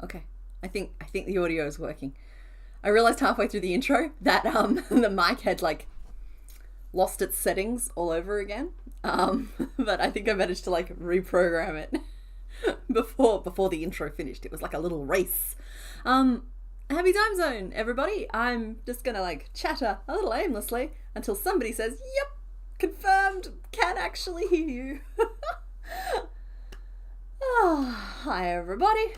Okay. I think the audio is working. I realized halfway through the intro that the mic had like lost its settings all over again. But I think I managed to like reprogram it before the intro finished. It was like a little race. Happy time zone, everybody. I'm just gonna like chatter a little aimlessly until somebody says, "Yep, confirmed, can actually hear you." Hi, everybody.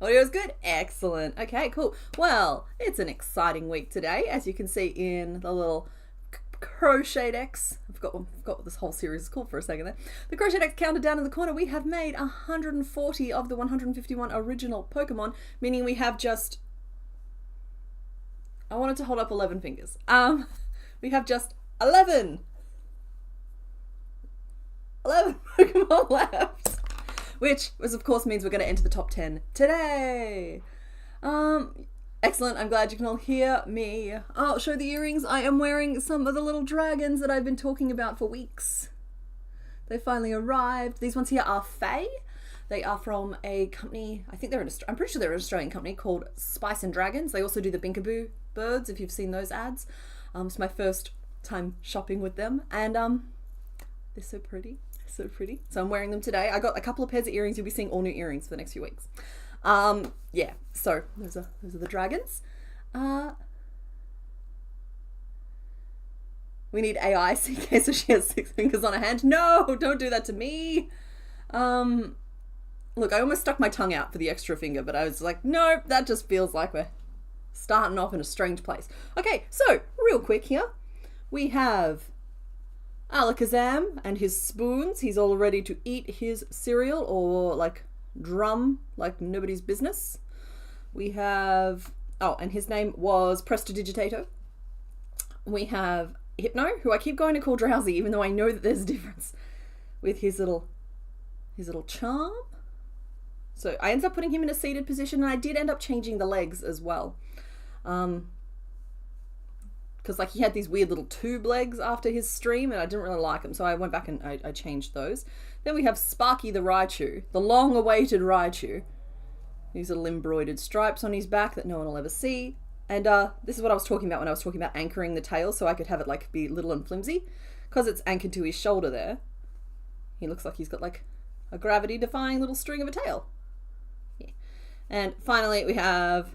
Audio's good? Excellent. Okay, cool. Well, it's an exciting week today, as you can see in the little Crochetdex. I forgot what this whole series is called for a second there. The Crochetdex counted down in the corner. We have made 140 of the 151 original Pokemon, meaning we have just... I wanted to hold up 11 fingers. We have just 11 Pokemon left. Which, of course, means we're going to enter the top 10 today. Excellent. I'm glad you can all hear me. I'll show the earrings. I am wearing some of the little dragons that I've been talking about for weeks. They finally arrived. These ones here are Fae. They are from a company, I'm pretty sure they're an Australian company called Spice and Dragons. They also do the Binkaboo birds, if you've seen those ads. It's my first time shopping with them. And they're so pretty. So pretty. So I'm wearing them today. I got a couple of pairs of earrings. You'll be seeing all new earrings for the next few weeks. Yeah, so those are the dragons. We need AI CK so she has 6 fingers on her hand. No, don't do that to me. Look, I almost stuck my tongue out for the extra finger, but I was like, no, that just feels like we're starting off in a strange place. Okay, so real quick here. We have Alakazam and his spoons. He's all ready to eat his cereal or like drum like nobody's business. We have, and his name was Prestidigitato. We have Hypno, who I keep going to call Drowsy, even though I know that there's a difference, with his little charm. So I ended up putting him in a seated position, and I did end up changing the legs as well. Because like he had these weird little tube legs after his stream and I didn't really like them, so I went back and I changed those. Then we have Sparky the Raichu, the long-awaited Raichu. These little embroidered stripes on his back that no one will ever see. And this is what I was talking about when I was talking about anchoring the tail, so I could have it like be little and flimsy. Because it's anchored to his shoulder there, he looks like he's got like a gravity-defying little string of a tail. Yeah. And finally we have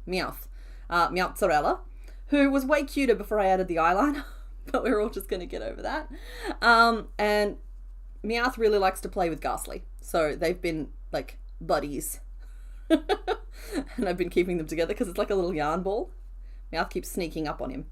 Meowth, Meowthzarella, who was way cuter before I added the eyeliner, but we're all just going to get over that. And Meowth really likes to play with Ghastly, so they've been like buddies. And I've been keeping them together because it's like a little yarn ball. Meowth keeps sneaking up on him.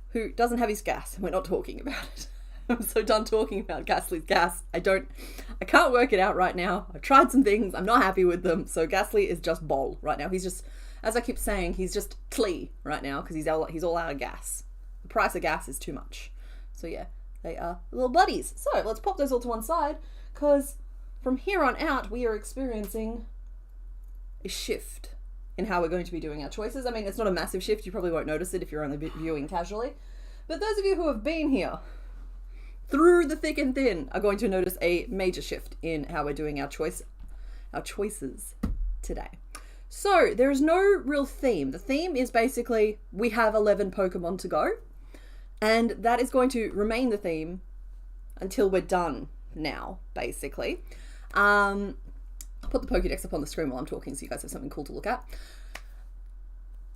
Who doesn't have his gas, and we're not talking about it. I'm so done talking about Ghastly's gas. I can't work it out right now. I've tried some things, I'm not happy with them, so Ghastly is just bol right now. He's just... As I keep saying, he's just Tlee right now because he's all out of gas. The price of gas is too much. So yeah, they are little buddies. So let's pop those all to one side because from here on out we are experiencing a shift in how we're going to be doing our choices. I mean, it's not a massive shift. You probably won't notice it if you're only viewing casually. But those of you who have been here through the thick and thin are going to notice a major shift in how we're doing our choices today. So, there is no real theme. The theme is basically, we have 11 Pokemon to go, and that is going to remain the theme until we're done now, basically. I'll put the Pokédex up on the screen while I'm talking so you guys have something cool to look at.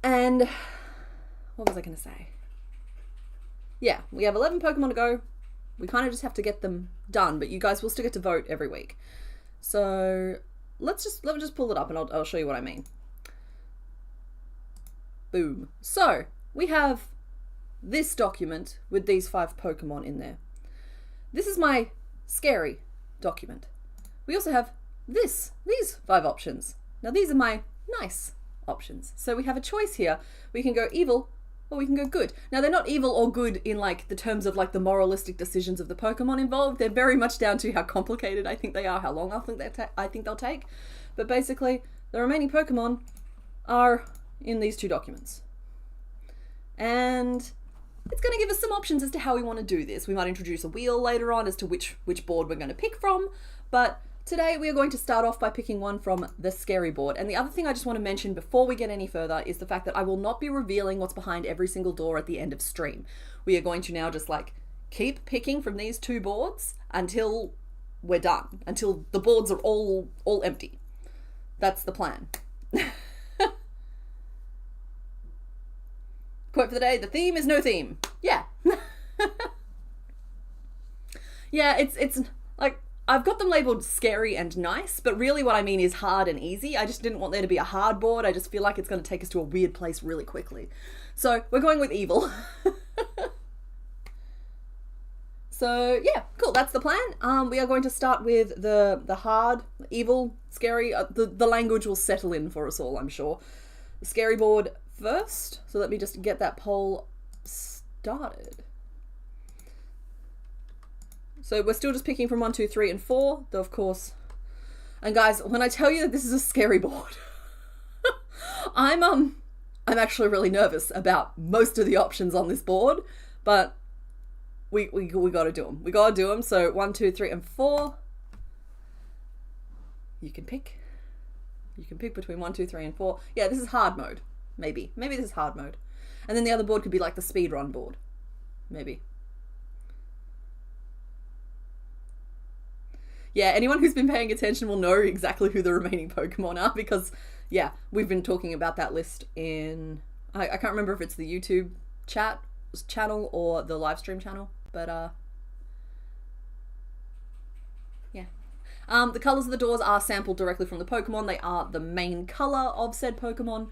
And, what was I going to say? Yeah, we have 11 Pokemon to go. We kind of just have to get them done, but you guys will still get to vote every week. So... Let me just pull it up and I'll show you what I mean. Boom. So, we have this document with these 5 Pokemon in there. This is my scary document. We also have these 5 options. Now these are my nice options. So we have a choice here. We can go evil or we can go good. Now they're not evil or good in like the terms of like the moralistic decisions of the Pokemon involved. They're very much down to how complicated I think they are, how long I think they'll take. But basically, the remaining Pokemon are in these 2 documents. And it's going to give us some options as to how we want to do this. We might introduce a wheel later on as to which board we're going to pick from. But today we are going to start off by picking one from the scary board. And the other thing I just want to mention before we get any further is the fact that I will not be revealing what's behind every single door at the end of stream. We are going to now just like keep picking from these two boards until we're done, until the boards are all empty. That's the plan. Quote for the day, the theme is no theme. Yeah. Yeah, it's like, I've got them labeled scary and nice, but really what I mean is hard and easy. I just didn't want there to be a hard board. I just feel like it's going to take us to a weird place really quickly. So we're going with evil. So yeah, cool. That's the plan. We are going to start with the hard, evil, scary. The language will settle in for us all, I'm sure. The scary board first. So let me just get that poll started. So we're still just picking from 1, 2, 3, and 4, though of course. And guys, when I tell you that this is a scary board, I'm actually really nervous about most of the options on this board, but we got to do them. We got to do them. So 1, 2, 3, and 4. You can pick. You can pick between 1, 2, 3, and 4. Yeah, this is hard mode. Maybe this is hard mode. And then the other board could be like the speed run board. Maybe. Yeah, anyone who's been paying attention will know exactly who the remaining Pokemon are because, yeah, we've been talking about that list in... I can't remember if it's the YouTube channel or the live stream channel, but, yeah. The colours of the doors are sampled directly from the Pokemon. They are the main colour of said Pokemon.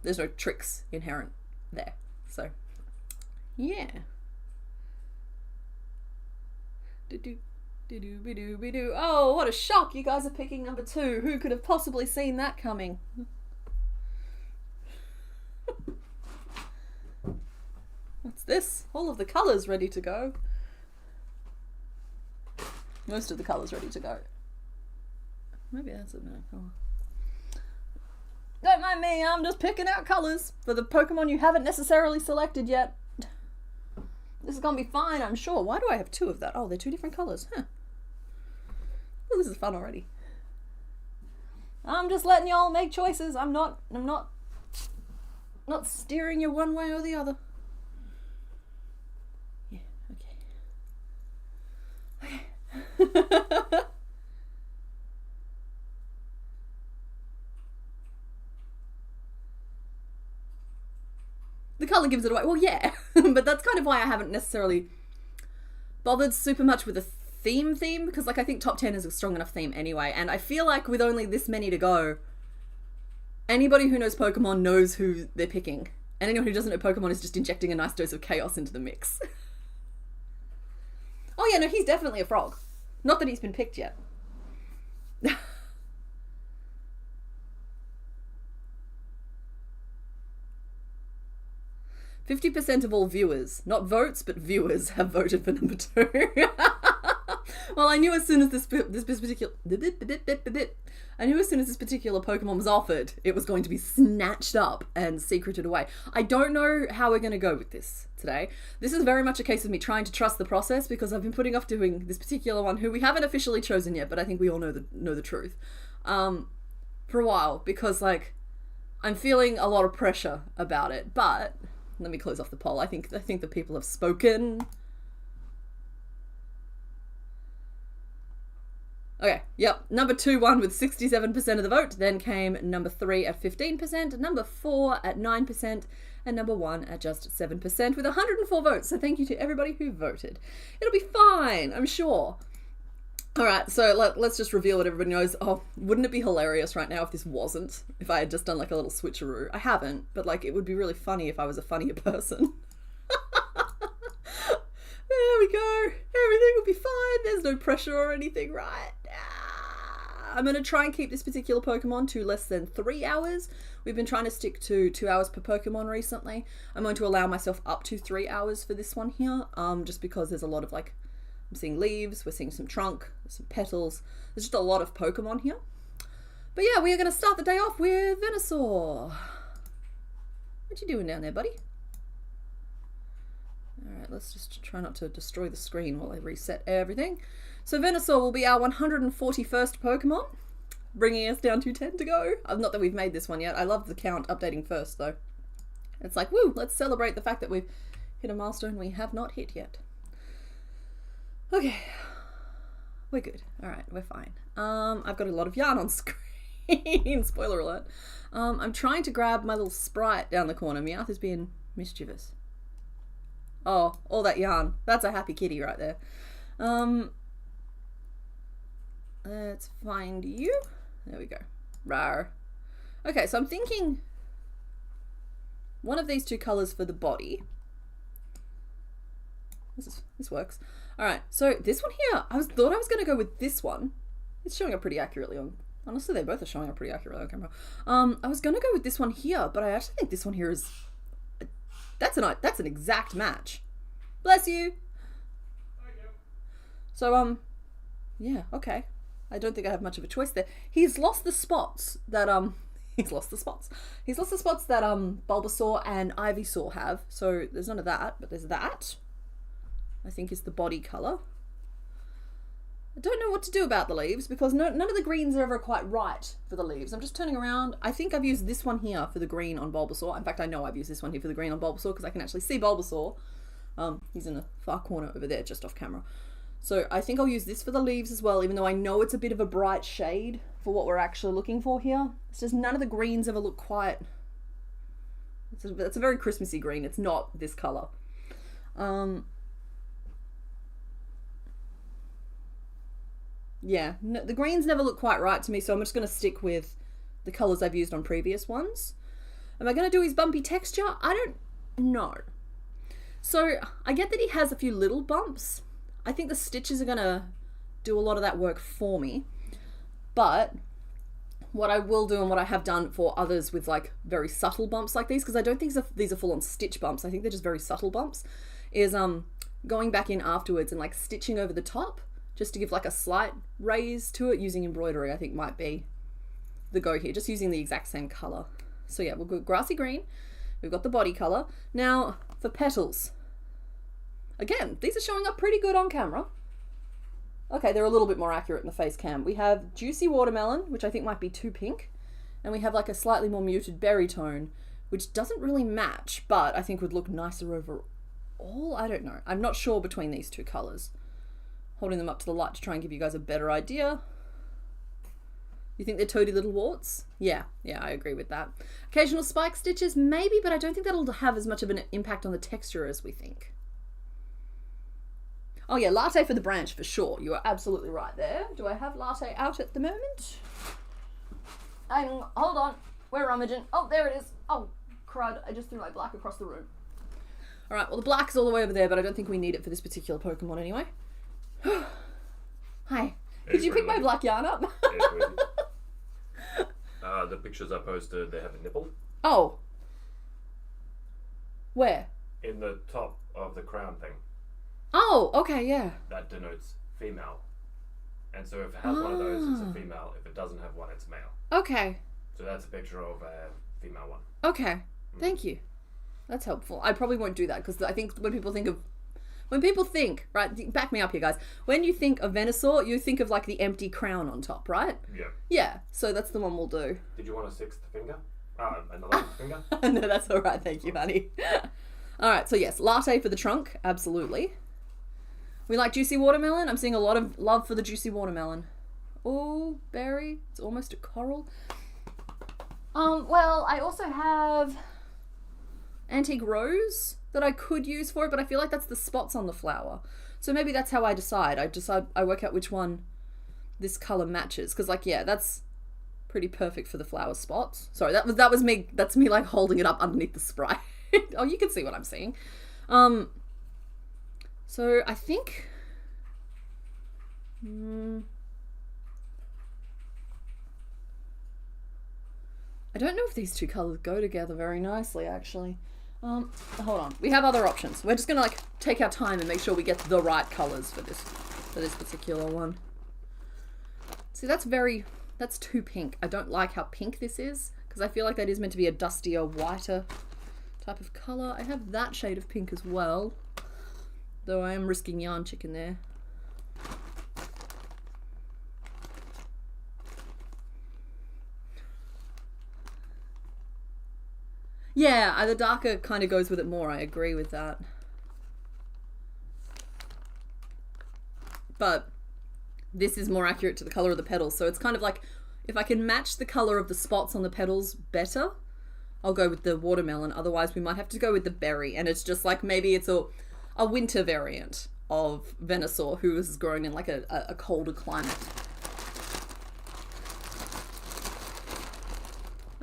There's no tricks inherent there, so, yeah. Oh, what a shock. You guys are picking number 2. Who could have possibly seen that coming? What's this? All of the colours ready to go. Most of the colours ready to go. Maybe that's a better colour. Don't mind me, I'm just picking out colours for the Pokemon you haven't necessarily selected yet. This is gonna be fine, I'm sure. Why do I have 2 of that? Oh, they're 2 different colours. Huh. Oh, this is fun already. I'm just letting y'all make choices. I'm not steering you one way or the other. Yeah, okay. The colour gives it away. Well, yeah, but that's kind of why I haven't necessarily bothered super much with the theme because like I think top 10 is a strong enough theme anyway, and I feel like with only this many to go, anybody who knows Pokemon knows who they're picking, and anyone who doesn't know Pokemon is just injecting a nice dose of chaos into the mix. Oh yeah, no, he's definitely a frog. Not that he's been picked yet. 50% of all viewers, not votes, but viewers, have voted for number 2. Well, I knew as soon as this particular Pokemon was offered, it was going to be snatched up and secreted away. I don't know how we're going to go with this today. This is very much a case of me trying to trust the process because I've been putting off doing this particular one, who we haven't officially chosen yet, but I think we all know the truth, for a while, because like I'm feeling a lot of pressure about it. But let me close off the poll. I think the people have spoken. Okay, yep. Number 2 won with 67% of the vote. Then came number 3 at 15%, number 4 at 9%, and number 1 at just 7% with 104 votes. So thank you to everybody who voted. It'll be fine, I'm sure. All right, so let's just reveal what everybody knows. Oh, wouldn't it be hilarious right now if this wasn't? If I had just done like a little switcheroo. I haven't, but like it would be really funny if I was a funnier person. There we go. Everything will be fine. There's no pressure or anything, right? I'm going to try and keep this particular Pokemon to less than 3 hours. We've been trying to stick to 2 hours per Pokemon recently. I'm going to allow myself up to 3 hours for this one here, just because there's a lot of like, I'm seeing leaves, we're seeing some trunk, some petals. There's just a lot of Pokemon here. But yeah, we are going to start the day off with Venusaur. What you doing down there, buddy? Alright, let's just try not to destroy the screen while I reset everything. So Venusaur will be our 141st Pokemon, bringing us down to 10 to go. Not that we've made this one yet. I love the count updating first, though. It's like, woo, let's celebrate the fact that we've hit a milestone we have not hit yet. Okay. We're good. Alright, we're fine. I've got a lot of yarn on screen. Spoiler alert. I'm trying to grab my little sprite down the corner. Meowth is being mischievous. Oh, all that yarn. That's a happy kitty right there. Let's find you. There we go. Rawr. Okay, so I'm thinking one of these two colors for the body. This works. All right, so this one here, thought I was going to go with this one. It's showing up pretty accurately on. Honestly, they both are showing up pretty accurately on camera. I was going to go with this one here, but I actually think this one here is. That's an exact match. Bless you. Thank you. So yeah, okay. I don't think I have much of a choice there. He's lost the spots that he's lost the spots that Bulbasaur and Ivysaur have. So there's none of that, but there's that. I think is the body color. I don't know what to do about the leaves because none of the greens are ever quite right for the leaves. I'm just turning around. I think I've used this one here for the green on Bulbasaur. In fact, I know I've used this one here for the green on Bulbasaur because I can actually see Bulbasaur. He's in the far corner over there, just off camera. So I think I'll use this for the leaves as well, even though I know it's a bit of a bright shade for what we're actually looking for here. It's just none of the greens ever look quite... It's a very Christmassy green. It's not this color. Yeah, no, the greens never look quite right to me, so I'm just going to stick with the colors I've used on previous ones. Am I going to do his bumpy texture? I don't know. So I get that he has a few little bumps. I think the stitches are going to do a lot of that work for me. But what I will do and what I have done for others with like very subtle bumps like these, because I don't think these are full on stitch bumps. I think they're just very subtle bumps, is going back in afterwards and like stitching over the top just to give like a slight raise to it using embroidery. I think might be the go here, just using the exact same color. So yeah, we'll go grassy green. We've got the body color. Now for petals. Again, these are showing up pretty good on camera. Okay, they're a little bit more accurate in the face cam. We have juicy watermelon, which I think might be too pink. And we have like a slightly more muted berry tone, which doesn't really match, but I think would look nicer overall. I don't know. I'm not sure between these two colors. Holding them up to the light to try and give you guys a better idea. You think they're toady little warts? Yeah, I agree with that. Occasional spike stitches, maybe, but I don't think that'll have as much of an impact on the texture as we think. Oh yeah, latte for the branch for sure. You are absolutely right there. Do I have latte out at the moment? Hang on, hold on. We're rummaging. Oh, there it is. Oh, crud. I just threw my black across the room. All right, well, the black is all the way over there, but I don't think we need it for this particular Pokemon anyway. Hi. Could you pick my black yarn up? The pictures I posted, they have a nipple. Oh. Where? In the top of the crown thing. Oh, okay, yeah. That denotes female. And so if it has one of those, it's a female. If it doesn't have one, it's male. Okay. So that's a picture of a female one. Okay. Thank you. That's helpful. I probably won't do that because I think when people think, right, back me up here, guys. When you think of Venusaur, you think of like the empty crown on top, right? Yeah. Yeah, so that's the one we'll do. Did you want a sixth finger? An 11th finger? No, that's all right. Thank you, honey. All right, so yes, latte for the trunk. Absolutely. We like juicy watermelon. I'm seeing a lot of love for the juicy watermelon. Oh, berry. It's almost a coral. Well, I also have antique rose that I could use for it, but I feel like that's the spots on the flower. So maybe that's how I decide. I work out which one this color matches. Because like, yeah, that's pretty perfect for the flower spots. Sorry, that was me. That's me like holding it up underneath the sprite. Oh, you can see what I'm seeing. So I think I don't know if these two colors go together very nicely, actually. Hold on. We have other options. We're just gonna like take our time and make sure we get the right colors for this particular one. See, that's too pink. I don't like how pink this is because I feel like that is meant to be a dustier, whiter type of color. I have that shade of pink as well. Though I am risking yarn chicken there. Yeah, the darker kind of goes with it more. I agree with that. But this is more accurate to the color of the petals. So it's kind of like, if I can match the color of the spots on the petals better, I'll go with the watermelon. Otherwise, we might have to go with the berry. And it's just like, maybe it's a winter variant of Venusaur, who is grown in like a colder climate.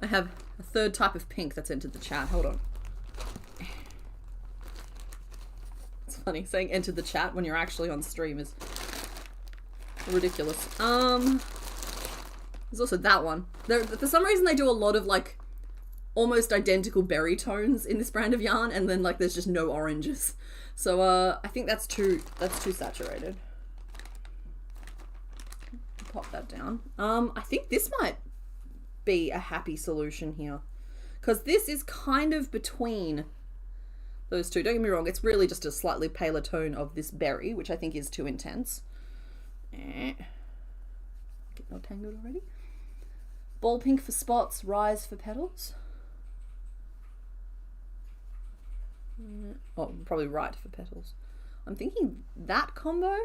I have a third type of pink that's entered the chat. Hold on. It's funny, saying entered the chat when you're actually on stream is ridiculous. There's also that one. For some reason they do a lot of like almost identical berry tones in this brand of yarn, and then like there's just no oranges. So I think that's too saturated. Pop that down. I think this might be a happy solution here, because this is kind of between those two. Don't get me wrong, it's really just a slightly paler tone of this berry, which I think is too intense. Getting all tangled already. Ball pink for spots, rise for petals. Oh, probably right for petals. I'm thinking that combo.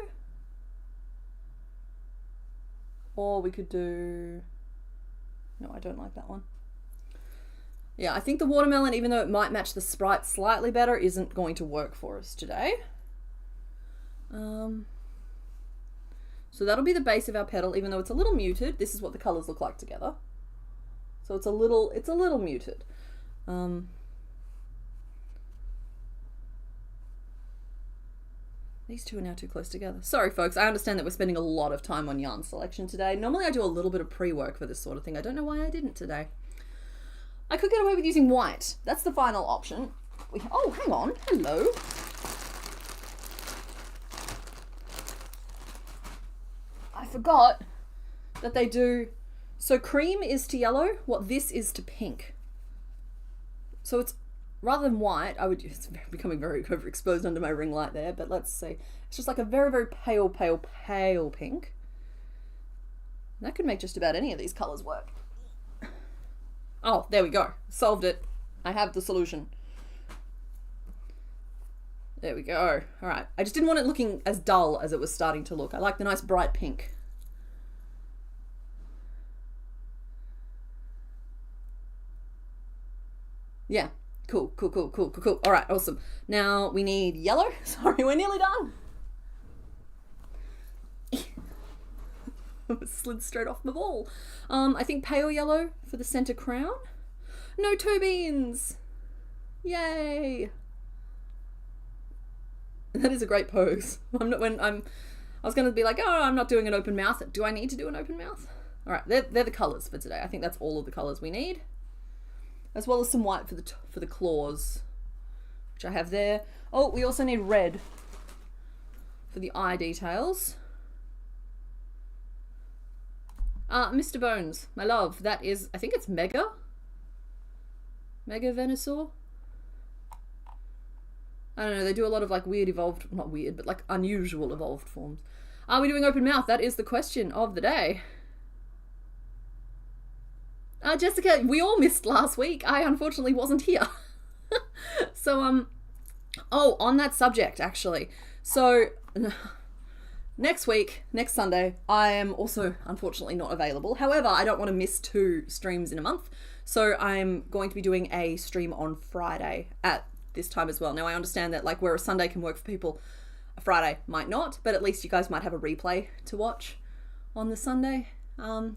Or we could do... No, I don't like that one. Yeah, I think the watermelon, even though it might match the sprite slightly better, isn't going to work for us today. So that'll be the base of our petal, even though it's a little muted. This is what the colors look like together. So it's a little muted. These two are now too close together. Sorry, folks. I understand that we're spending a lot of time on yarn selection today. Normally I do a little bit of pre-work for this sort of thing. I don't know why I didn't today. I could get away with using white. That's the final option. Oh, hang on. Hello. I forgot that they do... So cream is to yellow what this is to pink. So it's... Rather than white, it's becoming very overexposed under my ring light there, but let's see. It's just like a very, very pale, pale, pale pink. That could make just about any of these colours work. Oh, there we go. Solved it. I have the solution. There we go. All right. I just didn't want it looking as dull as it was starting to look. I like the nice bright pink. Yeah. Cool, cool, cool, cool, cool, cool. All right, awesome. Now we need yellow. Sorry, we're nearly done. Slid straight off the ball. I think pale yellow for the center crown. No toe beans. Yay. That is a great pose. I was going to be like, oh, I'm not doing an open mouth. Do I need to do an open mouth? All right, they're the colors for today. I think that's all of the colors we need. As well as some white for the claws, which I have there. Oh, we also need red for the eye details. Mr. Bones, my love, that is, I think it's Mega Venusaur. I don't know, they do a lot of like weird evolved, not weird, but like unusual evolved forms. Are we doing open mouth? That is the question of the day. Jessica, we all missed last week. I unfortunately wasn't here. So, oh, on that subject, actually. So, next week, next Sunday, I am also unfortunately not available. However, I don't want to miss 2 streams in a month. So I'm going to be doing a stream on Friday at this time as well. Now, I understand that like where a Sunday can work for people, a Friday might not, but at least you guys might have a replay to watch on the Sunday.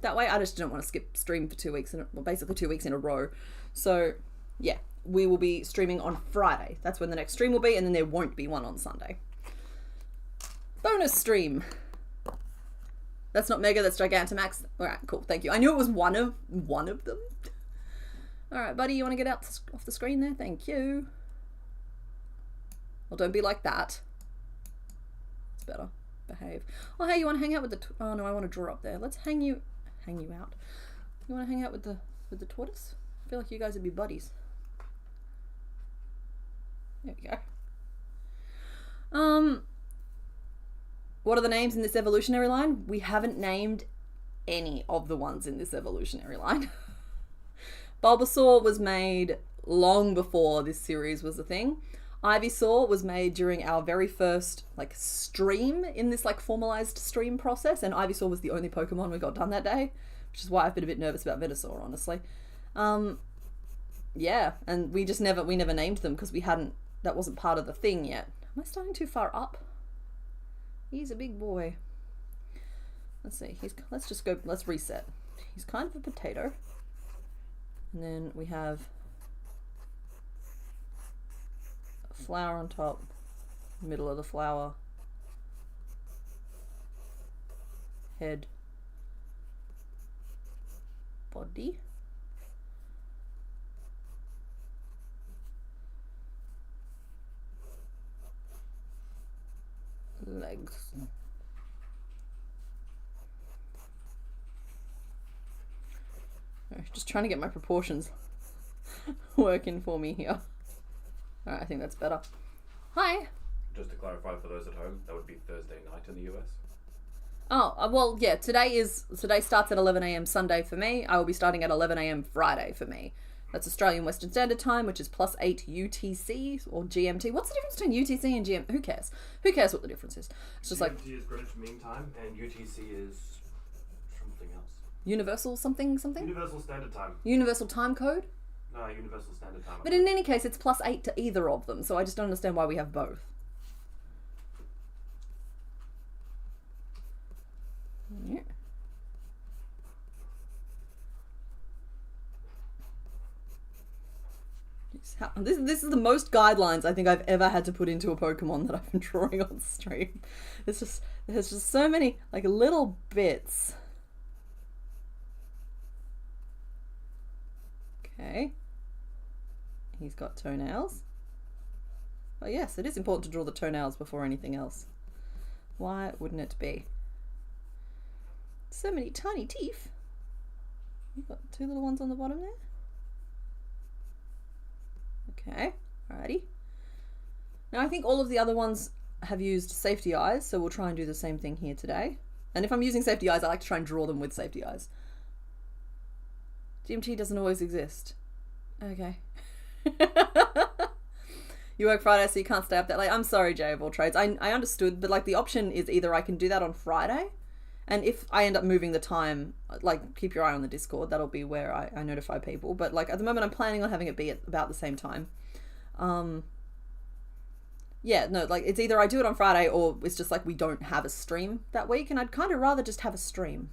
That way I just don't want to skip stream for 2 weeks, basically 2 weeks in a row. So yeah, we will be streaming on Friday. That's when the next stream will be, and then there won't be one on Sunday. Bonus stream. That's not Mega, that's Gigantamax. Alright, cool, thank you. I knew it was one of them. Alright, buddy, you want to get out off the screen there? Thank you. Well, don't be like that. It's better. Behave. Oh, hey, you want to hang out with the... oh, no, I want to draw up there. Let's hang you out. You want to hang out with the tortoise? I feel like you guys would be buddies. There we go. what are the names in this evolutionary line? We haven't named any of the ones in this evolutionary line. Bulbasaur was made long before this series was a thing. Ivysaur was made during our very first like stream in this like formalized stream process, and Ivysaur was the only Pokemon we got done that day, which is why I've been a bit nervous about Venusaur, honestly. Yeah, and we never named them because that wasn't part of the thing yet. Am I starting too far up? He's a big boy. Let's see. Let's reset. He's kind of a potato. And then we have a flower on top, middle of the flower, head, body, legs. Just trying to get my proportions working for me here. Alright, I think that's better. Hi! Just to clarify for those at home, that would be Thursday night in the US. Oh, well, yeah, today starts at 11 a.m. Sunday for me. I will be starting at 11 a.m. Friday for me. That's Australian Western Standard Time, which is +8 UTC or GMT. What's the difference between UTC and GMT? Who cares? Who cares what the difference is? It's just GMT is Greenwich Mean Time, and UTC is something else. Universal something? Universal Standard Time. Universal Time Code? No, Universal Standard Time. But in any case, it's +8 to either of them, so I just don't understand why we have both. Yeah. This is the most guidelines I think I've ever had to put into a Pokemon that I've been drawing on stream. There's just so many like little bits. Okay. He's got toenails. Oh yes, it is important to draw the toenails before anything else. Why wouldn't it be? So many tiny teeth. You've got two little ones on the bottom there. Okay, alrighty. Now I think all of the other ones have used safety eyes, so we'll try and do the same thing here today. And if I'm using safety eyes, I like to try and draw them with safety eyes. GMT doesn't always exist. Okay. You work Friday, so you can't stay up that late. I'm sorry, Jay of all trades. I understood, but like the option is either I can do that on Friday, and if I end up moving the time, like keep your eye on the Discord, that'll be where I notify people. But like at the moment I'm planning on having it be at about the same time. Yeah, no, like it's either I do it on Friday or it's just like we don't have a stream that week, and I'd kind of rather just have a stream.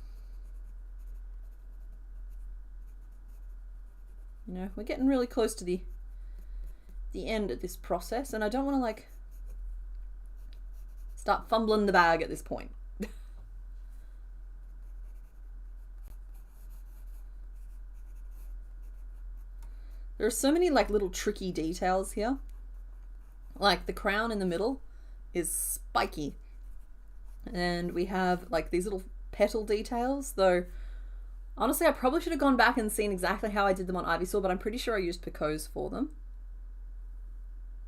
You know, we're getting really close to the end of this process, and I don't want to like start fumbling the bag at this point. There are so many like little tricky details here. Like the crown in the middle is spiky, and we have like these little petal details, though honestly I probably should have gone back and seen exactly how I did them on Ivysaur, but I'm pretty sure I used Picos for them.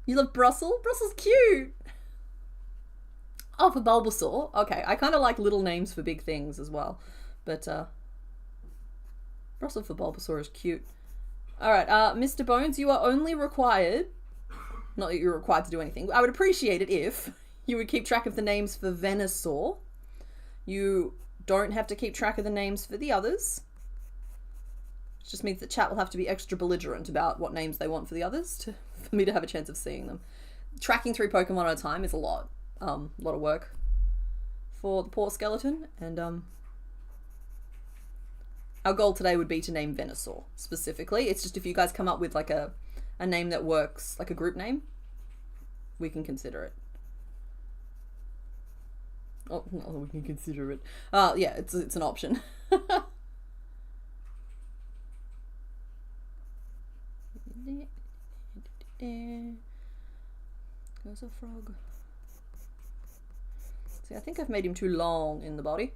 You love Brussels? Brussels cute! Oh, for Bulbasaur? Okay, I kind of like little names for big things as well, but Brussels for Bulbasaur is cute. Alright, Mr. Bones, you are only required, not that you're required to do anything, I would appreciate it if you would keep track of the names for Venusaur. You don't have to keep track of the names for the others. It just means that chat will have to be extra belligerent about what names they want for the others for me to have a chance of seeing them. Tracking 3 Pokemon at a time is a lot of work for the poor skeleton, and our goal today would be to name Venusaur specifically. It's just if you guys come up with like a name that works, like a group name, we can consider it. Oh, we can consider it. Yeah, it's an option. There's a frog. See, I think I've made him too long in the body.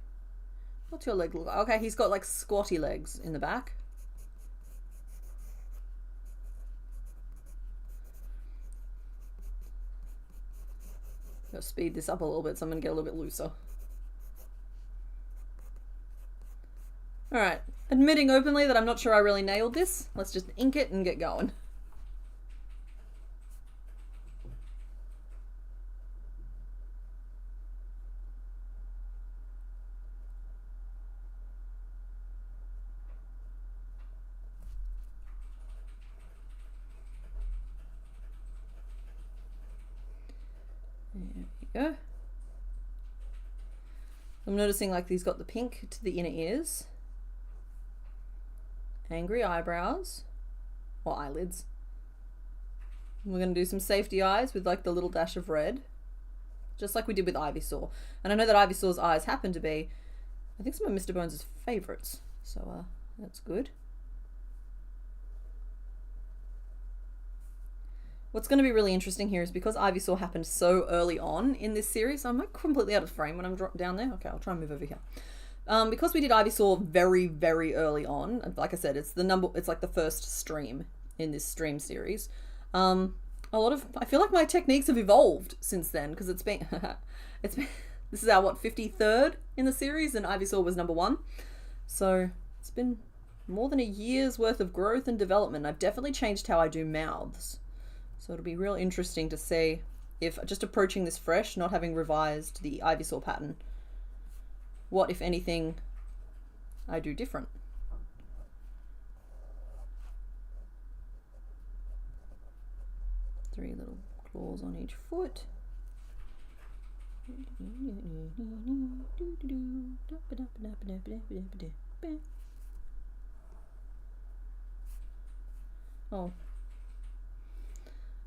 What's your leg look like? Okay, he's got like squatty legs in the back. Gotta speed this up a little bit so I'm gonna get a little bit looser. Alright, admitting openly that I'm not sure I really nailed this. Let's just ink it and get going. There we go. I'm noticing like he's got the pink to the inner ears. Angry eyebrows. Or eyelids. We're going to do some safety eyes with like the little dash of red. Just like we did with Ivysaur. And I know that Ivysaur's eyes happen to be, I think, some of Mr. Bones' favourites. So that's good. What's going to be really interesting here is because Ivysaur happened so early on in this series, I'm like completely out of frame when I'm down there. Okay, I'll try and move over here. Because we did Ivysaur very, very early on, like I said, it's like the first stream in this stream series. I feel like my techniques have evolved since then, because it's been, this is our, 53rd in the series, and Ivysaur was number 1. So it's been more than a year's worth of growth and development. I've definitely changed how I do mouths. So it'll be real interesting to see if, just approaching this fresh, not having revised the Ivysaur pattern, what, if anything, I do different. Three little claws on each foot. Oh.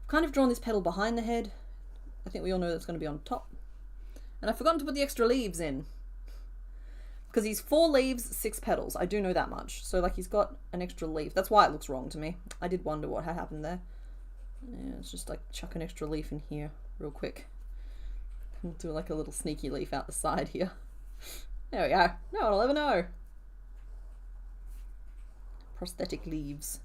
I've kind of drawn this petal behind the head. I think we all know that's going to be on top. And I've forgotten to put the extra leaves in. Because he's 4 leaves, 6 petals. I do know that much. So like he's got an extra leaf. That's why it looks wrong to me. I did wonder what had happened there. Yeah, it's just like chuck an extra leaf in here real quick. And do like a little sneaky leaf out the side here. There we go. No one will ever know. Prosthetic leaves.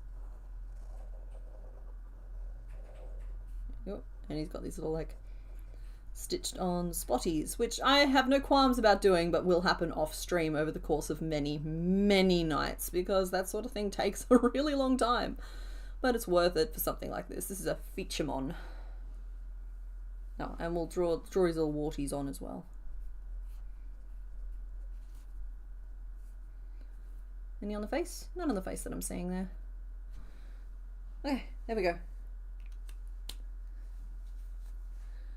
Yep. And he's got these little like stitched on spotties, which I have no qualms about doing, but will happen off stream over the course of many, many nights, because that sort of thing takes a really long time. But it's worth it for something like this. This is a featuremon. Oh, and we'll draw his little warties on as well. Any on the face? None on the face that I'm seeing there. Okay, there we go.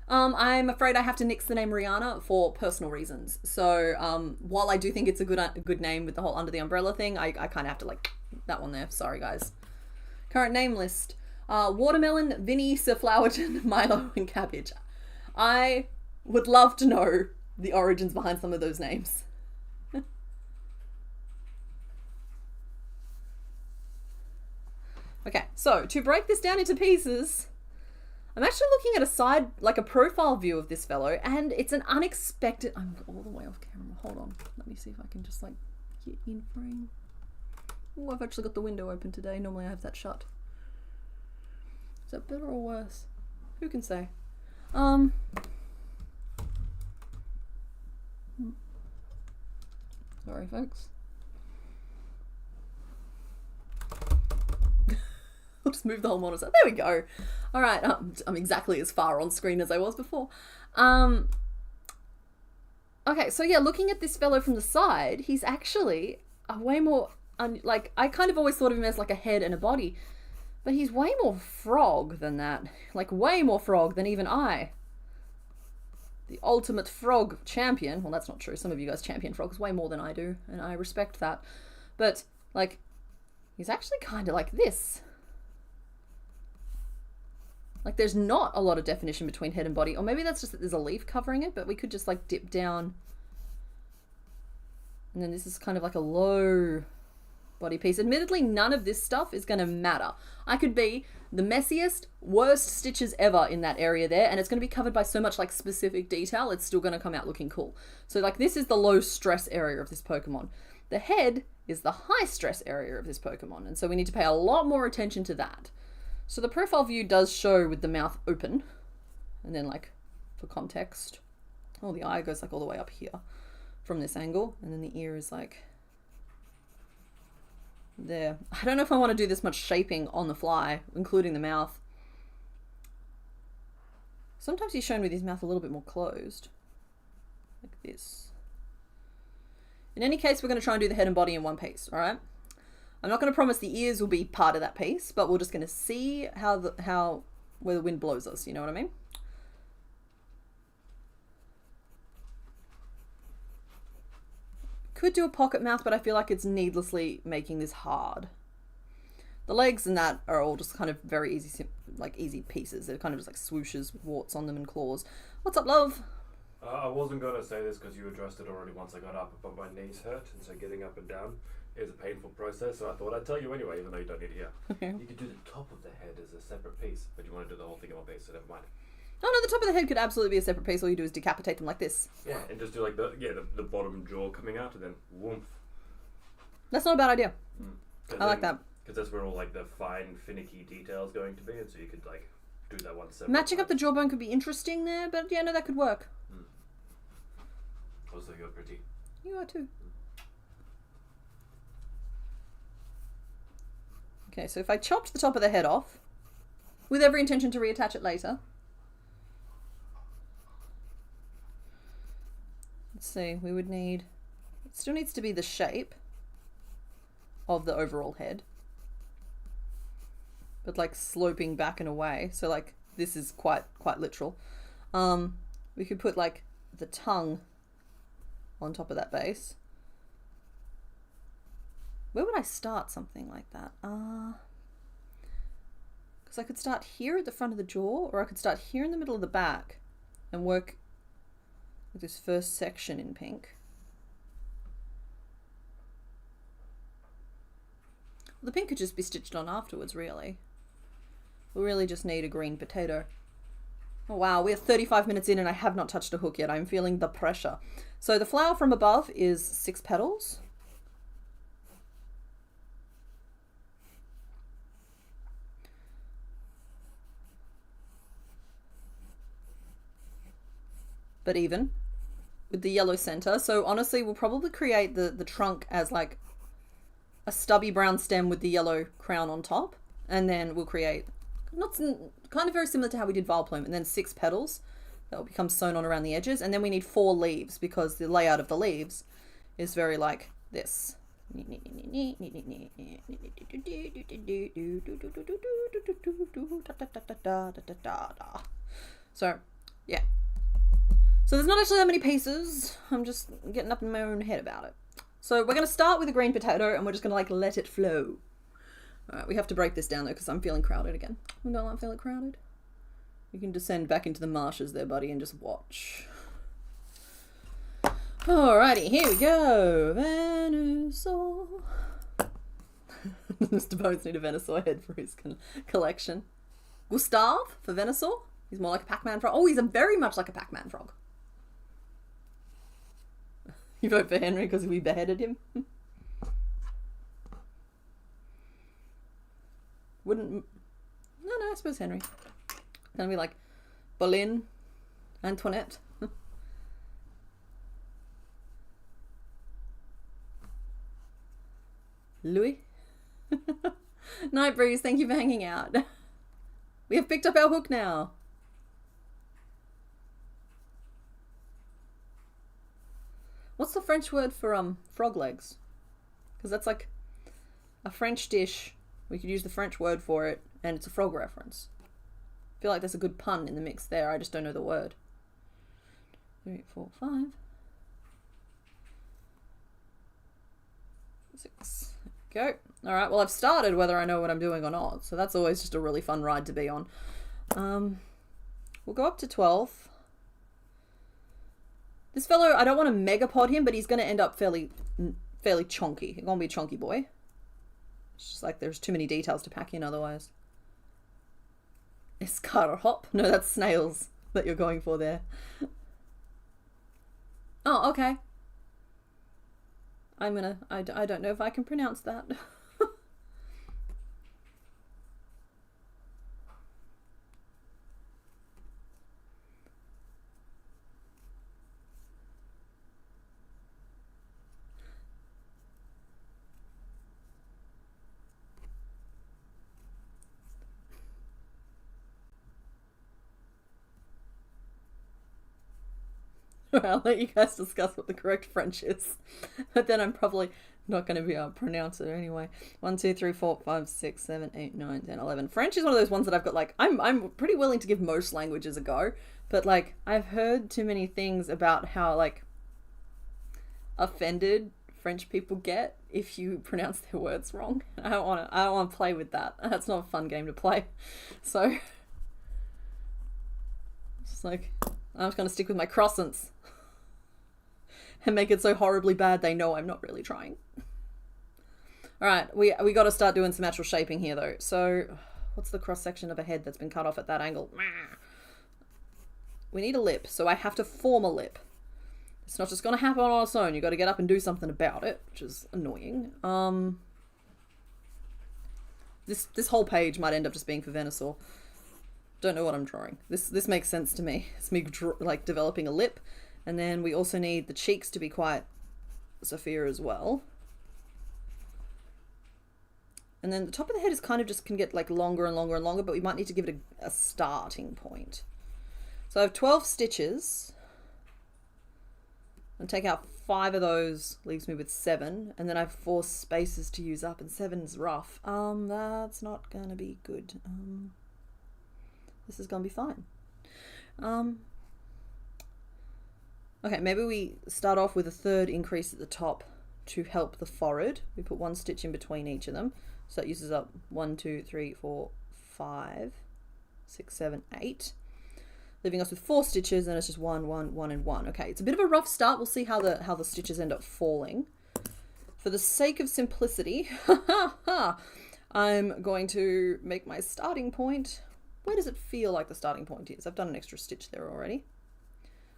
I'm afraid I have to nix the name Rihanna for personal reasons. So while I do think it's a good name with the whole under the umbrella thing, I kind of have to like that one there. Sorry guys. Current name list: Watermelon, Vinny, Sir Flowerton, Milo, and Cabbage. I would love to know the origins behind some of those names. Okay, so to break this down into pieces, I'm actually looking at a side, like a profile view of this fellow, and it's an unexpected... I'm all the way off camera. Hold on. Let me see if I can just like get in frame. Oh, I've actually got the window open today. Normally I have that shut. Is that better or worse? Who can say? Sorry, folks. I'll just move the whole monitor. There we go. All right, I'm exactly as far on screen as I was before. Okay, so yeah, looking at this fellow from the side, he's actually a way more, like, I kind of always thought of him as like a head and a body, but he's way more frog than that. Like, way more frog than even I. The ultimate frog champion. Well, that's not true. Some of you guys champion frogs way more than I do, and I respect that. But, like, he's actually kind of like this. Like, there's not a lot of definition between head and body. Or maybe that's just that there's a leaf covering it, but we could just, like, dip down. And then this is kind of like a low body piece. Admittedly, none of this stuff is going to matter. I could be the messiest, worst stitches ever in that area there, and it's going to be covered by so much, like, specific detail, it's still going to come out looking cool. So, like, this is the low stress area of this Pokemon. The head is the high stress area of this Pokemon, and so we need to pay a lot more attention to that. So the profile view does show with the mouth open, and then like for context. Oh, the eye goes like all the way up here from this angle, and then the ear is like there. I don't know if I want to do this much shaping on the fly, including the mouth. Sometimes he's shown with his mouth a little bit more closed, like this. In any case, we're going to try and do the head and body in one piece, all right? I'm not going to promise the ears will be part of that piece, but we're just going to see where the wind blows us, you know what I mean? Could do a pocket mouth, but I feel like it's needlessly making this hard. The legs and that are all just kind of very easy, like easy pieces. They're kind of just like swooshes, warts on them and claws. What's up, love? I wasn't going to say this because you addressed it already once I got up, but my knees hurt, and so getting up and down is a painful process, so I thought I'd tell you anyway, even though you don't need to hear. Okay. You could do the top of the head as a separate piece, but you want to do the whole thing in one piece, so never mind. Oh no, the top of the head could absolutely be a separate piece. All you do is decapitate them like this. Yeah, and just do like the bottom jaw coming out, and then whoomph. That's not a bad idea. I like that. Because that's where all like the fine, finicky details going to be, and so you could like do that one separate. Matching up the jawbone could be interesting there, but yeah, no, that could work. Also, you're pretty. You are too. Okay, so if I chopped the top of the head off, with every intention to reattach it later. Let's see, we would need, it still needs to be the shape of the overall head, but like sloping back and away. So like this is quite literal. We could put like the tongue on top of that base. Where would I start something like that? Because I could start here at the front of the jaw, or I could start here in the middle of the back and work with this first section in pink. The pink could just be stitched on afterwards, really. We really just need a green potato. Oh wow, we're 35 minutes in and I have not touched a hook yet. I'm feeling the pressure. So the flower from above is 6 petals. But even with the yellow center. So honestly, we'll probably create the trunk as like a stubby brown stem with the yellow crown on top. And then we'll create, kind of very similar to how we did vile plume, and then 6 petals that will become sewn on around the edges. And then we need 4 leaves because the layout of the leaves is very like this. So, yeah. So there's not actually that many pieces. I'm just getting up in my own head about it. So we're going to start with a green potato and we're just going to like let it flow. All right, we have to break this down though because I'm feeling crowded again. You don't like feeling crowded? You can descend back into the marshes there, buddy, and just watch. Alrighty, here we go. Venusaur. Mr. Bones need a Venusaur head for his collection. Gustav for Venusaur. He's more like a Pac-Man frog. Oh, he's very much like a Pac-Man frog. You vote for Henry because we beheaded him? Wouldn't... No, I suppose Henry. Gonna be like Boleyn, Antoinette. Louis. Night Breeze, thank you for hanging out. We have picked up our hook now. What's the French word for frog legs? Because that's like a French dish. We could use the French word for it, and it's a frog reference. I feel like there's a good pun in the mix there. I just don't know the word. 3, 4, 5, 6. Go. All right. Well, I've started whether I know what I'm doing or not, so that's always just a really fun ride to be on. We'll go up to 12. This fellow, I don't want to megapod him, but he's going to end up fairly chonky. He's going to be a chonky boy. It's just like there's too many details to pack in otherwise. Escargot hop? No, that's snails that you're going for there. Oh, okay. I don't know if I can pronounce that. I'll let you guys discuss what the correct French is. But then I'm probably not going to be able to pronounce it anyway. 1, 2, 3, 4, 5, 6, 7, 8, 9, 10, 11. French is one of those ones that I've got like, I'm pretty willing to give most languages a go. But like, I've heard too many things about how like offended French people get if you pronounce their words wrong. I don't want to play with that. That's not a fun game to play. So it's like, I'm just going to stick with my croissants and make it so horribly bad they know I'm not really trying. All right, we got to start doing some actual shaping here though. So what's the cross section of a head that's been cut off at that angle? We need a lip, so I have to form a lip. It's not just going to happen on its own. You got to get up and do something about it, which is annoying. This whole page might end up just being for Venusaur. Don't know what I'm drawing. This makes sense to me. It's me like developing a lip, and then we also need the cheeks to be quite Sophia as well. And then the top of the head is kind of just can get like longer and longer and longer, but we might need to give it a starting point. So I have 12 stitches. And take out 5 of those, leaves me with 7, and then I have 4 spaces to use up, and 7's rough. That's not gonna be good. This is gonna be fine. Okay, maybe we start off with a 3rd increase at the top to help the forehead. We put 1 stitch in between each of them, so that uses up 1, 2, 3, 4, 5, 6, 7, 8. Leaving us with 4 stitches, and it's just 1, 1, 1, and 1. Okay, it's a bit of a rough start. We'll see how the stitches end up falling. For the sake of simplicity, I'm going to make my starting point. Where does it feel like the starting point is? I've done an extra stitch there already.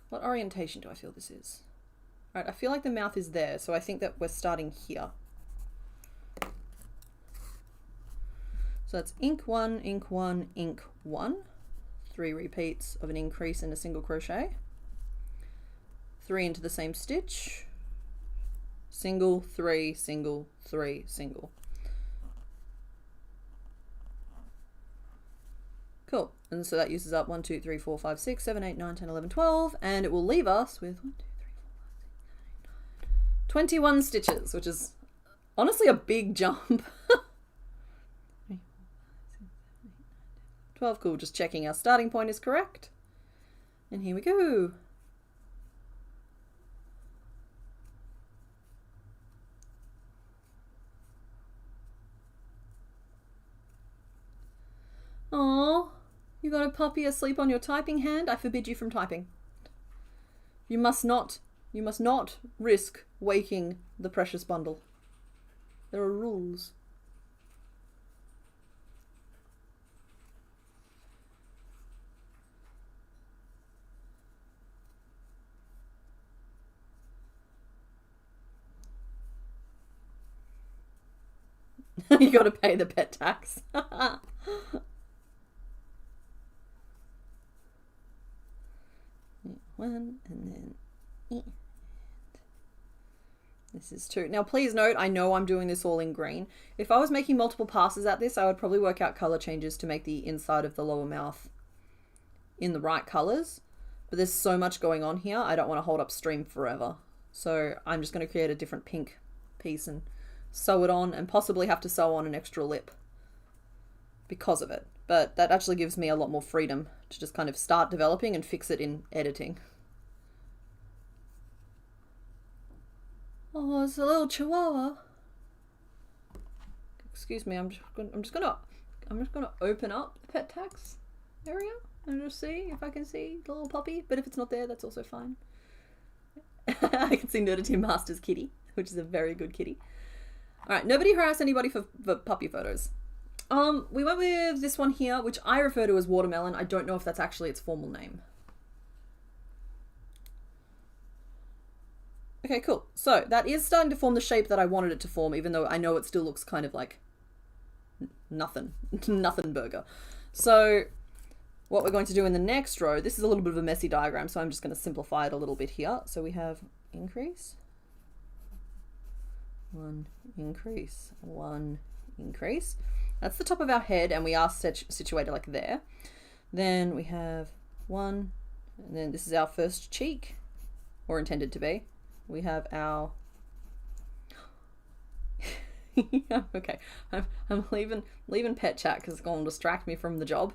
What orientation do I feel this is? All right, I feel like the mouth is there, so I think that we're starting here. So that's ink 1, ink 1, ink 1. 3 repeats of an increase in a single crochet, 3 into the same stitch, single, 3, single, 3, single. Cool. And so that uses up 1, 2, 3, 4, 5, 6, 7, 8, 9, 10, 11, 12, and it will leave us with 1, 2, 3, 4, 5, 6, 7, 8, 9, 21 stitches, which is honestly a big jump. 12, cool, just checking our starting point is correct. And here we go. Oh, you got a puppy asleep on your typing hand? I forbid you from typing. You must not risk waking the precious bundle. There are rules. You got to pay the pet tax. One and then this is 2. Now please note, I know I'm doing this all in green. If I was making multiple passes at this, I would probably work out color changes to make the inside of the lower mouth in the right colors. But there's so much going on here, I don't want to hold up stream forever. So I'm just going to create a different pink piece and sew it on, and possibly have to sew on an extra lip because of it. But that actually gives me a lot more freedom to just kind of start developing and fix it in editing. Oh, it's a little chihuahua. Excuse me, I'm just gonna open up the pet tax area and just see if I can see the little puppy. But if it's not there, that's also fine. I can see Nerdity Master's kitty, which is a very good kitty. Alright, nobody harass anybody for puppy photos. We went with this one here, which I refer to as watermelon. I don't know if that's actually its formal name. Okay, cool. So that is starting to form the shape that I wanted it to form, even though I know it still looks kind of like nothing burger. So what we're going to do in the next row, this is a little bit of a messy diagram, so I'm just going to simplify it a little bit here. So we have increase, 1 increase, 1 increase. That's the top of our head, and we are situated like there. Then we have 1, and then this is our first cheek. or intended to be. We have our okay, I'm leaving pet chat because it's going to distract me from the job.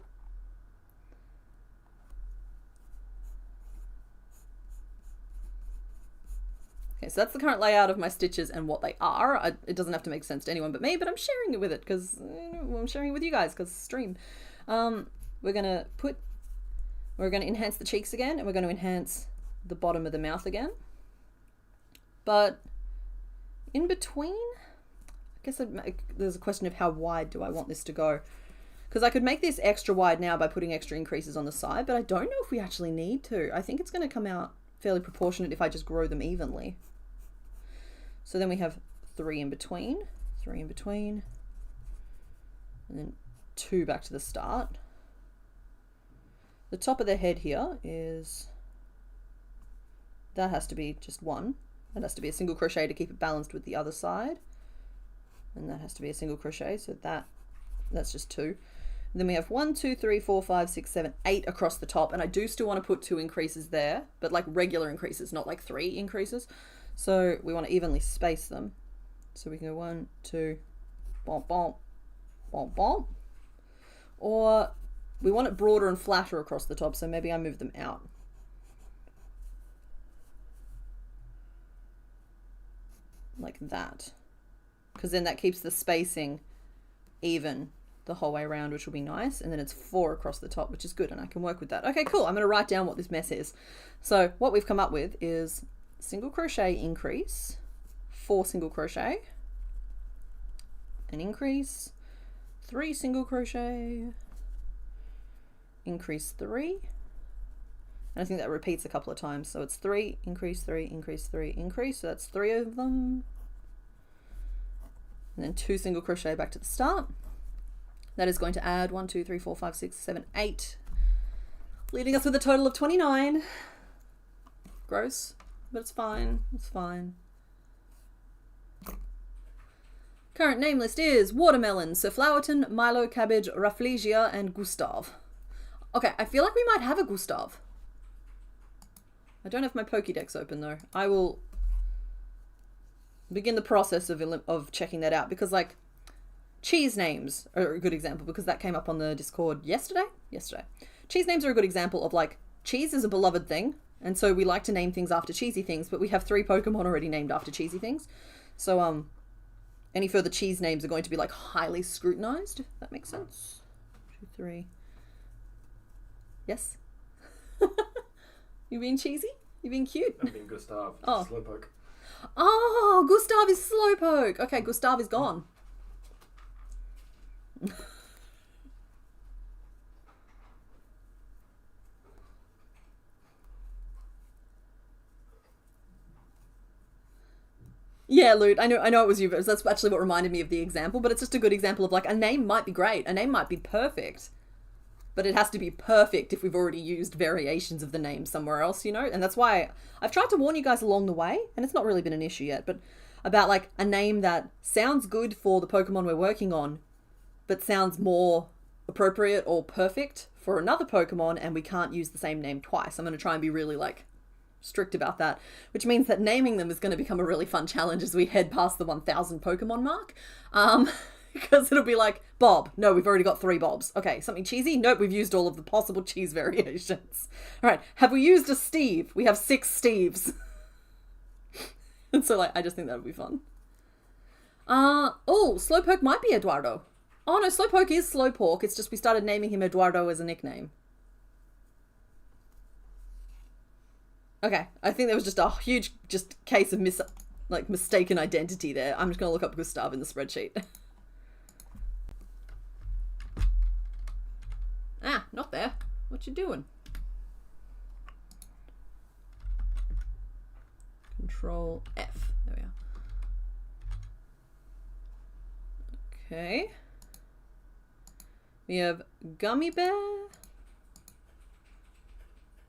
Okay, so that's the current layout of my stitches and what they are. It doesn't have to make sense to anyone but me, but I'm sharing it with it because I'm sharing it with you guys because stream. We're gonna enhance the cheeks again, and we're going to enhance the bottom of the mouth again. But in between, I guess there's a question of how wide do I want this to go? Because I could make this extra wide now by putting extra increases on the side, but I don't know if we actually need to. I think it's going to come out fairly proportionate if I just grow them evenly. So then we have 3 in between, and then 2 back to the start. The top of the head here that has to be just 1. That has to be a single crochet to keep it balanced with the other side. And that has to be a single crochet, so that's just 2. And then we have 1, 2, 3, 4, 5, 6, 7, 8 across the top, and I do still want to put 2 increases there, but like regular increases, not like 3 increases. So we want to evenly space them. So we can go 1, 2, bump, bump, bump, bump. Or we want it broader and flatter across the top, so maybe I move them out. Like that. Because then that keeps the spacing even the whole way around, which will be nice. And then it's 4 across the top, which is good, and I can work with that. Okay, cool. I'm going to write down what this mess is. So what we've come up with is single crochet increase, 4 single crochet, an increase, 3 single crochet, increase 3, and I think that repeats a couple of times, so it's 3, increase 3, increase 3, increase, so that's 3 of them, and then 2 single crochet back to the start. That is going to add 1, 2, 3, 4, 5, 6, 7, 8, leaving us with a total of 29. Gross, but it's fine, it's fine. Current name list is Watermelon, Sir Flowerton, Milo, Cabbage, Rafflesia, and Gustav. Okay, I feel like we might have a Gustav. I don't have my Pokédex open though. I will begin the process of checking that out, because like cheese names are a good example, because that came up on the Discord yesterday. Cheese names are a good example of like, cheese is a beloved thing, and so we like to name things after cheesy things, but we have 3 Pokemon already named after cheesy things. So any further cheese names are going to be like highly scrutinized. That makes sense. 2, 3. Yes? You being cheesy? You being cute? I'm being Gustav. Oh. Slowpoke. Oh, Gustav is Slowpoke. Okay, Gustav is gone. Yeah, Loot, I know it was you, but that's actually what reminded me of the example, but it's just a good example of like, a name might be great, a name might be perfect, but it has to be perfect if we've already used variations of the name somewhere else, you know? And that's why I've tried to warn you guys along the way, and it's not really been an issue yet, but about like a name that sounds good for the Pokemon we're working on, but sounds more appropriate or perfect for another Pokemon, and we can't use the same name twice. I'm going to try and be really like strict about that, which means that naming them is going to become a really fun challenge as we head past the 1,000 Pokemon mark. Because it'll be like, Bob. No, we've already got 3 Bobs. Okay, something cheesy? Nope, we've used all of the possible cheese variations. All right, have we used a Steve? We have 6 Steves. And so, like, I just think that would be fun. Oh, Slowpoke might be Eduardo. Oh, no, Slowpoke is Slowpoke. It's just we started naming him Eduardo as a nickname. Okay, I think there was just a huge case of mistaken identity there. I'm just going to look up Gustav in the spreadsheet. Ah, not there. What you doing? Control F. There we are. Okay. We have Gummy Bear.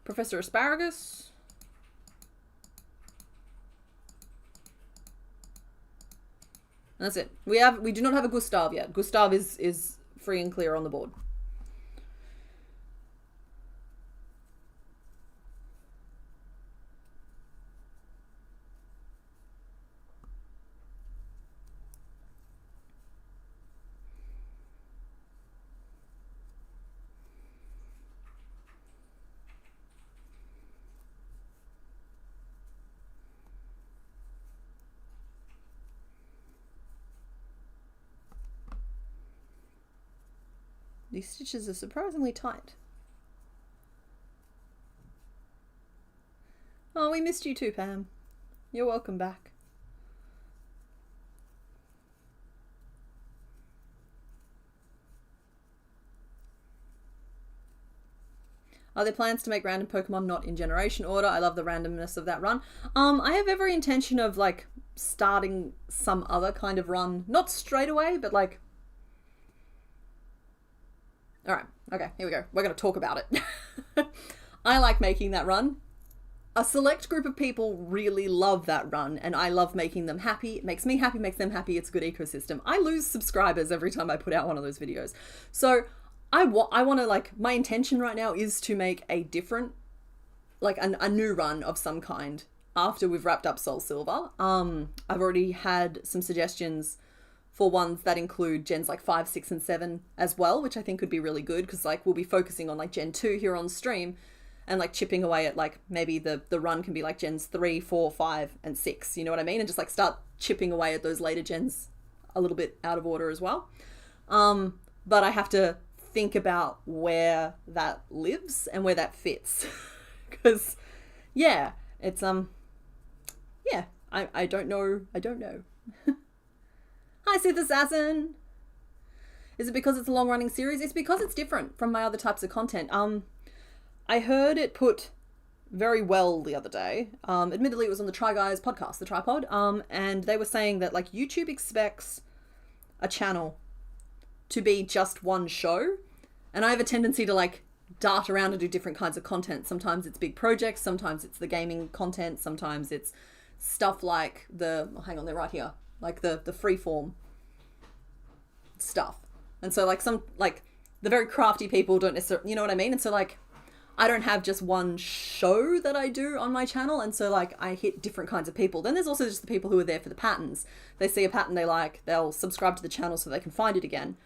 Professor Asparagus. And that's it. We do not have a Gustav yet. Gustav is free and clear on the board. These stitches are surprisingly tight. Oh, we missed you too, Pam. You're welcome back. Are there plans to make random Pokemon not in generation order? I love the randomness of that run. I have every intention of like starting some other kind of run. Not straight away, but like... Alright, okay, here we go. We're going to talk about it. I like making that run. A select group of people really love that run, and I love making them happy. It makes me happy, makes them happy. It's a good ecosystem. I lose subscribers every time I put out one of those videos. So I want to, like, my intention right now is to make a different, like a new run of some kind after we've wrapped up Soul Silver. I've already had some suggestions for ones that include gens like 5, 6, and 7 as well, which I think could be really good because, like, we'll be focusing on, like, Gen 2 here on stream and, like, chipping away at, like, maybe the run can be, like, Gens 3, 4, 5, and 6, you know what I mean? And just, like, start chipping away at those later gens a little bit out of order as well. But I have to think about where that lives and where that fits. Because, yeah, it's, yeah, I don't know. Hi, Sith Assassin. Is it because it's a long-running series? It's because it's different from my other types of content. I heard it put very well the other day. Admittedly, it was on the Try Guys podcast, the Tripod, and they were saying that, like, YouTube expects a channel to be just one show, and I have a tendency to, like, dart around and do different kinds of content. Sometimes it's big projects, sometimes it's the gaming content, sometimes it's stuff like the, oh, hang on, they're right here, like the freeform stuff. And so, like, some, like, the very crafty people don't necessarily, you know what I mean? And so, like, I don't have just one show that I do on my channel, and so, like, I hit different kinds of people. Then there's also just the people who are there for the patterns. They see a pattern they like, they'll subscribe to the channel so they can find it again.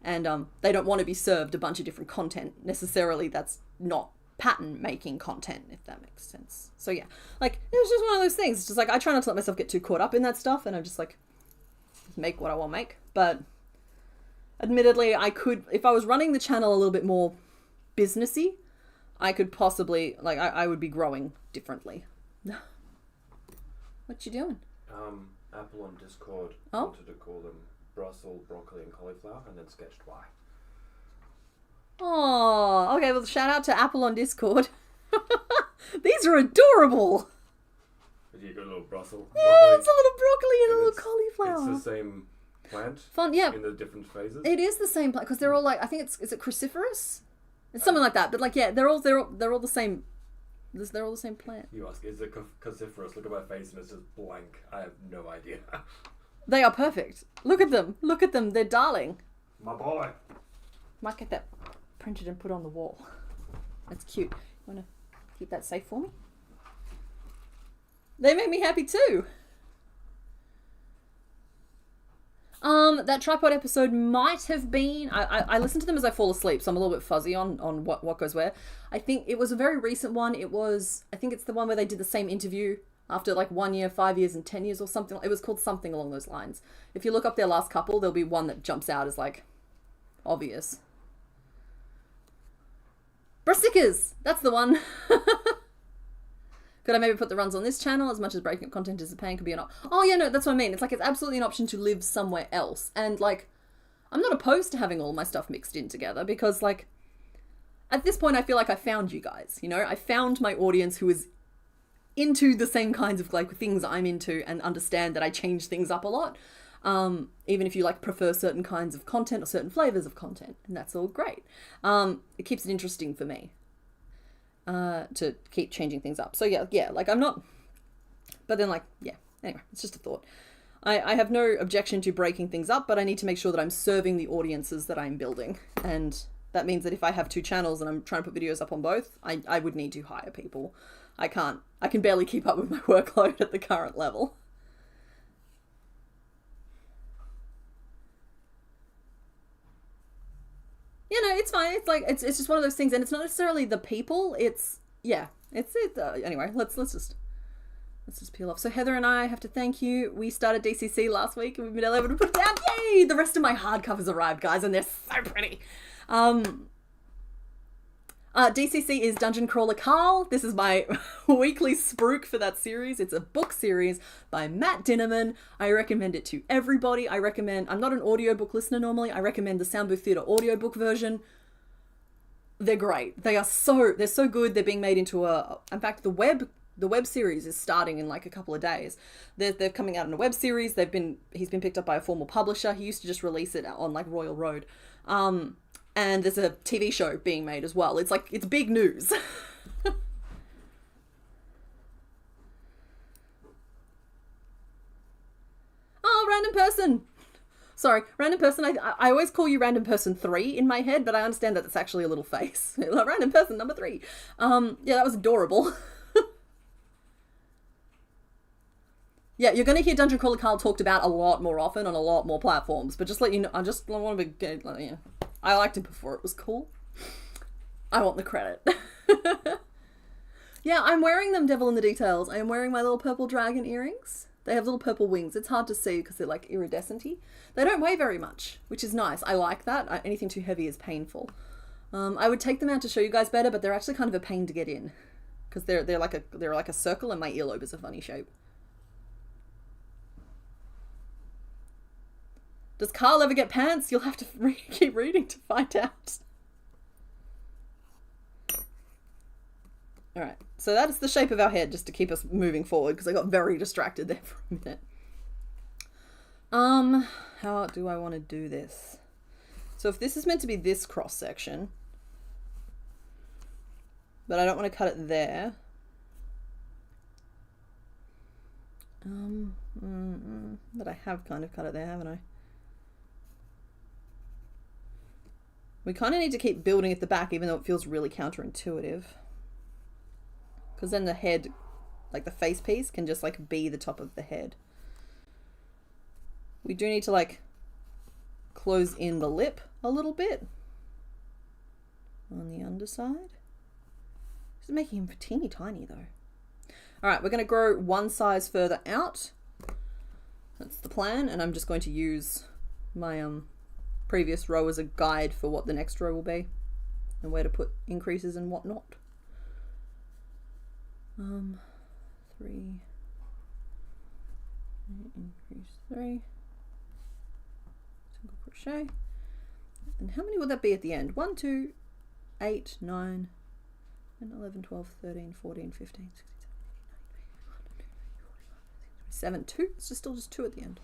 And they don't want to be served a bunch of different content necessarily that's not pattern making content, if that makes sense. So yeah, like, it was just one of those things. It's just like, I try not to let myself get too caught up in that stuff, and I'm just like, make what I want to make. But admittedly, I could, if I was running the channel a little bit more businessy, I could possibly, like, I would be growing differently. What you doing? Apple on Discord wanted to call them Brussels, broccoli, and cauliflower, and then sketched why. Oh, okay, well, shout out to Apple on Discord. These are adorable. You got a little Brussels. Yeah, it's a little broccoli and a little cauliflower. It's the same plant. Fun, yeah. In the different phases. It is the same plant, because they're all like, I think is it cruciferous? It's something like that, but like, yeah, they're all the same. They're all the same plant. You ask, is it cruciferous? Look at my face and it's just blank. I have no idea. They are perfect. Look at them. Look at them. They're darling. My boy. Might get that printed and put on the wall. That's cute. You want to keep that safe for me? They make me happy too. That tripod episode might have been, I listen to them as I fall asleep, so I'm a little bit fuzzy on what goes where. I think it was a very recent one. I think it's the one where they did the same interview after like 1 year, 5 years, and 10 years or something. It was called something along those lines. If you look up their last couple, there'll be one that jumps out as like obvious. Brassicas! That's the one. Could I maybe put the runs on this channel? As much as breaking up content is a pain, could be an option. Oh yeah, no, that's what I mean. It's like, it's absolutely an option to live somewhere else. And like, I'm not opposed to having all my stuff mixed in together, because like, at this point I feel like I found you guys, you know? I found my audience who is into the same kinds of like things I'm into, and understand that I change things up a lot. Even if you like prefer certain kinds of content or certain flavors of content, and that's all great. It keeps it interesting for me. To keep changing things up. So yeah, like I'm not, but then like, yeah, anyway, it's just a thought. I have no objection to breaking things up, but I need to make sure that I'm serving the audiences that I'm building. And that means that if I have 2 channels and I'm trying to put videos up on both, I would need to hire people. I can barely keep up with my workload at the current level. You know, it's fine. It's like, it's just one of those things, and it's not necessarily the people. Anyway, let's just peel off. So Heather and I have to thank you. We started DCC last week, and we've been able to put it down. Yay! The rest of my hardcovers arrived, guys, and they're so pretty. DCC is Dungeon Crawler Carl. This is my weekly spruik for that series. It's a book series by Matt Dinnerman. I recommend it to everybody. I'm not an audiobook listener normally. I recommend the Sound Booth Theatre audiobook version. They're great. They're so good. They're being made into in fact, the web series is starting in like a couple of days. They're coming out in a web series. He's been picked up by a formal publisher. He used to just release it on like Royal Road. And there's a TV show being made as well. It's big news. Oh, random person. Sorry, random person. I always call you random person 3 in my head, but I understand that it's actually a little face. Random person number 3. Yeah, that was adorable. Yeah, you're going to hear Dungeon Crawler Carl talked about a lot more often on a lot more platforms, but just let you know, I just want to be, I liked him before it was cool. I want the credit. Yeah, I'm wearing them, Devil in the Details. I am wearing my little purple dragon earrings. They have little purple wings. It's hard to see because they're like iridescent-y. They don't weigh very much, which is nice. I like that. Anything too heavy is painful. I would take them out to show you guys better, but they're actually kind of a pain to get in because they're like a circle and my earlobe is a funny shape. Does Carl ever get pants? You'll have to keep reading to find out. Alright, so that's the shape of our head, just to keep us moving forward, because I got very distracted there for a minute. How do I want to do this? So if this is meant to be this cross section, but I don't want to cut it there. But I have kind of cut it there, haven't I? We kind of need to keep building at the back, even though it feels really counterintuitive. Because then the head, like the face piece, can just like be the top of the head. We do need to like close in the lip a little bit on the underside. This is making him teeny tiny though. All right, we're going to grow one size further out. That's the plan, and I'm just going to use my previous row as a guide for what the next row will be and where to put increases and whatnot. 3, increase 3, single crochet, and how many would that be at the end? 1, 2, 8, 9, 10, 11, 12, 13, 14, 15, 16, 17, 2. It's still just 2 at the end.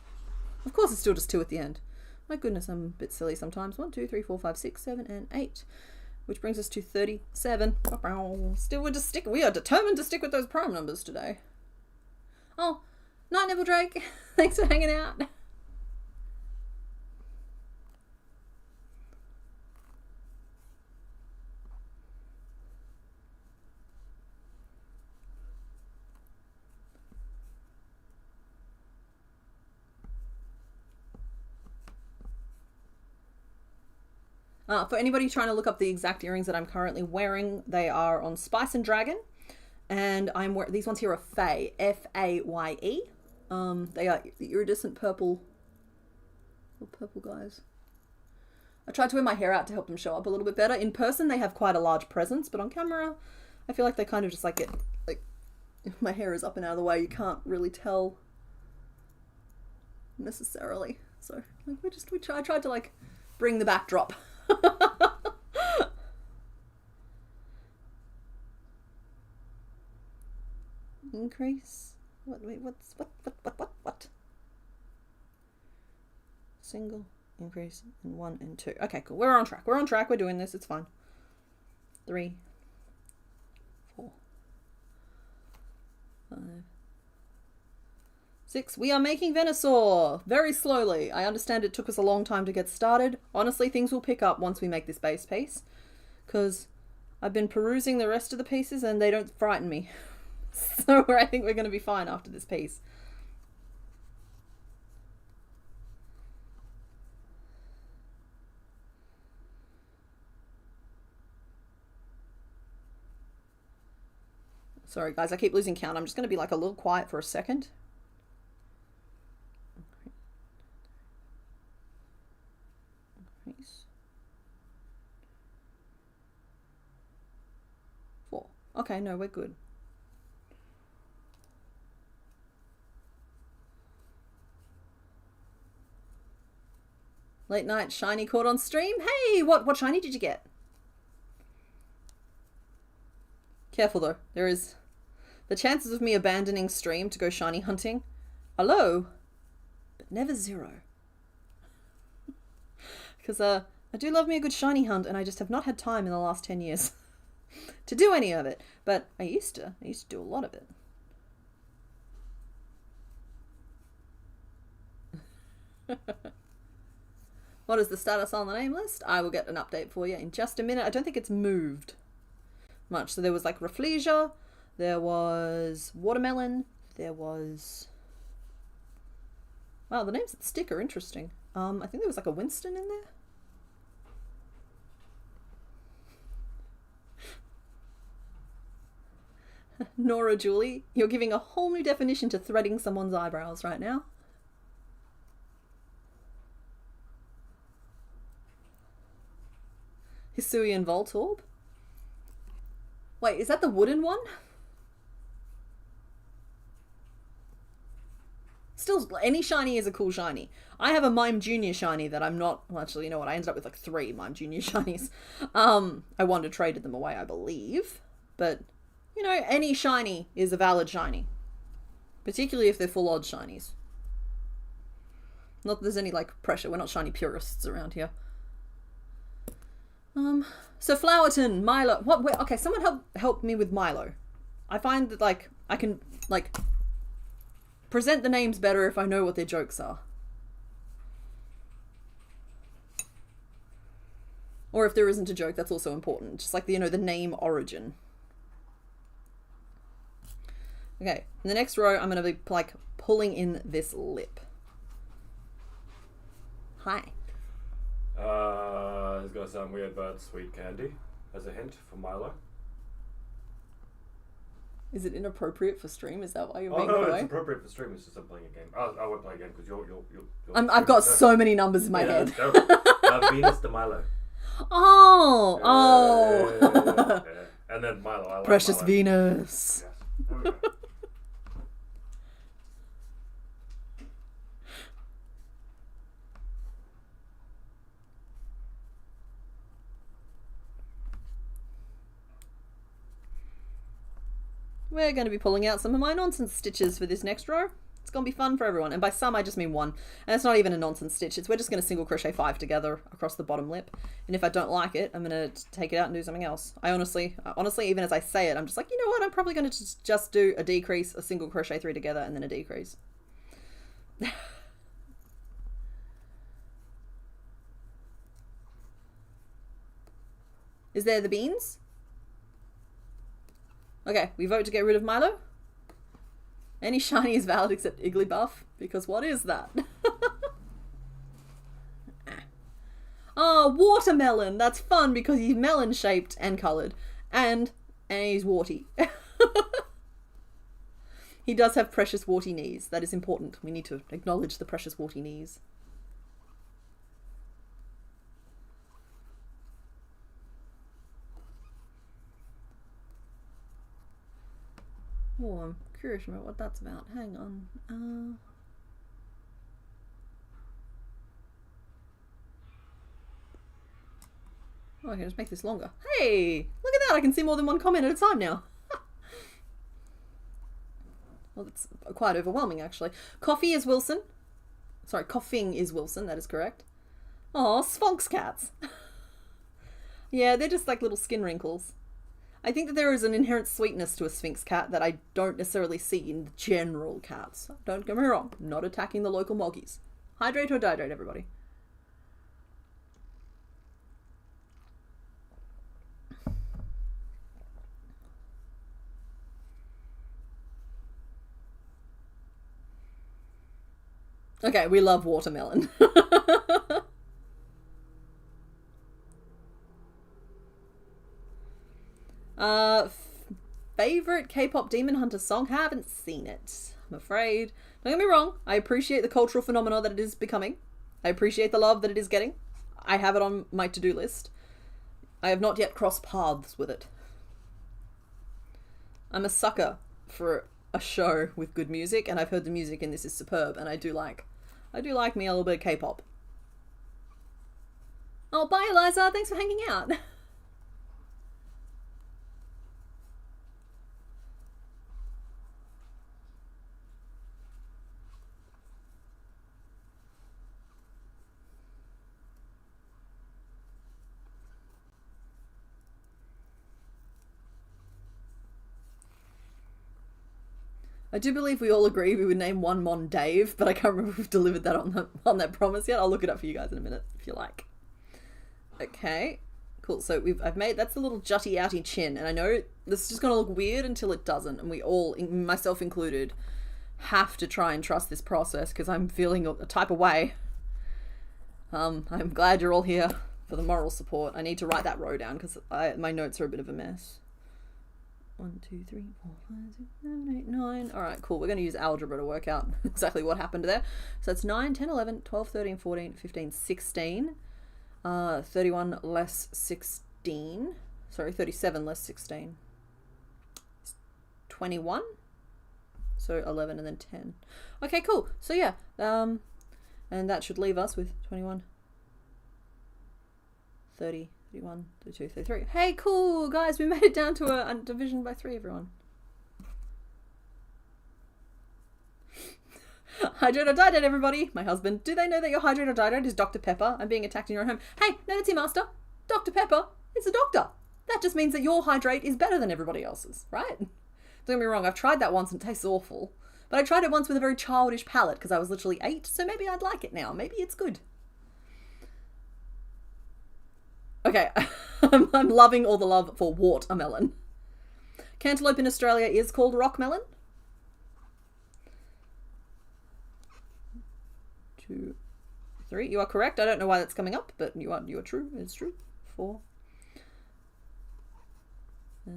Of course it's still just 2 at the end. My goodness, I'm a bit silly sometimes. 1, 2, 3, 4, 5, 6, 7, and 8. Which brings us to 37. Still, we are determined to stick with those prime numbers today. Oh, night, Neville Drake. Thanks for hanging out. For anybody trying to look up the exact earrings that I'm currently wearing, they are on Spice and Dragon, and I'm wearing these ones here are Faye, F-A-Y-E. They are the iridescent purple guys. I tried to wear my hair out to help them show up a little bit better. In person, they have quite a large presence, but on camera, I feel like they kind of just like get like if my hair is up and out of the way, you can't really tell necessarily. So like I tried to like bring the backdrop. Increase. What? Single, increase, and 1 and 2. Okay, cool. We're on track. We're doing this. It's fine. 3, 4, 5, 6. We are making Venusaur very slowly. I understand it took us a long time to get started. Honestly, things will pick up once we make this base piece, because I've been perusing the rest of the pieces and they don't frighten me. So I think we're going to be fine after this piece. Sorry guys, I keep losing count. I'm just going to be like a little quiet for a second. Increase. Okay, no, we're good. Late night shiny caught on stream. Hey, what shiny did you get? Careful though. There is the chances of me abandoning stream to go shiny hunting are low, but never zero. Because I do love me a good shiny hunt, and I just have not had time in the last 10 years to do any of it. But I used to do a lot of it. What is the status on the name list? I will get an update for you in just a minute. I don't think it's moved much. So there was like Rafflesia, there was Watermelon, there was... Wow, the names that stick are interesting. I think there was like a Winston in there. Nora Julie, you're giving a whole new definition to threading someone's eyebrows right now. Hisuian Voltorb. Wait, is that the wooden one? Still, any shiny is a cool shiny. I have a Mime Junior shiny that I'm not... Well, actually, you know what? I ended up with like 3 Mime Junior shinies. I wanted to trade them away, I believe. But, you know, any shiny is a valid shiny. Particularly if they're full odd shinies. Not that there's any, like, pressure. We're not shiny purists around here. So Flowerton, Milo. What? Wait, okay, someone help me with Milo. I find that, like, I can, like, present the names better if I know what their jokes are. Or if there isn't a joke, that's also important. Just like, you know, the name origin. Okay, in the next row, I'm going to be, like, pulling in this lip. Hi. It's gonna sound weird, but sweet candy as a hint for Milo. Is it inappropriate for stream? Is that why you're being no, away? It's appropriate for stream. It's just I'm playing a game. I won't play a game because you're I've got so many numbers in my head. Venus de Milo. Oh. Yeah. And then Milo. I like Precious Milo. Venus. Yes. There we go. We're going to be pulling out some of my nonsense stitches for this next row. It's going to be fun for everyone. And by some, I just mean one. And it's not even a nonsense stitch. We're just going to single crochet 5 together across the bottom lip. And if I don't like it, I'm going to take it out and do something else. I honestly, even as I say it, I'm just like, you know what? I'm probably going to just do a decrease, a single crochet 3 together, and then a decrease. Is there the beans? Okay, we vote to get rid of Milo. Any shiny is valid except Igglybuff, because what is that? Oh, Watermelon! That's fun because he's melon-shaped and coloured. And he's warty. He does have precious warty knees. That is important. We need to acknowledge the precious warty knees. Oh, I'm curious about what that's about. Hang on. Oh, I can just make this longer. Hey! Look at that! I can see more than one comment at a time now. Well, that's quite overwhelming, actually. Coffee is Wilson. Sorry, coughing is Wilson. That is correct. Oh, Sphinx cats. Yeah, they're just like little skin wrinkles. I think that there is an inherent sweetness to a Sphinx cat that I don't necessarily see in general cats. Don't get me wrong, I'm not attacking the local moggies. Hydrate or dihydrate, everybody. Okay, we love watermelon. Favorite K-pop Demon Hunter song? Haven't seen it, I'm afraid. Don't get me wrong, I appreciate the cultural phenomena that it is becoming. I appreciate the love that it is getting. I have it on my to-do list. I have not yet crossed paths with it. I'm a sucker for a show with good music, and I've heard the music in this is superb, and I do like me a little bit of K-pop. Oh, bye Eliza, thanks for hanging out. I do believe we all agree we would name one Mon Dave, but I can't remember if we've delivered that on that promise yet. I'll look it up for you guys in a minute if you like. Okay, cool. So I've made, that's the little jutty outy chin, and I know this is just gonna look weird until it doesn't, and we all, myself included, have to try and trust this process because I'm feeling a type of way. I'm glad you're all here for the moral support. I need to write that row down because my notes are a bit of a mess. 1, 2, 3, 4, 5, 6, 7, 8, 9. All right, cool. We're going to use algebra to work out exactly what happened there. So it's 9, 10, 11, 12, 13, 14, 15, 16. 31 less 16. Sorry, 37 less 16. 21. So 11 and then 10. Okay, cool. So yeah, and that should leave us with 21, 30, 31, 32, 33. Hey, cool, guys, we made it down to a division by 3, everyone. Hydrate or die dead, everybody. My husband. Do they know that your hydrate or die dead is Dr. Pepper? I'm being attacked in your own home. Hey, no, that's your master. Dr. Pepper is a doctor. That just means that your hydrate is better than everybody else's, right? Don't get me wrong, I've tried that once and it tastes awful. But I tried it once with a very childish palate because I was literally 8, so maybe I'd like it now. Maybe it's good. Okay, I'm loving all the love for watermelon. Cantaloupe in Australia is called rock melon. 2, 3. You are correct. I don't know why that's coming up, but you are true. It's true. 4, 5,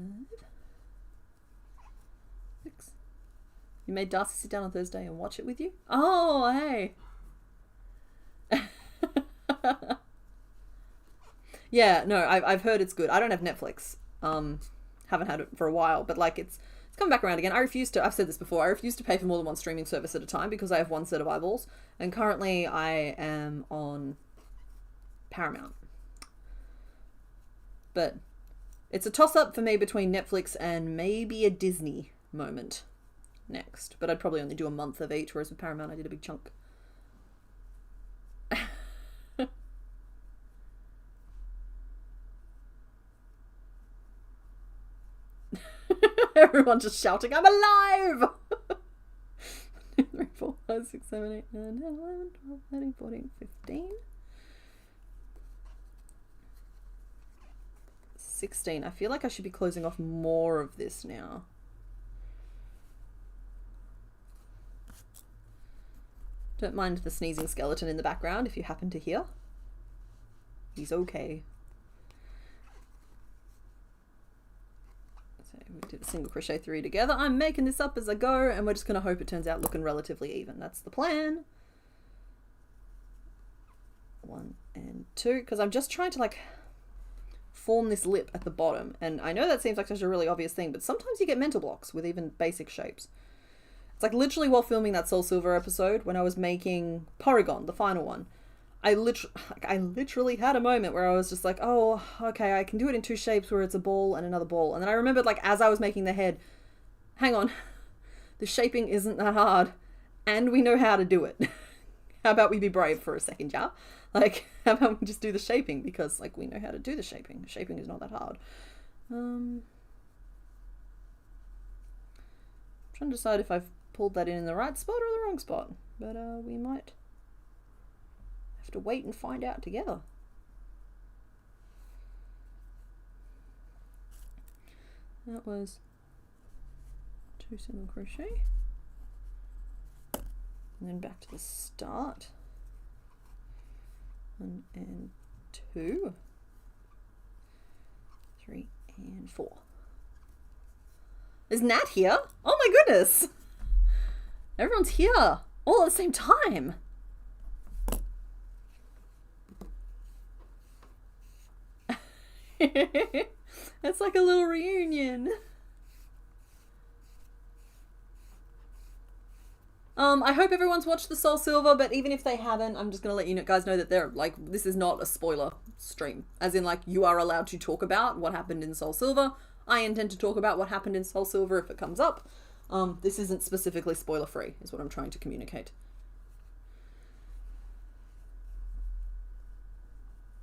6. You made Darcy sit down on Thursday and watch it with you? Oh, hey. Yeah, no, I've heard it's good. I don't have Netflix. Haven't had it for a while, but like it's come back around again. I've said this before, I refuse to pay for more than one streaming service at a time because I have one set of eyeballs, and currently I am on Paramount. But it's a toss-up for me between Netflix and maybe a Disney moment next. But I'd probably only do a month of each, whereas with Paramount I did a big chunk. Everyone just shouting, I'm alive! 2, 3, 4, 5, 6, 7, 8, 9, 10, 11, 12, 13, 14, 15. 16. I feel like I should be closing off more of this now. Don't mind the sneezing skeleton in the background if you happen to hear. He's okay. We did a single crochet 3 together. I'm making this up as I go, and we're just going to hope it turns out looking relatively even. That's the plan. 1 and 2, because I'm just trying to like form this lip at the bottom, and I know that seems like such a really obvious thing, but sometimes you get mental blocks with even basic shapes. It's like literally while filming that Soul Silver episode, when I was making Porygon, the final one, I literally had a moment where I was just like, oh, okay, I can do it in 2 shapes where it's a ball and another ball. And then I remembered, like, as I was making the head, hang on, the shaping isn't that hard, and we know how to do it. How about we be brave for a second, yeah? Like, how about we just do the shaping, because, like, we know how to do the shaping. Shaping is not that hard. I'm trying to decide if I've pulled that in the right spot or the wrong spot, but we might have to wait and find out together. That was 2 single crochet, and then back to the start. 1 and 2, 3 and 4. Is Nat here? Oh my goodness! Everyone's here all at the same time. It's like a little reunion. I hope everyone's watched the Soul Silver, but even if they haven't, I'm just going to let you guys know that they're like, this is not a spoiler stream. As in, like, you are allowed to talk about what happened in Soul Silver. I intend to talk about what happened in Soul Silver if it comes up. This isn't specifically spoiler free, is what I'm trying to communicate.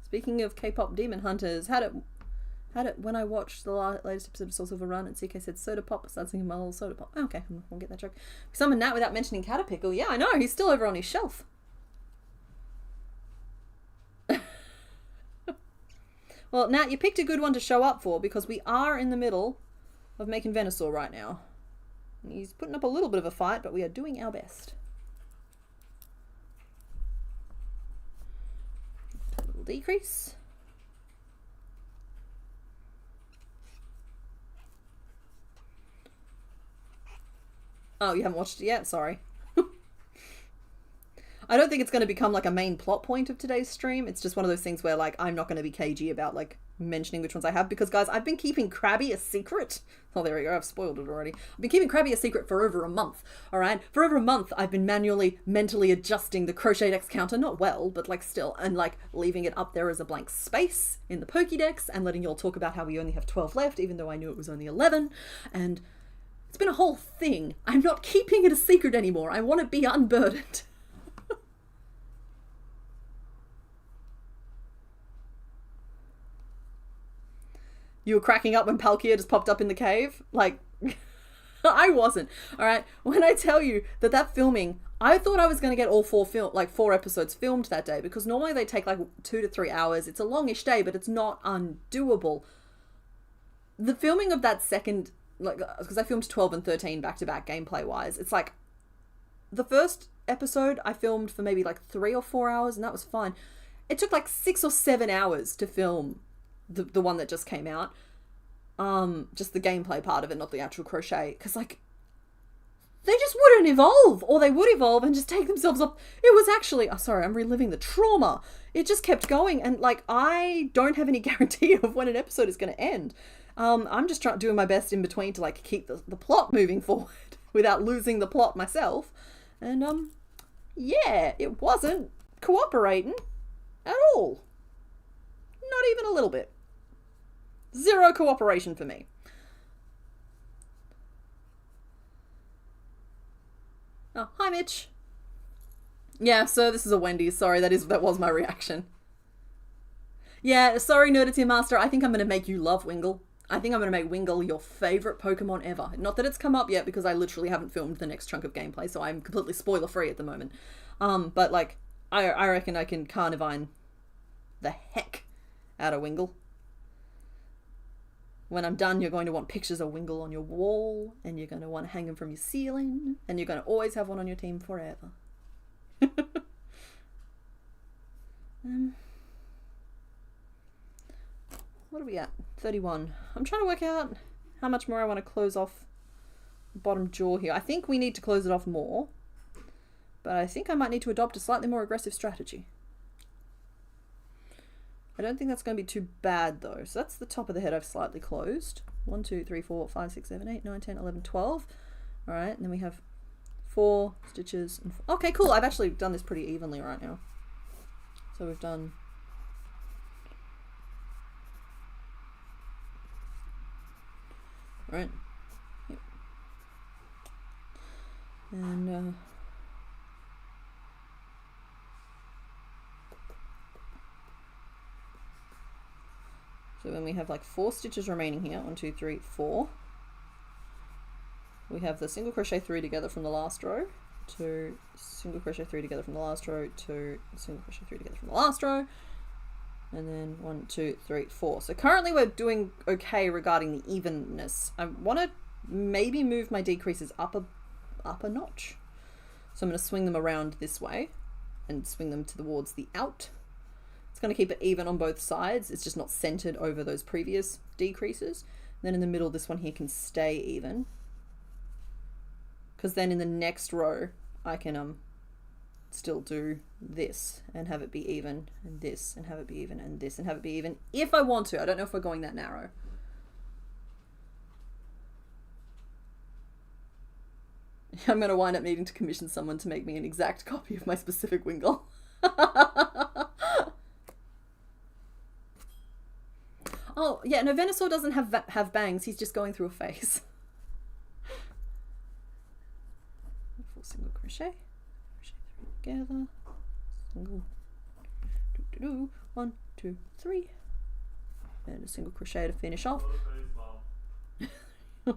Speaking of K-pop Demon Hunters, had it when I watched the latest episode of Soul Silver Run and CK said soda pop, I started singing my little soda pop. Oh, okay, I'll get that joke. We summoned Nat without mentioning Caterpickle. Yeah, I know, he's still over on his shelf. Well, Nat, you picked a good one to show up for because we are in the middle of making Venusaur right now. He's putting up a little bit of a fight, but we are doing our best. A little decrease. Oh, you haven't watched it yet? Sorry. I don't think it's going to become like a main plot point of today's stream. It's just one of those things where like I'm not going to be cagey about like mentioning which ones I have because guys, I've been keeping Krabby a secret. Oh, there we go. I've spoiled it already. I've been keeping Krabby a secret for over a month. All right. For over a month, I've been mentally adjusting the Crochetdex counter. Not well, but like still. And like leaving it up there as a blank space in the Pokédex and letting y'all talk about how we only have 12 left, even though I knew it was only 11. And it's been a whole thing. I'm not keeping it a secret anymore. I want to be unburdened. You were cracking up when Palkia just popped up in the cave? Like, I wasn't. All right. When I tell you that filming, I thought I was going to get all four episodes filmed that day because normally they take like 2 to 3 hours. It's a longish day, but it's not undoable. The filming of that second, like, because I filmed 12 and 13 back to back gameplay wise, it's like the first episode I filmed for maybe like 3 or 4 hours and that was fine. It took like 6 or 7 hours to film the one that just came out. Just the gameplay part of it, not the actual crochet. Because, like, they just wouldn't evolve. Or they would evolve and just take themselves off. It was actually... Oh, sorry, I'm reliving the trauma. It just kept going. And, like, I don't have any guarantee of when an episode is going to end. I'm just doing my best in between to, like, keep the plot moving forward without losing the plot myself. And, yeah, it wasn't cooperating at all. Not even a little bit. Zero cooperation for me. Oh, hi Mitch. Yeah, so this is a Wendy's. Sorry, that was my reaction. Yeah, sorry Nerdity Master. I think I'm going to make you love Wingull. I think I'm going to make Wingull your favorite Pokemon ever. Not that it's come up yet because I literally haven't filmed the next chunk of gameplay, so I'm completely spoiler free at the moment. But like, I reckon I can Carnivine the heck out of Wingull. When I'm done, you're going to want pictures of Wingull on your wall, and you're going to want to hang them from your ceiling, and you're going to always have one on your team forever. What are we at? 31. I'm trying to work out how much more I want to close off the bottom jaw here. I think we need to close it off more, but I think I might need to adopt a slightly more aggressive strategy. I don't think that's going to be too bad though. So that's the top of the head I've slightly closed. 1, 2, 3, 4, 5, 6, 7, 8, 9, 10, 11, 12. All right, and then we have 4 stitches. And okay, cool. I've actually done this pretty evenly right now. So we've done... Right. Yep. And so then we have like 4 stitches remaining here. 1, 2, 3, 4. We have the single crochet 3 together from the last row, 2 single crochet 3 together from the last row, 2 single crochet 3 together from the last row, and then 1, 2, 3, 4. So currently we're doing okay regarding the evenness. I want to maybe move my decreases up a notch. So I'm going to swing them around this way and swing them towards the out. It's going to keep it even on both sides. It's just not centered over those previous decreases. And then in the middle, this one here can stay even. Because then in the next row, I can still do this and have it be even, and this, and have it be even, and this, and have it be even, if I want to. I don't know if we're going that narrow. I'm going to wind up needing to commission someone to make me an exact copy of my specific Wingle. Oh, yeah, no, Venusaur doesn't have bangs. He's just going through a phase. Full single crochet. Crochet three together. Single. Do. 1, 2, 3. And a single crochet to finish off. 5,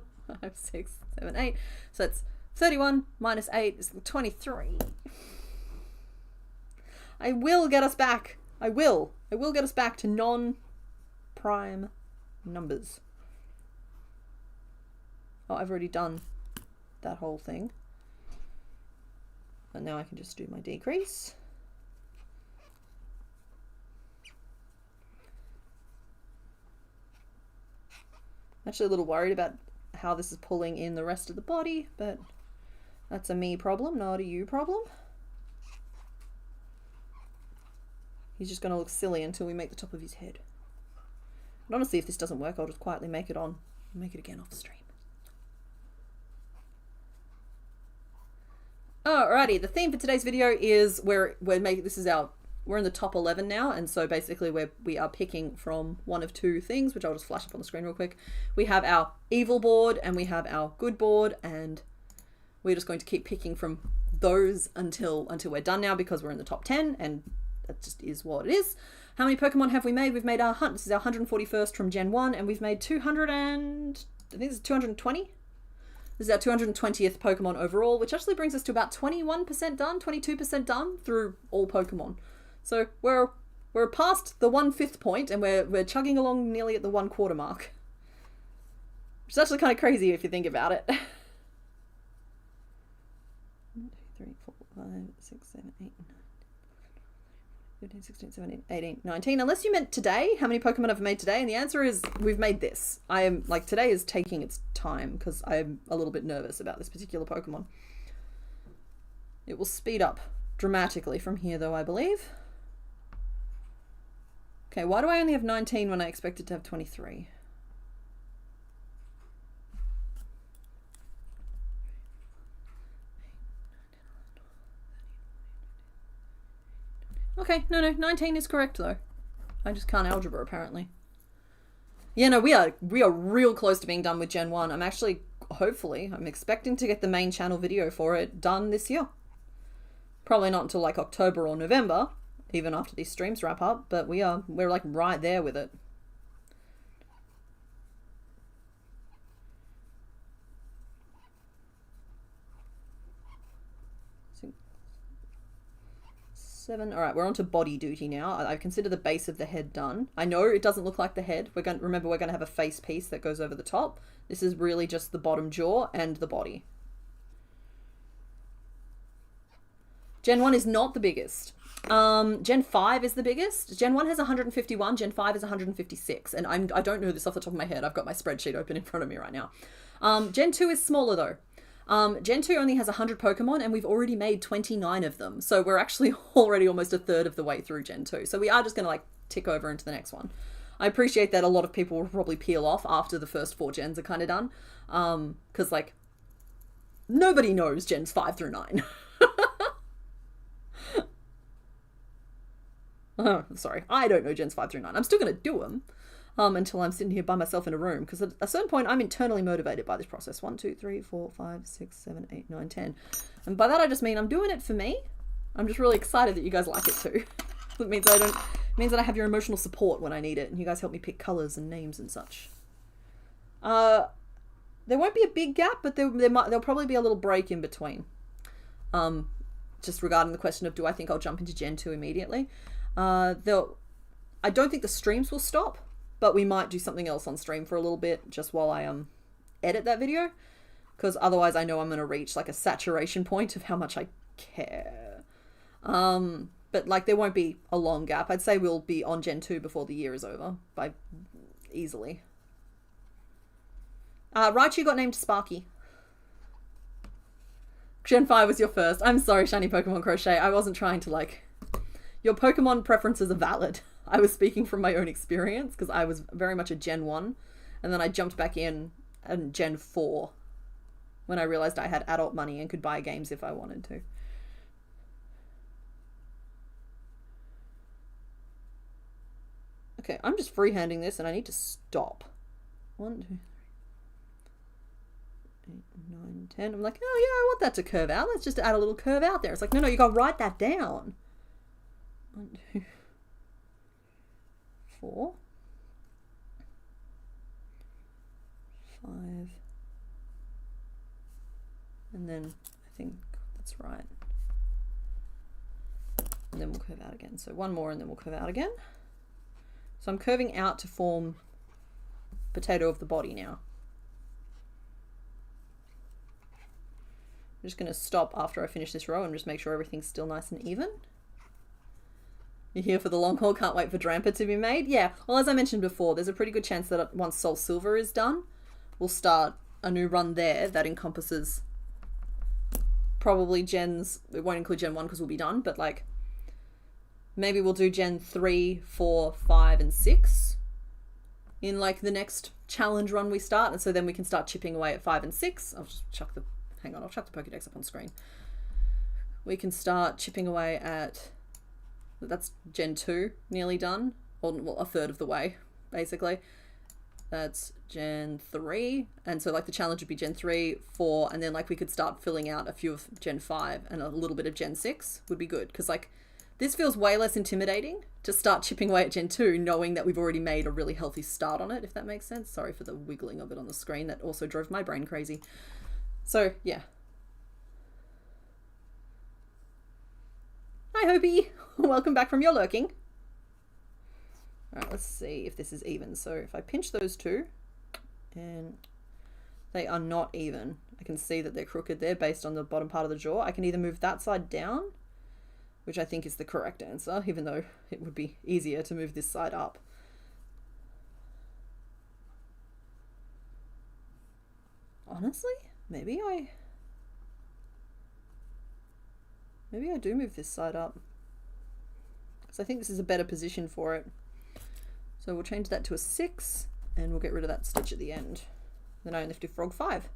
6, 7, 8. So it's 31 minus 8 is 23. I will get us back. I will get us back to non-prime numbers. Oh, I've already done that whole thing. And now I can just do my decrease. I'm actually a little worried about how this is pulling in the rest of the body, but that's a me problem, not a you problem. He's just going to look silly until we make the top of his head. And honestly, if this doesn't work, I'll just quietly make it on. Make it again off stream. Alrighty, the theme for today's video is we're in the top 11 now, and so basically we are picking from one of two things, which I'll just flash up on the screen real quick. We have our evil board and we have our good board, and we're just going to keep picking from those until we're done now, because we're in the top 10, and that just is what it is. How many Pokemon have we made? We've made this is our 141st from Gen 1, and we've made 220? This is our 220th Pokemon overall, which actually brings us to about 21% done, 22% done through all Pokemon. So we're past the 1/5 point, and we're chugging along nearly at the 1/4 mark. Which is actually kind of crazy if you think about it. 1, 2, 3, 4, 5, 6, 7, 8, 9, 15, 16, 17, 18, 19. Unless you meant today, how many Pokemon have I made today? And the answer is we've made this. Today is taking its time because I'm a little bit nervous about this particular Pokemon. It will speed up dramatically from here though, I believe. Okay, why do I only have 19 when I expected to have 23? Okay, no, 19 is correct though. I just can't algebra apparently. Yeah, no, we are real close to being done with Gen 1. I'm actually, hopefully, I'm expecting to get the main channel video for it done this year. Probably not until like October or November, even after these streams wrap up, but we're like right there with it. Alright, we're on to body duty now. I consider the base of the head done. I know it doesn't look like the head. Remember, we're going to have a face piece that goes over the top. This is really just the bottom jaw and the body. Gen 1 is not the biggest. Gen 5 is the biggest. Gen 1 has 151, Gen 5 is 156. And I don't know this off the top of my head. I've got my spreadsheet open in front of me right now. Gen 2 is smaller though. Gen 2 only has 100 Pokemon, and we've already made 29 of them. So we're actually already almost a third of the way through Gen 2. So we are just going to like tick over into the next one. I appreciate that a lot of people will probably peel off after the first 4 gens are kind of done. Because like nobody knows Gens 5 through 9. Oh, sorry. I don't know Gens 5 through 9. I'm still going to do them. Until I'm sitting here by myself in a room, because at a certain point I'm internally motivated by this process. 1, 2, 3, 4, 5, 6, 7, 8, 9, 10. And by that I just mean I'm doing it for me. I'm just really excited that you guys like it too. It means that I have your emotional support when I need it, and you guys help me pick colours and names and such. There won't be a big gap, but there'll probably be a little break in between. Just regarding the question of do I think I'll jump into Gen 2 immediately. I don't think the streams will stop. But we might do something else on stream for a little bit just while I edit that video. Because otherwise I know I'm going to reach like a saturation point of how much I care. But like there won't be a long gap. I'd say we'll be on Gen 2 before the year is over. By easily. Raichu got named Sparky. Gen 5 was your first. I'm sorry, Shiny Pokemon Crochet. I wasn't trying to like... Your Pokemon preferences are valid. I was speaking from my own experience because I was very much a Gen 1, and then I jumped back in Gen 4 when I realized I had adult money and could buy games if I wanted to. Okay, I'm just freehanding this and I need to stop. 1, 2, 3, 8, 9, 10. I'm like, oh yeah, I want that to curve out. Let's just add a little curve out there. It's like, no, you gotta write that down. 1, 2, 4, 5, and then I think that's right. And then we'll curve out again. So one more and then we'll curve out again. So I'm curving out to form potato of the body now. I'm just going to stop after I finish this row and just make sure everything's still nice and even. You're here for the long haul, can't wait for Drampa to be made. Yeah, well, as I mentioned before, there's a pretty good chance that once Soul Silver is done, we'll start a new run there that encompasses probably gens, it won't include Gen 1 because we'll be done, but like maybe we'll do Gen 3, 4, 5, and 6 in like the next challenge run we start, and so then we can start chipping away at 5 and 6. I'll just chuck the, hang on, I'll chuck the Pokédex up on screen. We can start chipping away at, that's Gen 2 nearly done, or well, a third of the way, basically. That's Gen 3, and so like the challenge would be Gen 3, 4, and then like we could start filling out a few of Gen 5 and a little bit of Gen 6 would be good, because like this feels way less intimidating to start chipping away at Gen 2 knowing that we've already made a really healthy start on it, if that makes sense. Sorry for the wiggling of it on the screen, that also drove my brain crazy. So yeah. Hi Hobie, welcome back from your lurking. Alright, let's see if this is even. So if I pinch those two, and they are not even, I can see that they're crooked there based on the bottom part of the jaw. I can either move that side down, which I think is the correct answer, even though it would be easier to move this side up. Honestly, maybe I do move this side up, because I think this is a better position for it. So we'll change that to a 6 and we'll get rid of that stitch at the end. Then I only have to do frog 5.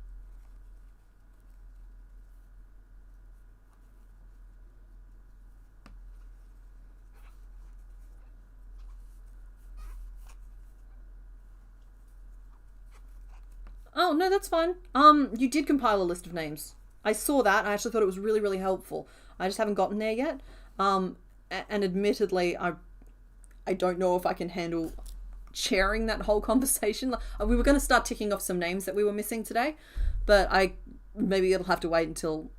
Oh, no, that's fine. You did compile a list of names. I saw that. I actually thought it was really, really helpful. I just haven't gotten there yet. And admittedly, I don't know if I can handle sharing that whole conversation. We were going to start ticking off some names that we were missing today, but maybe it'll have to wait until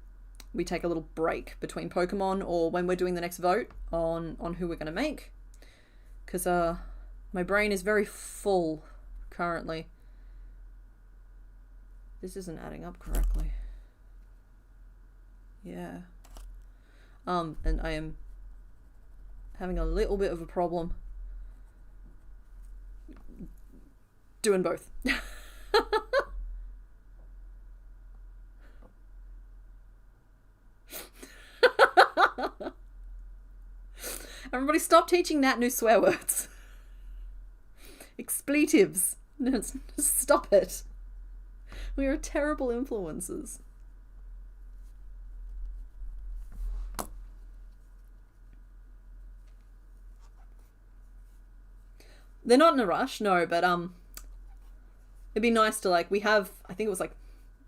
we take a little break between Pokemon or when we're doing the next vote on who we're going to make. Because my brain is very full currently. This isn't adding up correctly. Yeah. And I am having a little bit of a problem doing both. Everybody stop teaching Nat new swear words. Expletives. Stop it. We are terrible influences. They're not in a rush, no, but it'd be nice to, like, we have, I think it was like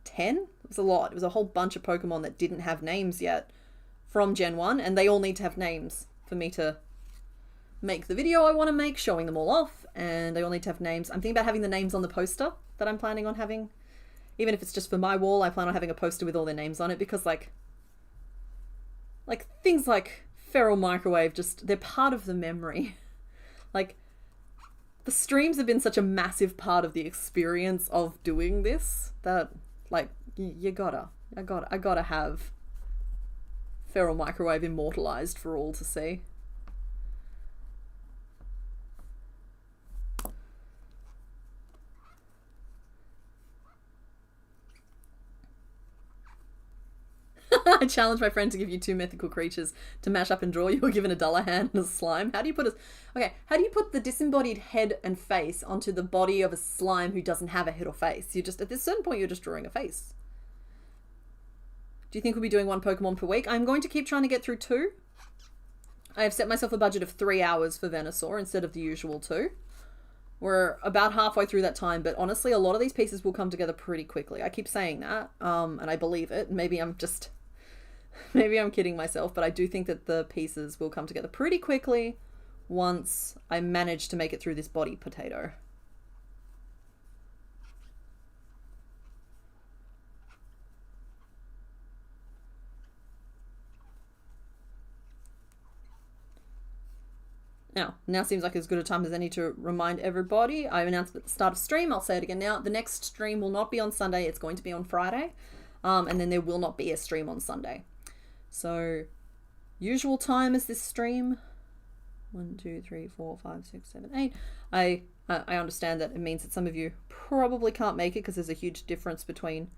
10? It was a lot. It was a whole bunch of Pokemon that didn't have names yet from Gen 1, and they all need to have names for me to make the video I want to make, showing them all off, and they all need to have names. I'm thinking about having the names on the poster that I'm planning on having. Even if it's just for my wall, I plan on having a poster with all their names on it, because like things like Feral Microwave, just, they're part of the memory. Like, the streams have been such a massive part of the experience of doing this that, like, I gotta have Feral Microwave immortalized for all to see. I challenged my friend to give you 2 mythical creatures to mash up and draw. You were given a Dullahan and a slime. How do you put the disembodied head and face onto the body of a slime who doesn't have a head or face? At this certain point, you're just drawing a face. Do you think we'll be doing one Pokemon per week? I'm going to keep trying to get through 2. I have set myself a budget of 3 hours for Venusaur instead of the usual 2. We're about halfway through that time, but honestly, a lot of these pieces will come together pretty quickly. I keep saying that, and I believe it. Maybe I'm kidding myself, but I do think that the pieces will come together pretty quickly once I manage to make it through this body potato. Now seems like as good a time as any to remind everybody. I announced at the start of stream, I'll say it again now, the next stream will not be on Sunday, it's going to be on Friday. And then there will not be a stream on Sunday. So, usual time is this stream. 1, 2, 3, 4, 5, 6, 7, 8. I understand that it means that some of you probably can't make it because there's a huge difference between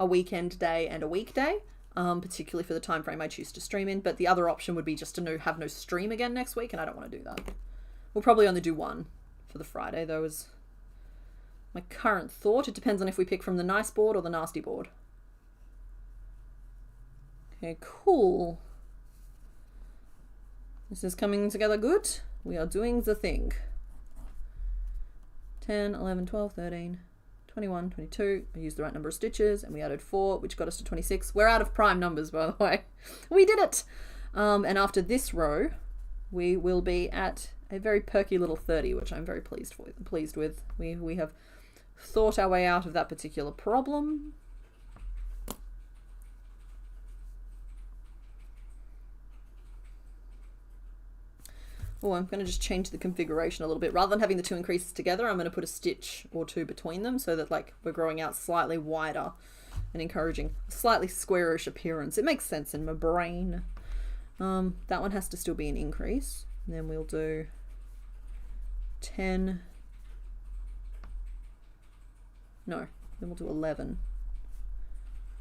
a weekend day and a weekday. Particularly for the time frame I choose to stream in, but the other option would be just to have no stream again next week, and I don't want to do that. We'll probably only do one for the Friday, though, is my current thought. It depends on if we pick from the nice board or the nasty board. Okay, cool. This is coming together good. We are doing the thing. 10, 11, 12, 13... 21, 22, I used the right number of stitches, and we added 4, which got us to 26. We're out of prime numbers, by the way. We did it! And after this row, we will be at a very perky little 30, which I'm very pleased with. We have thought our way out of that particular problem. Oh, I'm going to just change the configuration a little bit. Rather than having the 2 increases together, I'm going to put a stitch or 2 between them so that like we're growing out slightly wider and encouraging a slightly squarish appearance. It makes sense in my brain. That one has to still be an increase. And then we'll do 10. No, then we'll do 11.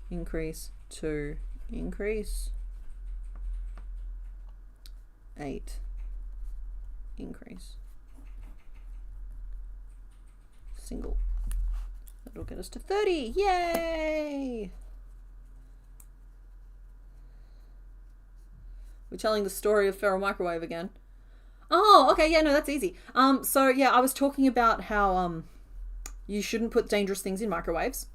Increase, 2, increase, 8. Increase, single. That'll get us to 30. Yay! We're telling the story of Feral Microwave again. Oh, okay, yeah, no, that's easy. So yeah, I was talking about how you shouldn't put dangerous things in microwaves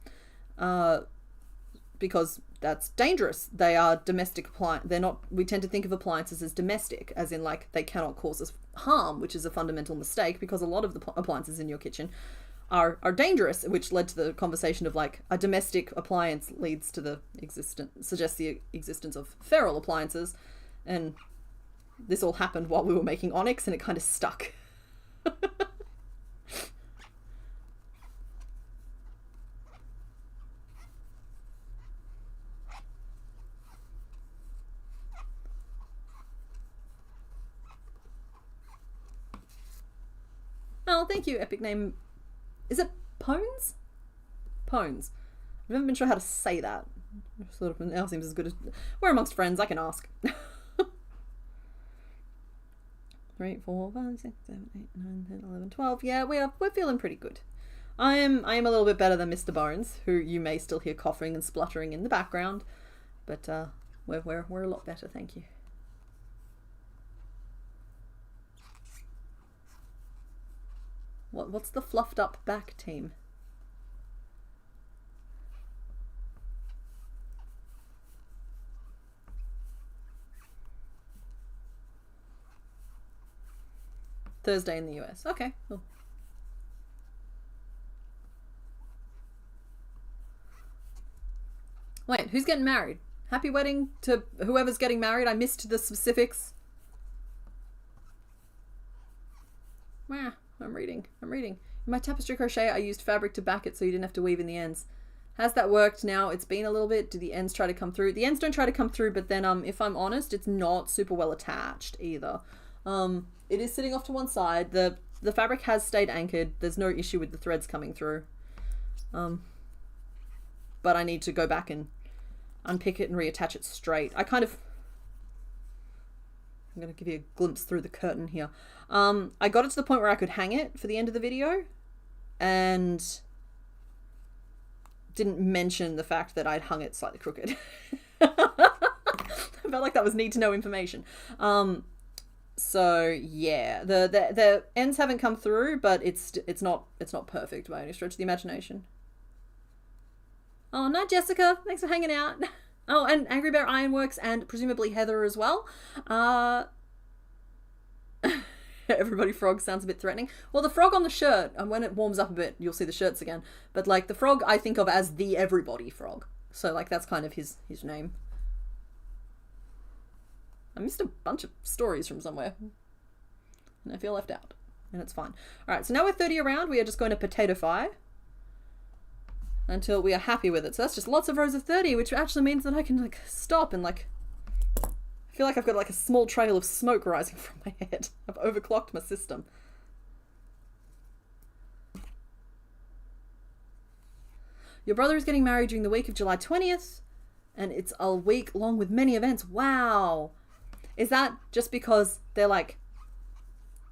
because that's dangerous. They are domestic appliances. They're not, we tend to think of appliances as domestic, as in like they cannot cause us harm, which is a fundamental mistake because a lot of the appliances in your kitchen are dangerous, which led to the conversation of like a domestic appliance leads to the suggests the existence of feral appliances. And this all happened while we were making Onyx and it kind of stuck. Oh, thank you, epic name. Is it Pones? Pones. I've never been sure how to say that. Sort of now seems as good as... We're amongst friends, I can ask. 3, 4, 5, 6, 7, 8, 9, 10, 11, 12. Yeah, we're feeling pretty good. I am a little bit better than Mr. Bones, who you may still hear coughing and spluttering in the background. But we're a lot better, thank you. What's the fluffed up back team? Thursday in the US. Okay, cool. Wait, who's getting married? Happy wedding to whoever's getting married. I missed the specifics. Wow. I'm reading. In my tapestry crochet, I used fabric to back it so you didn't have to weave in the ends. Has that worked now? It's been a little bit. Do the ends try to come through? The ends don't try to come through, but then if I'm honest, it's not super well attached either. It is sitting off to one side. The fabric has stayed anchored. There's no issue with the threads coming through. But I need to go back and unpick it and reattach it straight. I'm going to give you a glimpse through the curtain here. I got it to the point where I could hang it for the end of the video and didn't mention the fact that I'd hung it slightly crooked. I felt like that was need to know information. So yeah, the ends haven't come through, but it's not perfect by any stretch of the imagination. Oh, no, Jessica, thanks for hanging out. Oh, and Angry Bear Ironworks and presumably Heather as well. Everybody frog sounds a bit threatening. Well, the frog on the shirt, and when it warms up a bit, you'll see the shirts again. But like the frog, I think of as the everybody frog. So like that's kind of his name. I missed a bunch of stories from somewhere, and I feel left out, and it's fine. All right, so now we're 30 around. We are just going to potato-fy until we are happy with it. So that's just lots of rows of 30, which actually means that I can like stop and like I feel like I've got like a small trail of smoke rising from my head. I've overclocked my system. Your brother is getting married during the week of July 20th, and it's a week long with many events. Wow. Is that just because they're like,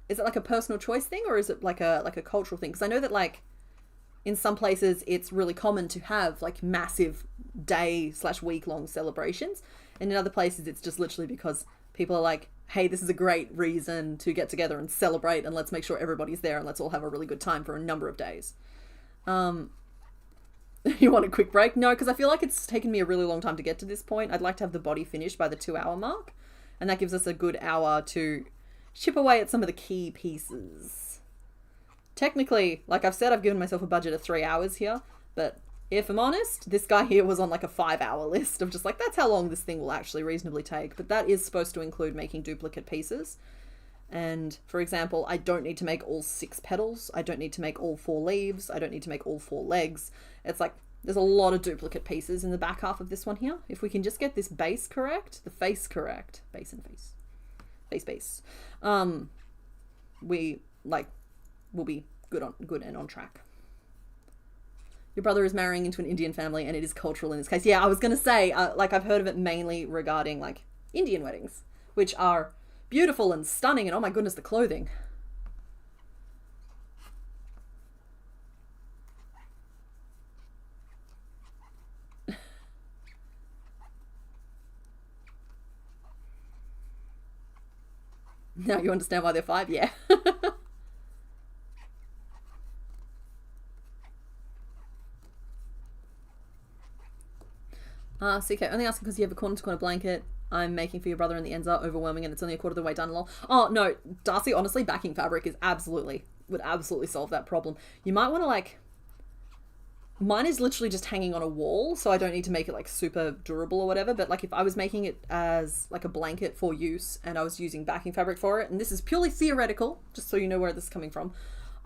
is it like a personal choice thing, or is it like a cultural thing? Because I know that like in some places it's really common to have like massive day/week long celebrations, and in other places it's just literally because people are like, hey, this is a great reason to get together and celebrate, and let's make sure everybody's there and let's all have a really good time for a number of days. You want a quick break? No, because I feel like it's taken me a really long time to get to this point. I'd like to have the body finished by the 2-hour mark, and that gives us a good hour to chip away at some of the key pieces. Technically, like I've said, I've given myself a budget of 3 hours here, but if I'm honest, this guy here was on like a 5-hour list of just like, that's how long this thing will actually reasonably take. But that is supposed to include making duplicate pieces. And for example, I don't need to make all 6 petals. I don't need to make all 4 leaves. I don't need to make all 4 legs. It's like, there's a lot of duplicate pieces in the back half of this one here. If we can just get this base correct, the face correct, base and face, base, we like, we'll be good and on track. Your brother is marrying into an Indian family, and it is cultural in this case. Yeah, I was going to say, like, I've heard of it mainly regarding, like, Indian weddings, which are beautiful and stunning, and oh my goodness, the clothing. Now you understand why they're 5? Yeah. CK, only asking because you have a corner-to-corner blanket I'm making for your brother and the ends are overwhelming and it's only a quarter of the way done, lol. Oh, no, Darcy, honestly, backing fabric is would absolutely solve that problem. You might want to, like... Mine is literally just hanging on a wall, so I don't need to make it, like, super durable or whatever, but, like, if I was making it as, like, a blanket for use and I was using backing fabric for it, and this is purely theoretical, just so you know where this is coming from,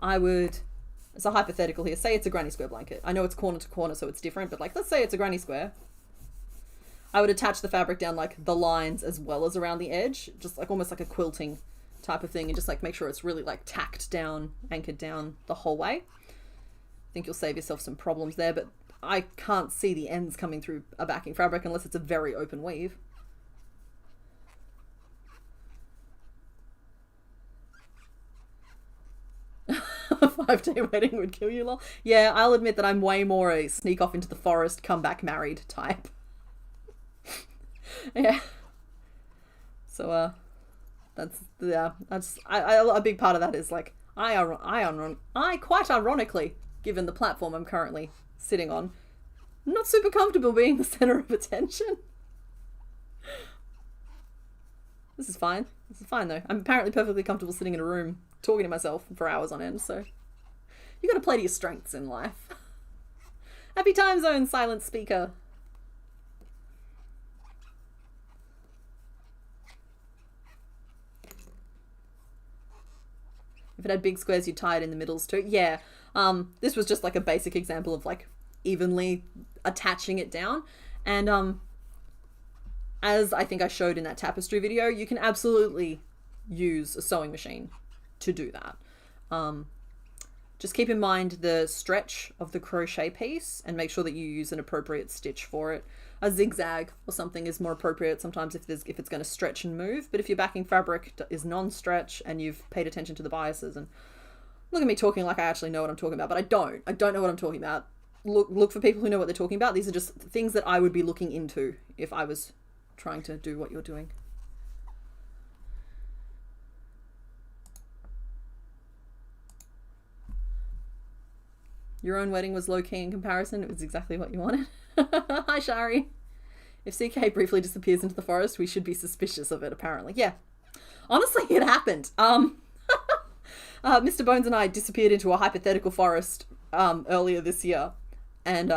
I would... It's a hypothetical here. Say it's a granny square blanket. I know it's corner to corner, so it's different, but, like, let's say it's a granny square. I would attach the fabric down like the lines as well as around the edge, just like almost like a quilting type of thing, and just like make sure it's really like tacked down, anchored down the whole way. I think you'll save yourself some problems there, but I can't see the ends coming through a backing fabric unless it's a very open weave. A 5-day wedding would kill you, lol. Yeah, I'll admit that I'm way more a sneak off into the forest, come back married type. Yeah. So, that's, yeah, that's, a big part of that is like, I quite ironically, given the platform I'm currently sitting on, not super comfortable being the center of attention. This is fine. This is fine though. I'm apparently perfectly comfortable sitting in a room talking to myself for hours on end, so you gotta play to your strengths in life. Happy time zone, silent speaker. If it had big squares, you'd tie it in the middles too. Yeah. This was just like a basic example of like evenly attaching it down. And as I think I showed in that tapestry video, you can absolutely use a sewing machine to do that. Just keep in mind the stretch of the crochet piece and make sure that you use an appropriate stitch for it. A zigzag or something is more appropriate sometimes if it's going to stretch and move, but if your backing fabric is non-stretch and you've paid attention to the biases, and look at me talking like I actually know what I'm talking about, but I don't know what I'm talking about. look for people who know what they're talking about. These are just things that I would be looking into if I was trying to do what you're doing. Your own wedding was low-key in comparison. It was exactly what you wanted. Hi, Shari. If CK briefly disappears into the forest, we should be suspicious of it, apparently. Yeah. Honestly, it happened. Mr. Bones and I disappeared into a hypothetical forest earlier this year. And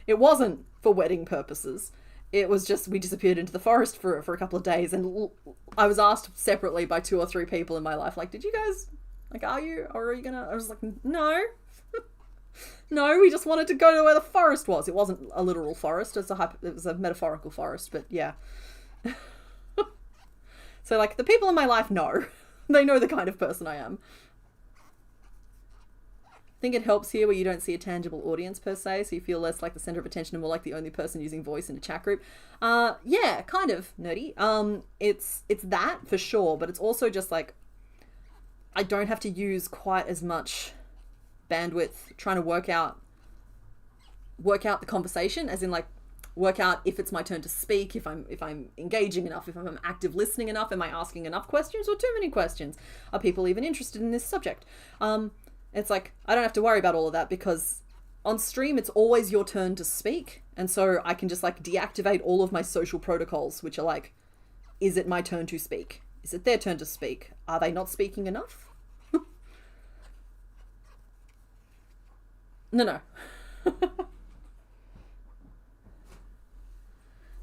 it wasn't for wedding purposes. It was just we disappeared into the forest for a couple of days. And I was asked separately by 2 or 3 people in my life, like, did you guys, like, are you gonna... I was like, no. No, we just wanted to go to where the forest was. It wasn't a literal forest. It was a metaphorical forest, but yeah. So, like, the people in my life know. They know the kind of person I am. I think it helps here where you don't see a tangible audience per se, so you feel less like the center of attention and more like the only person using voice in a chat group. Yeah, kind of nerdy. It's that for sure, but it's also just like I don't have to use quite as much bandwidth trying to work out the conversation, as in like work out if it's my turn to speak, if I'm engaging enough, if I'm active listening enough, am I asking enough questions or too many questions? Are people even interested in this subject? It's like I don't have to worry about all of that because on stream it's always your turn to speak, and so I can just like deactivate all of my social protocols, which are like, is it my turn to speak? Is it their turn to speak? Are they not speaking enough? No.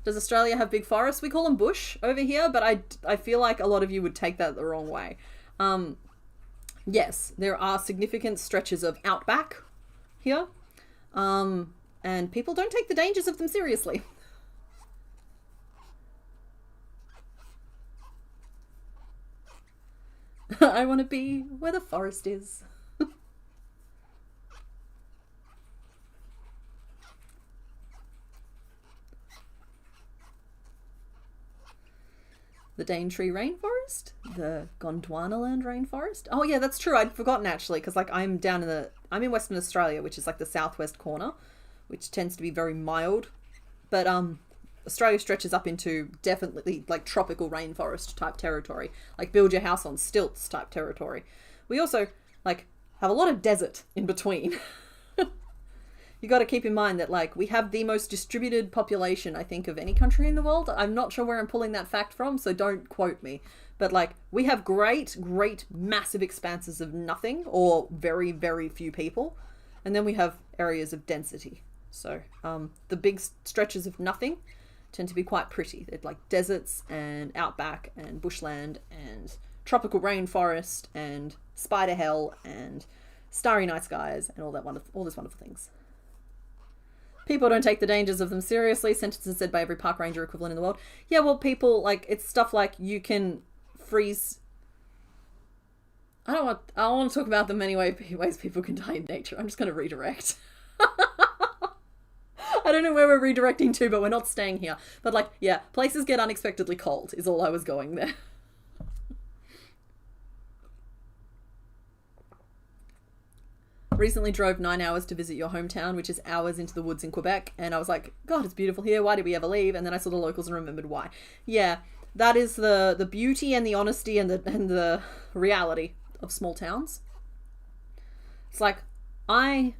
Does Australia have big forests? We call them bush over here, but I feel like a lot of you would take that the wrong way. Yes, there are significant stretches of outback here, and people don't take the dangers of them seriously. I want to be where the forest is. The Daintree rainforest, the Gondwanaland rainforest. Oh yeah, that's true. I'd forgotten actually, because like I'm in Western Australia, which is like the southwest corner, which tends to be very mild. But Australia stretches up into definitely like tropical rainforest type territory, like build your house on stilts type territory. We also like have a lot of desert in between. You got to keep in mind that like we have the most distributed population, I think, of any country in the world. I'm not sure where I'm pulling that fact from, so don't quote me. But like we have great, massive expanses of nothing or very, very few people. And then we have areas of density. So the big stretches of nothing tend to be quite pretty. They're like deserts and outback and bushland and tropical rainforest and spider hell and starry night skies and all those wonderful things. People don't take the dangers of them seriously. Sentences said by every park ranger equivalent in the world. Yeah, well, people, like, it's stuff like you can freeze... I don't want to talk about the many ways people can die in nature. I'm just going to redirect. I don't know where we're redirecting to, but we're not staying here. But, like, yeah, places get unexpectedly cold is all I was going there. Recently drove 9 hours to visit your hometown, which is hours into the woods in Quebec, and I was like, God, it's beautiful here. Why did we ever leave? And then I saw the locals and remembered why. Yeah, that is the beauty and the honesty and the reality of small towns. It's like we've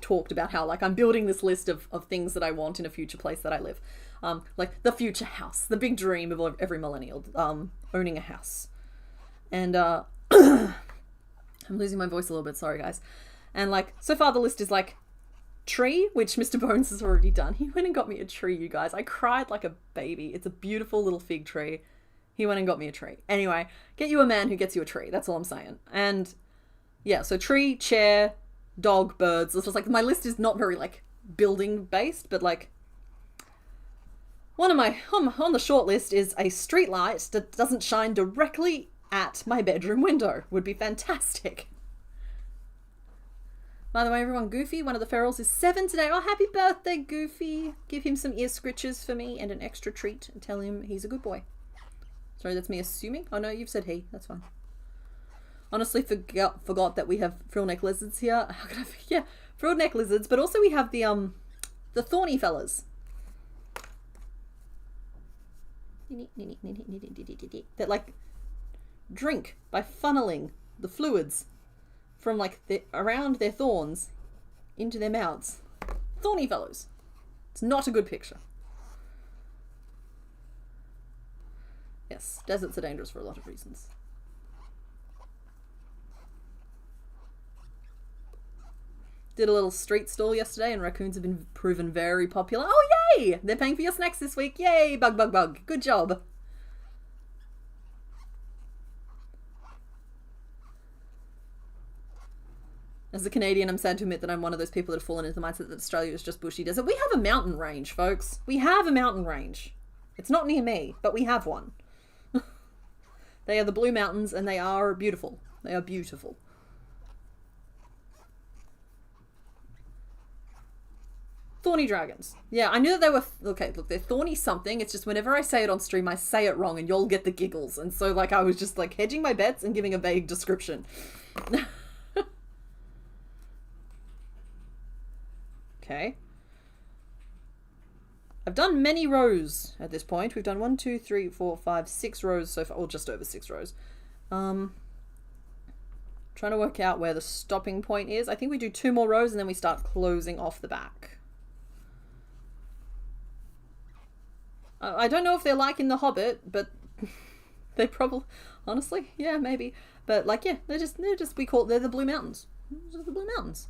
talked about how like I'm building this list of things that I want in a future place that I live. Like the future house, the big dream of every millennial, owning a house. And I'm losing my voice a little bit, sorry guys. And like, so far the list is like tree, which Mr. Bones has already done. He went and got me a tree, you guys. I cried like a baby. It's a beautiful little fig tree. He went and got me a tree. Anyway, get you a man who gets you a tree. That's all I'm saying. And yeah, so tree, chair, dog, birds. It's just like, my list is not very like building based, but like one of my, on the short list is a street light that doesn't shine directly at my bedroom window. Would be fantastic. By the way, everyone, Goofy, one of the ferals, is 7 today. Oh, happy birthday, Goofy. Give him some ear scritches for me and an extra treat and tell him he's a good boy. Sorry, that's me assuming. Oh no, you've said he. That's fine. honestly forgot that we have frill neck lizards here. How could I forget? Yeah, frill neck lizards, but also we have the thorny fellas. That like drink by funneling the fluids from like around their thorns into their mouths. Thorny fellows. It's not a good picture. Yes, deserts are dangerous for a lot of reasons. Did a little street stall yesterday and raccoons have been proven very popular. Oh, yay! They're paying for your snacks this week. Yay! Bug, bug, bug. Good job. As a Canadian, I'm sad to admit that I'm one of those people that have fallen into the mindset that Australia is just bushy desert. We have a mountain range, folks. We have a mountain range. It's not near me, but we have one. They are the Blue Mountains, and they are beautiful. They are beautiful. Thorny dragons. Yeah, I knew that they were... Okay, look, they're thorny something. It's just whenever I say it on stream, I say it wrong, and you'll get the giggles. And so, like, I was just, like, hedging my bets and giving a vague description. Okay. I've done many rows at this point. We've done 1, 2, 3, 4, 5, 6 rows so far, or just over 6 rows. Trying to work out where the stopping point is. I think we do 2 more rows and then we start closing off the back. I don't know if they're like in The Hobbit, but they probably, honestly, yeah, maybe. But like, yeah, they're just they're the Blue Mountains. They're the Blue Mountains.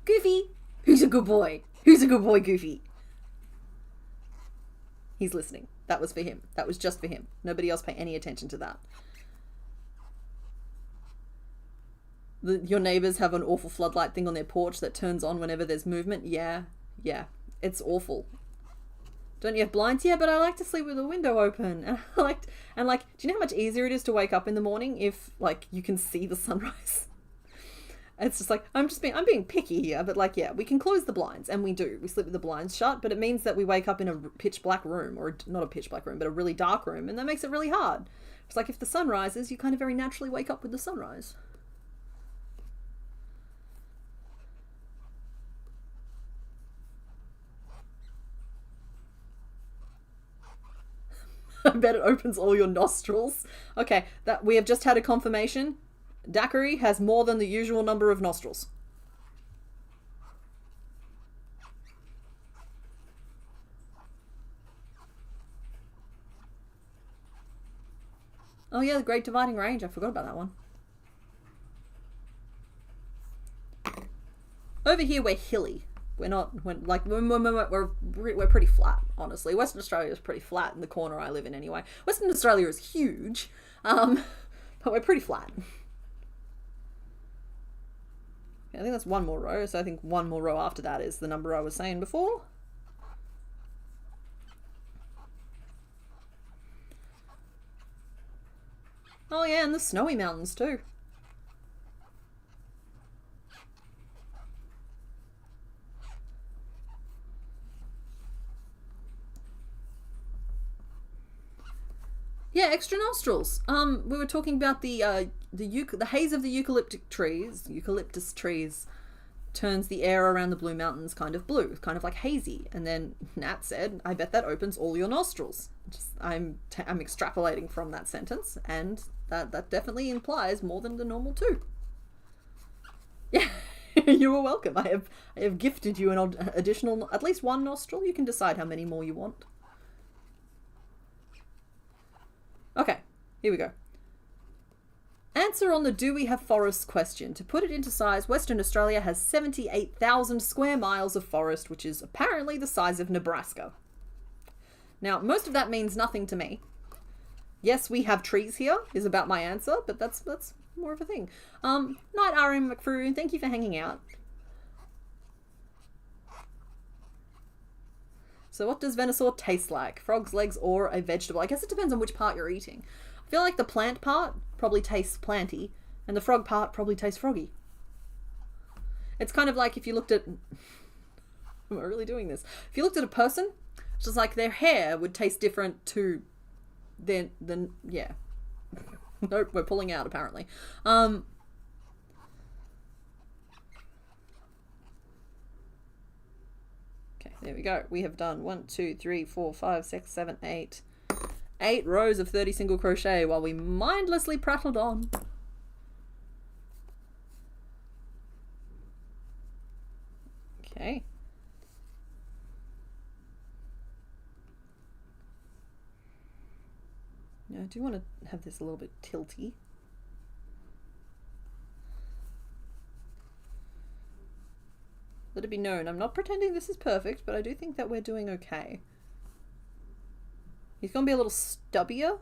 Goofy! Who's a good boy? Who's a good boy, Goofy? He's listening. That was for him. That was just for him. Nobody else pay any attention to that. Your neighbors have an awful floodlight thing on their porch that turns on whenever there's movement. Yeah. It's awful. Don't you have blinds? Yeah, but I like to sleep with the window open. And like, do you know how much easier it is to wake up in the morning if like you can see the sunrise? It's just like, I'm being picky here, but like, yeah, we can close the blinds, and we do. We sleep with the blinds shut, but it means that we wake up in a pitch black room, or not a pitch black room, but a really dark room, and that makes it really hard. It's like if the sun rises, you kind of very naturally wake up with the sunrise. I bet it opens all your nostrils. Okay, that we have just had a confirmation. Daiquiri has more than the usual number of nostrils. Oh yeah, the Great Dividing Range. I forgot about that one. Over here we're hilly. We're pretty flat, honestly. Western Australia is pretty flat in the corner I live in anyway. Western Australia is huge, but we're pretty flat. I think that's 1 more row, so I think 1 more row after that is the number I was saying before. Oh yeah, and the snowy mountains too. Yeah, extra nostrils. We were talking about the haze of the eucalyptus trees turns the air around the Blue Mountains kind of blue, kind of like hazy. And then Nat said, I bet that opens all your nostrils. I'm extrapolating from that sentence, and that definitely implies more than the normal 2. Yeah, you are welcome. I have gifted you an additional, at least 1 nostril. You can decide how many more you want. Okay, here we go. Answer on the do we have forests question. To put it into size, Western Australia has 78,000 square miles of forest, which is apparently the size of Nebraska. Now, most of that means nothing to me. Yes, we have trees here, is about my answer, but that's more of a thing. Night RM McFrew, thank you for hanging out. So what does Venusaur taste like? Frog's legs or a vegetable? I guess it depends on which part you're eating. I feel like the plant part probably tastes planty, and the frog part probably tastes froggy. It's kind of like if you looked at... Am I really doing this? If you looked at a person, it's just like their hair would taste different to then yeah. Nope, we're pulling out apparently. Okay, there we go. We have done 1, 2, 3, 4, 5, 6, 7, 8. 8 rows of 30 single crochet while we mindlessly prattled on. Okay. Now I do want to have this a little bit tilty. Let it be known, I'm not pretending this is perfect, but I do think that we're doing okay. He's going to be a little stubbier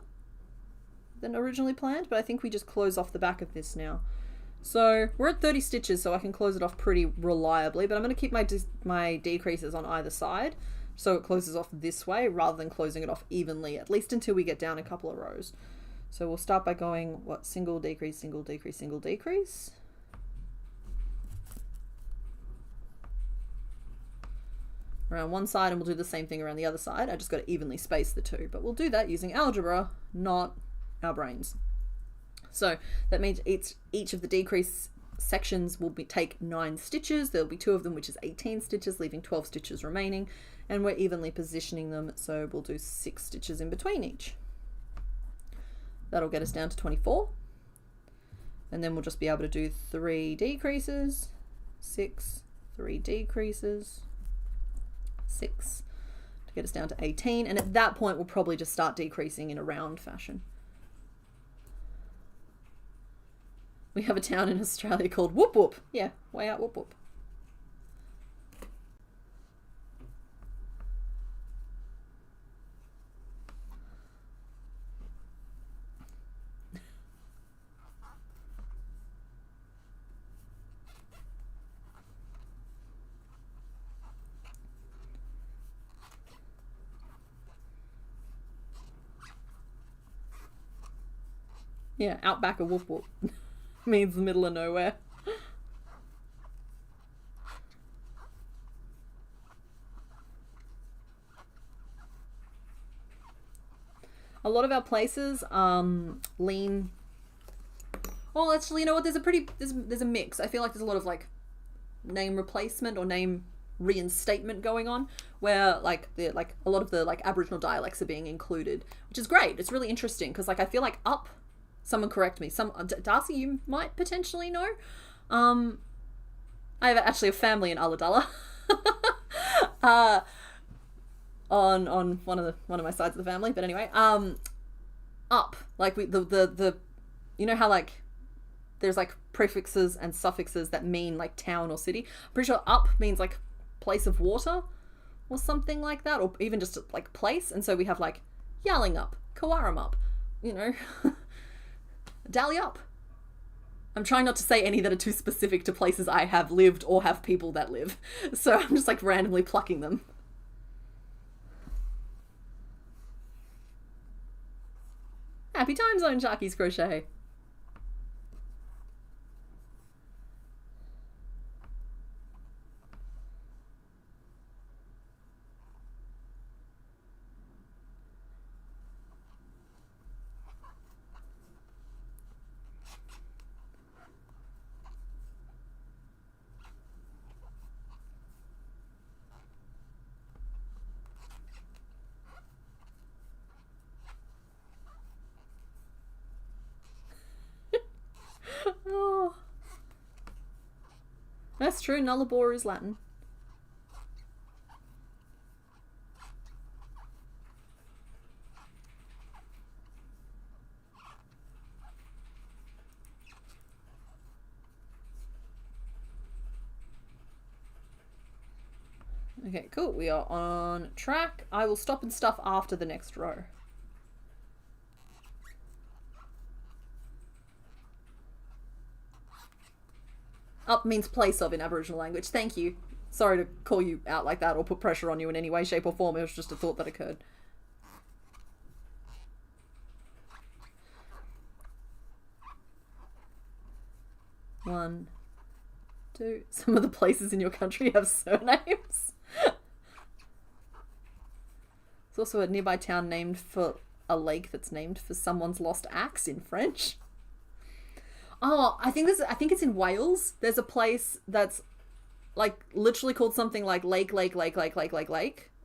than originally planned, but I think we just close off the back of this now. So we're at 30 stitches, so I can close it off pretty reliably, but I'm going to keep my decreases on either side so it closes off this way rather than closing it off evenly, at least until we get down a couple of rows. So we'll start by going, what, single decrease, single decrease, single decrease. Around one side, and we'll do the same thing around the other side. I just got to evenly space the two, but we'll do that using algebra, not our brains. So that means each of the decrease sections will take 9 stitches. There'll be 2 of them, which is 18 stitches, leaving 12 stitches remaining, and we're evenly positioning them, so we'll do 6 stitches in between each. That'll get us down to 24, and then we'll just be able to do 3 decreases, 6, 3 decreases, 6 to get us down to 18, and at that point we'll probably just start decreasing in a round fashion. We have a town in Australia called Whoop Whoop. Yeah, way out Whoop Whoop. Yeah, outback of Whoop Whoop. Means the middle of nowhere. A lot of our places lean. Well, actually, you know what? There's a mix. I feel like there's a lot of like name replacement or name reinstatement going on, where like a lot of the like Aboriginal dialects are being included, which is great. It's really interesting because like I feel like up. Someone correct me. Darcy, you might potentially know. I have actually a family in Ulladulla. On one of my sides of the family. But anyway, up like the you know how like there's like prefixes and suffixes that mean like town or city. I'm pretty sure up means like place of water or something like that, or even just like place. And so we have like Yarling up, Kawaram up, you know. Dally up. I'm trying not to say any that are too specific to places I have lived or have people that live. So I'm just like randomly plucking them. Happy time zone, Sharky's Crochet. Oh. That's true, nullarbor is Latin. Okay, cool. We are on track. I will stop and stuff after the next row. Up means place of in Aboriginal language. Thank you. Sorry to call you out like that or put pressure on you in any way, shape or form. It was just a thought that occurred. One, two. Some of the places in your country have surnames. There's also a nearby town named for a lake that's named for someone's lost axe in French. Oh, I think it's in Wales. There's a place that's like literally called something like lake,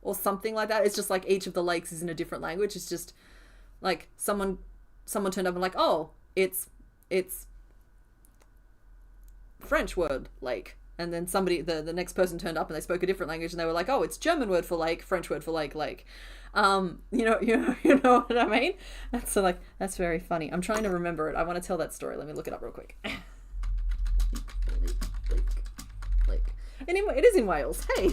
or something like that. It's just like each of the lakes is in a different language. It's just like someone turned up and like, oh, it's French word lake. And then somebody, the next person turned up and they spoke a different language and they were like, oh, it's German word for lake, French word for lake. You know what I mean? That's very funny. I'm trying to remember it. I want to tell that story. Let me look it up real quick. Lake. Anyway, it is in Wales. Hey.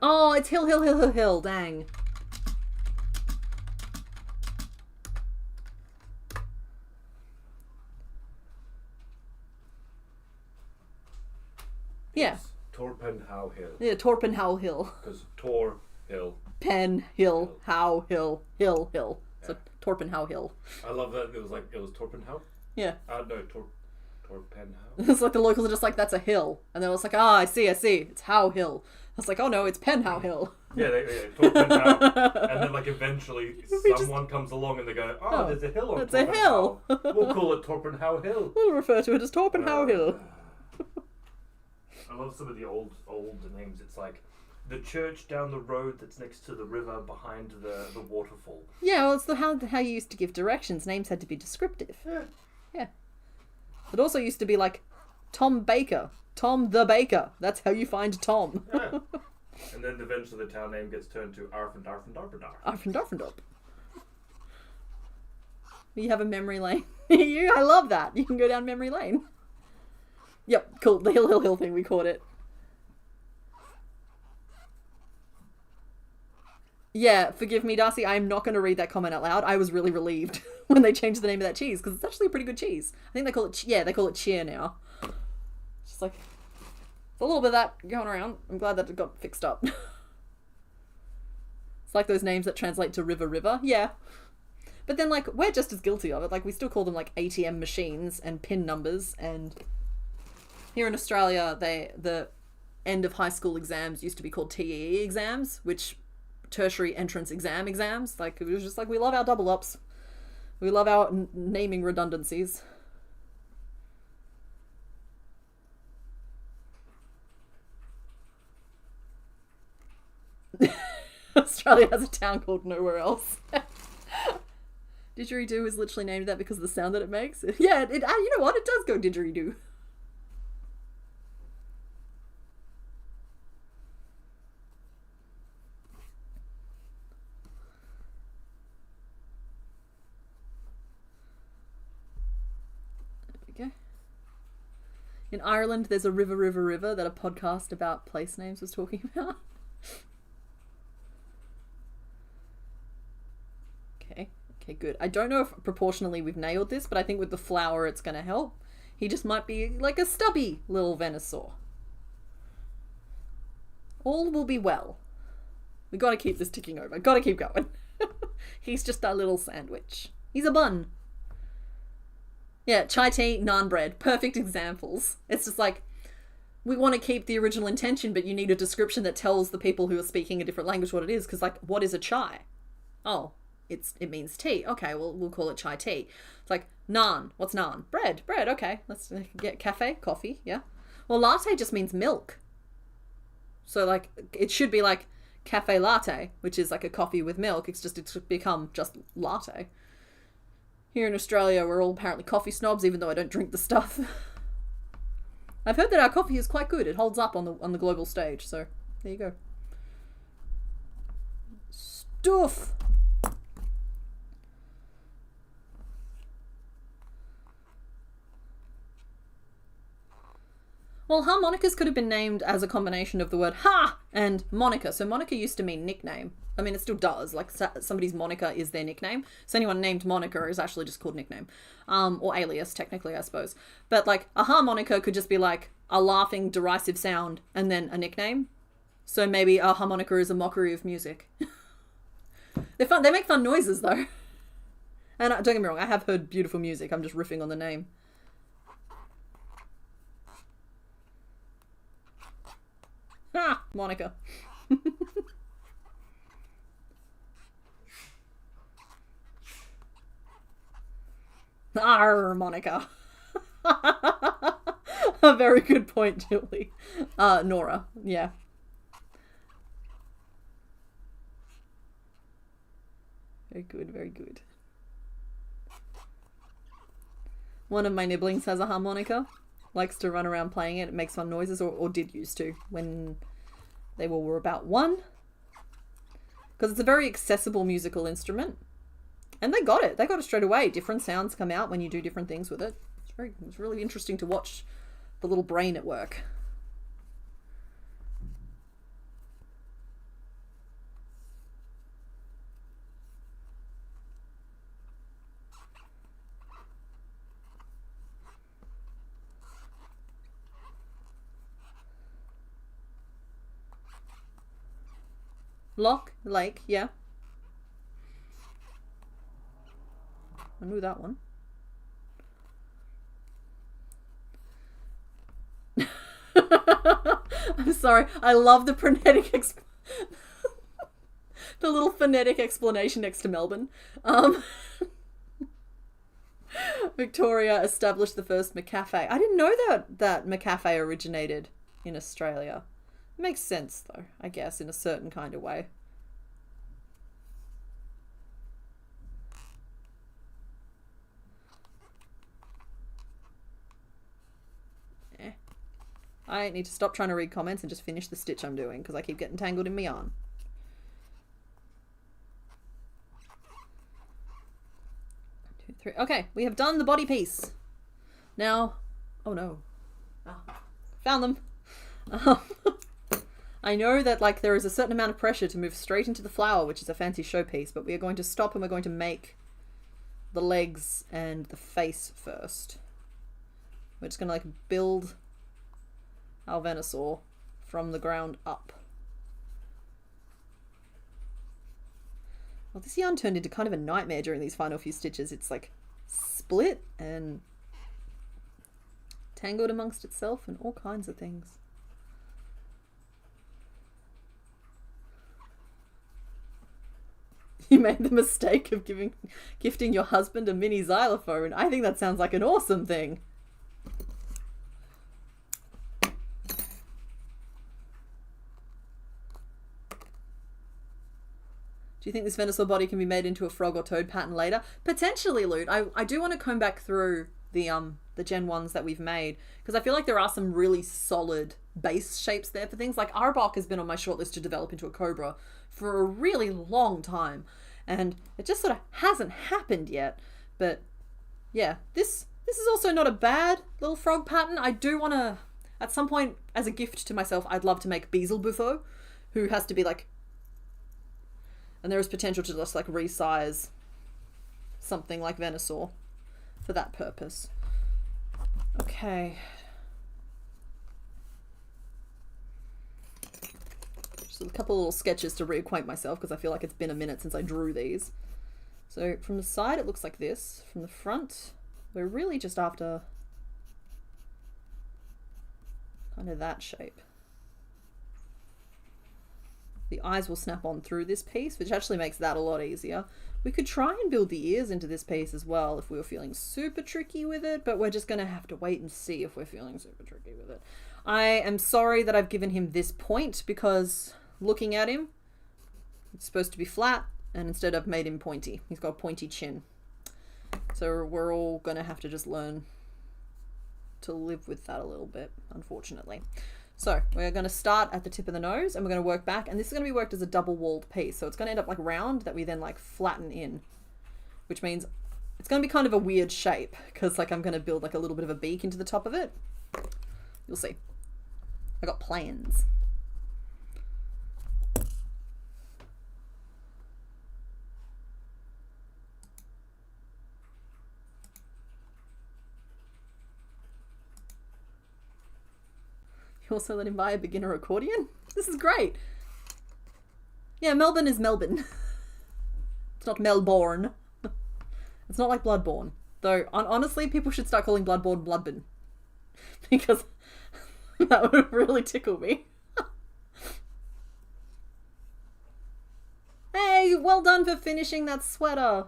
Oh, it's hill. Dang. Yeah. Torpenhow Hill. Yeah, Torpenhow Hill. Because Tor Hill. Pen Hill. How Hill. Hill. So Torpenhow Hill. I love that it was Torpenhow? Yeah. No, Torpenhow. It's like the locals are just like, that's a hill. And then it's like, I see. It's How Hill. I was like, oh no, it's Penhow Hill. Yeah, Torpenhow. And then like eventually someone comes along and they go, oh, there's a hill on Torpenhow. It's a hill. We'll call it Torpenhow Hill. We'll refer to it as Torpenhow Hill. I love some of the old names. It's like the church down the road that's next to the river behind the waterfall. Yeah, well, it's how you used to give directions. Names had to be descriptive. Yeah. It also used to be like Tom Baker. Tom the Baker. That's how you find Tom. Yeah. And then eventually the town name gets turned to Arfendarfendarfendar. Arfendarfendar. You have a memory lane. I love that. You can go down memory lane. Yep, cool. The hill thing, we caught it. Yeah, forgive me, Darcy. I'm not going to read that comment out loud. I was really relieved when they changed the name of that cheese because it's actually a pretty good cheese. I think they call it cheer now. Just like a little bit of that going around. I'm glad that it got fixed up. It's like those names that translate to river. Yeah. But then like we're just as guilty of it. Like we still call them like ATM machines and PIN numbers, and here in Australia the end of high school exams used to be called TEE exams, which tertiary entrance exams. Like it was just like we love our double ups. We love our naming redundancies. Australia has a town called nowhere else. Didgeridoo is literally named that because of the sound that it makes. Yeah, you know what? It does go didgeridoo. There we go. In Ireland, there's a river that a podcast about place names was talking about. Okay, good. I don't know if proportionally we've nailed this, but I think with the flower it's going to help. He just might be like a stubby little Venusaur. All will be well. We got to keep this ticking over. Got to keep going. He's just our little sandwich. He's a bun. Yeah, chai tea, naan bread. Perfect examples. It's just like, we want to keep the original intention, but you need a description that tells the people who are speaking a different language what it is. Because like, what is a chai? Oh, it means tea. Okay, well, we'll call it chai tea. It's like, naan. What's naan? Bread. Okay, let's get cafe, coffee, yeah. Well, latte just means milk. So, like, it should be like cafe latte, which is like a coffee with milk. It's become just latte. Here in Australia, we're all apparently coffee snobs, even though I don't drink the stuff. I've heard that our coffee is quite good. It holds up on the global stage, so there you go. Stuff! Well, harmonicas could have been named as a combination of the word ha and monica. So monica used to mean nickname. I mean, it still does. Like somebody's moniker is their nickname. So anyone named Monica is actually just called nickname. Or alias, technically, I suppose. But like a harmonica could just be like a laughing, derisive sound and then a nickname. So maybe a harmonica is a mockery of music. They're fun. They make fun noises though. And don't get me wrong, I have heard beautiful music. I'm just riffing on the name. Ha! Monica. Arr, Monica. A very good point, Julie. Nora, yeah. Very good, very good. One of my nibblings has a harmonica. Likes to run around playing it. It makes fun noises, or did used to when they were about 1. Because it's a very accessible musical instrument. And they got it. They got it straight away. Different sounds come out when you do different things with it. It's really interesting to watch the little brain at work. Lake, yeah. I knew that one. I'm sorry. I love the phonetic the little phonetic explanation next to Melbourne. Victoria established the first McCafe. I didn't know that McCafe originated in Australia. It makes sense though, I guess, in a certain kind of way. I need to stop trying to read comments and just finish the stitch I'm doing because I keep getting tangled in my yarn. Two, three. Okay, we have done the body piece. Now, oh no. Found them. I know that like there is a certain amount of pressure to move straight into the flower, which is a fancy showpiece, but we are going to stop and we're going to make the legs and the face first. We're just going to like build our Venusaur from the ground up. Well, this yarn turned into kind of a nightmare during these final few stitches. It's like split and tangled amongst itself and all kinds of things. You made the mistake of gifting your husband a mini xylophone. I think that sounds like an awesome thing. Do you think this Venusaur body can be made into a frog or toad pattern later? Potentially, Loot. I do want to comb back through the Gen 1s that we've made because I feel like there are some really solid base shapes there for things. Like Arbok has been on my shortlist to develop into a cobra for a really long time and it just sort of hasn't happened yet. But yeah, this is also not a bad little frog pattern. I do want to, at some point as a gift to myself, I'd love to make Beelzebufo, who has to be like, and there is potential to just like resize something like Venusaur for that purpose. Okay. Just a couple of little sketches to reacquaint myself because I feel like it's been a minute since I drew these. So from the side it looks like this. From the front we're really just after kind of that shape. The eyes will snap on through this piece, which actually makes that a lot easier. We could try and build the ears into this piece as well if we were feeling super tricky with it, but we're just going to have to wait and see if we're feeling super tricky with it. I am sorry that I've given him this point because looking at him, it's supposed to be flat, and instead I've made him pointy. He's got a pointy chin. So we're all going to have to just learn to live with that a little bit, unfortunately. So we're going to start at the tip of the nose and we're going to work back, and this is going to be worked as a double walled piece. So it's going to end up like round that we then like flatten in, which means it's going to be kind of a weird shape because like I'm going to build like a little bit of a beak into the top of it. You'll see. I got plans. You also let him buy a beginner accordion? This is great. Yeah, Melbourne is Melbourne. It's not Melbourne. It's not like Bloodborne. Though, honestly, people should start calling Bloodborne Bloodburn. Because that would really tickle me. Yay! Well done for finishing that sweater.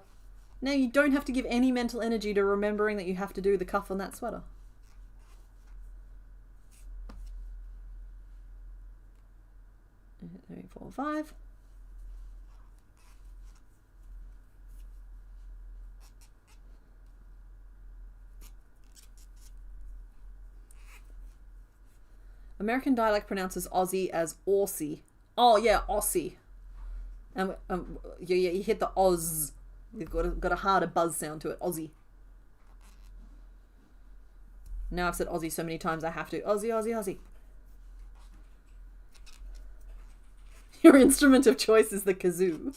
Now you don't have to give any mental energy to remembering that you have to do the cuff on that sweater. Three, 4, 5. American dialect pronounces Aussie as Aussie. Oh yeah, Aussie. You hit the Oz. You've got a harder buzz sound to it. Aussie. Now I've said Aussie so many times I have to. Aussie, Aussie, Aussie. Your instrument of choice is the kazoo.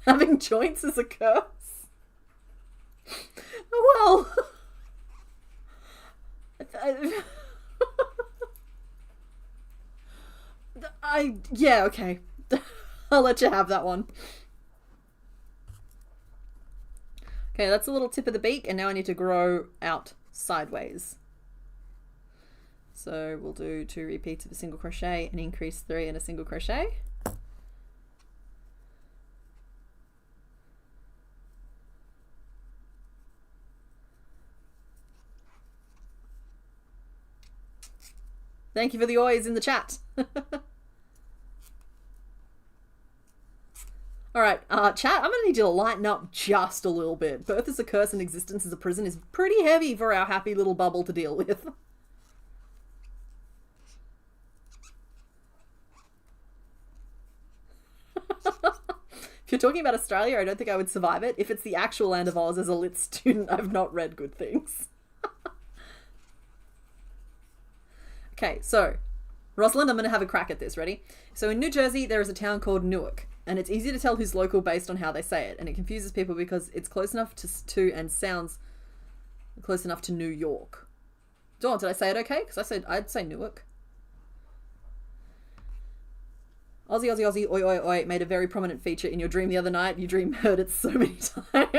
Having joints is a curse. Well, yeah, okay. I'll let you have that one. Okay, that's a little tip of the beak, and now I need to grow out sideways. So we'll do 2 repeats of a single crochet and increase 3 in a single crochet. Thank you for the oys in the chat. Alright, chat, I'm going to need you to lighten up just a little bit. Birth is a curse and existence is a prison is pretty heavy for our happy little bubble to deal with. If you're talking about Australia, I don't think I would survive it. If it's the actual land of Oz, as a lit student, I've not read good things. Okay, so, Rosalind, I'm going to have a crack at this. Ready? So in New Jersey, there is a town called Newark. And it's easy to tell who's local based on how they say it. And it confuses people because it's close enough to and sounds close enough to New York. Dawn, did I say it okay? Because I'd say Newark. Aussie, Aussie, Aussie, oi, oi, oi made a very prominent feature in your dream the other night. You heard it so many times.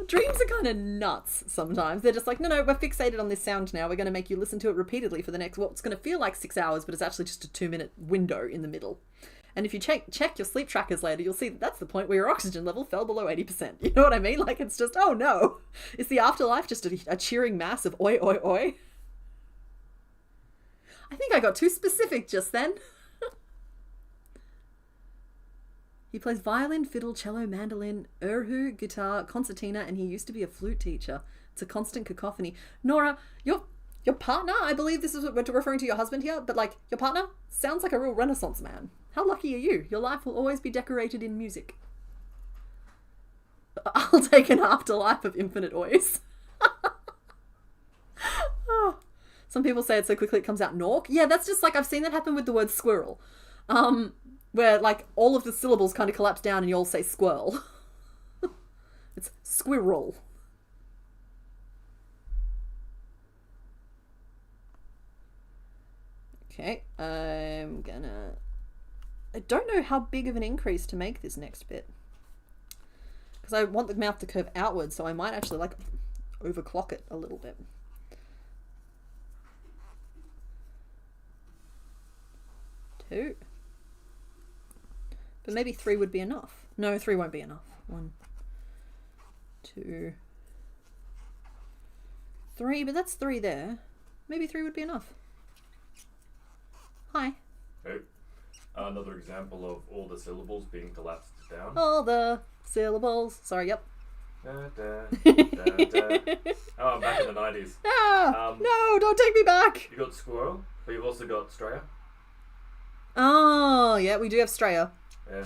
Dreams are kind of nuts sometimes. They're just like, no, we're fixated on this sound now. We're going to make you listen to it repeatedly for the next, what's going to feel like 6 hours, but it's actually just a 2-minute window in the middle. And if you check your sleep trackers later, you'll see that's the point where your oxygen level fell below 80%. You know what I mean? Like, it's just, oh no. Is the afterlife just a cheering mass of oi, oi, oi? I think I got too specific just then. He plays violin, fiddle, cello, mandolin, erhu, guitar, concertina, and he used to be a flute teacher. It's a constant cacophony. Nora, your partner, I believe this is what we're referring to your husband here, but like, your partner sounds like a real Renaissance man. How lucky are you? Your life will always be decorated in music. I'll take an afterlife of infinite oys. Oh. Some people say it so quickly it comes out nork. Yeah, that's just like, I've seen that happen with the word squirrel. Where like all of the syllables kind of collapse down and you all say squirrel. It's squirrel. Okay, I don't know how big of an increase to make this next bit. Because I want the mouth to curve outwards, so I might actually like overclock it a little bit. Two. But maybe 3 would be enough. No, 3 won't be enough. 1, 2, 3, but that's 3 there. Maybe 3 would be enough. Hi. Hey. Another example of all the syllables being collapsed down. All the syllables. Sorry, yep. Da, da, da, da. Oh, I'm back in the 90s. Ah, no, don't take me back. You got squirrel, but you've also got Straya. Oh, yeah, we do have Straya. Yeah.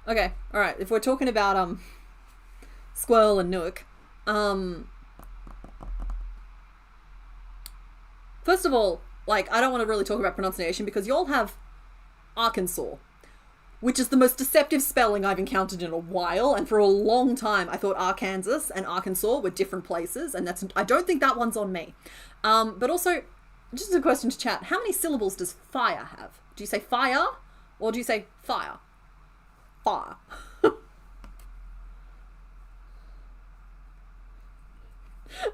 Okay, alright, if we're talking about squirrel and nook, first of all, like, I don't want to really talk about pronunciation because y'all have Arkansas, which is the most deceptive spelling I've encountered in a while, and for a long time I thought Arkansas and Arkansas were different places, and I don't think that one's on me. But also, just a question to chat, how many syllables does fire have? Do you say fire, or do you say fire? fire.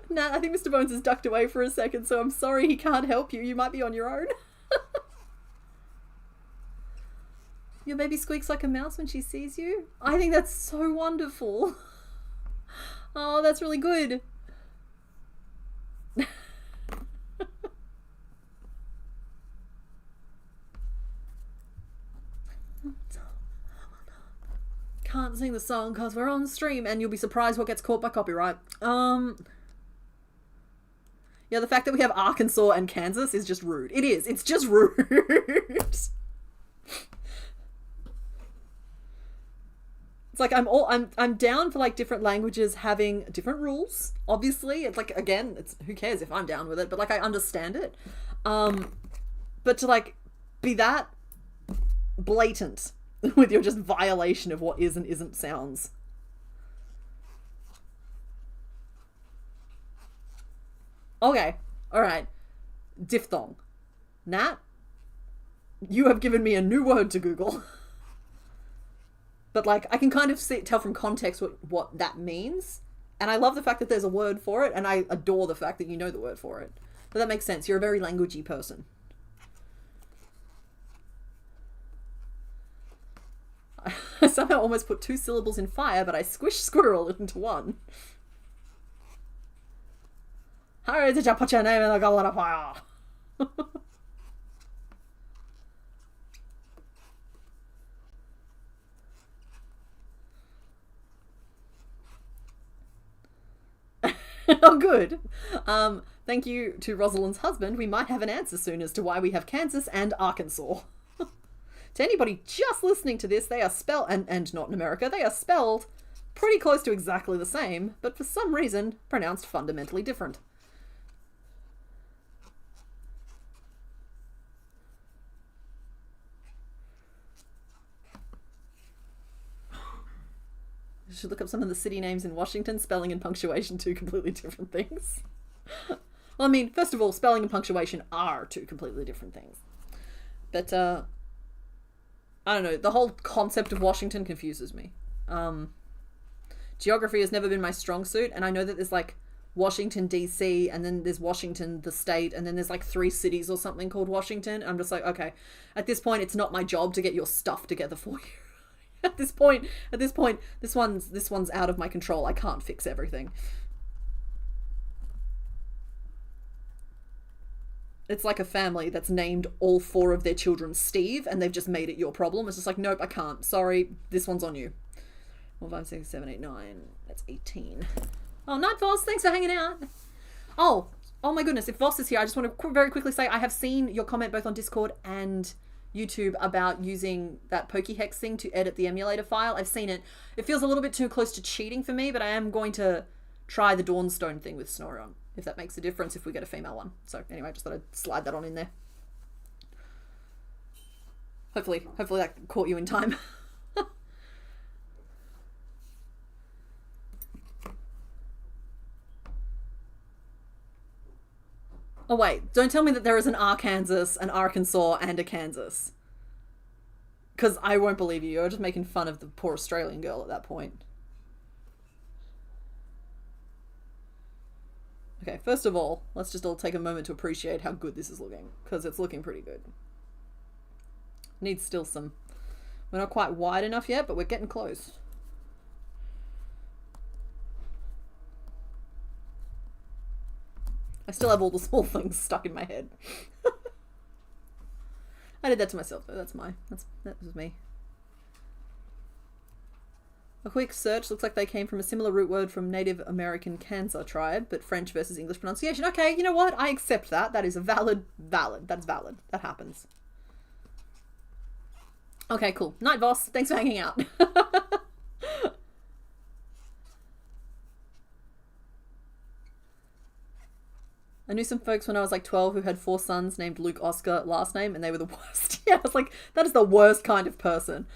Nat, I think Mr. Bones is ducked away for a second, so I'm sorry he can't help you. You might be on your own. Your baby squeaks like a mouse when she sees you? I think that's so wonderful. Oh, that's really good. Can't sing the song because we're on stream and you'll be surprised what gets caught by copyright. Yeah, the fact that we have Arkansas and Kansas is just rude. It is. It's just rude. It's like I'm down for like different languages having different rules. Obviously, it's like, again, it's who cares if I'm down with it, but like I understand it. But to like be that blatant with your just violation of what is and isn't sounds. Okay, alright. Diphthong. Nat, you have given me a new word to Google. But like, I can kind of tell from context what that means. And I love the fact that there's a word for it, and I adore the fact that you know the word for it. But that makes sense. You're a very languagey person. I somehow almost put 2 syllables in fire, but I squished squirrel into one. How did you put your name in the goblet of fire? Oh, good. Thank you to Rosalind's husband. We might have an answer soon as to why we have Kansas and Arkansas. To anybody just listening to this, they are spelled, and not in America, they are spelled pretty close to exactly the same, but for some reason pronounced fundamentally different. You should look up some of the city names in Washington. Spelling and punctuation, 2 completely different things. Well, I mean, first of all, spelling and punctuation are 2 completely different things. But, I don't know, the whole concept of Washington confuses me. Geography has never been my strong suit, and I know that there's like Washington DC, and then there's Washington the state, and then there's like 3 cities or something called Washington. I'm just like, okay, at this point it's not my job to get your stuff together for you. At this point, this one's out of my control. I can't fix everything. It's like a family that's named all 4 of their children Steve, and they've just made it your problem. It's just like, nope, I can't. Sorry, this one's on you. 1, 5, 6, 7, 8, 9. That's 18. Oh, Night Voss, thanks for hanging out. Oh my goodness, if Voss is here, I just want to very quickly say I have seen your comment both on Discord and YouTube about using that Pok&eacute thing to edit the emulator file. I've seen it. It feels a little bit too close to cheating for me, but I am going to try the Dawnstone thing with Snoron, if that makes a difference if we get a female one. So anyway, I just thought I'd slide that on in there. Hopefully that caught you in time. Oh wait, don't tell me that there is an Arkansas, an Arkansas, and a Kansas. Because I won't believe you. You're just making fun of the poor Australian girl at that point. Okay, first of all, let's just all take a moment to appreciate how good this is looking. Because it's looking pretty good. Needs still some... We're not quite wide enough yet, but we're getting close. I still have all the small things stuck in my head. I did that to myself though. That was me. A quick search looks like they came from a similar root word from Native American Kansa tribe, but French versus English pronunciation. Okay, you know what? I accept that. That is a valid. That's valid. That happens. Okay, cool. Night Voss. Thanks for hanging out. I knew some folks when I was like 12 who had 4 sons named Luke Oscar last name, and they were the worst. Yeah, I was like, that is the worst kind of person.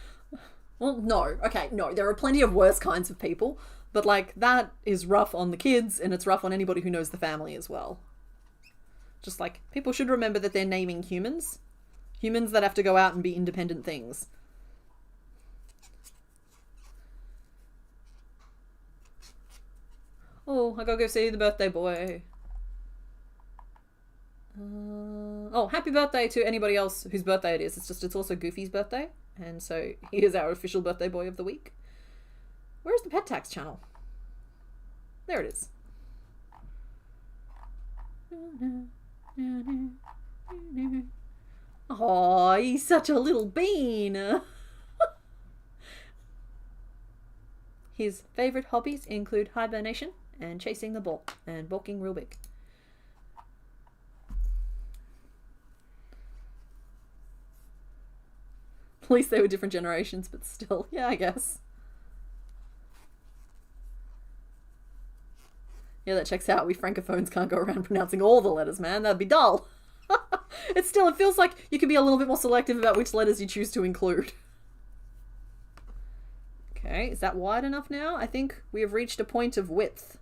Well, no. Okay, no. There are plenty of worse kinds of people, but like that is rough on the kids, and it's rough on anybody who knows the family as well. Just like, people should remember that they're naming humans. Humans that have to go out and be independent things. Oh, I gotta go see the birthday boy. Oh, happy birthday to anybody else whose birthday it is. It's also Goofy's birthday, and so he is our official birthday boy of the week. Where's the Pet Tax channel? There it is. Oh, he's such a little bean. His favourite hobbies include hibernation and chasing the ball and balking real big. At least they were different generations, but still, yeah, I guess. Yeah, that checks out. We francophones can't go around pronouncing all the letters, man. That'd be dull. It feels like you can be a little bit more selective about which letters you choose to include. Okay, is that wide enough now? I think we have reached a point of width.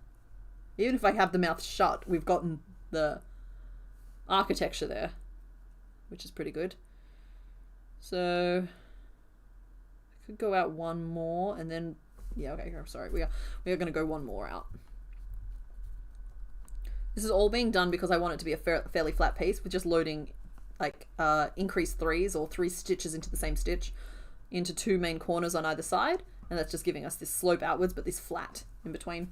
Even if I have the mouth shut, we've gotten the architecture there, which is pretty good. So I could go out one more and then, yeah, okay, I'm sorry. We are going to go one more out. This is all being done because I want it to be a fairly flat piece with just loading like increased threes or 3 stitches into the same stitch into 2 main corners on either side, and that's just giving us this slope outwards but this flat in between.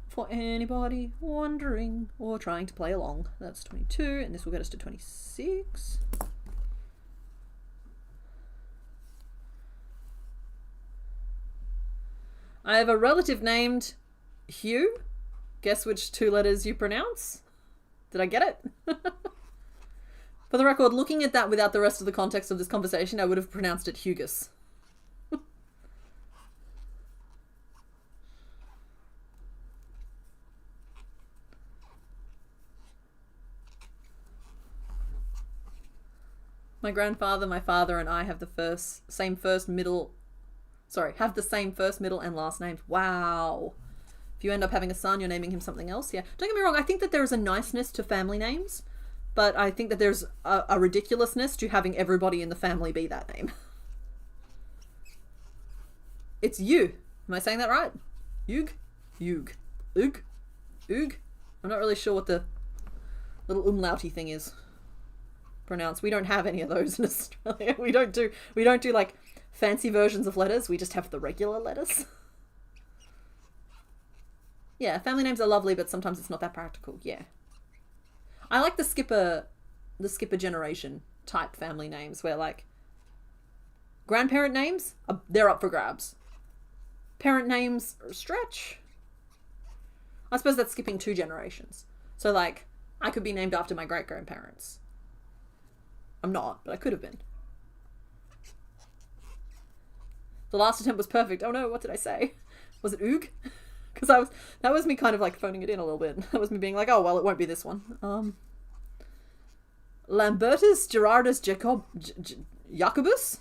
For anybody wondering or trying to play along, that's 22, and this will get us to 26. I have a relative named Hugh. Guess which 2 letters you pronounce? Did I get it? For the record, looking at that without the rest of the context of this conversation, I would have pronounced it Hugus. My grandfather, my father, and I have the same first, middle, and last names. Wow. If you end up having a son, you're naming him something else. Yeah. Don't get me wrong. I think that there is a niceness to family names, but I think that there's a ridiculousness to having everybody in the family be that name. It's you. Am I saying that right? Yug? Yug. Oog? Oog? I'm not really sure what the little umlauty thing is pronounced. We don't have any of those in Australia. We don't do like fancy versions of letters. We just have the regular letters. Yeah, family names are lovely, but sometimes it's not that practical. Yeah. I like the skipper generation type family names where like grandparent names, they're up for grabs. Parent names are a stretch. I suppose that's skipping 2 generations. So like I could be named after my great grandparents. I'm not, but I could have been. The last attempt was perfect. Oh no, what did I say? Was it oog? Because that was me kind of like phoning it in a little bit. That was me being like, oh well, it won't be this one. Lambertus Gerardus Jacobus.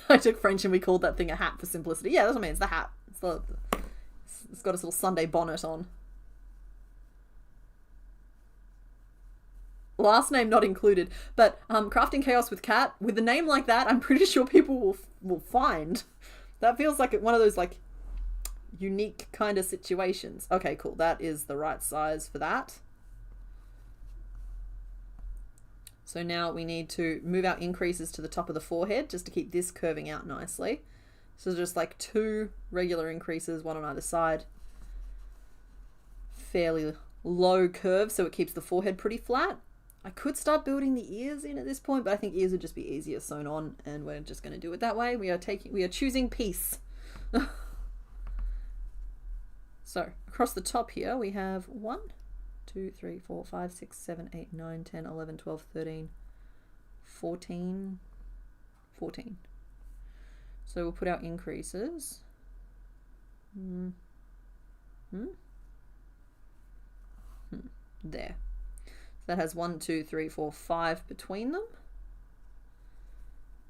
I took French and we called that thing a hat for simplicity. Yeah, that's what I mean. It's the hat. It's got its little Sunday bonnet on. Last name not included, but Crafting Chaos with Cat, with a name like that, I'm pretty sure people will find. That feels like one of those like unique kind of situations. Okay, cool. That is the right size for that. So now we need to move our increases to the top of the forehead just to keep this curving out nicely. So just like 2 regular increases, one on either side. Fairly low curve so it keeps the forehead pretty flat. I could start building the ears in at this point, but I think ears would just be easier sewn on, and we're just going to do it that way. We are choosing peace. So across the top here we have 1, 2, 3, 4, 5, 6, 7, 8, 9, 10, 11, 12, 13, 14. So we'll put our increases. There. That has 1, 2, 3, 4, 5 between them.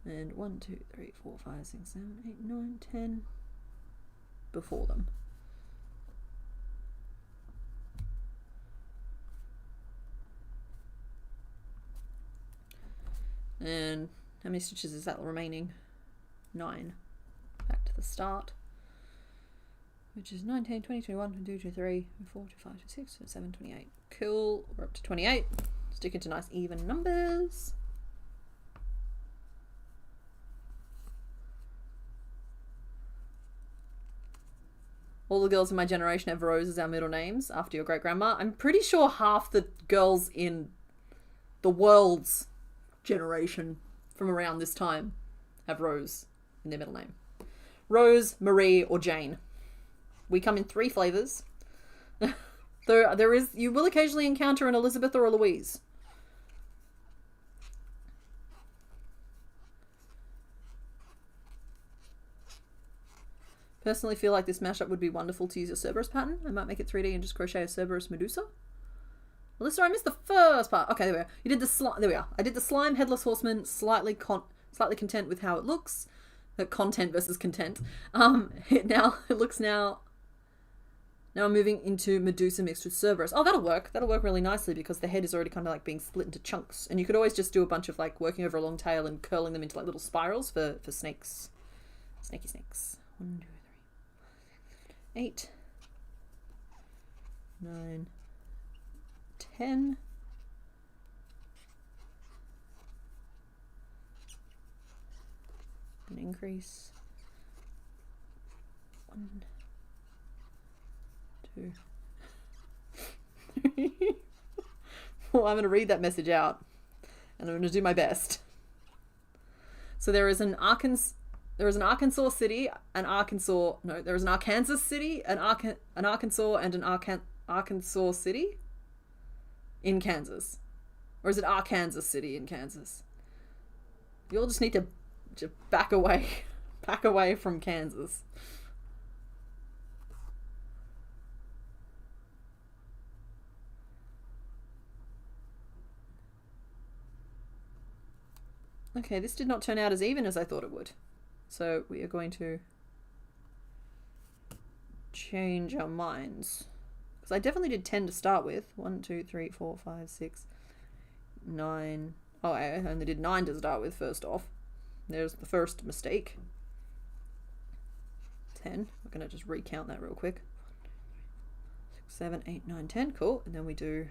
And 1, 2, 3, 4, 5, 6, 7, 8, 9, 10 before them. And How many stitches is that remaining? 9. Back to the start. Which is 19, 20, 21, 22, 23, 24, 25, 26, 27, 28. Cool. We're up to 28. Stick into nice even numbers. All the girls in my generation have Rose as our middle names after your great grandma. I'm pretty sure half the girls in the world's generation from around this time have Rose in their middle name. Rose, Marie, or Jane. We come in 3 flavors. You will occasionally encounter an Elizabeth or a Louise. Personally feel like this mashup would be wonderful to use a Cerberus pattern. I might make it 3D and just crochet a Cerberus Medusa. Alyssa, I missed the first part. Okay, there we are. You did the slime. There we are. I did the slime headless horseman. Slightly content with how it looks. Content versus content. It looks now. Now I'm moving into Medusa mixed with Cerberus. Oh, that'll work. That'll work really nicely because the head is already kind of like being split into chunks. And you could always just do a bunch of like working over a long tail and curling them into like little spirals for snakes. Snaky snakes. 1, 2, 3, 8, 9, 10. An increase. 1, 2, 3. Well, I'm going to read that message out, and I'm going to do my best. So there is an Arkansas city, there is an Arkansas city, an Arkansas, and an Arkansas city in Kansas. Or is it Arkansas city in Kansas? You all just need to back away from Kansas. Okay, this did not turn out as even as I thought it would. So we are going to change our minds. Because I definitely did 10 to start with. 1, 2, 3, 4, 5, 6, 9. Oh, I only did 9 to start with first off. There's the first mistake. 10. We're going to just recount that real quick. 6, 7, 8, 9, 10. Cool. And then we do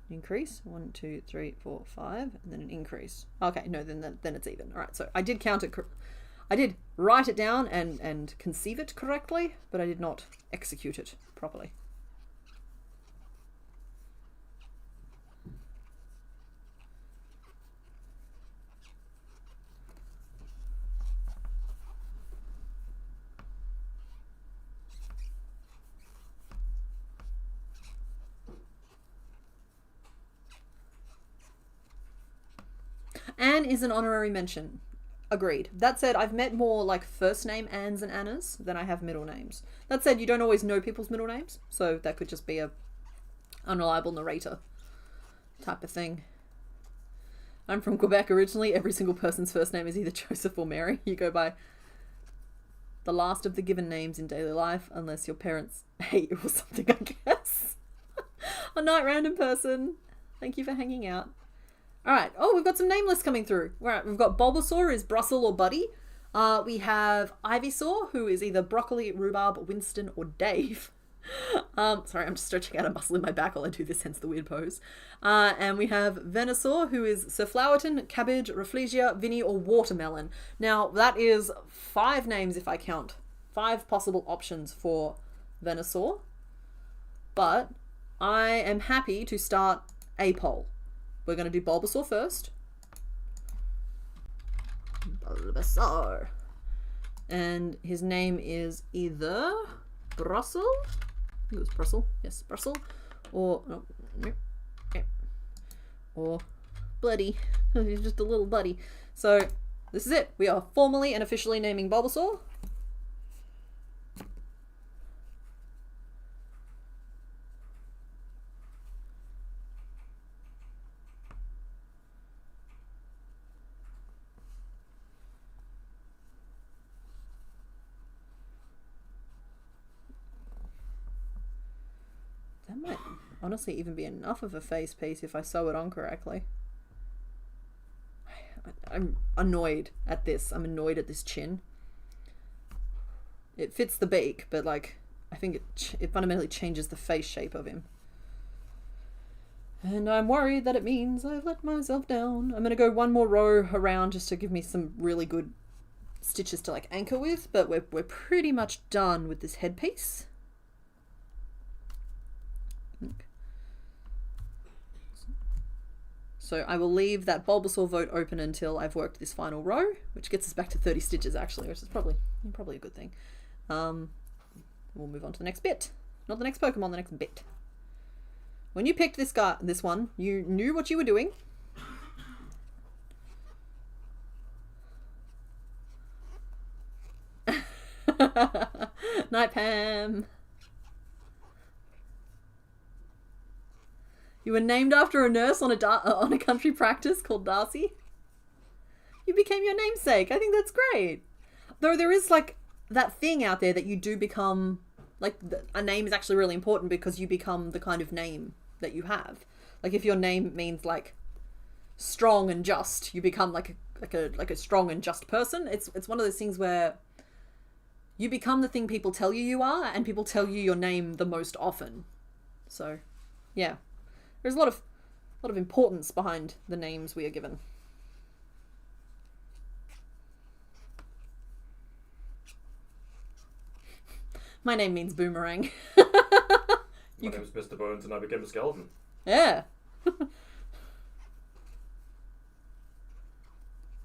increase. 1, 2, 3, 4, 5, and then an increase. Okay, no, then it's even. All right, so I did count it. I did write it down and conceive it correctly, but I did not execute it properly. Anne is an honorary mention. Agreed. That said, I've met more like first name Annes and Annas than I have middle names. That said, you don't always know people's middle names, so that could just be a unreliable narrator type of thing. I'm from Quebec originally. Every single person's first name is either Joseph or Mary. You go by the last of the given names in daily life, unless your parents hate you or something, I guess. A night random person. Thank you for hanging out. Alright, oh, we've got some name lists coming through. Right, we've got Bulbasaur is Brussel or Buddy. We have Ivysaur, who is either Broccoli, Rhubarb, Winston, or Dave. Sorry, I'm just stretching out a muscle in my back while I do this, hence the weird pose. And we have Venusaur, who is Sir Flowerton, Cabbage, Rafflesia, Vinny, or Watermelon. Now, that is 5 names if I count. 5 possible options for Venusaur. But I am happy to start a poll. We're going to do Bulbasaur first. Bulbasaur. And his name is either Brussel. I think it was Brussel. Yes, Brussel. Or, or Bloody. He's just a little buddy. So, this is it. We are formally and officially naming Bulbasaur. That might honestly even be enough of a face piece if I sew it on correctly. I'm annoyed at this. I'm annoyed at this chin. It fits the beak, but like I think it fundamentally changes the face shape of him. And I'm worried that it means I've let myself down. I'm going to go one more row around just to give me some really good stitches to like anchor with, but we're pretty much done with this headpiece. So I will leave that Bulbasaur vote open until I've worked this final row, which gets us back to 30 stitches actually, which is probably a good thing. We'll move on to the next bit. Not the next Pokemon, the next bit. When you picked this one, you knew what you were doing. Night, Pam. You were named after a nurse on a country practice called Darcy. You became your namesake. I think that's great. Though there is like that thing out there that you do become, like a name is actually really important because you become the kind of name that you have. Like if your name means like strong and just, you become like a strong and just person. It's one of those things where you become the thing people tell you are, and people tell you your name the most often. So, yeah. There's a lot of importance behind the names we are given. My name means boomerang. My name's Mr. Bones and I became a skeleton. Yeah.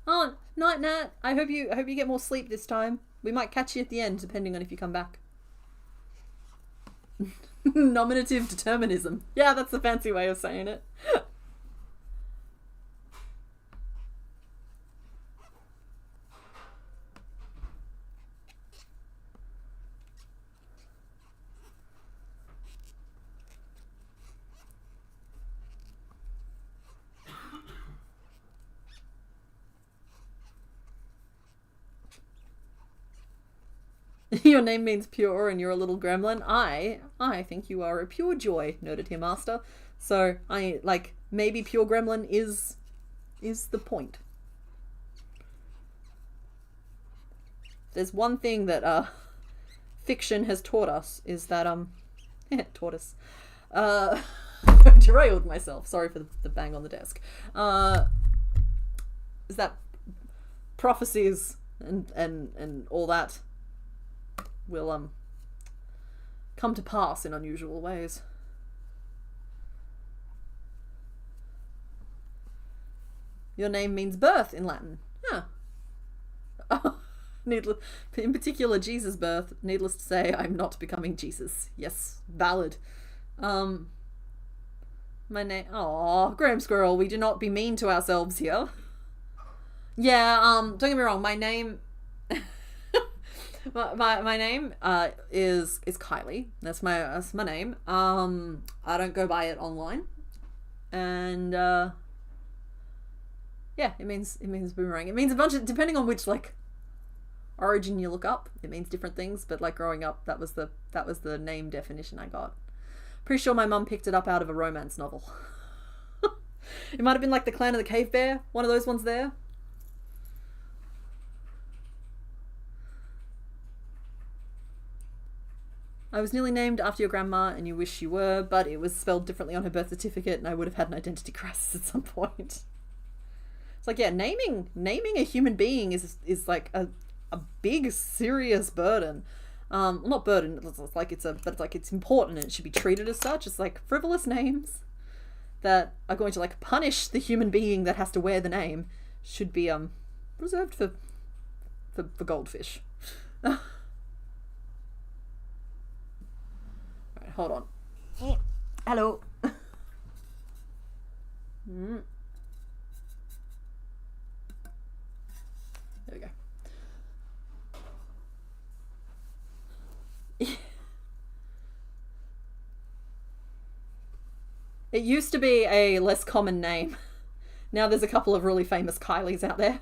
Oh, night Nat. I hope you get more sleep this time. We might catch you at the end, depending on if you come back. Nominative determinism. Yeah, that's the fancy way of saying it. Your name means pure and you're a little gremlin. I think you are a pure joy, noted here, master. So I like maybe pure gremlin is the point. There's one thing that fiction has taught us is that taught us. Derailed myself. Sorry for the bang on the desk. Is that prophecies and all that will come to pass in unusual ways. Your name means birth in Latin. Huh. Oh, in particular, Jesus' birth. Needless to say, I'm not becoming Jesus. Yes, valid. My name. Aw, Graham Squirrel. We do not be mean to ourselves here. Yeah. Don't get me wrong. My name. My name is Kylie. That's my name. I don't go by it online, and yeah, it means boomerang. It means a bunch of, depending on which like origin you look up, it means different things. But like growing up, that was the name definition I got. Pretty sure my mum picked it up out of a romance novel. It might have been like the Clan of the Cave Bear, one of those ones there. I was nearly named after your grandma and you wish you were, but it was spelled differently on her birth certificate and I would have had an identity crisis at some point. It's like, yeah, naming a human being is like a big, serious burden. Not burden, it's important and it should be treated as such. It's like frivolous names that are going to like punish the human being that has to wear the name should be reserved for goldfish. Hold on. Hello. There we go. It used to be a less common name. Now there's a couple of really famous Kylies out there.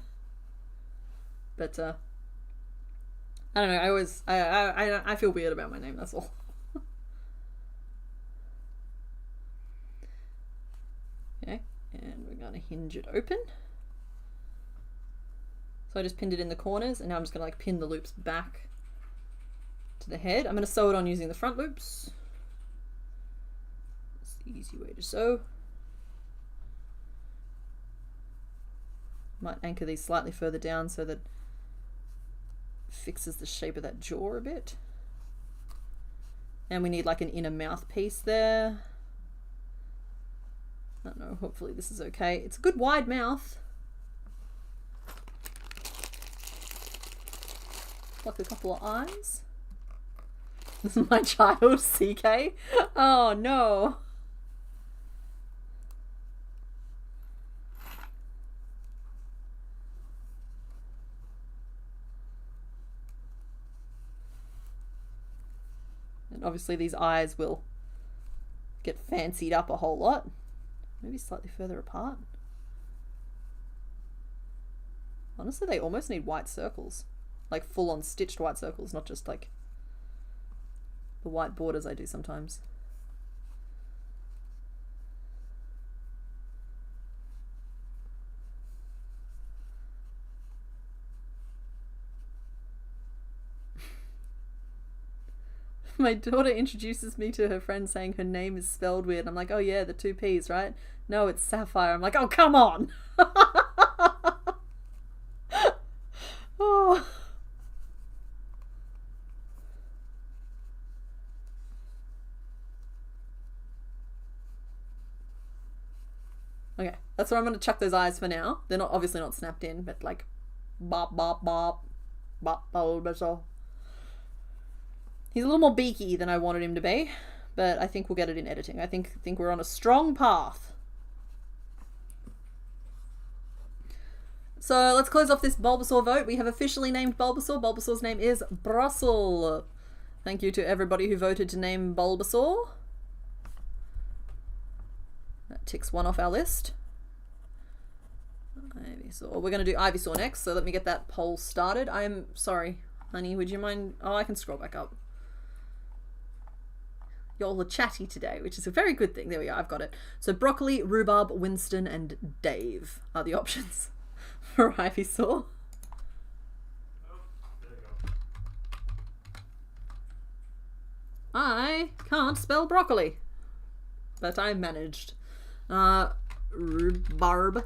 But I don't know. I feel weird about my name. That's all. Okay, and we're going to hinge it open. So I just pinned it in the corners, and now I'm just gonna like pin the loops back to the head. I'm gonna sew it on using the front loops. It's the easy way to sew. Might anchor these slightly further down so that it fixes the shape of that jaw a bit. And we need like an inner mouthpiece there. I don't know, hopefully this is okay. It's a good wide mouth. Like a couple of eyes. This is my child, CK. Oh no. And obviously these eyes will get fancied up a whole lot. Maybe slightly further apart. Honestly, they almost need white circles. Like full-on stitched white circles, not just like the white borders I do sometimes. My daughter introduces me to her friend saying her name is spelled weird. I'm like, oh yeah, the 2 P's, right? No, it's Sapphire. I'm like, oh, come on. Oh. Okay, that's where I'm going to chuck those eyes for now. They're not obviously not snapped in, but like bop, bop, bop, bop, bop, bop, bop. He's a little more beaky than I wanted him to be, but I think we'll get it in editing. I think we're on a strong path. So let's close off this Bulbasaur vote. We have officially named Bulbasaur. Bulbasaur's name is Brussel. Thank you to everybody who voted to name Bulbasaur. That ticks one off our list. Ivysaur. We're going to do Ivysaur next, so let me get that poll started. I'm sorry, honey, would you mind? Oh, I can scroll back up. Y'all are chatty today, which is a very good thing. There we go, I've got it. So Broccoli, Rhubarb, Winston, and Dave are the options for Ivysaur. I can't spell broccoli, but I managed. Rhubarbra.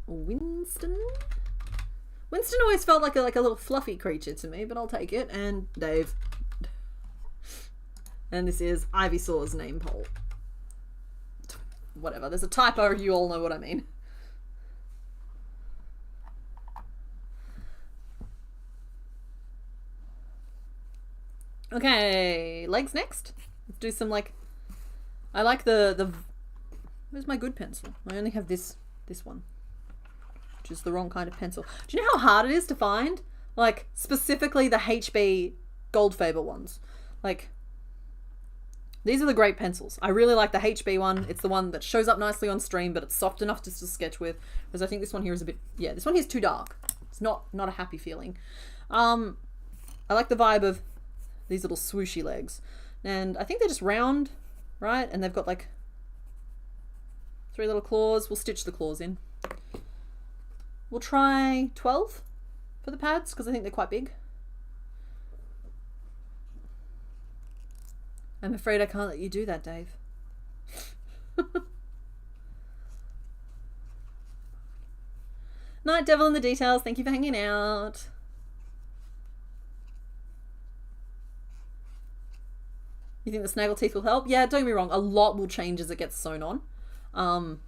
Winston. Winston always felt like a little fluffy creature to me, but I'll take it. And Dave. And this is Ivysaur's name poll. Whatever, there's a typo, you all know what I mean. Okay, legs next. Let's do some like, I like the where's my good pencil? I only have this one, which is the wrong kind of pencil. Do you know how hard it is to find? Like, specifically the HB Goldfaber ones. Like, these are the great pencils. I really like the HB one. It's the one that shows up nicely on stream, but it's soft enough just to sketch with. Because I think this one here is a bit, yeah, this one here is too dark. It's not a happy feeling. I like the vibe of these little swooshy legs. And I think they're just round, right? And they've got like 3 little claws. We'll stitch the claws in. We'll try 12 for the pads because I think they're quite big. I'm afraid I can't let you do that, Dave. Night Devil in the details. Thank you for hanging out. You think the snaggle teeth will help? Yeah, don't get me wrong. A lot will change as it gets sewn on.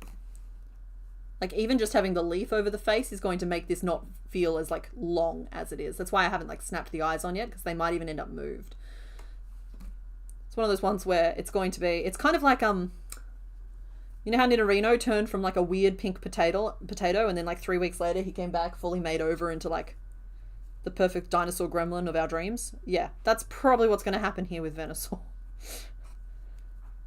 Like even just having the leaf over the face is going to make this not feel as like long as it is. That's why I haven't like snapped the eyes on yet, because they might even end up moved. It's one of those ones where it's going to be, it's kind of like, you know how Nidorino turned from like a weird pink potato and then like 3 weeks later he came back fully made over into like the perfect dinosaur gremlin of our dreams? Yeah, that's probably what's going to happen here with Venusaur.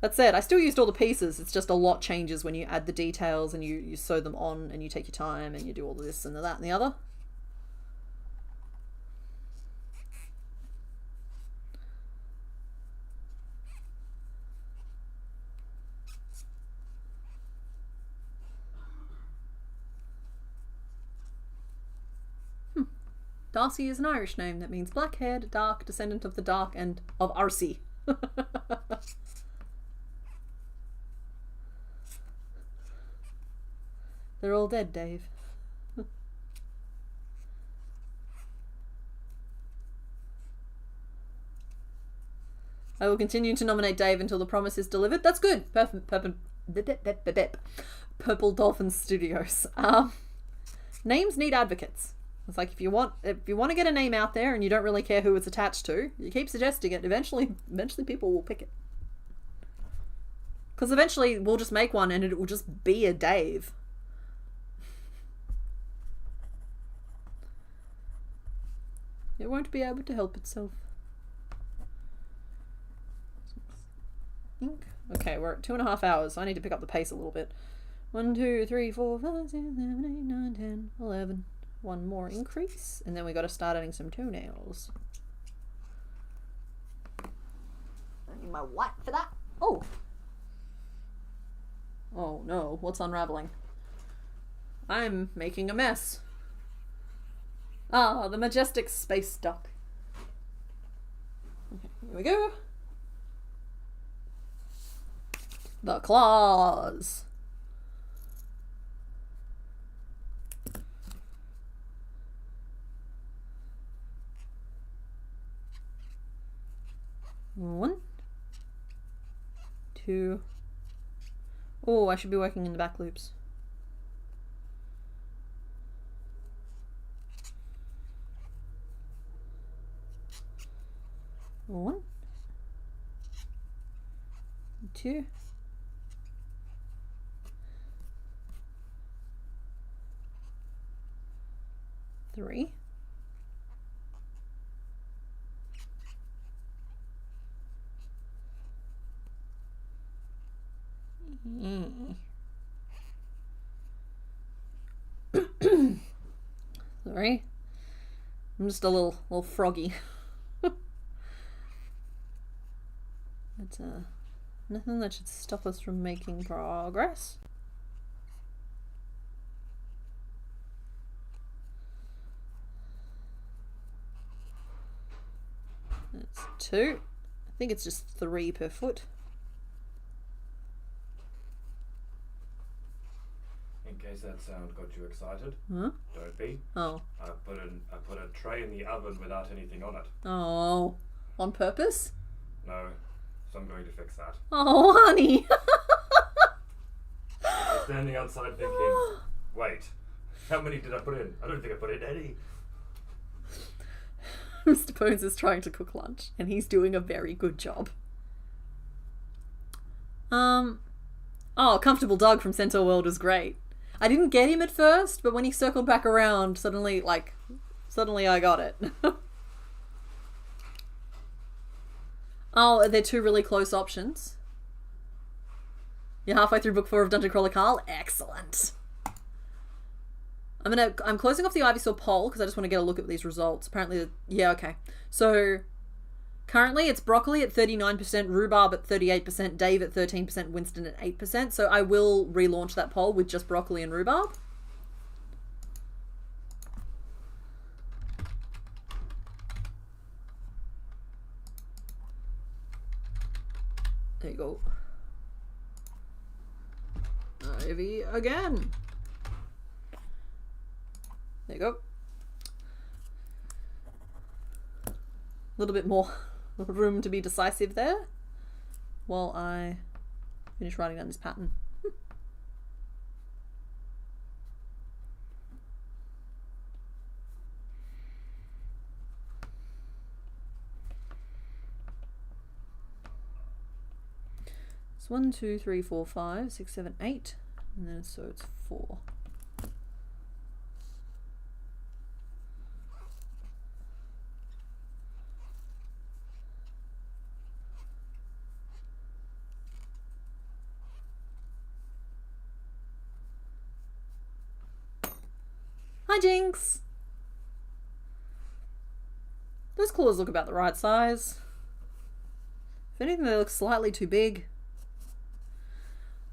That said, I still used all the pieces. It's just a lot changes when you add the details and you sew them on and you take your time and you do all of this and that and the other. Darcy is an Irish name that means black-haired, dark, descendant of the dark, and of Arcee. They're all dead, Dave. I will continue to nominate Dave until the promise is delivered. That's good. Purple Dolphin Studios. Names need advocates. It's like if you want to get a name out there and you don't really care who it's attached to, you keep suggesting it. Eventually people will pick it. Because eventually we'll just make one and it will just be a Dave. It won't be able to help itself. Okay, we're at 2.5 hours. So I need to pick up the pace a little bit. 1, 2, 3, 4, 5, 6, 7, 8, 9, 10, 11. One more increase, and then we got to start adding some toenails. I need my white for that. Oh! Oh no, what's unraveling? I'm making a mess. Ah, the majestic space duck. Okay, here we go. The claws. One, two. Oh, I should be working in the back loops. One, two, three, sorry, I'm just a little froggy. It's nothing that should stop us from making progress. That's 2. I think it's just 3 per foot. In case that sound got you excited, Huh? don't be. Oh. I put a tray in the oven without anything on it. Oh. On purpose? No, so I'm going to fix that. Oh, honey. I'm standing outside thinking, wait, how many did I put in? I don't think I put in any. Mr. Bones is trying to cook lunch, and he's doing a very good job. Oh, Comfortable Dog from Centaur World was great. I didn't get him at first, but when he circled back around, suddenly I got it. Oh, they're 2 really close options. You're halfway through book 4 of Dungeon Crawler Carl? Excellent. I'm closing off the Ivysaur poll because I just want to get a look at these results. Apparently, yeah, okay. So, currently it's Broccoli at 39%, Rhubarb at 38%, Dave at 13%, Winston at 8%. So I will relaunch that poll with just Broccoli and Rhubarb. There you go. Ivy again. There you go. A little bit more room to be decisive there while I finish writing down this pattern. It's 1, 2, 3, 4, 5, 6, 7, 8, and then so it's 4. Hi, Jinx! Those claws look about the right size. If anything, they look slightly too big.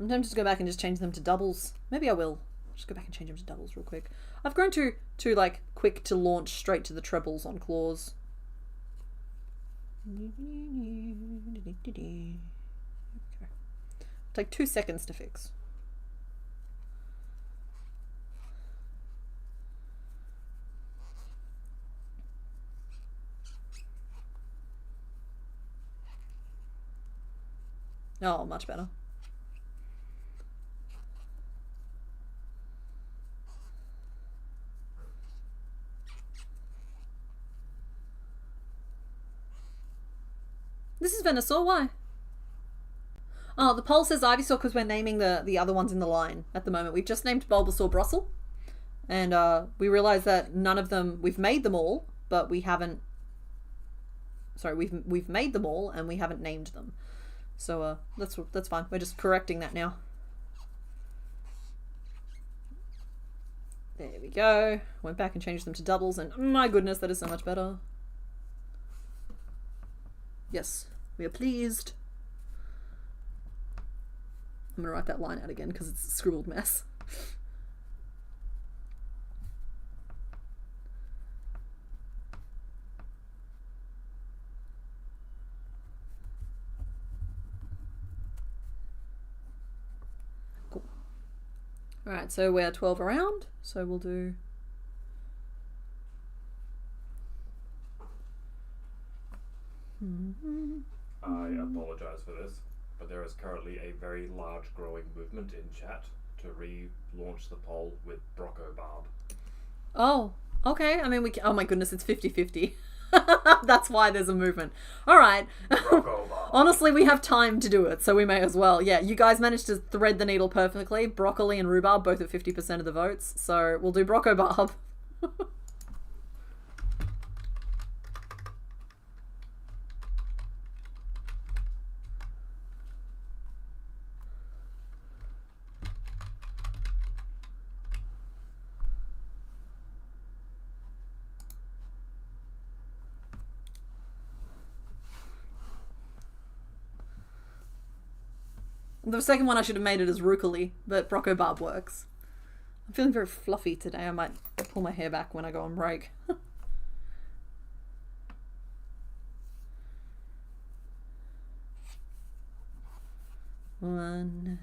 I'm tempted to go back and just change them to doubles. Maybe I will. Just go back and change them to doubles real quick. I've grown too like quick to launch straight to the trebles on claws. Okay. Take 2 seconds to fix. Oh, much better. This is Venusaur, why? Oh, the poll says Ivysaur because we're naming the other ones in the line at the moment. We've just named Bulbasaur Brussel. And we realised that none of them, we've made them all, but we haven't, sorry, we've made them all and we haven't named them. So that's fine. We're just correcting that now. There we go. Went back and changed them to doubles and my goodness, that is so much better. Yes, we are pleased. I'm going to write that line out again because it's a scribbled mess. Cool. Alright, so we're 12 around, so we'll do... I apologise for this, but there is currently a very large growing movement in chat to relaunch the poll with Broccobarb. Oh, okay. I mean, we can, oh my goodness, it's 50-50. That's why there's a movement. All right. Honestly, we have time to do it, so we may as well. Yeah, you guys managed to thread the needle perfectly. Broccoli and rhubarb both at 50% of the votes, so we'll do Broccobarb. The second one I should have made it as Rukali, but Broccobarb works. I'm feeling very fluffy today. I might pull my hair back when I go on break. 1,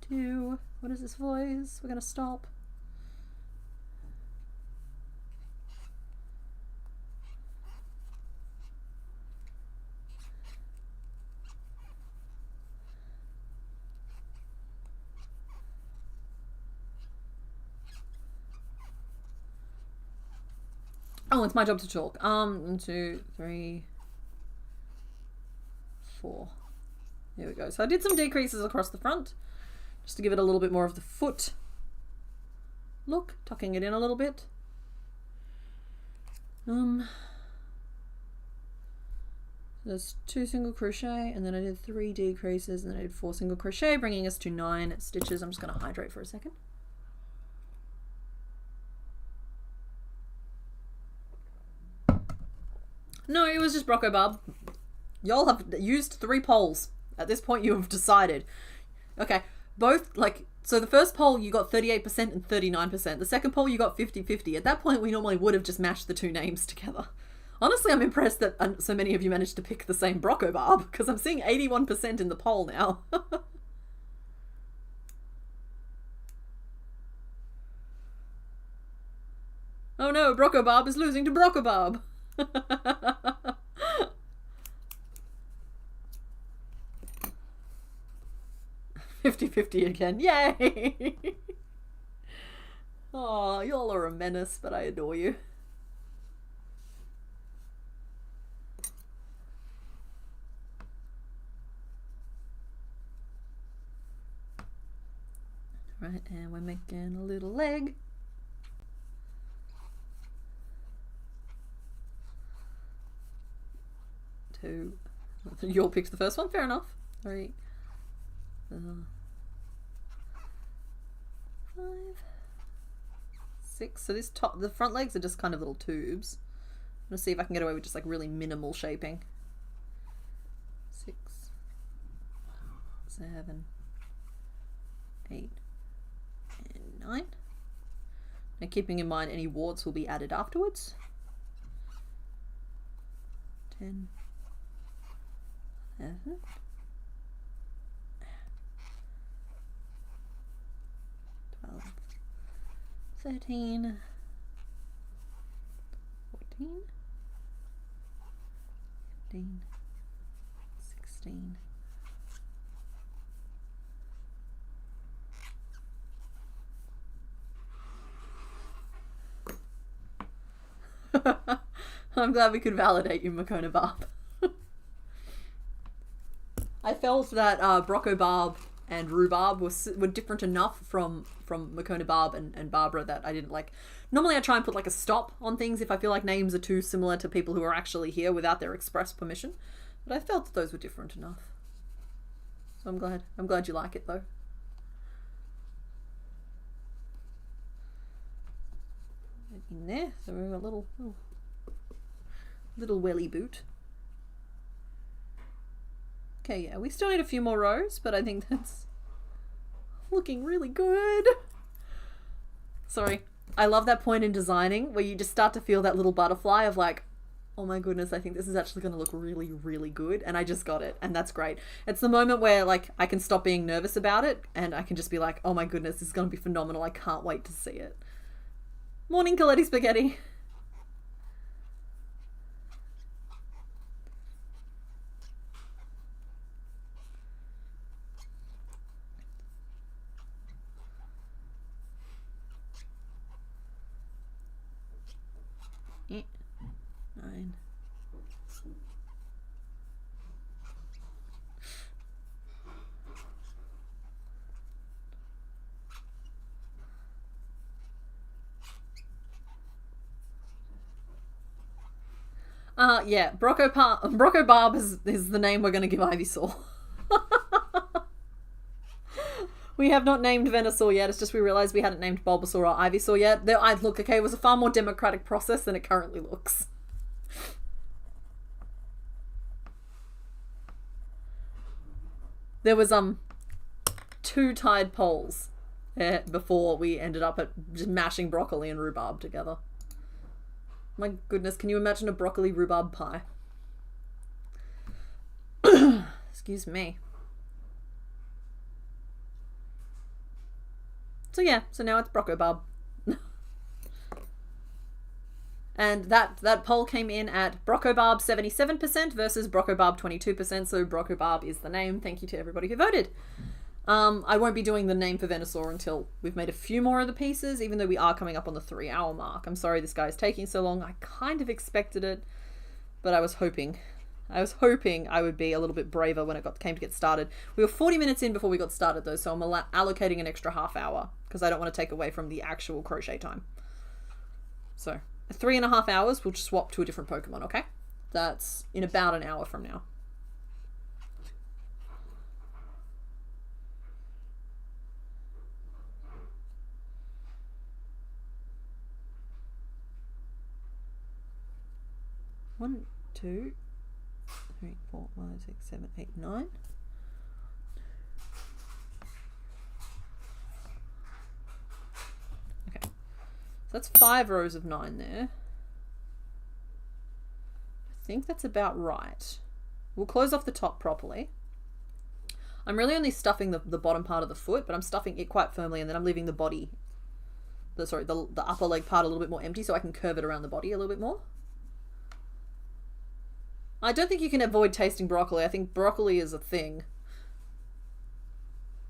2. What is this voice? We're gonna stop. Oh, it's my job to talk. 1, 2, 3, 4. Here we go. So I did some decreases across the front, just to give it a little bit more of the foot look, tucking it in a little bit. There's 2 single crochet, and then I did 3 decreases, and then I did 4 single crochet, bringing us to 9 stitches. I'm just going to hydrate for a second. No, it was just Broccobarb. Y'all have used 3 polls. At this point, you have decided. Okay, both, like, so the first poll you got 38% and 39%. The second poll you got 50-50. At that point, we normally would have just mashed the 2 names together. Honestly, I'm impressed that so many of you managed to pick the same Broccobarb, because I'm seeing 81% in the poll now. Oh no, Broccobarb is losing to Broccobarb. 50-50 again. Yay! Oh, y'all are a menace, but I adore you. Right, and we're making a little leg. 2. You'll pick the first one, fair enough. 3, 5, 6. So this top, the front legs are just kind of little tubes. I'm gonna see if I can get away with just like really minimal shaping. 6, 7, 8, and 9. And keeping in mind any warts will be added afterwards. 10, 11, 12, 13, 14, 15, 16, 17. I'm glad we could validate you, Makona Barb. I felt that Brocco Barb and Rhubarb were different enough from Makona Barb and Barbara that I didn't like. Normally I try and put like a stop on things if I feel like names are too similar to people who are actually here without their express permission. But I felt that those were different enough. So I'm glad you like it though. In there, so we've got a little welly boot. Okay, yeah, we still need a few more rows, but I think that's looking really good. Sorry, I love that point in designing where you just start to feel that little butterfly of like, oh my goodness, I think this is actually going to look really, really good, and I just got it, and that's great. It's the moment where like I can stop being nervous about it, and I can just be like, oh my goodness, this is going to be phenomenal. I can't wait to see it. Morning, Coletti Spaghetti. Nine. Yeah, Brocco Barb is the name we're going to give Ivysaur. We have not named Venusaur yet. It's just we realised we hadn't named Bulbasaur or Ivysaur yet. Look, okay, it was a far more democratic process than it currently looks. There was 2 tied polls before we ended up at just mashing broccoli and rhubarb together. My goodness, can you imagine a broccoli rhubarb pie? Excuse me. So yeah, so now it's Brocco Barb. And that poll came in at Brocco Barb 77% versus Brocco Barb 22%, so Brocco Barb is the name. Thank you to everybody who voted. I won't be doing the name for Venusaur until we've made a few more of the pieces, even though we are coming up on the 3-hour mark. I'm sorry this guy's taking so long. I kind of expected it, but I was hoping I would be a little bit braver when it came to get started. We were 40 minutes in before we got started though, so I'm allocating an extra half hour because I don't want to take away from the actual crochet time. So 3.5 hours, we'll just swap to a different Pokemon, okay? That's in about an hour from now. One, 2, 3, 4, 5, 6, 7, 8, 9. Okay, so that's 5 rows of 9 there. I think that's about right. We'll close off the top properly. I'm really only stuffing the bottom part of the foot, but I'm stuffing it quite firmly, and then I'm leaving the body, the upper leg part a little bit more empty so I can curve it around the body a little bit more. I don't think you can avoid tasting broccoli. I think broccoli is a thing.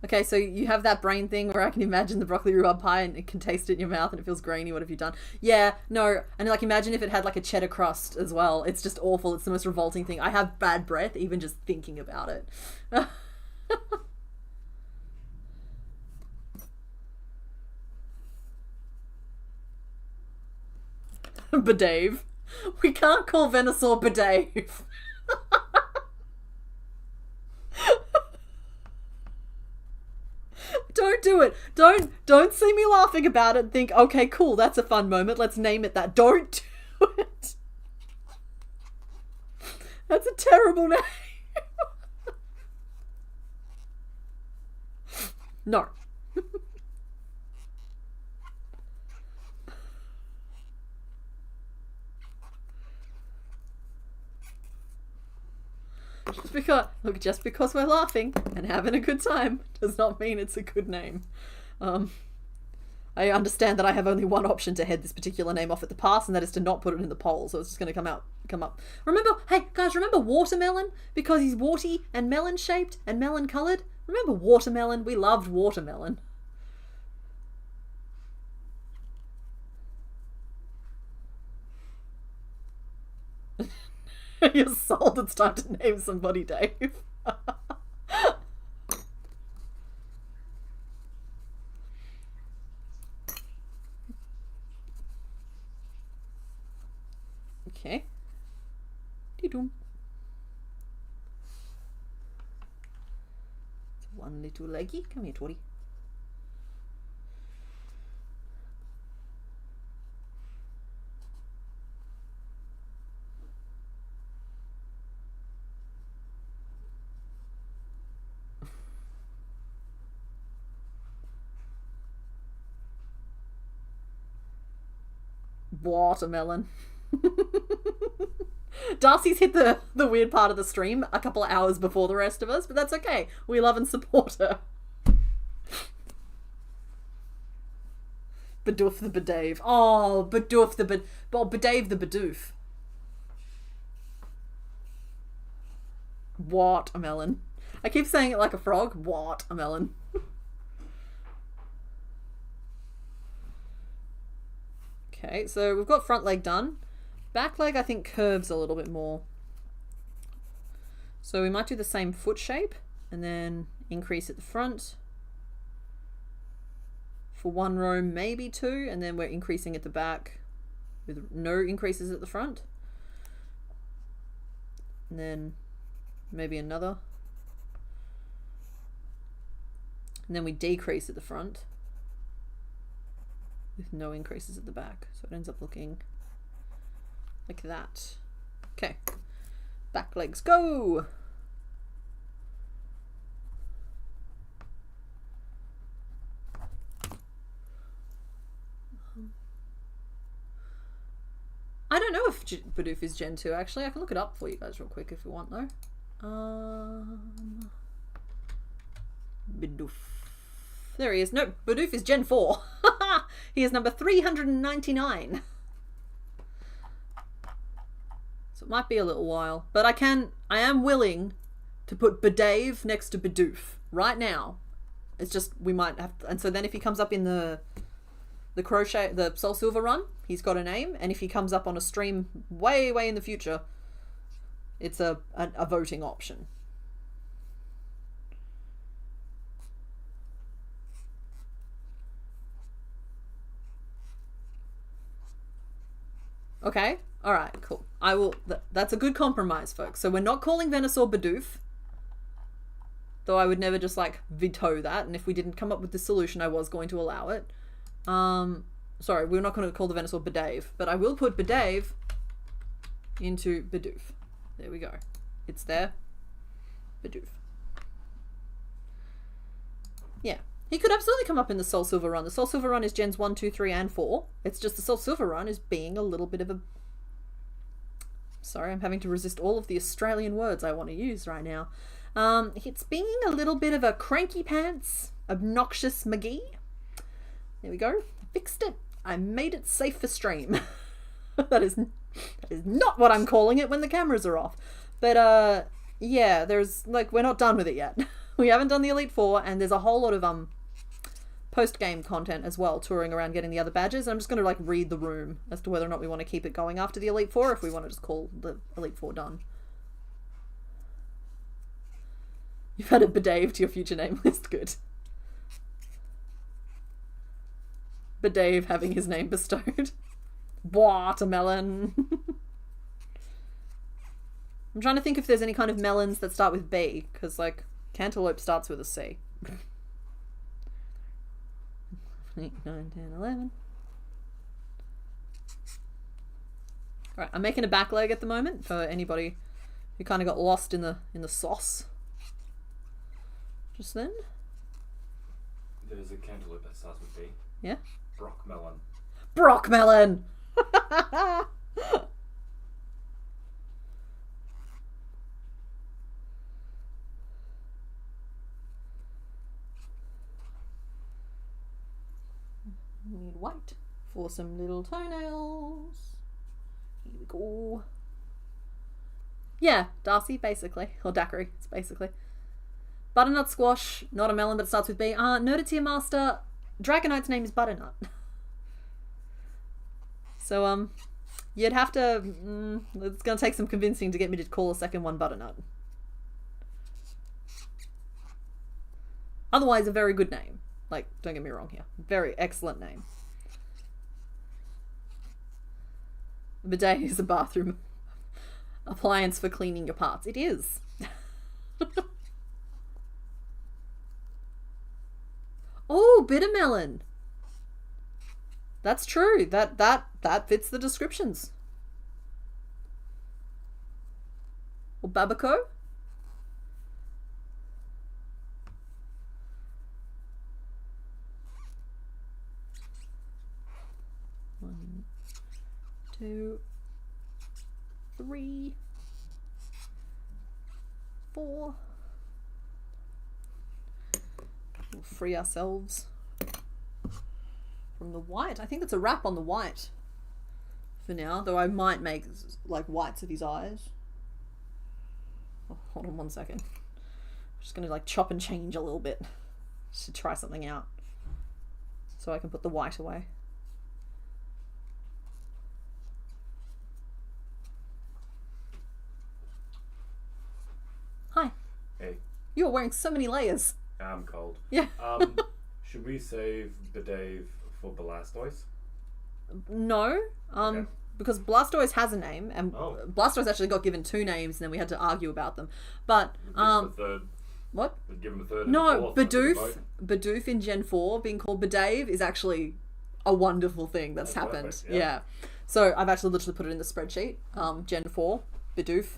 Okay, so you have that brain thing where I can imagine the broccoli rhubarb pie and it can taste it in your mouth and it feels grainy. What have you done? Yeah, no. And like imagine if it had like a cheddar crust as well. It's just awful. It's the most revolting thing. I have bad breath even just thinking about it. Bedave. We can't call Venusaur Bedave. Don't do it. Don't see me laughing about it and think, okay, cool, that's a fun moment. Let's name it that. Don't do it. That's a terrible name. No. just because we're laughing and having a good time does not mean it's a good name. I understand that I have only one option to head this particular name off at the pass, and that is to not put it in the poll, so it's just going to come up. Remember, hey guys, remember watermelon? Because he's warty and melon shaped and melon coloured? Remember watermelon? We loved watermelon. You're sold. It's time to name somebody Dave. Okay. Dee-doom. One little leggy. Come here, Tori. Watermelon. Darcy's hit the weird part of the stream a couple of hours before the rest of us, but that's okay. We love and support her. Badoof the Badave. Oh, Badoof the Badave the Badoof. Watermelon. I keep saying it like a frog. Watermelon. Okay, so we've got front leg done. Back leg, I think, curves a little bit more. So we might do the same foot shape and then increase at the front for one row, maybe two, and then we're increasing at the back with no increases at the front. And then maybe another. And then we decrease at the front with no increases at the back. So it ends up looking like that. Okay, back legs go. I don't know if Badoof is Gen 2 actually. I can look it up for you guys real quick if you want though. Badoof. There he is. No, Badoof is Gen 4. He is number 399. So it might be a little while. But I am willing to put Badave next to Badoof right now. It's just we might have to, and so then if he comes up in the crochet, the Soul Silver run, he's got a name, and if he comes up on a stream way in the future, it's a voting option. Okay, all right, cool. I will. That's a good compromise, folks. So we're not calling Venusaur Badoof, though I would never just like veto that. And if we didn't come up with the solution, I was going to allow it. Sorry, we're not going to call the Venusaur Badave, but I will put Badave into Badoof. There we go. It's there. Badoof. Yeah. He could absolutely come up in the Soul Silver run. The Soul Silver run is Gens 1, 2, 3, and 4. It's just the Soul Silver run is being a little bit of a... Sorry, I'm having to resist all of the Australian words I want to use right now. It's being a little bit of a cranky pants, obnoxious McGee. There we go. I fixed it. I made it safe for stream. That is not what I'm calling it when the cameras are off. But yeah, there's like we're not done with it yet. We haven't done the Elite Four, and there's a whole lot of post-game content as well, touring around getting the other badges. And I'm just going to like read the room as to whether or not we want to keep it going after the Elite Four, or if we want to just call the Elite Four done. You've added Badave to your future name list. Good. Badave having his name bestowed. Watermelon. I'm trying to think if there's any kind of melons that start with B, because like cantaloupe starts with a C. 8, 9, 10, 11. Alright, I'm making a back leg at the moment for anybody who kind of got lost in the sauce just then. There's a cantaloupe that starts with B. Yeah? Brockmelon. Brockmelon! for some little toenails. Here we go. Yeah, Darcy, basically. Or Daiquiri, it's basically. Butternut squash, not a melon, but it starts with B. Noted Tier Master, Dragonite's name is Butternut. So, you'd have to... it's going to take some convincing to get me to call a second one Butternut. Otherwise, a very good name. Like, don't get me wrong here. Very excellent name. Bidet is a bathroom appliance for cleaning your parts. It is. Oh, bitter melon. That's true. That fits the descriptions. Or Babaco. One, two, three, four. We'll free ourselves from the white. I think that's a wrap on the white for now, though I might make like whites of his eyes. Oh, hold on one second. I'm just going to like chop and change a little bit just to try something out so I can put the white away. Hi. Hey. You're wearing so many layers. I'm cold. Yeah. Should we save Bidet for Blastoise? No. Okay. Because Blastoise has a name, and Blastoise actually got given 2 names, and then we had to argue about them. But Give him a third. What? Give him a third. No, and a Bidoof in Gen 4 being called Bidet is actually a wonderful thing that's happened. Perfect, yeah. So I've actually literally put it in the spreadsheet. Gen 4, Bidoof,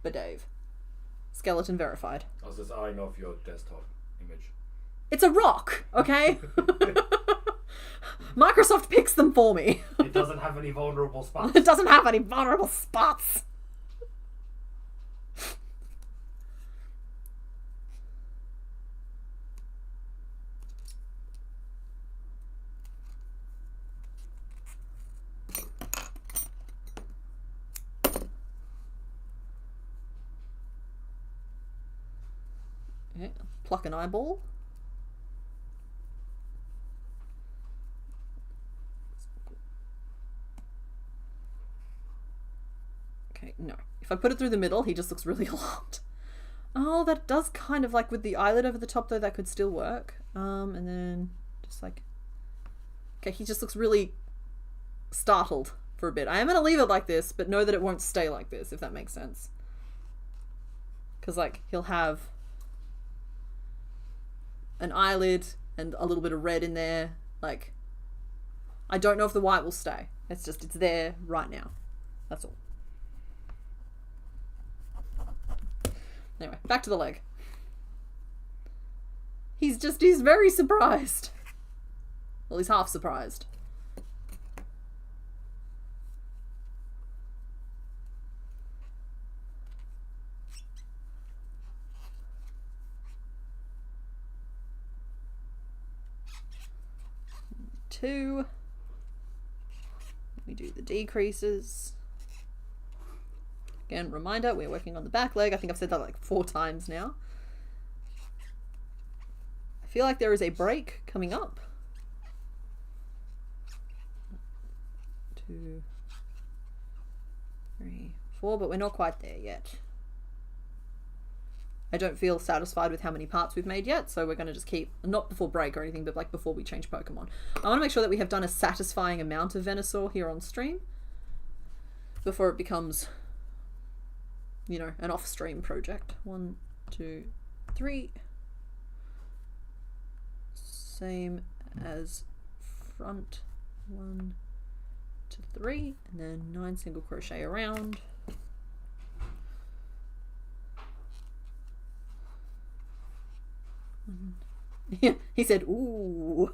Bidet. Skeleton verified. I was just eyeing off your desktop image. It's a rock, okay? Microsoft picks them for me. It doesn't have any vulnerable spots. It doesn't have any vulnerable spots. Okay, pluck an eyeball. Okay, no. If I put it through the middle, he just looks really alarmed. Oh, that does kind of like with the eyelid over the top though, that could still work. And then just like, okay, he just looks really startled for a bit. I am going to leave it like this, but know that it won't stay like this, if that makes sense. Because like, he'll have an eyelid and a little bit of red in there. Like, I don't know if the white will stay. It's just, it's there right now. That's all. Anyway, back to the leg. He's very surprised. Well, he's half surprised. Two. We do the decreases. Again, reminder, we're working on the back leg. I think I've said that like 4 times now. I feel like there is a break coming up. 2, 3, 4, but we're not quite there yet. I don't feel satisfied with how many parts we've made yet, so we're going to just keep, not before break or anything, but like before we change Pokemon. I want to make sure that we have done a satisfying amount of Venusaur here on stream before it becomes, you know, an off-stream project. 1, 2, 3. Same as front. 1 to 3, and then 9 single crochet around. Yeah, he said, ooh.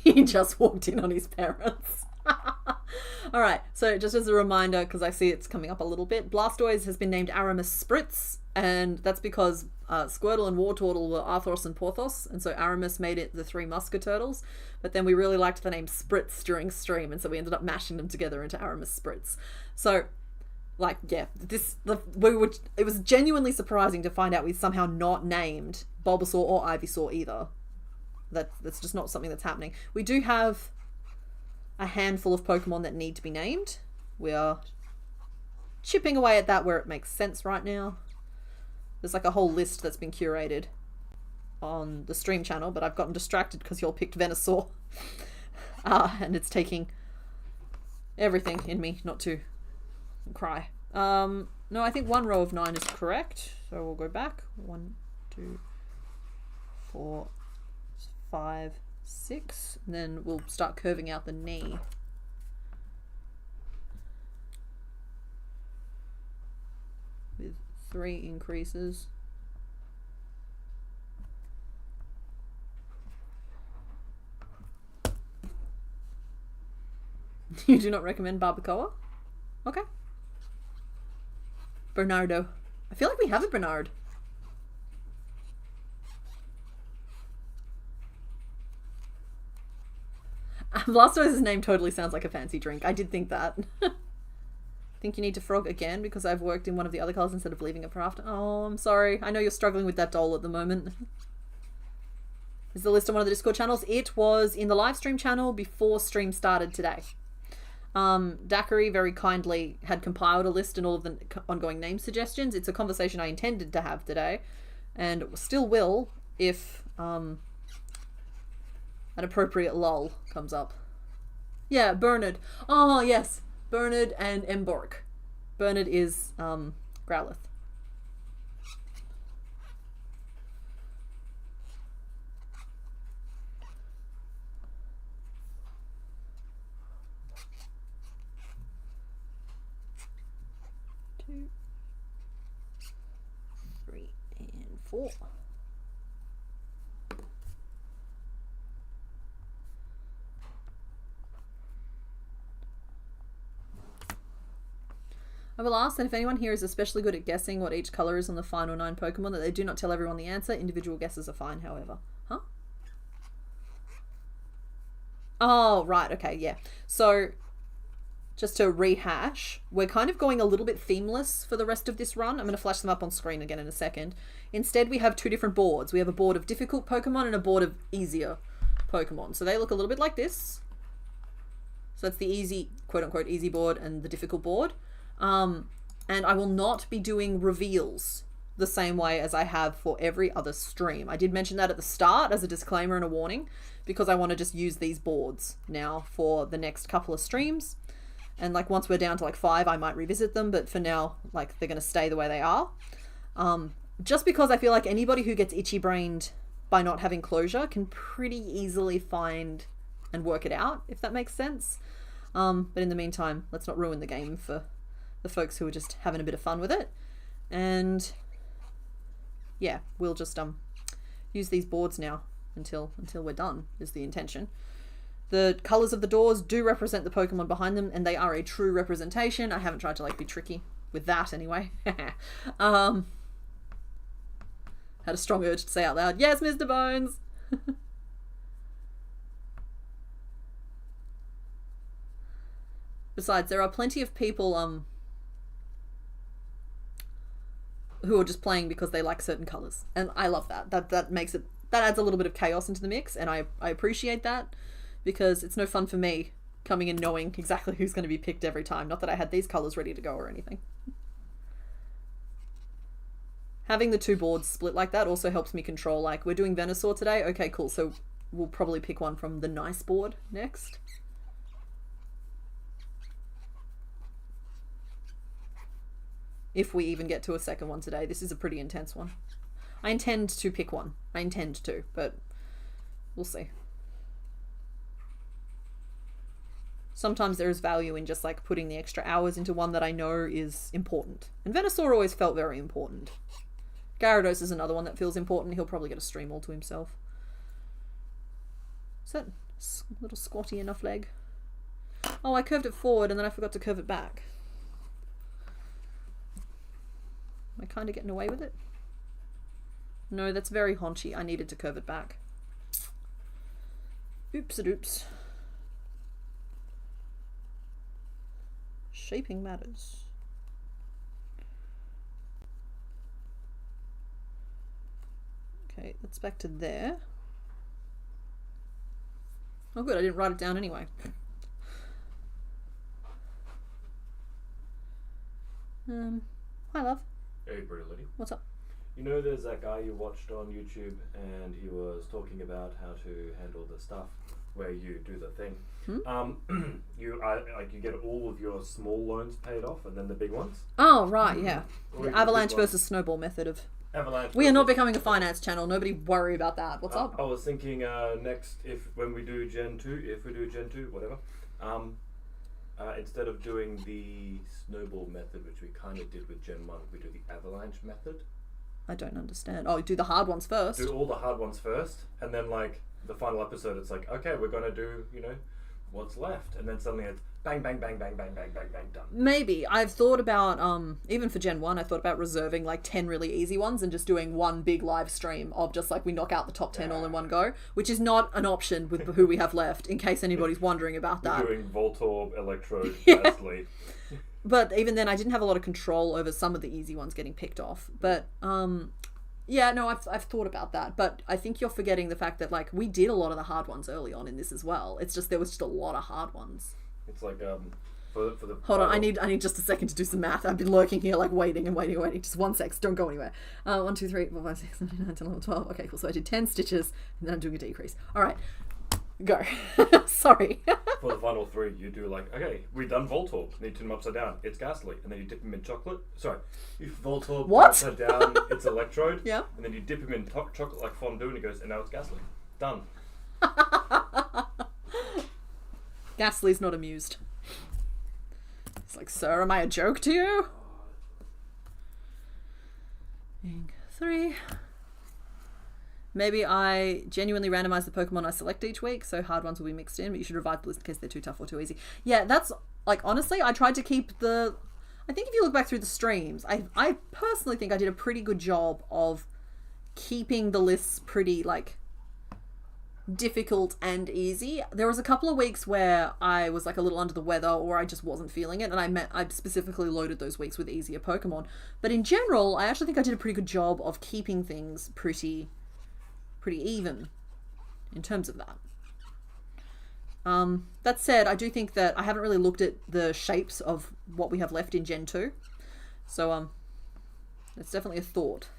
He just walked in on his parents. Alright, so just as a reminder, because I see it's coming up a little bit, Blastoise has been named Aramis Spritz, and that's because Squirtle and Wartortle were Arthros and Porthos, and so Aramis made it the Three Musketurtles, but then we really liked the name Spritz during stream, and so we ended up mashing them together into Aramis Spritz. So, like, yeah, it was genuinely surprising to find out we somehow not named Bulbasaur or Ivysaur either. That's just not something that's happening. We do have a handful of Pokemon that need to be named. We are chipping away at that where it makes sense right now. There's like a whole list that's been curated on the stream channel, but I've gotten distracted because y'all picked Venusaur. And it's taking everything in me not to cry. No, I think one row of 9 is correct. So we'll go back. 1, 2, 4, 5, 6, and then we'll start curving out the knee. With 3 increases. You do not recommend Barbacoa? Okay. Bernardo. I feel like we have a Bernard. Blastoise's name totally sounds like a fancy drink. I did think that. Think you need to frog again because I've worked in one of the other colours instead of leaving it for after. Oh, I'm sorry. I know you're struggling with that doll at the moment. Is the list on one of the Discord channels? It was in the live stream channel before stream started today. Daiquiri very kindly had compiled a list and all of the ongoing name suggestions. It's a conversation I intended to have today and still will if an appropriate lull comes up. Yeah, Bernard. Oh, yes. Bernard and Embork. Bernard is Growlithe. Two, 3, and 4. I will ask that if anyone here is especially good at guessing what each colour is on the final 9 Pokemon, that they do not tell everyone the answer. Individual guesses are fine, however. Huh? Oh, right, okay, yeah. So, just to rehash, we're kind of going a little bit themeless for the rest of this run. I'm going to flash them up on screen again in a second. Instead, we have 2 different boards. We have a board of difficult Pokemon and a board of easier Pokemon. So they look a little bit like this. So that's the easy, quote-unquote, easy board and the difficult board. And I will not be doing reveals the same way as I have for every other stream. I did mention that at the start as a disclaimer and a warning because I want to just use these boards now for the next couple of streams. And like once we're down to like 5, I might revisit them, but for now, like they're going to stay the way they are. Just because I feel like anybody who gets itchy-brained by not having closure can pretty easily find and work it out, if that makes sense. But in the meantime, let's not ruin the game for the folks who are just having a bit of fun with it. And yeah, we'll just use these boards now until we're done is the intention. The colours of the doors do represent the Pokemon behind them, and they are a true representation. I haven't tried to like be tricky with that anyway. Had a strong urge to say out loud, yes, Mr. Bones! Besides, there are plenty of people who are just playing because they like certain colours. And I love that. That makes it, that adds a little bit of chaos into the mix, and I appreciate that because it's no fun for me coming in knowing exactly who's going to be picked every time. Not that I had these colours ready to go or anything. Having the 2 boards split like that also helps me control, like, we're doing Venusaur today. Okay, cool. So we'll probably pick one from the nice board next. If we even get to a second one today. This is a pretty intense one. I intend to pick one. I intend to, but we'll see. Sometimes there is value in just like putting the extra hours into one that I know is important. And Venusaur always felt very important. Gyarados is another one that feels important. He'll probably get a stream all to himself. that little squatty enough leg? Oh, I curved it forward and then I forgot to curve it back. Am I kind of getting away with it? No, that's very haunchy. I needed to curve it back. Oops-a-doops. Shaping matters. Okay, that's back to there. Oh good, I didn't write it down anyway. Hi love. Hey, pretty lady. What's up? You know there's that guy you watched on YouTube and he was talking about how to handle the stuff where you do the thing. You get all of your small loans paid off and then the big ones. Oh right, yeah. The avalanche versus snowball method of avalanche. We are not becoming a finance channel. Nobody worry about that. What's up? I was thinking next, when we do Gen 2, whatever, instead of doing the snowball method, which we kind of did with Gen 1, we do the avalanche method. I don't understand. Oh, do the hard ones first. Do all the hard ones first, and then like the final episode, it's like, okay, we're gonna do, what's left, and then suddenly it's bang, bang, bang, bang, bang, bang, bang, bang, done. Maybe. I've thought about, even for Gen 1, I thought about reserving like 10 really easy ones and just doing one big live stream of just like we knock out the top 10 all in one go, which is not an option with who we have left, in case anybody's wondering about that. We're doing Voltorb, Electrode, Ghastly. But even then, I didn't have a lot of control over some of the easy ones getting picked off. But, yeah, no, I've thought about that. But I think you're forgetting the fact that, like, we did a lot of the hard ones early on in this as well. It's just, there was just a lot of hard ones. It's like, for the... Hold on, I need just a second to do some math. I've been lurking here, like, waiting. Just 1 sec, don't go anywhere. 1, 2, 3, 4, 5, 6, 7, 8, 9, 10, 11, 12. Okay, cool, so I did 10 stitches, and then I'm doing a decrease. All right. Go. Sorry. For the final 3, you do like, okay, we've done Voltorb. Need to turn them upside down. It's Ghastly. And then you dip them in chocolate. Sorry. You Voltorb upside down, it's Electrode. Yeah. And then you dip him in chocolate like fondue and he goes, and now it's Ghastly. Done. Ghastly's not amused. It's like, sir, am I a joke to you? Ink 3. Maybe I genuinely randomize the Pokemon I select each week, so hard ones will be mixed in, but you should revise the list in case they're too tough or too easy. Yeah, that's, like, honestly, I tried to keep I think if you look back through the streams, I personally think I did a pretty good job of keeping the lists pretty, like, difficult and easy. There was a couple of weeks where I was, like, a little under the weather, or I just wasn't feeling it, and I specifically loaded those weeks with easier Pokemon. But in general, I actually think I did a pretty good job of keeping things pretty even in terms of that. That said, I do think that I haven't really looked at the shapes of what we have left in Gen 2. So, it's definitely a thought.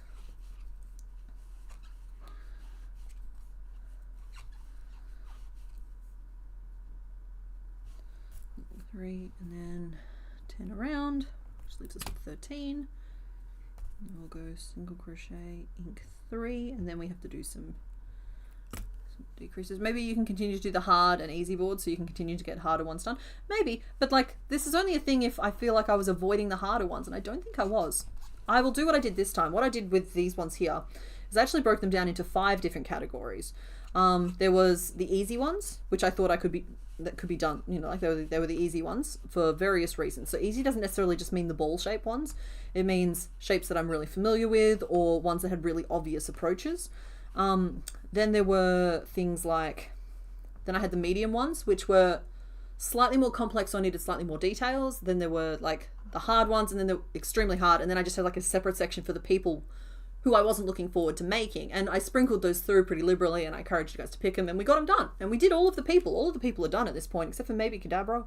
Three, and then 10 around, which leaves us with 13. And we'll go single crochet, ink 3, and then we have to do some decreases. Maybe you can continue to do the hard and easy board so you can continue to get harder ones done. Maybe, but like, this is only a thing if I feel like I was avoiding the harder ones, and I don't think I was. I will do what I did this time. What I did with these ones here is I actually broke them down into 5 different categories. There was the easy ones, which I thought that could be done, like they were the easy ones for various reasons. So easy doesn't necessarily just mean the ball shape ones. It means shapes that I'm really familiar with, or ones that had really obvious approaches. Then there were things like, then I had the medium ones, which were slightly more complex, so I needed slightly more details. Then there were like the hard ones, and then the extremely hard, and then I just had like a separate section for the people who I wasn't looking forward to making, and I sprinkled those through pretty liberally, and I encouraged you guys to pick them, and we got them done, and we did all of the people are done at this point, except for maybe Kadabra.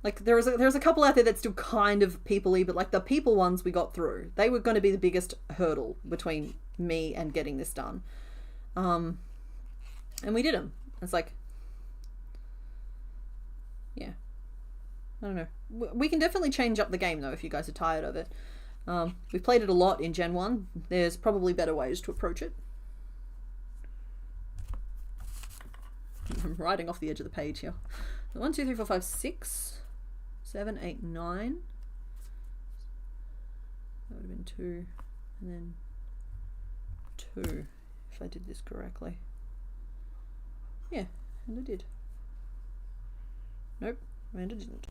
Like there's a couple out there that's still kind of people-y, but like the people ones we got through. They were going to be the biggest hurdle between me and getting this done, and we did them. It's like, yeah, I don't know. We can definitely change up the game though if you guys are tired of it. We've played it a lot in Gen 1. There's probably better ways to approach it. I'm riding off the edge of the page here. 1, 2, 3, 4, 5, 6, 7, 8, 9. That would have been 2, and then 2, if I did this correctly. Yeah, Amanda did. Nope, Amanda didn't.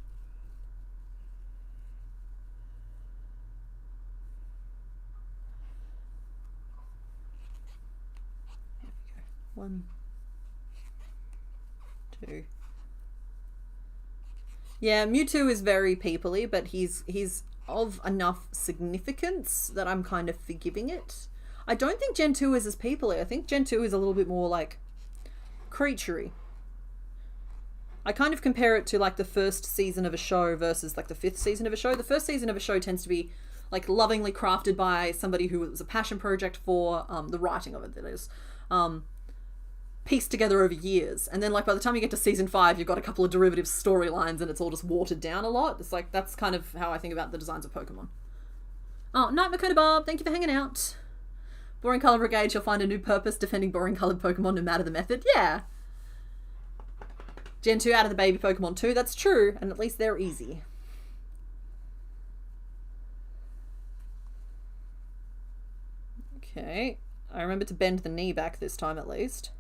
There we go. 1, 2. Yeah, Mewtwo is very peoply, but he's of enough significance that I'm kind of forgiving it. I don't think Gen 2 is as peoply. I think Gen 2 is a little bit more like creaturey. I kind of compare it to like the first season of a show versus like the 5th season of a show. The first season of a show tends to be like lovingly crafted by somebody who was a passion project for the writing of it, that is. Pieced together over years, and then like by the time you get to season 5 you've got a couple of derivative storylines and it's all just watered down a lot. It's like, that's kind of how I think about the designs of Pokemon. Oh, Night Makota Bob, thank you for hanging out. Boring Color Brigade, you'll find a new purpose defending boring colored Pokemon no matter the method. Yeah. Gen 2 out of the baby Pokemon too, that's true, and at least they're easy. Okay, I remember to bend the knee back this time at least.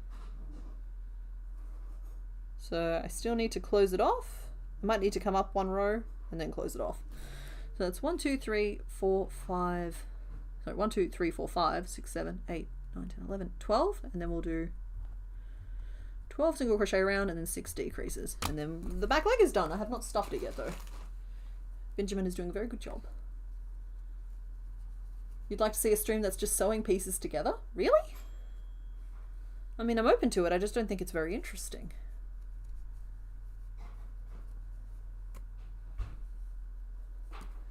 So I still need to close it off. I might need to come up 1 row and then close it off. So that's 1, 2, 3, 4, 5. Sorry, 1, 2, 3, 4, 5, 6, 7, 8, 9, 10, 11, 12. And then we'll do 12 single crochet around and then 6 decreases. And then the back leg is done. I have not stuffed it yet though. Benjamin is doing a very good job. You'd like to see a stream that's just sewing pieces together? Really? I mean, I'm open to it. I just don't think it's very interesting.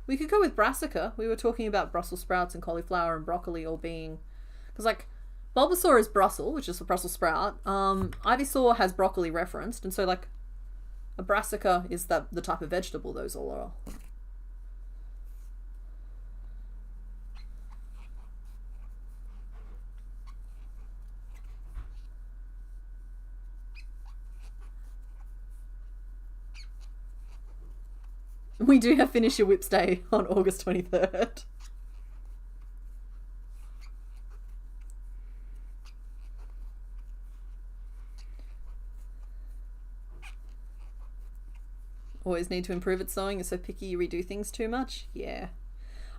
We could go with brassica. We were talking about Brussels sprouts and cauliflower and broccoli all being... Because, like, Bulbasaur is Brussels, which is a Brussels sprout. Ivysaur has broccoli referenced. And so, like, a brassica is the type of vegetable those all are. We do have Finish Your Whips Day on August 23rd. Always need to improve at sewing. You're so picky you redo things too much. Yeah.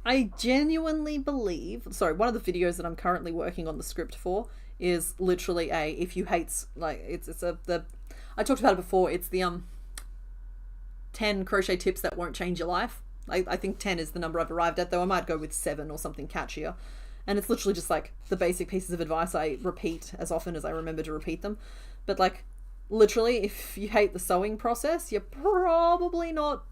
I genuinely believe... Sorry, one of the videos that I'm currently working on the script for is literally if you hate... Like, I talked about it before. It's the 10 crochet tips that won't change your life. I think 10 is the number I've arrived at, though I might go with 7 or something catchier. And it's literally just like the basic pieces of advice I repeat as often as I remember to repeat them. But like, literally, if you hate the sewing process, you're probably not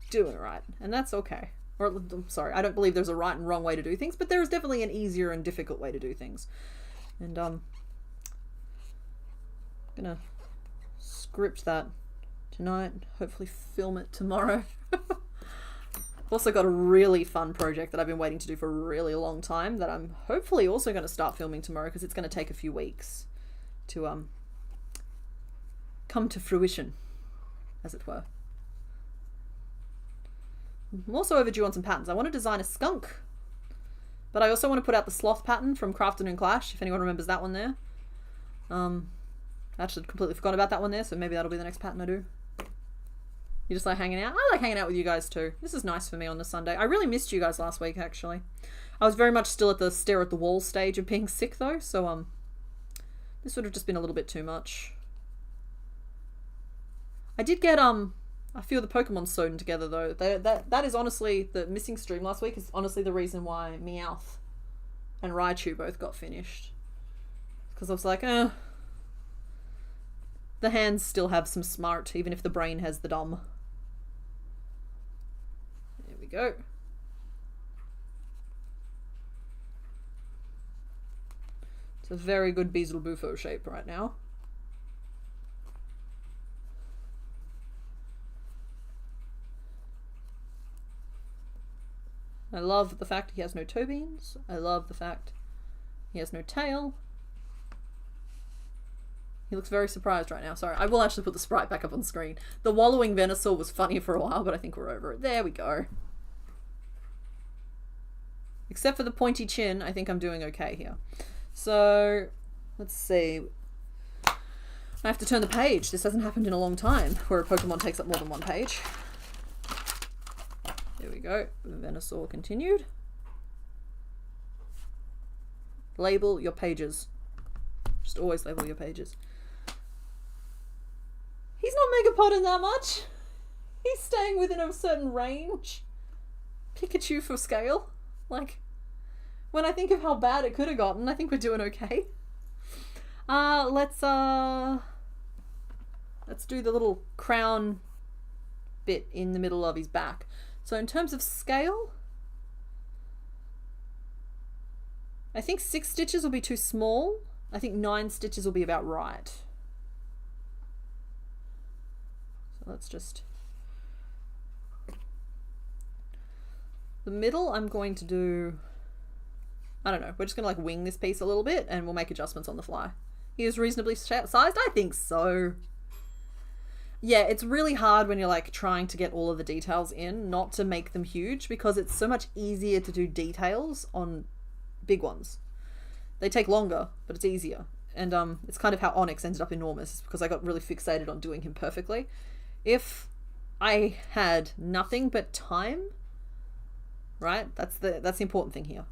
doing it right. And that's okay. Or, I'm sorry, I don't believe there's a right and wrong way to do things, but there is definitely an easier and difficult way to do things. And I'm gonna script that tonight, hopefully film it tomorrow. I've also got a really fun project that I've been waiting to do for a really long time that I'm hopefully also going to start filming tomorrow, because it's going to take a few weeks to come to fruition, as it were. I'm also overdue on some patterns. I want to design a skunk, but I also want to put out the sloth pattern from Crafted and Clash, if anyone remembers that one there. I actually completely forgot about that one there, so maybe that'll be the next pattern I do. You just like hanging out? I like hanging out with you guys too. This is nice for me on the Sunday. I really missed you guys last week, actually. I was very much still at the stare at the wall stage of being sick though, so this would have just been a little bit too much. I did get a few of the Pokemon sewn together though. That is honestly, the missing stream last week is honestly the reason why Meowth and Raichu both got finished. Because I was like, the hands still have some smart, even if the brain has the dumb. There we go. It's a very good Beelzebufo shape right now. I love the fact he has no toe beans. I love the fact he has no tail. He looks very surprised right now. Sorry, I will actually put the sprite back up on screen. The wallowing Venusaur was funny for a while, but I think we're over it. There we go. Except for the pointy chin, I think I'm doing okay here. So, let's see. I have to turn the page. This hasn't happened in a long time, where a Pokemon takes up more than one page. There we go. Venusaur continued. Label your pages. Just always label your pages. He's not Megapoding that much. He's staying within a certain range. Pikachu for scale. Like, when I think of how bad it could have gotten, I think we're doing okay. Let's do the little crown bit in the middle of his back. So in terms of scale, I think 6 stitches will be too small. I think 9 stitches will be about right. So let's just... The middle I'm going to do... I don't know. We're just going to like wing this piece a little bit and we'll make adjustments on the fly. He is reasonably sized? I think so. Yeah, it's really hard when you're like trying to get all of the details in, not to make them huge, because it's so much easier to do details on big ones. They take longer, but it's easier. And it's kind of how Onyx ended up enormous, because I got really fixated on doing him perfectly. If I had nothing but time, right? That's the important thing here.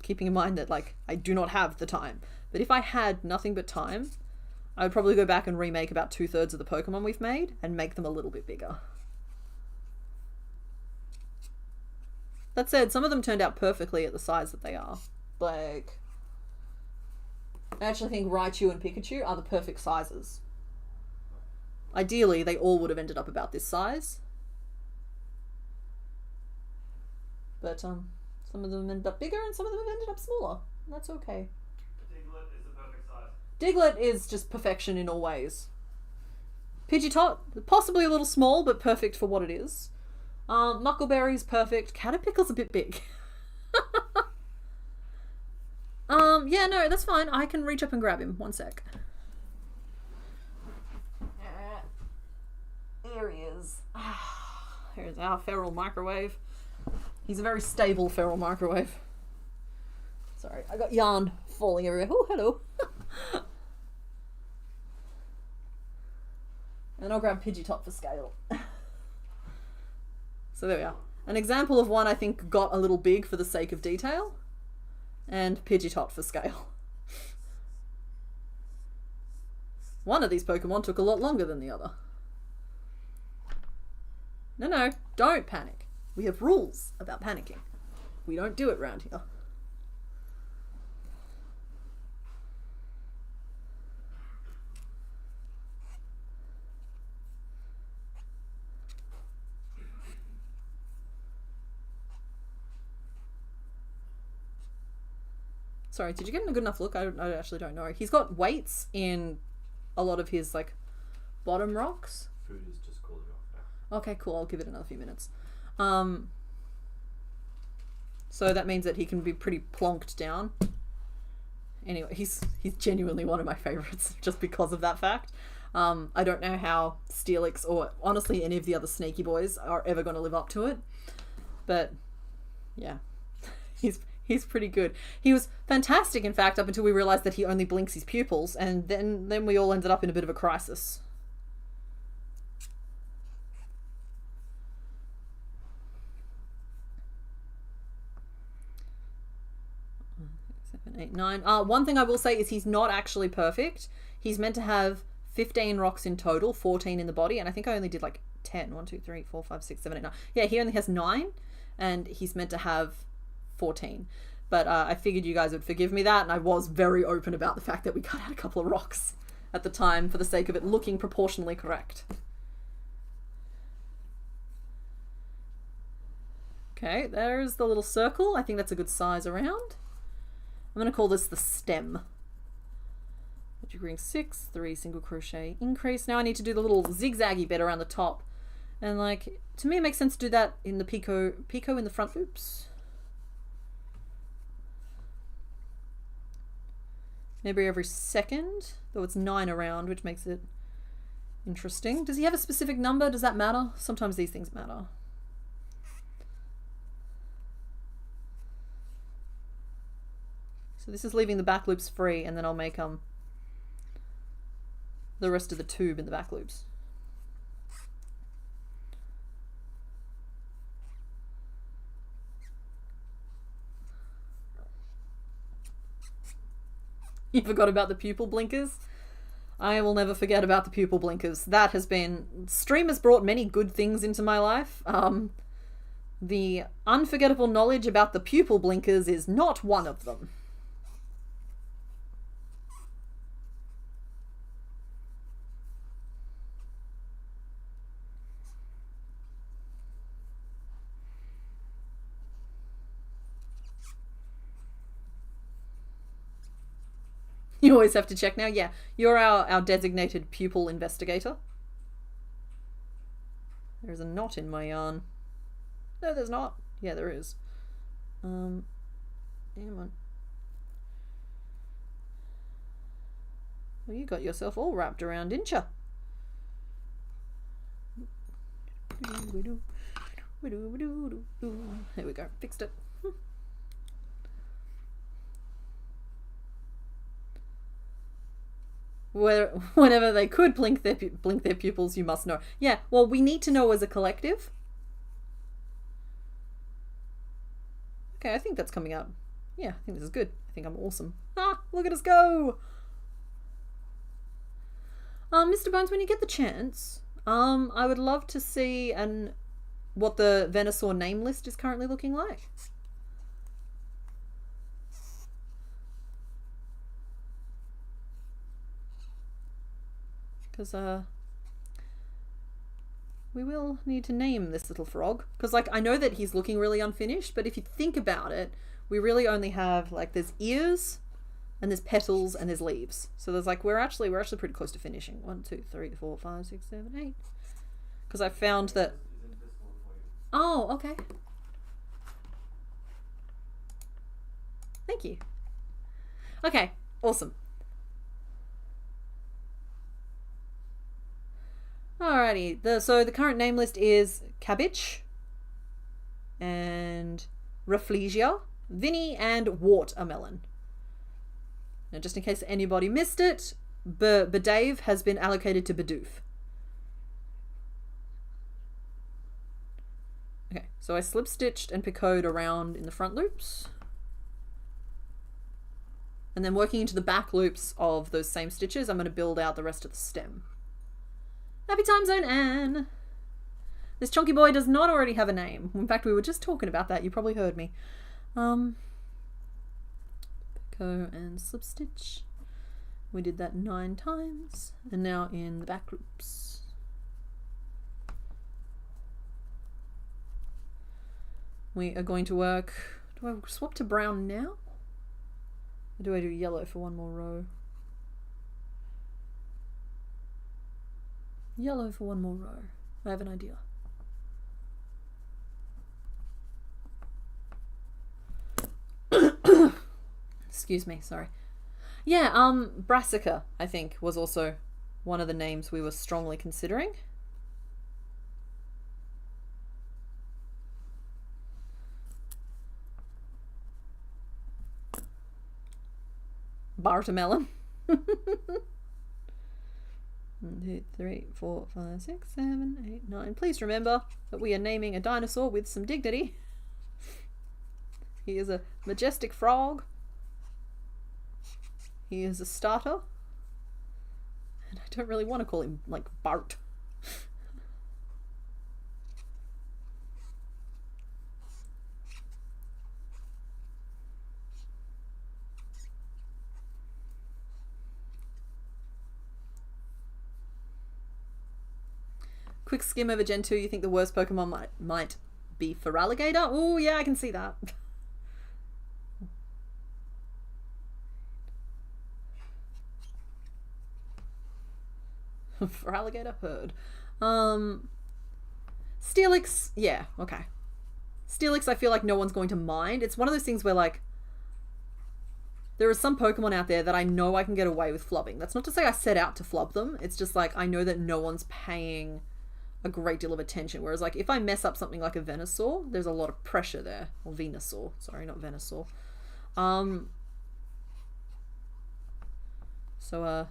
Keeping in mind that like I do not have the time. But if I had nothing but time, I would probably go back and remake about 2/3 of the Pokemon we've made and make them a little bit bigger. That said, some of them turned out perfectly at the size that they are. Like, I actually think Raichu and Pikachu are the perfect sizes. Ideally, they all would have ended up about this size. But some of them ended up bigger and some of them have ended up smaller. And that's okay. Diglett is the perfect size. Diglett is just perfection in all ways. Pidgeot, possibly a little small, but perfect for what it is. Muckleberry's perfect. Caterpillar's a bit big. Yeah, no, that's fine. I can reach up and grab him. One sec. There he is. Here's our feral microwave. He's a very stable feral microwave. Sorry, I got yarn falling everywhere. Oh, hello. And I'll grab Pidgeot for scale. So there we are. An example of one I think got a little big for the sake of detail. And Pidgeot for scale. One of these Pokemon took a lot longer than the other. No, don't panic. We have rules about panicking. We don't do it round here. Sorry, did you get a good enough look? I actually don't know. He's got weights in a lot of his like bottom rocks. Food is just cooling off now. Okay, cool. I'll give it another few minutes. So that means that he can be pretty plonked down. Anyway, he's genuinely one of my favorites just because of that fact. I don't know how Steelix or honestly any of the other Snaky boys are ever going to live up to it. But yeah, he's pretty good. He was fantastic, in fact, up until we realized that he only blinks his pupils, and then we all ended up in a bit of a crisis. Seven, eight, 9. One thing I will say is he's not actually perfect. He's meant to have 15 rocks in total, 14 in the body, and I think I only did like 10. 1, 2, 3, 4, 5, 6, 7, 8, 9. Yeah, he only has 9, and he's meant to have 14. But I figured you guys would forgive me that, and I was very open about the fact that we cut out a couple of rocks at the time for the sake of it looking proportionally correct. Okay, there's the little circle. I think that's a good size around. I'm going to call this the stem. Ring 6, 3 single crochet increase. Now I need to do the little zigzaggy bit around the top. And like, to me it makes sense to do that in the picot in the front. Oops. Maybe every second, though it's 9 around, which makes it interesting. Does he have a specific number? Does that matter? Sometimes these things matter. So this is leaving the back loops free, and then I'll make the rest of the tube in the back loops. You forgot about the pupil blinkers? I will never forget about the pupil blinkers. That has been... Stream has brought many good things into my life. The unforgettable knowledge about the pupil blinkers is not one of them. You always have to check now. Yeah, you're our designated pupil investigator. There's a knot in my yarn. No, there's not. Yeah, there is. Come on. Well, you got yourself all wrapped around, didn't you? There we go. Fixed it. Whenever they could blink their pupils, you must know. Yeah, well, we need to know as a collective. Okay, I think that's coming out. Yeah, I think this is good. I think I'm awesome. Ah, look at us go! Mr. Bones, when you get the chance, I would love to see what the Venusaur name list is currently looking like. Because we will need to name this little frog. Because, like, I know that he's looking really unfinished, but if you think about it, we really only have, like, there's ears, and there's petals, and there's leaves. So there's, like, we're actually pretty close to finishing. 1, 2, 3, 4, 5, 6, 7, 8. Because I found that... Oh, okay. Thank you. Okay, awesome. Alrighty, so the current name list is Cabbage and Rafflesia, Vinny, and Watermelon. Now, just in case anybody missed it, Bedave has been allocated to Bidoof. Okay, so I slip stitched and picoted around in the front loops, and then working into the back loops of those same stitches, I'm going to build out the rest of the stem. Happy time zone, Anne. This chunky boy does not already have a name. In fact, we were just talking about that. You probably heard me. Picot and slip stitch. We did that 9 times. And now in the back loops. We are going to work... Do I swap to brown now? Or do I do yellow for one more row? Yellow for one more row. I have an idea. Excuse me, sorry. Yeah, Brassica, I think, was also one of the names we were strongly considering. Bartamelon. 1, 2, 3, 4, 5, 6, 7, 8, 9. Please remember that we are naming a dinosaur with some dignity. He is a majestic frog. He is a starter. And I don't really want to call him, like, Bart. Quick skim over Gen 2, you think the worst Pokemon might be Feraligatr? Oh, yeah, I can see that. Feraligatr heard. Steelix, yeah, okay. Steelix, I feel like no one's going to mind. It's one of those things where, like, there are some Pokemon out there that I know I can get away with flubbing. That's not to say I set out to flub them. It's just like I know that no one's paying a great deal of attention. Whereas, like, if I mess up something like a Venusaur, there's a lot of pressure there. Or Venusaur. Sorry, not Venusaur. So,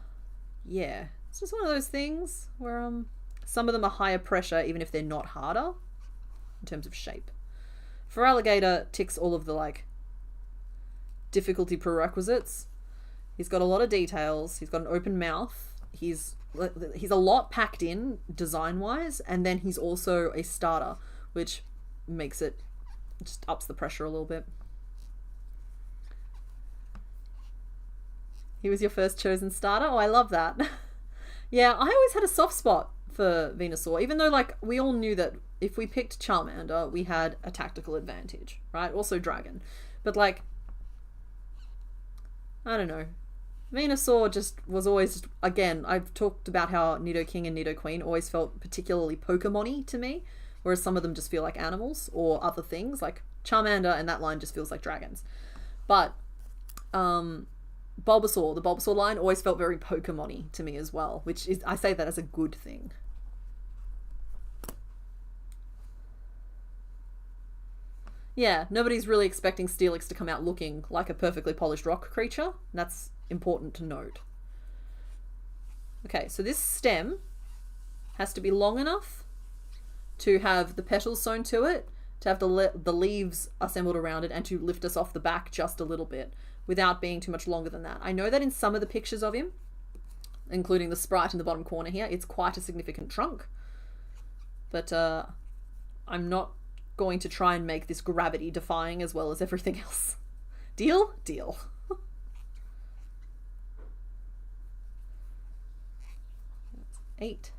yeah. It's just one of those things where some of them are higher pressure even if they're not harder in terms of shape. For alligator, ticks all of the like difficulty prerequisites. He's got a lot of details. He's got an open mouth. He's a lot packed in design-wise, and then he's also a starter, which makes it, just ups the pressure a little bit. He was your first chosen starter? Oh, I love that. Yeah, I always had a soft spot for Venusaur, even though like we all knew that if we picked Charmander, we had a tactical advantage, right? Also Dragon. But like, I don't know. Venusaur just was always, again, I've talked about how Nidoking and Nidoqueen always felt particularly Pokemon-y to me, whereas some of them just feel like animals or other things, like Charmander and that line just feels like dragons. But Bulbasaur, the Bulbasaur line always felt very Pokemon-y to me as well, which is, I say that as a good thing. Yeah, nobody's really expecting Steelix to come out looking like a perfectly polished rock creature. That's important to note. Okay, so this stem has to be long enough to have the petals sewn to it, to have the leaves assembled around it, and to lift us off the back just a little bit without being too much longer than that. I know that in some of the pictures of him, including the sprite in the bottom corner here, it's quite a significant trunk. But I'm not going to try and make this gravity defying as well as everything else. Deal? Deal. That's 8.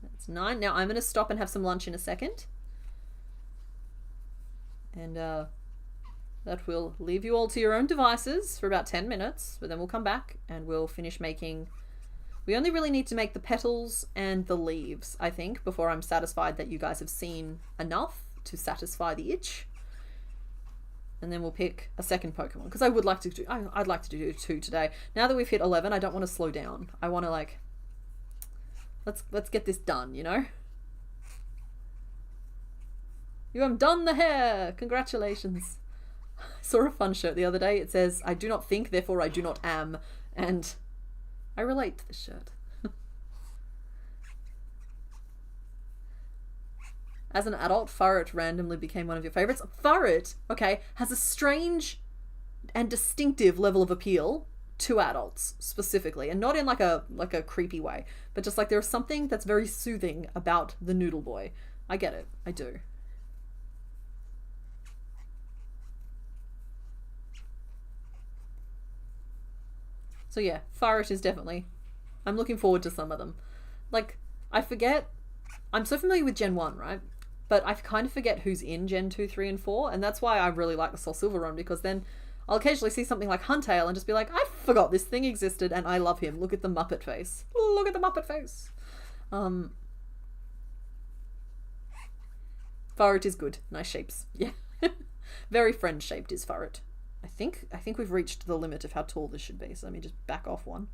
That's 9. Now I'm going to stop and have some lunch in a second. And that will leave you all to your own devices for about 10 minutes, but then we'll come back and we'll finish making... We only really need to make the petals and the leaves, I think, before I'm satisfied that you guys have seen enough to satisfy the itch. And then we'll pick a second Pokemon, because I would like to do, I'd like to do 2 today. Now that we've hit 11, I don't want to slow down. I want to like, let's get this done, you know? You have done the hair! Congratulations. I saw a fun shirt the other day. It says, I do not think, therefore I do not am. And I relate to this shirt. As an adult, Furret randomly became one of your favorites. Furret, okay, has a strange and distinctive level of appeal to adults specifically, and not in like a creepy way, but just like there's something that's very soothing about the noodle boy. I get it. I do. So yeah, Furret is definitely... I'm looking forward to some of them. Like, I forget... I'm so familiar with Gen 1, right? But I kind of forget who's in Gen 2, 3, and 4, and that's why I really like the Soul Silver run, because then I'll occasionally see something like Huntail and just be like, I forgot this thing existed and I love him. Look at the Muppet face. Look at the Muppet face. Furret is good. Nice shapes. Yeah. Very friend-shaped is Furret. I think we've reached the limit of how tall this should be, so let me just back off one.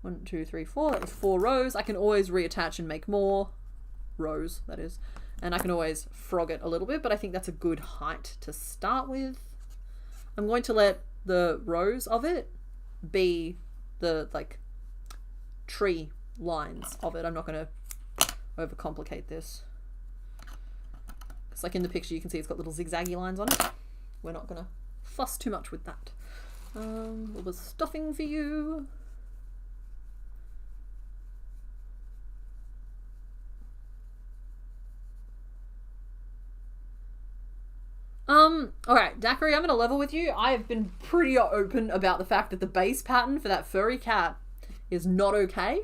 1, 2, 3, 4. That was 4 rows. I can always reattach and make more rows, that is. And I can always frog it a little bit, but I think that's a good height to start with. I'm going to let the rows of it be the, like, tree lines of it. I'm not going to overcomplicate this. Because, like, in the picture, you can see it's got little zigzaggy lines on it. We're not going to fuss too much with that. A little bit of stuffing for you. Alright, Daiquiri, I'm gonna level with you. I have been pretty open about the fact that the base pattern for that furry cat is not okay.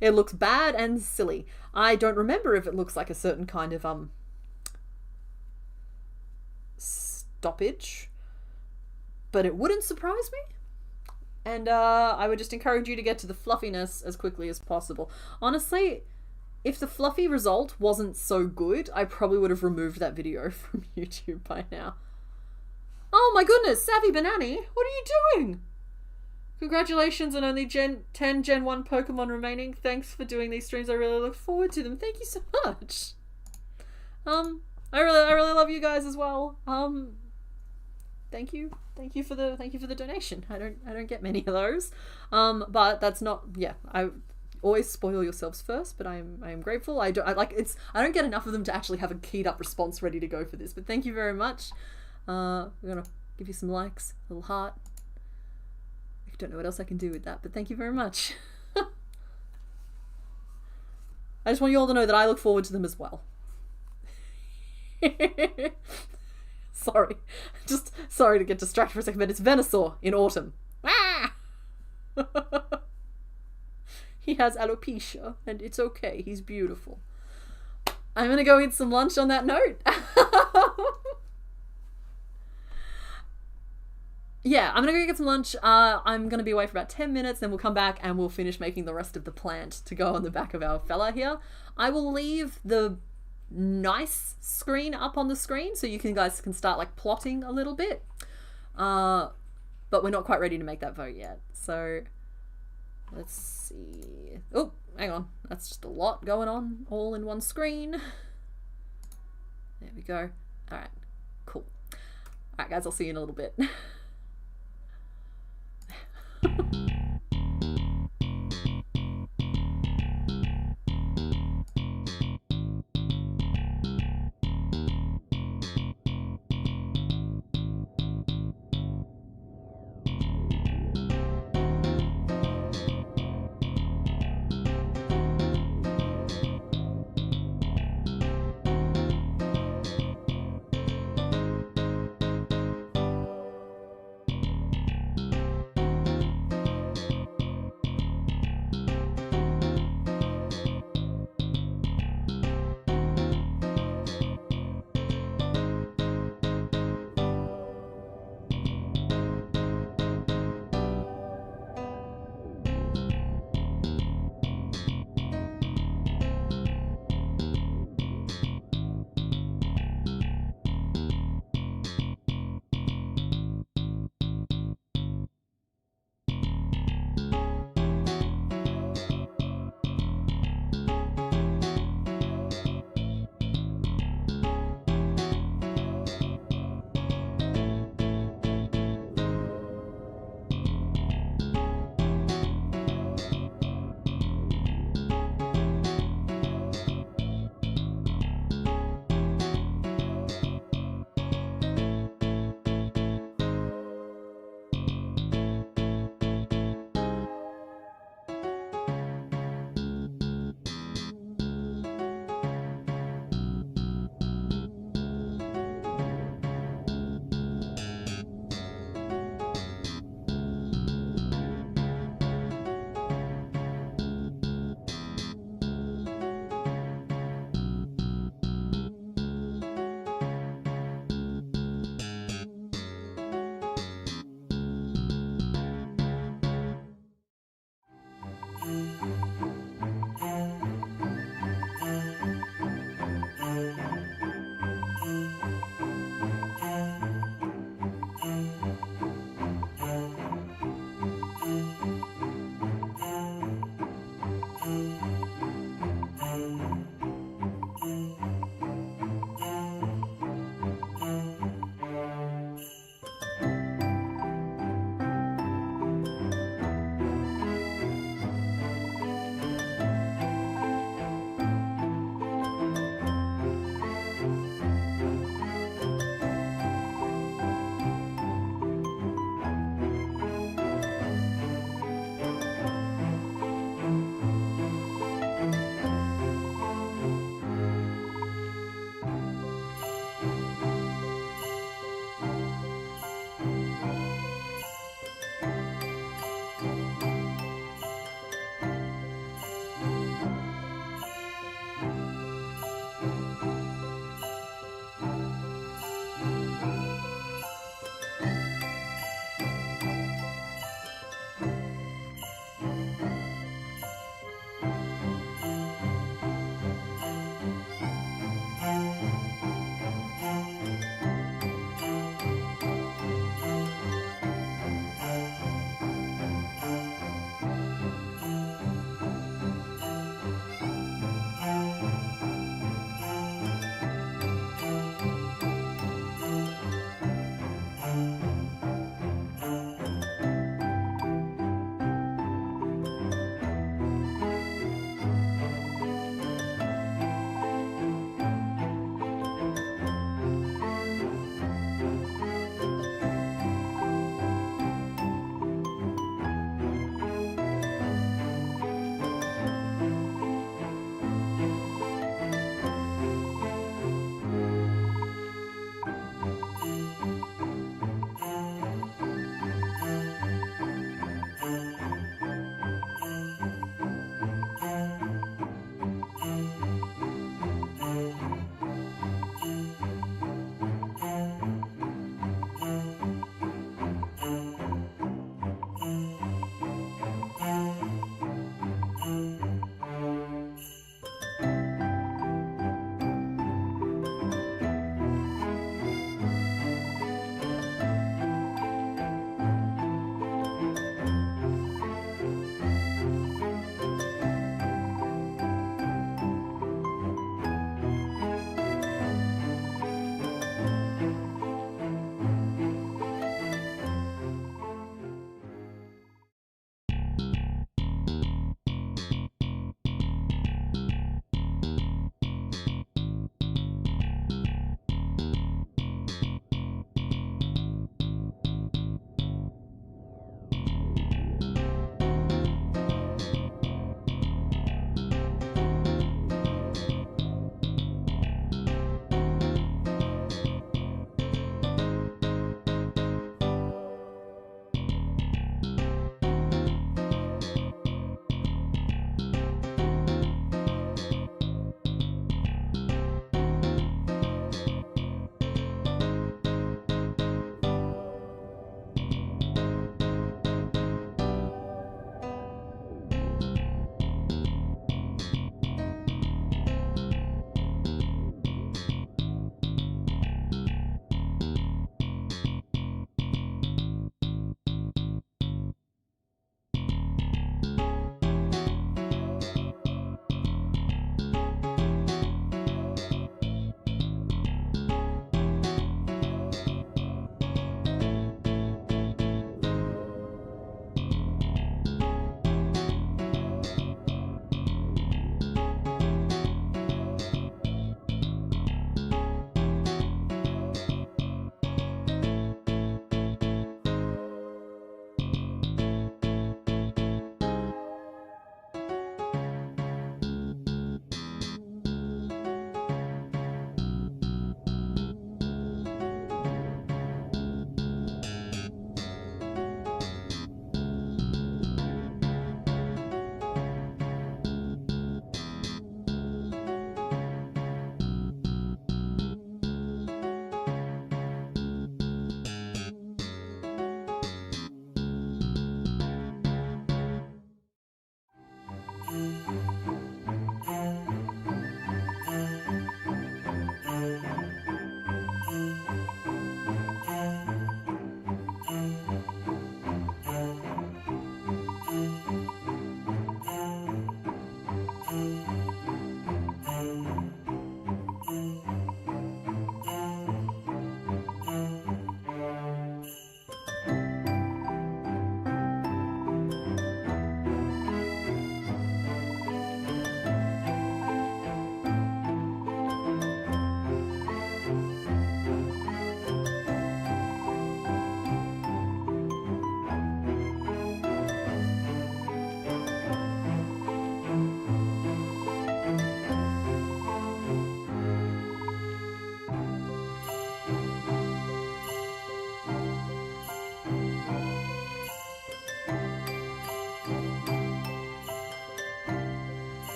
It looks bad and silly. I don't remember if it looks like a certain kind of, stoppage, but it wouldn't surprise me. And, I would just encourage you to get to the fluffiness as quickly as possible. Honestly, if the fluffy result wasn't so good, I probably would have removed that video from YouTube by now. Oh my goodness, Savvy Banani, what are you doing? Congratulations on only 10 Gen 1 Pokemon remaining. Thanks for doing these streams. I really look forward to them. Thank you so much. I really love you guys as well. thank you for the donation. I don't get many of those, but that's not, yeah, I always spoil yourselves first, but I am grateful. I don't get enough of them to actually have a keyed up response ready to go for this, but thank you very much. We're gonna give you some likes, a little heart. I don't know what else I can do with that, but thank you very much. I just want you all to know that I look forward to them as well. Sorry. Just sorry to get distracted for a second, but it's Venusaur in autumn. Ah! He has alopecia, and it's okay. He's beautiful. I'm gonna go eat some lunch on that note. Yeah, I'm gonna go get some lunch. I'm gonna be away for about 10 minutes, then we'll come back and we'll finish making the rest of the plant to go on the back of our fella here. I will leave the nice screen up on the screen so you guys can start like plotting a little bit. But we're not quite ready to make that vote yet. So let's see. Oh, hang on. That's just a lot going on all in one screen. There we go. All right, cool. All right, guys, I'll see you in a little bit.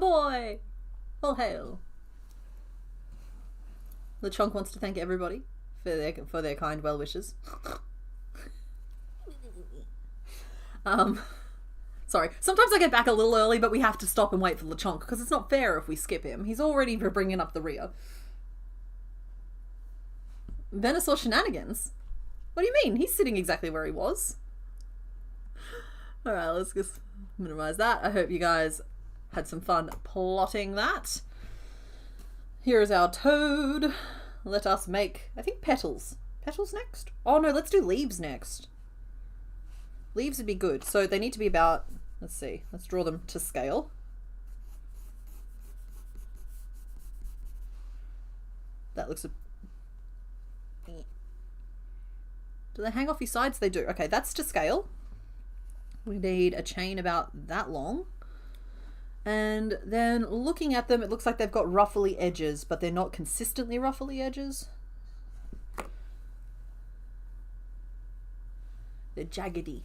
boy! All hail. LeChonk wants to thank everybody for their kind well wishes. Sorry. Sometimes I get back a little early, but we have to stop and wait for LeChonk because it's not fair if we skip him. He's already bringing up the rear. Venusaur shenanigans? What do you mean? He's sitting exactly where he was. Alright, let's just minimize that. I hope you guys had some fun plotting that. Here is our toad. Let us make, I think, petals. Petals next? Oh no, let's do leaves next. Leaves would be good. So they need to be about, let's see, let's draw them to scale. That looks a... Do they hang off your sides? They do. Okay, that's to scale. We need a chain about that long. And then looking at them, it looks like they've got ruffly edges, but they're not consistently ruffly edges. They're jaggedy.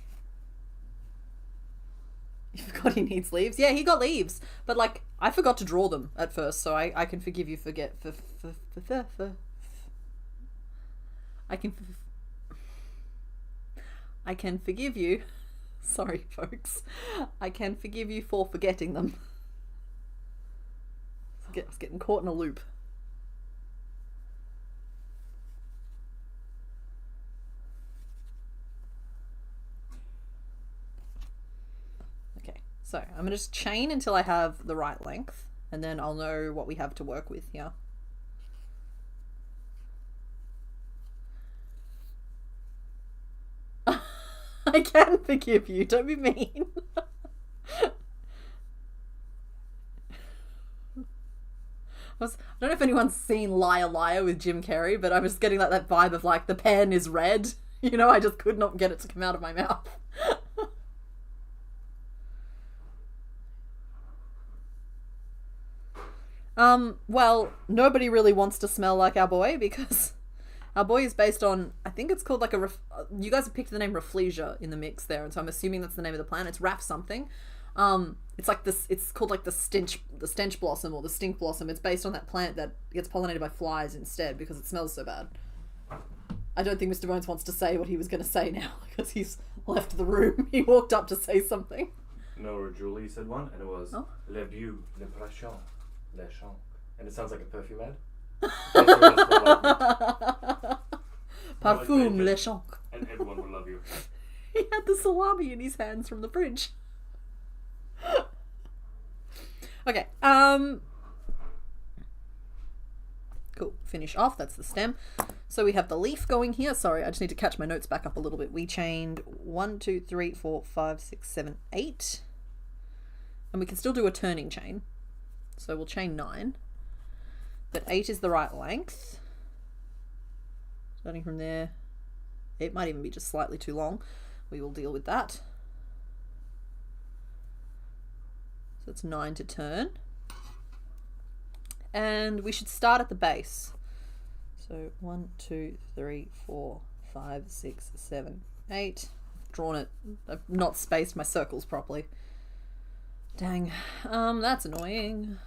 You forgot he needs leaves? Yeah, he got leaves. But, like, I forgot to draw them at first, so I can forgive you I can forgive you. Sorry, folks. I can forgive you for forgetting them. I was getting caught in a loop. Okay, so I'm going to just chain until I have the right length, and then I'll know what we have to work with here. I can forgive you, don't be mean. I don't know if anyone's seen Liar Liar with Jim Carrey, but I was getting like that vibe of like the pen is red. You know, I just could not get it to come out of my mouth. Well, nobody really wants to smell like our boy because our boy is based on, I think it's called like a, you guys have picked the name Rafflesia in the mix there, and so I'm assuming that's the name of the plant. It's Raff something. It's like this, it's called like the stench blossom or the stink blossom. It's based on that plant that gets pollinated by flies instead because it smells so bad. I don't think Mr. Bones wants to say what he was going to say now because he's left the room. He walked up to say something. Nora Julie said one, and it was Le Beau, L'Impression, Le Champ. And it sounds like a perfume ad. Parfum Le Champ. And everyone will love you. He had the salami in his hands from the fridge. Okay, cool, finish off, that's the stem. So we have the leaf going here. Sorry, I just need to catch my notes back up a little bit. We chained 1, 2, 3, 4, 5, 6, 7, 8. And we can still do a turning chain. So we'll chain 9. But 8 is the right length. Starting from there. It might even be just slightly too long. We will deal with that. So it's 9 to turn. And we should start at the base. So 1, 2, 3, 4, 5, 6, 7, 8. I've drawn it. I've not spaced my circles properly. Dang. That's annoying.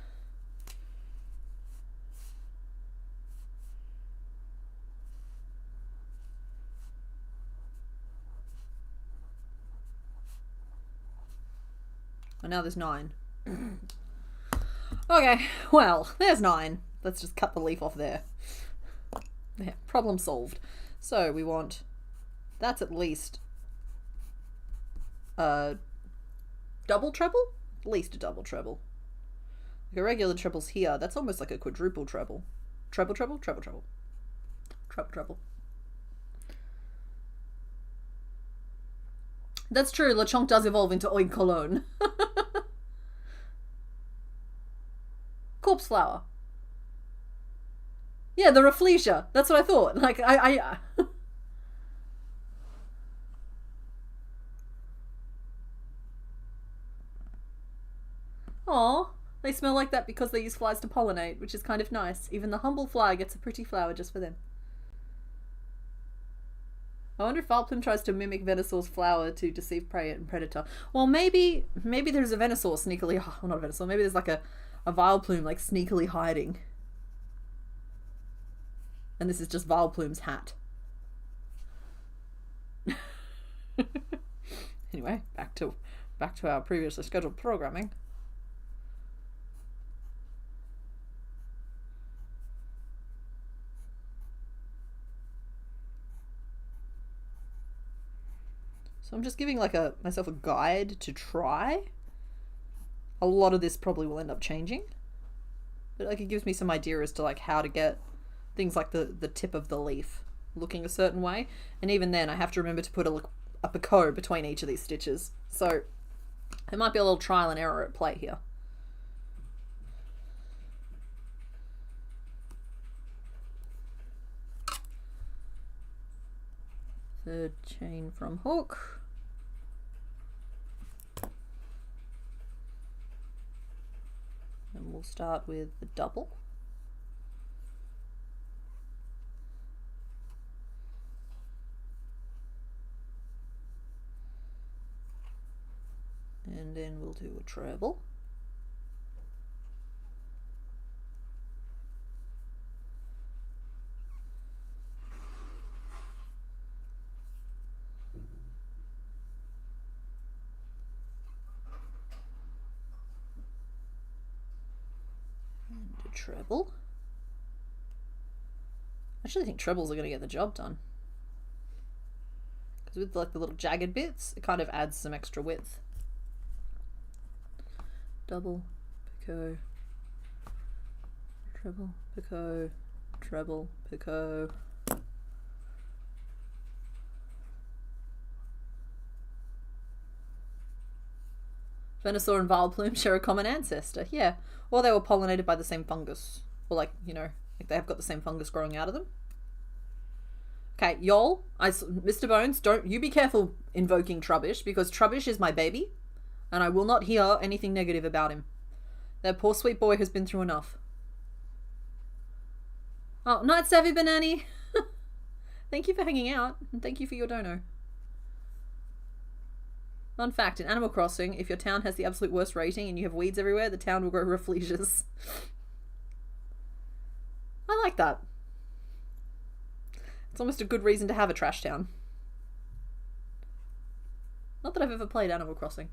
Oh, now there's 9. Okay, well, there's 9. Let's just cut the leaf off there. There, problem solved. So we want, that's at least a double treble? At least a double treble. Like a regular treble's here. That's almost like a quadruple treble. Treble, treble, treble, treble. Treble, treble. That's true, LeChonk does evolve into Oid Cologne. Corpse flower. Yeah, the Rafflesia. That's what I thought. Like, I Aw, they smell like that because they use flies to pollinate, which is kind of nice. Even the humble fly gets a pretty flower just for them. I wonder if Alpin tries to mimic Venusaur's flower to deceive prey and predator. Well, maybe there's a Venusaur sneakily... Oh, not a Venusaur. Maybe there's like a a Vileplume like sneakily hiding. And this is just Vileplume's hat. Anyway, back to our previously scheduled programming. So I'm just giving like myself a guide to try. A lot of this probably will end up changing, but like it gives me some idea as to like how to get things like the tip of the leaf looking a certain way, and even then I have to remember to put a picot between each of these stitches, so there might be a little trial and error at play here. Third chain from hook. And we'll start with the double. And then we'll do a treble. Treble. I actually think trebles are going to get the job done, because with like the little jagged bits it kind of adds some extra width. Double, picot, treble, picot, treble, picot. Venusaur and Vileplume share a common ancestor. Yeah. Or they were pollinated by the same fungus. Or like, you know, like they have got the same fungus growing out of them. Okay, y'all, Mr. Bones, don't you be careful invoking Trubbish, because Trubbish is my baby, and I will not hear anything negative about him. That poor sweet boy has been through enough. Oh, Night Savvy Banani. Thank you for hanging out, and thank you for your dono. Fun fact, in Animal Crossing, if your town has the absolute worst rating and you have weeds everywhere, the town will grow rafflesias. I like that. It's almost a good reason to have a trash town. Not that I've ever played Animal Crossing.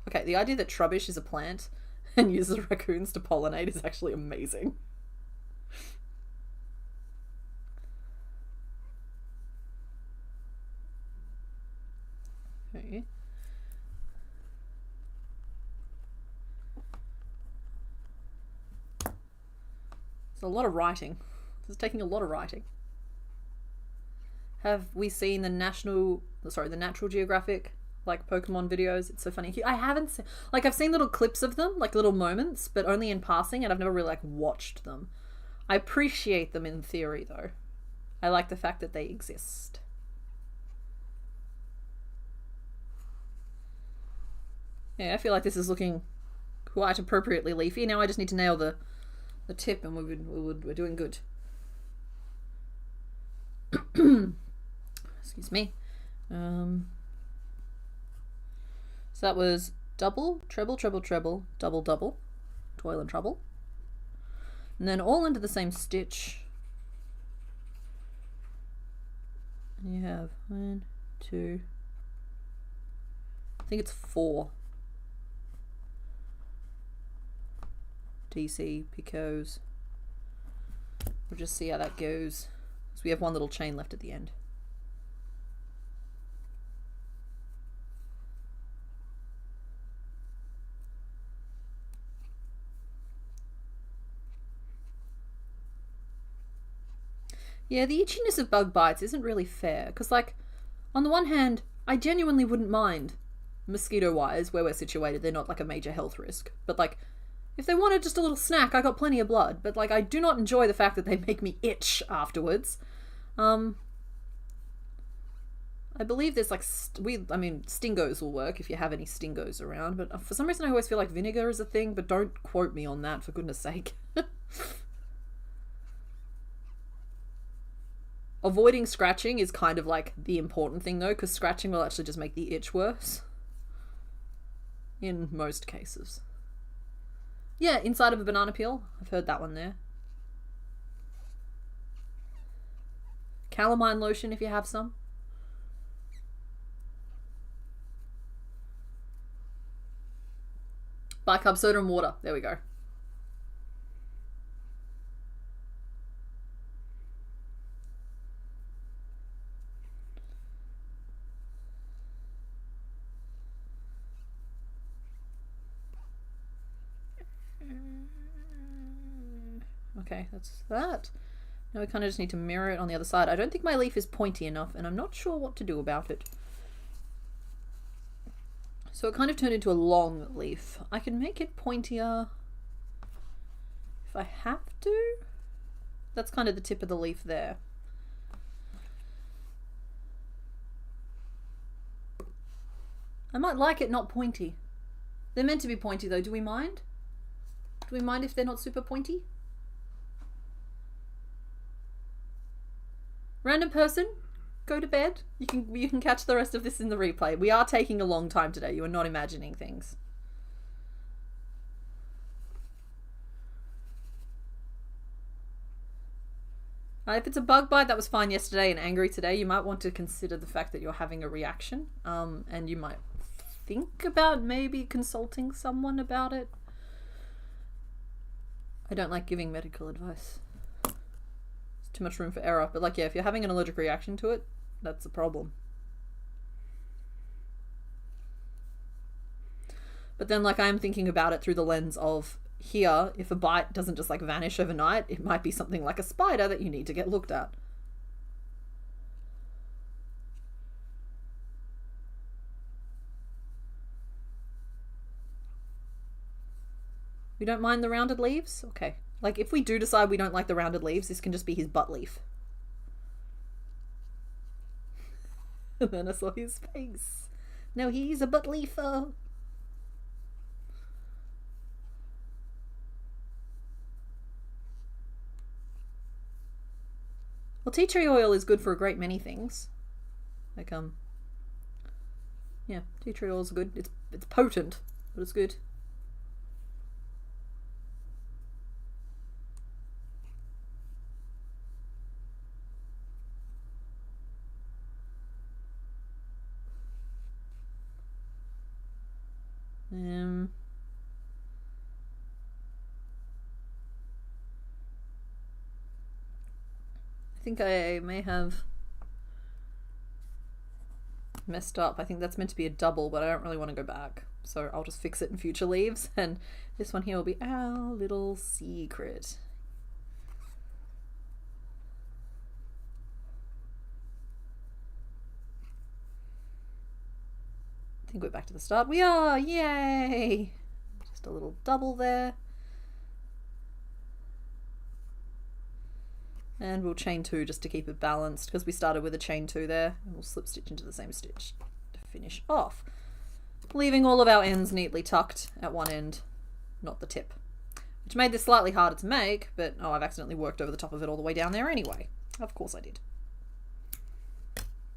Okay, the idea that Trubbish is a plant and uses raccoons to pollinate is actually amazing. Okay. It's a lot of writing. This is taking a lot of writing. Have we seen the Natural Geographic like Pokemon videos? It's so funny. I haven't seen, like, I've seen little clips of them, like little moments, but only in passing, and I've never really like watched them. I appreciate them in theory though. I like the fact that they exist. Yeah, I feel like this is looking quite appropriately leafy. Now I just need to nail the tip, and we're doing good. Excuse me. So that was double, treble, treble, treble, double, double, toil and trouble, and then all into the same stitch. And you have 1, 2, I think it's 4 DC picots. We'll just see how that goes. So we have one little chain left at the end. Yeah, the itchiness of bug bites isn't really fair, because, like, on the one hand, I genuinely wouldn't mind, mosquito-wise, where we're situated. They're not, like, a major health risk. But, like, if they wanted just a little snack, I got plenty of blood. But, like, I do not enjoy the fact that they make me itch afterwards. I believe there's, like, stingos will work if you have any stingos around. But for some reason, I always feel like vinegar is a thing, but don't quote me on that, for goodness sake. Avoiding scratching is kind of like the important thing though, because scratching will actually just make the itch worse. In most cases. Yeah, inside of a banana peel. I've heard that one there. Calamine lotion if you have some. Bicarb soda and water. There we go. Okay, that's that. Now we kind of just need to mirror it on the other side. I don't think my leaf is pointy enough, and I'm not sure what to do about it. So it kind of turned into a long leaf. I can make it pointier if I have to. That's kind of the tip of the leaf there. I might like it not pointy. They're meant to be pointy though. Do we mind? Do we mind if they're not super pointy? Random person, go to bed. You can catch the rest of this in the replay. We are taking a long time today. You are not imagining things. If it's a bug bite that was fine yesterday and angry today, you might want to consider the fact that you're having a reaction, and you might think about maybe consulting someone about it. I don't like giving medical advice. Too much room for error, but like, yeah, if you're having an allergic reaction to it, that's a problem. But then like I'm thinking about it through the lens of here, if a bite doesn't just like vanish overnight, it might be something like a spider that you need to get looked at. We don't mind the rounded leaves? Okay. Like, if we do decide we don't like the rounded leaves, this can just be his butt leaf. And then I saw his face. Now he's a butt leafer. Well, tea tree oil is good for a great many things. Like, yeah, tea tree oil is good. It's potent, but it's good. I think I may have messed up. I think that's meant to be a double, but I don't really want to go back. So I'll just fix it in future leaves, and this one here will be our little secret. I think we're back to the start. We are! Yay! Just a little double there. And we'll chain 2 just to keep it balanced, because we started with a chain 2 there. And we'll slip stitch into the same stitch to finish off. Leaving all of our ends neatly tucked at one end, not the tip. Which made this slightly harder to make, but oh, I've accidentally worked over the top of it all the way down there anyway. Of course I did.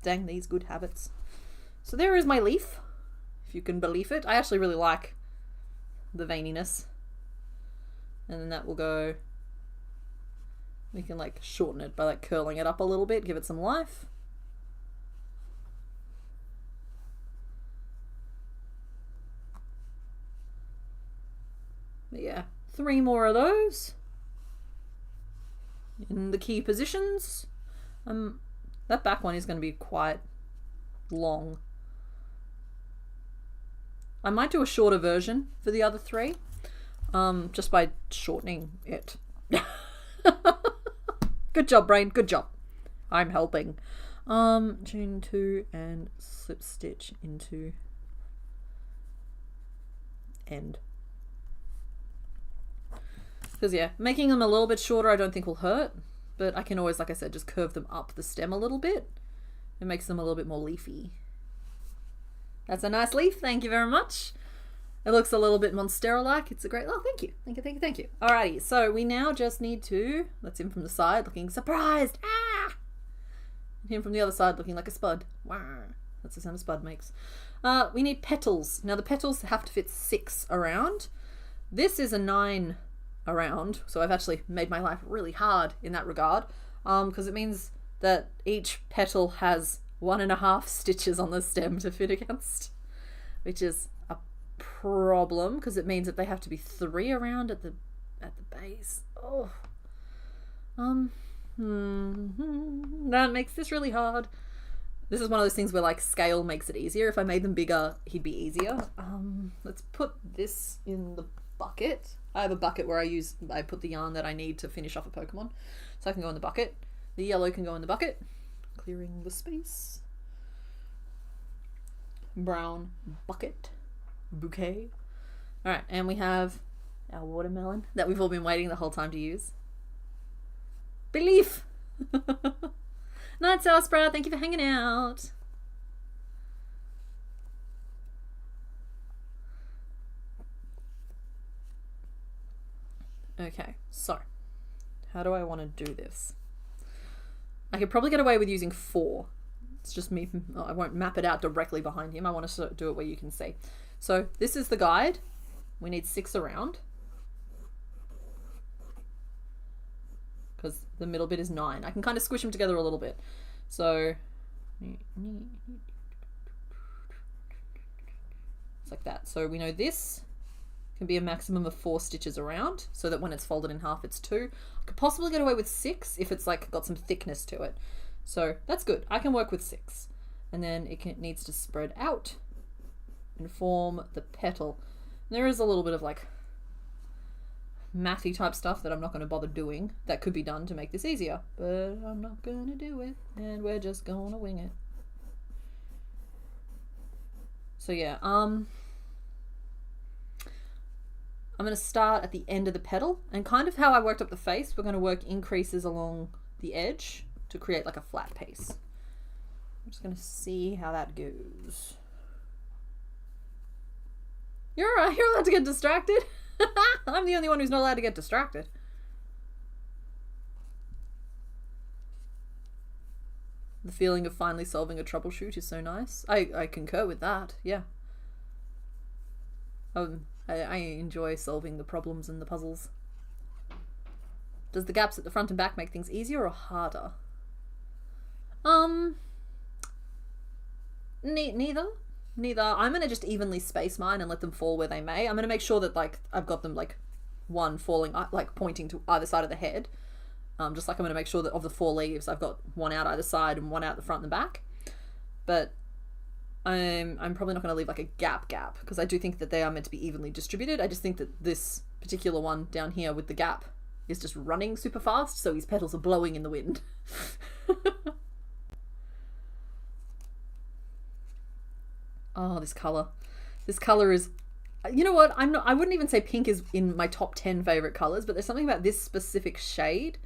Dang these good habits. So there is my leaf, if you can believe it. I actually really like the veininess. And then that will go... We can like shorten it by like curling it up a little bit, give it some life. But yeah, 3 more of those in the key positions. That back one is going to be quite long. I might do a shorter version for the other 3, just by shortening it. Good job, brain. Good job. I'm helping. Chain 2 and slip stitch into end. Because yeah, making them a little bit shorter I don't think will hurt, but I can always, like I said, just curve them up the stem a little bit. It makes them a little bit more leafy. That's a nice leaf. Thank you very much. It looks a little bit Monstera-like. It's a great... Oh, thank you. Thank you, thank you, thank you. Alrighty, so we now just need to... That's him from the side looking surprised. Ah! him from the other side looking like a spud. Wah. That's the sound a spud makes. We need petals. Now the petals have to fit 6 around. This is a 9 around, so I've actually made my life really hard in that regard, because it means that each petal has 1.5 stitches on the stem to fit against, which is a problem because it means that they have to be 3 around at the base. Oh, that makes this really hard. This is one of those things where like scale makes it easier. If I made them bigger, he'd be easier. Let's put this in the bucket. I have a bucket where I put the yarn that I need to finish off a Pokemon, so I can go in the bucket. The yellow can go in the bucket, clearing the space. Brown bucket, bouquet. All right, and we have our watermelon that we've all been waiting the whole time to use. Belief. Night, Sour Sprout. Thank you for hanging out. Okay, so how do I want to do this? I could probably get away with using 4. It's just me. I won't map it out directly behind him. I want to do it where you can see. So this is the guide. We need 6 around, because the middle bit is 9. I can kind of squish them together a little bit. So it's like that. So we know this can be a maximum of 4 stitches around, so that when it's folded in half it's 2. I could possibly get away with 6 if it's like got some thickness to it. So that's good. I can work with 6. And then it needs to spread out and form the petal. And there is a little bit of like mathy type stuff that I'm not going to bother doing that could be done to make this easier, but I'm not going to do it, and we're just going to wing it. So yeah, I'm going to start at the end of the petal, and kind of how I worked up the face, we're going to work increases along the edge to create like a flat piece. I'm just going to see how that goes. You're alright, you're allowed to get distracted. I'm the only one who's not allowed to get distracted. The feeling of finally solving a troubleshoot is so nice. I concur with that, yeah. I enjoy solving the problems and the puzzles. Does the gaps at the front and back make things easier or harder? Neither. I'm going to just evenly space mine and let them fall where they may. I'm going to make sure that like I've got them like one falling, like pointing to either side of the head. Just like I'm going to make sure that of the 4 leaves, I've got one out either side and one out the front and the back. But I'm probably not going to leave like a gap because I do think that they are meant to be evenly distributed. I just think that this particular one down here with the gap is just running super fast, so his petals are blowing in the wind. Oh, this color. This color is, you know what? I wouldn't even say pink is in my top 10 favorite colors, but there's something about this specific shade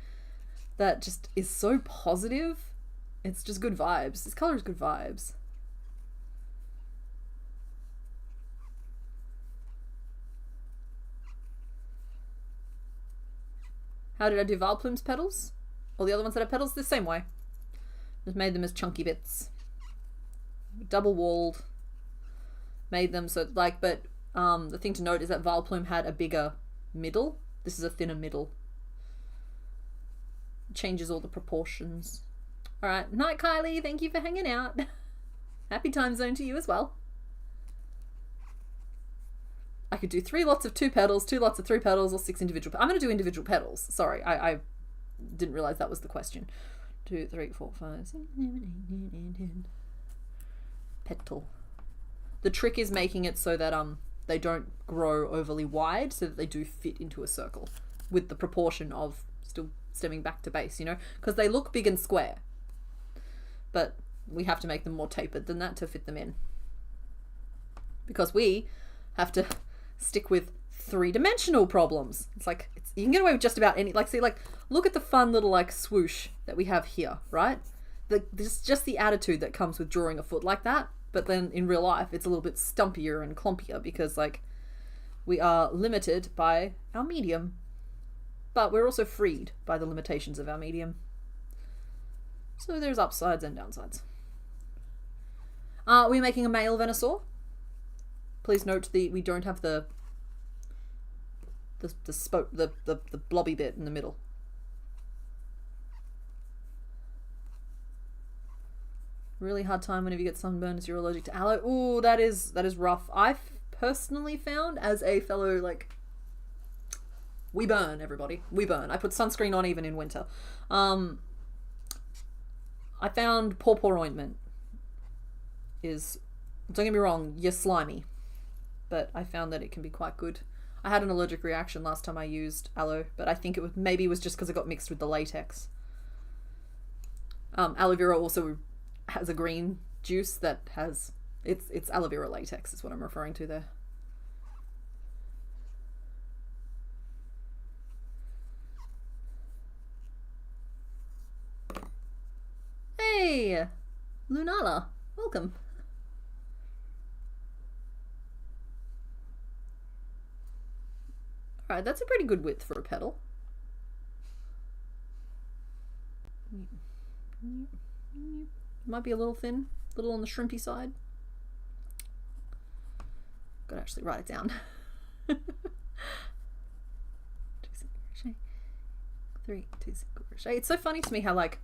that just is so positive. It's just good vibes. This color is good vibes. How did I do Valplume's petals? All the other ones that have petals the same way. Just made them as chunky bits. Double walled. Made them so like, but the thing to note is that Valplume had a bigger middle. This is a thinner middle. Changes all the proportions. All right, night Kylie, thank you for hanging out. Happy time zone to you as well. I could do 3 lots of 2 petals, 2 lots of 3 petals, or 6 individual. I'm going to do individual petals. Sorry, I didn't realize that was the question. 2, 3, 4, 5, 6, 7, 8, 9, 10. Petal. The trick is making it so that they don't grow overly wide, so that they do fit into a circle with the proportion of still stemming back to base, you know, because they look big and square, but we have to make them more tapered than that to fit them in, because we have to stick with 3-dimensional problems. It's like you can get away with just about any, like, see, like, look at the fun little like swoosh that we have here, right? Just the attitude that comes with drawing a foot like that. But then in real life, it's a little bit stumpier and clumpier because, like, we are limited by our medium. But we're also freed by the limitations of our medium. So there's upsides and downsides. We're making a male Venusaur. Please note we don't have the blobby bit in the middle. Really hard time whenever you get sunburn as you're allergic to aloe. Ooh, that is rough. I've personally found, as a fellow, like, we burn, everybody. We burn. I put sunscreen on even in winter. I found pawpaw ointment is, don't get me wrong, you're slimy, but I found that it can be quite good. I had an allergic reaction last time I used aloe, but I think maybe it was just because it got mixed with the latex. Aloe vera also has a green juice that has, it's aloe vera latex is what I'm referring to there. Hey, Lunala, welcome. Alright, that's a pretty good width for a petal. Might be a little thin, a little on the shrimpy side. Gotta actually write it down. 2 single crochet, 3, 2 single crochet. It's so funny to me how, like,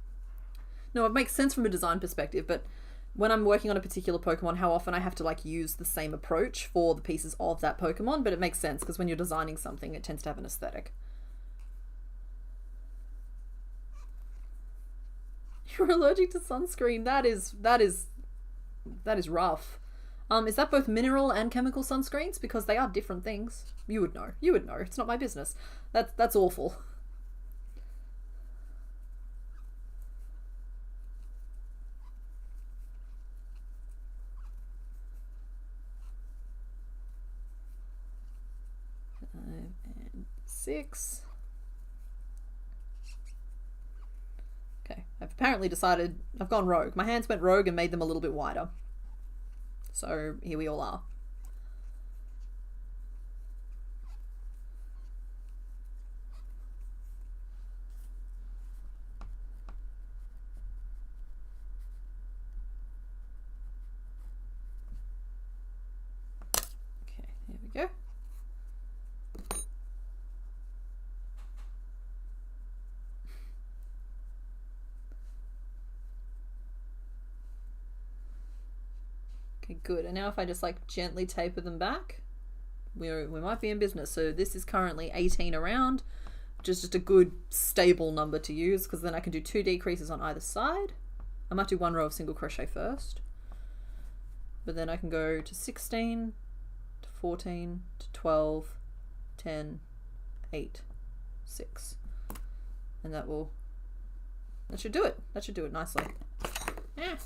no, it makes sense from a design perspective, but when I'm working on a particular Pokemon, how often I have to, like, use the same approach for the pieces of that Pokemon, but it makes sense because when you're designing something, it tends to have an aesthetic. You're allergic to sunscreen. That is rough. Is that both mineral and chemical sunscreens? Because they are different things. You would know. You would know. It's not my business. That's awful. And 6. Okay, I've apparently decided I've gone rogue. My hands went rogue and made them a little bit wider. So here we all are. Okay, there we go. Okay, good. And now if I just like gently taper them back, we might be in business. So this is currently 18 around, which is just a good stable number to use because then I can do 2 decreases on either side. I might do 1 row of single crochet first, but then I can go to 16, to 14, to 12, 10, 8, 6. And that should do it. That should do it nicely. Yeah.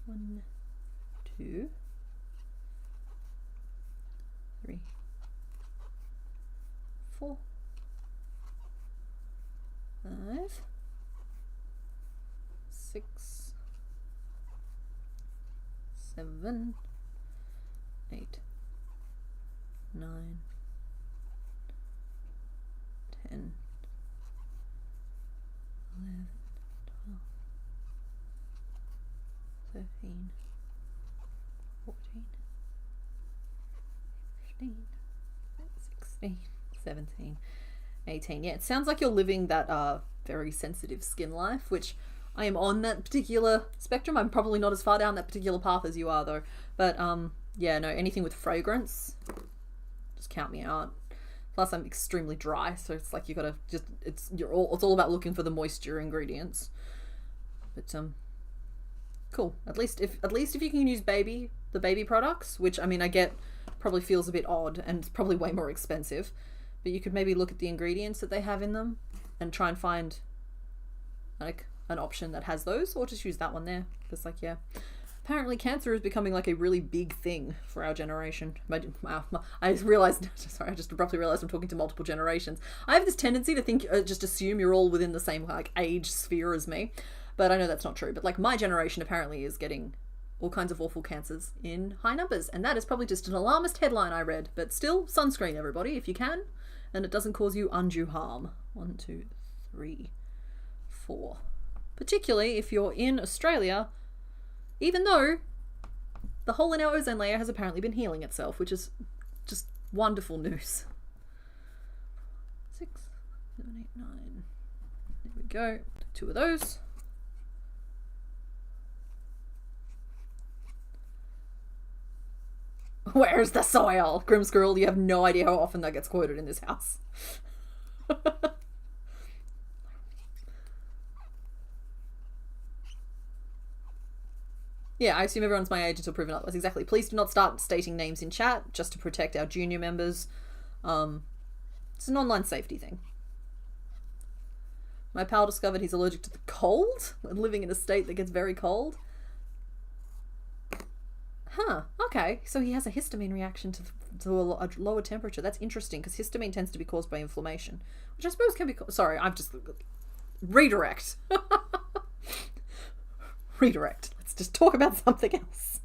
1, 2, 3, 4, 5, 6, 7, 8, 9, 10, 11, 12, 13, 14, 15, 16, 17, 18. Yeah, it sounds like you're living that very sensitive skin life, which I am on that particular spectrum. I'm probably not as far down that particular path as you are though. But yeah, no, anything with fragrance, just count me out. Plus I'm extremely dry, so it's like you gotta just it's all about looking for the moisture ingredients. But cool. At least if you can use the baby products, which I mean I get probably feels a bit odd and it's probably way more expensive, but you could maybe look at the ingredients that they have in them and try and find like an option that has those, or just use that one there. Because like, yeah, apparently cancer is becoming like a really big thing for our generation. I realized, sorry, I just abruptly realized I'm talking to multiple generations. I have this tendency to think, just assume you're all within the same like age sphere as me. But I know that's not true. But like my generation apparently is getting all kinds of awful cancers in high numbers. And that is probably just an alarmist headline I read. But still, sunscreen, everybody, if you can. and it doesn't cause you undue harm. 1, 2, 3, 4. Particularly if you're in Australia, even though the hole in our ozone layer has apparently been healing itself, which is just wonderful news. 6, 7, 8, 9. There we go. 2 of those. Where's the soil? Grim Squirrel, you have no idea how often that gets quoted in this house. Yeah, I assume everyone's my age until proven otherwise. Exactly. Please do not start stating names in chat just to protect our junior members. It's an online safety thing. My pal discovered he's allergic to the cold and living in a state that gets very cold. Huh, okay. So he has a histamine reaction to a lower temperature. That's interesting because histamine tends to be caused by inflammation, which I suppose can be... Sorry, I've just... Redirect. Redirect. Let's just talk about something else.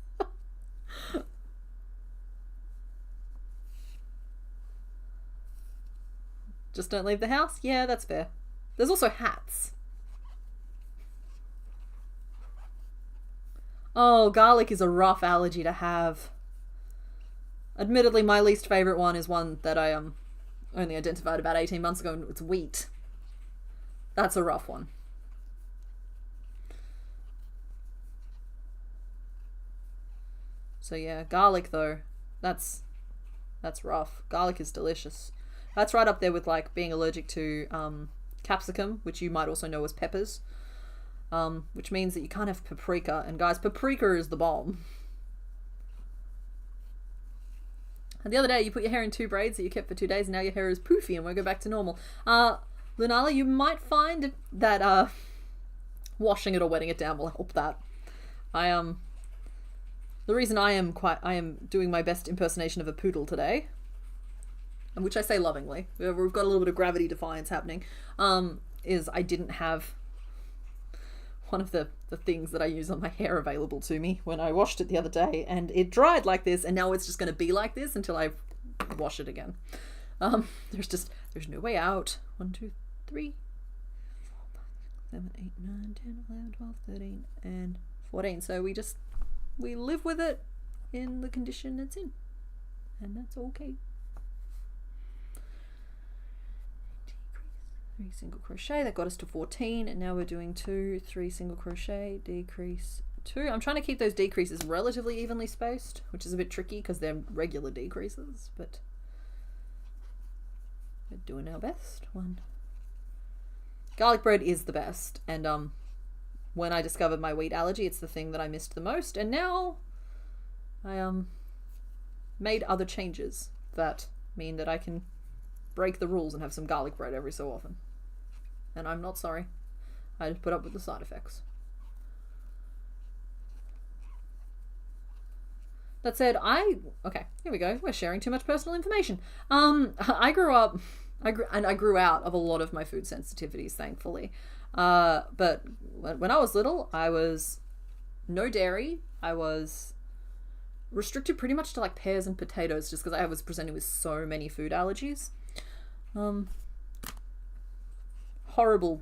Just don't leave the house? Yeah, that's fair. There's also hats. Oh, garlic is a rough allergy to have. Admittedly, my least favourite one is one that I only identified about 18 months ago, and it's wheat. That's a rough one. So yeah, garlic though, that's rough. Garlic is delicious. That's right up there with like being allergic to capsicum, which you might also know as peppers. Which means that you can't have paprika. And guys, paprika is the bomb. And the other day, you put your hair in 2 braids that you kept for 2 days, and now your hair is poofy and won't go back to normal. Lunala, you might find that washing it or wetting it down will help that. The reason I am doing my best impersonation of a poodle today, and which I say lovingly, we've got a little bit of gravity defiance happening, is I didn't have one of the things that I use on my hair available to me when I washed it the other day, and it dried like this, and now it's just going to be like this until I wash it again. There's no way out. 1, 2, 3, 4, 5, 7, 8, 9, 10, 11, 12, 13, and 14. So we live with it in the condition it's in, and that's okay. 3 single crochet, that got us to 14, and now we're doing 2, 3 single crochet, decrease 2. I'm trying to keep those decreases relatively evenly spaced, which is a bit tricky because they're regular decreases, but we're doing our best. 1. Garlic bread is the best, and when I discovered my wheat allergy, it's the thing that I missed the most, and now I made other changes that mean that I can break the rules and have some garlic bread every so often. And I'm not sorry. I just put up with the side effects. That said, okay, here we go. We're sharing too much personal information. I grew out of a lot of my food sensitivities, thankfully. But when I was little, I was no dairy. I was restricted pretty much to like pears and potatoes just because I was presenting with so many food allergies. Horrible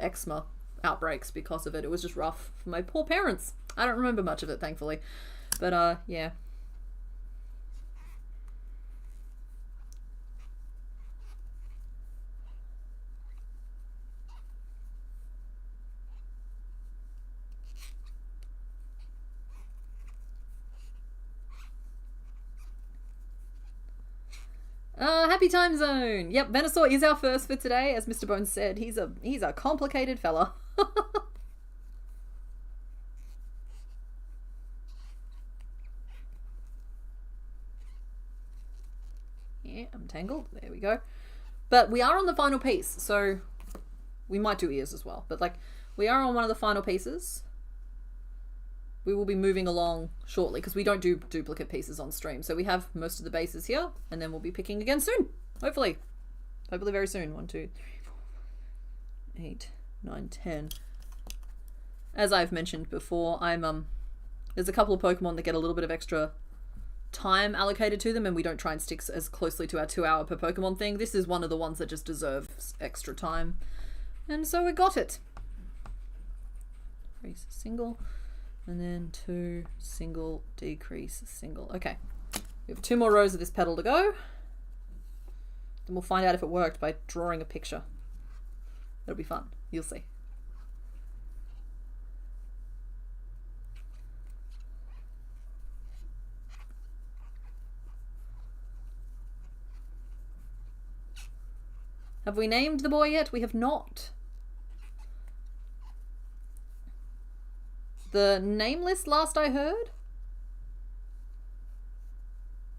eczema outbreaks because of it. It was just rough for my poor parents. I don't remember much of it, thankfully. But, yeah. Happy time zone. Yep, Venusaur is our first for today, as Mr. Bones said. He's a complicated fella. Yeah, I'm tangled. There we go. But we are on the final piece, so we might do ears as well. But like, we are on one of the final pieces. We will be moving along shortly because we don't do duplicate pieces on stream. So we have most of the bases here, and then we'll be picking again soon. Hopefully very soon. 1, 2, 3, 4, 8, 9, 10. As I've mentioned before, there's a couple of Pokemon that get a little bit of extra time allocated to them and we don't try and stick as closely to our 2 hour per Pokemon thing. This is one of the ones that just deserves extra time. And so we got it. Increase single. And then 2, single, decrease, single. Okay. We have 2 more rows of this petal to go. Then we'll find out if it worked by drawing a picture. It'll be fun. You'll see. Have we named the boy yet? We have not. The nameless last I heard?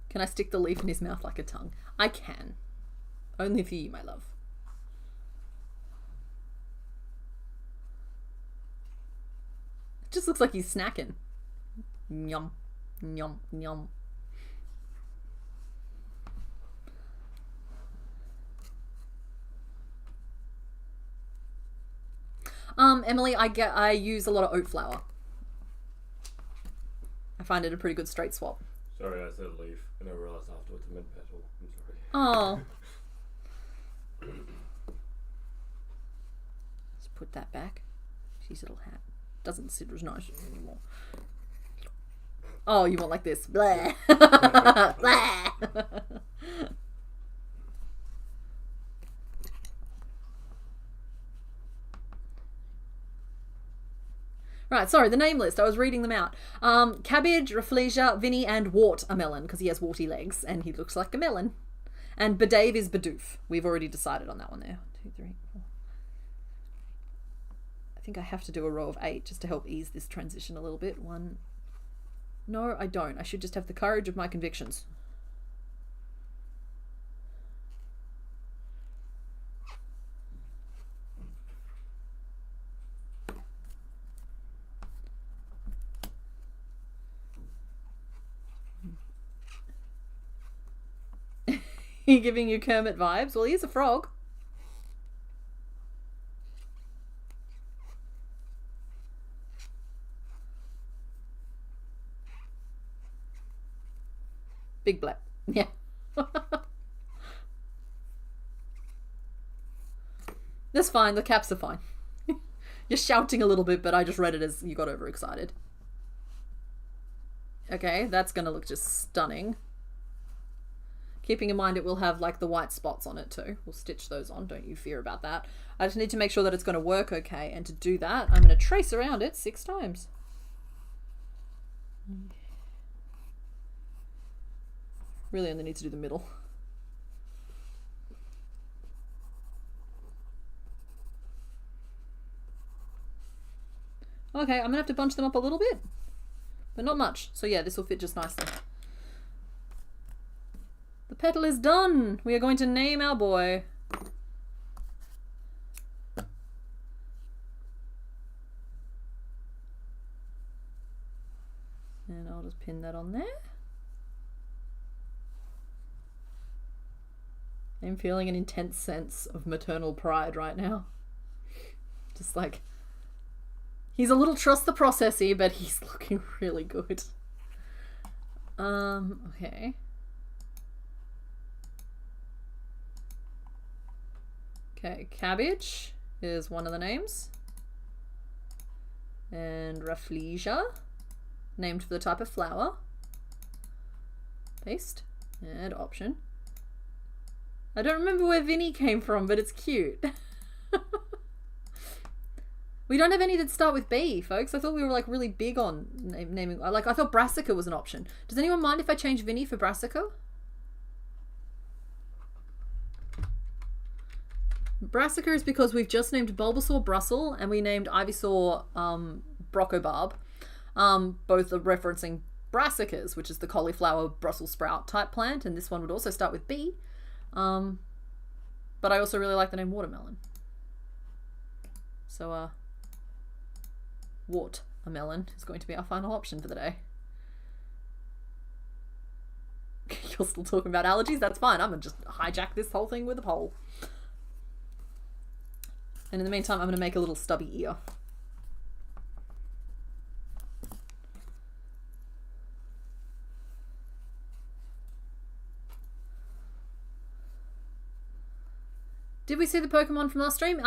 Can I stick the leaf in his mouth like a tongue? I can. Only for you, my love. It just looks like he's snacking. Yum, yum, yum. Emily, I use a lot of oat flour. I find it a pretty good straight swap. Sorry, I said leaf, and I realised afterwards I meant petal. I'm sorry. Oh. Let's put that back. She's little hat. Doesn't sit as nice anymore. Oh, you want like this. Blah. Blah. Right, sorry, the name list. I was reading them out. Cabbage, Rafflesia, Vinny, and Wart a melon, because he has warty legs, and he looks like a melon. And Bedave is Bidoof. We've already decided on that one there. 1, 2, 3, 4. I think I have to do a row of 8 just to help ease this transition a little bit. 1. No, I don't. I should just have the courage of my convictions. He giving you Kermit vibes? Well, he's a frog. Big black. Yeah. That's fine. The caps are fine. You're shouting a little bit, but I just read it as you got overexcited. Okay, that's going to look just stunning. Keeping in mind it will have like the white spots on it too. We'll stitch those on, don't you fear about that. I just need to make sure that it's going to work okay, and to do that I'm going to trace around it 6 times. Really only need to do the middle. Okay, I'm going to have to bunch them up a little bit, but not much. So yeah, this will fit just nicely. The petal is done. We are going to name our boy. And I'll just pin that on there. I'm feeling an intense sense of maternal pride right now. Just like, he's a little trust the processy, but he's looking really good. Okay. Okay, Cabbage is one of the names. And Rafflesia, named for the type of flower. Paste. And option. I don't remember where Vinny came from, but it's cute. We don't have any that start with B, folks. I thought we were like really big on naming. Like, I thought Brassica was an option. Does anyone mind if I change Vinny for Brassica? Brassica is because we've just named Bulbasaur Brussel and we named Ivysaur Broccobarb. Both are referencing brassicas, which is the cauliflower Brussels sprout type plant, and this one would also start with B. But I also really like the name watermelon. So, watermelon is going to be our final option for the day. You're still talking about allergies? That's fine. I'm going to just hijack this whole thing with a poll. And in the meantime, I'm going to make a little stubby ear. Did we see the Pokemon from last stream?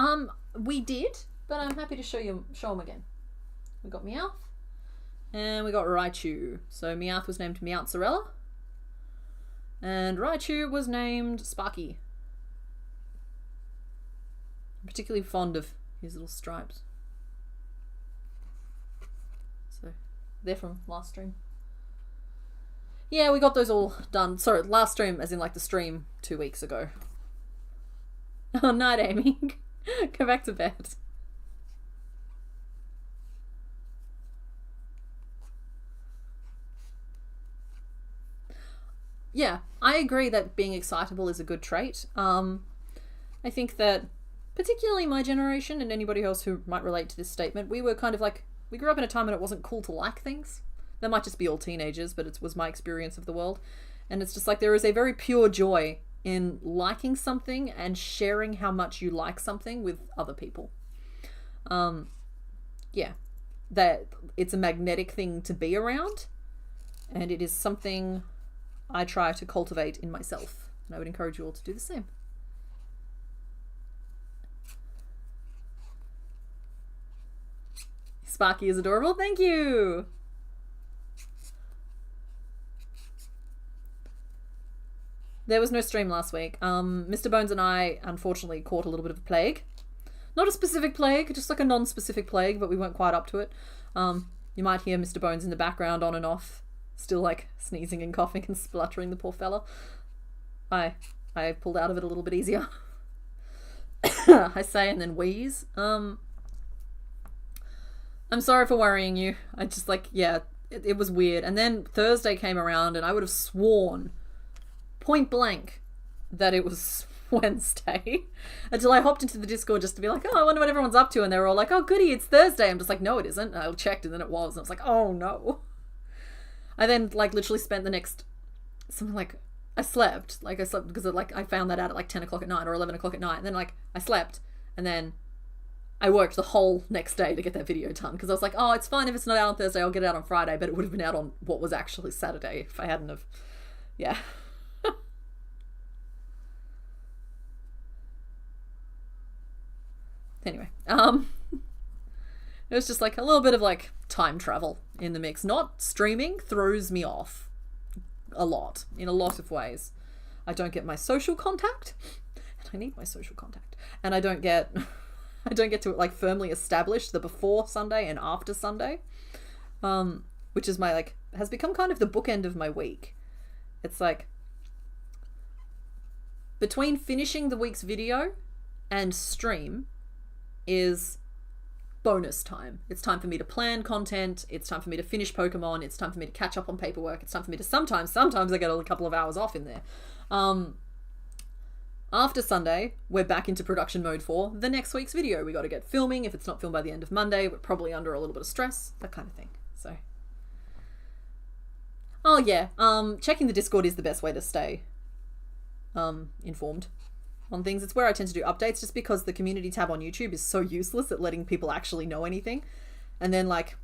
We did, but I'm happy to show them again. We got Meowth, and we got Raichu. So Meowth was named Meowtzarella, and Raichu was named Sparky. I'm particularly fond of his little stripes. So they're from last stream. Yeah, we got those all done. Sorry, last stream as in like the stream 2 weeks ago. Oh, night, Amy. Go back to bed. Yeah, I agree that being excitable is a good trait. I think that particularly my generation and anybody else who might relate to this statement, we were kind of like, we grew up in a time when it wasn't cool to like things. That might just be all teenagers, but it was my experience of the world. And it's just like there is a very pure joy in liking something and sharing how much you like something with other people. Yeah, that it's a magnetic thing to be around, and it is something I try to cultivate in myself. And I would encourage you all to do the same. Sparky is adorable. Thank you. There was no stream last week. Mr. Bones and I unfortunately caught a little bit of a plague. Not a specific plague, just like a non-specific plague, but we weren't quite up to it. You might hear Mr. Bones in the background on and off, still like sneezing and coughing and spluttering, the poor fella. I pulled out of it a little bit easier. I say and then wheeze. I'm sorry for worrying you. I just like, yeah, it was weird. And then Thursday came around and I would have sworn point blank that it was Wednesday until I hopped into the Discord just to be like, oh, I wonder what everyone's up to. And they were all like, oh, goody, it's Thursday. I'm just like, no, it isn't. And I checked and then it was. And I was like, oh, no. I then like literally spent the next, something like, I slept because like I found that out at like 10 o'clock at night or 11 o'clock at night. And then like I slept and then I worked the whole next day to get that video done because I was like, oh, it's fine if it's not out on Thursday, I'll get it out on Friday, but it would have been out on what was actually Saturday if I hadn't have, yeah. Anyway, it was just like a little bit of like time travel in the mix. Not streaming throws me off a lot, in a lot of ways. I don't get my social contact, and I need my social contact, and I don't get to like firmly establish the before Sunday and after Sunday, which is my like, has become kind of the bookend of my week. It's like between finishing the week's video and stream is bonus time. It's time for me to plan content. It's time for me to finish Pokemon. It's time for me to catch up on paperwork. It's time for me to sometimes I get a couple of hours off in there. After Sunday, we're back into production mode for the next week's video. We got to get filming. If it's not filmed by the end of Monday, we're probably under a little bit of stress, that kind of thing. So, oh yeah, checking the Discord is the best way to stay informed on things. It's where I tend to do updates just because the community tab on YouTube is so useless at letting people actually know anything. And then like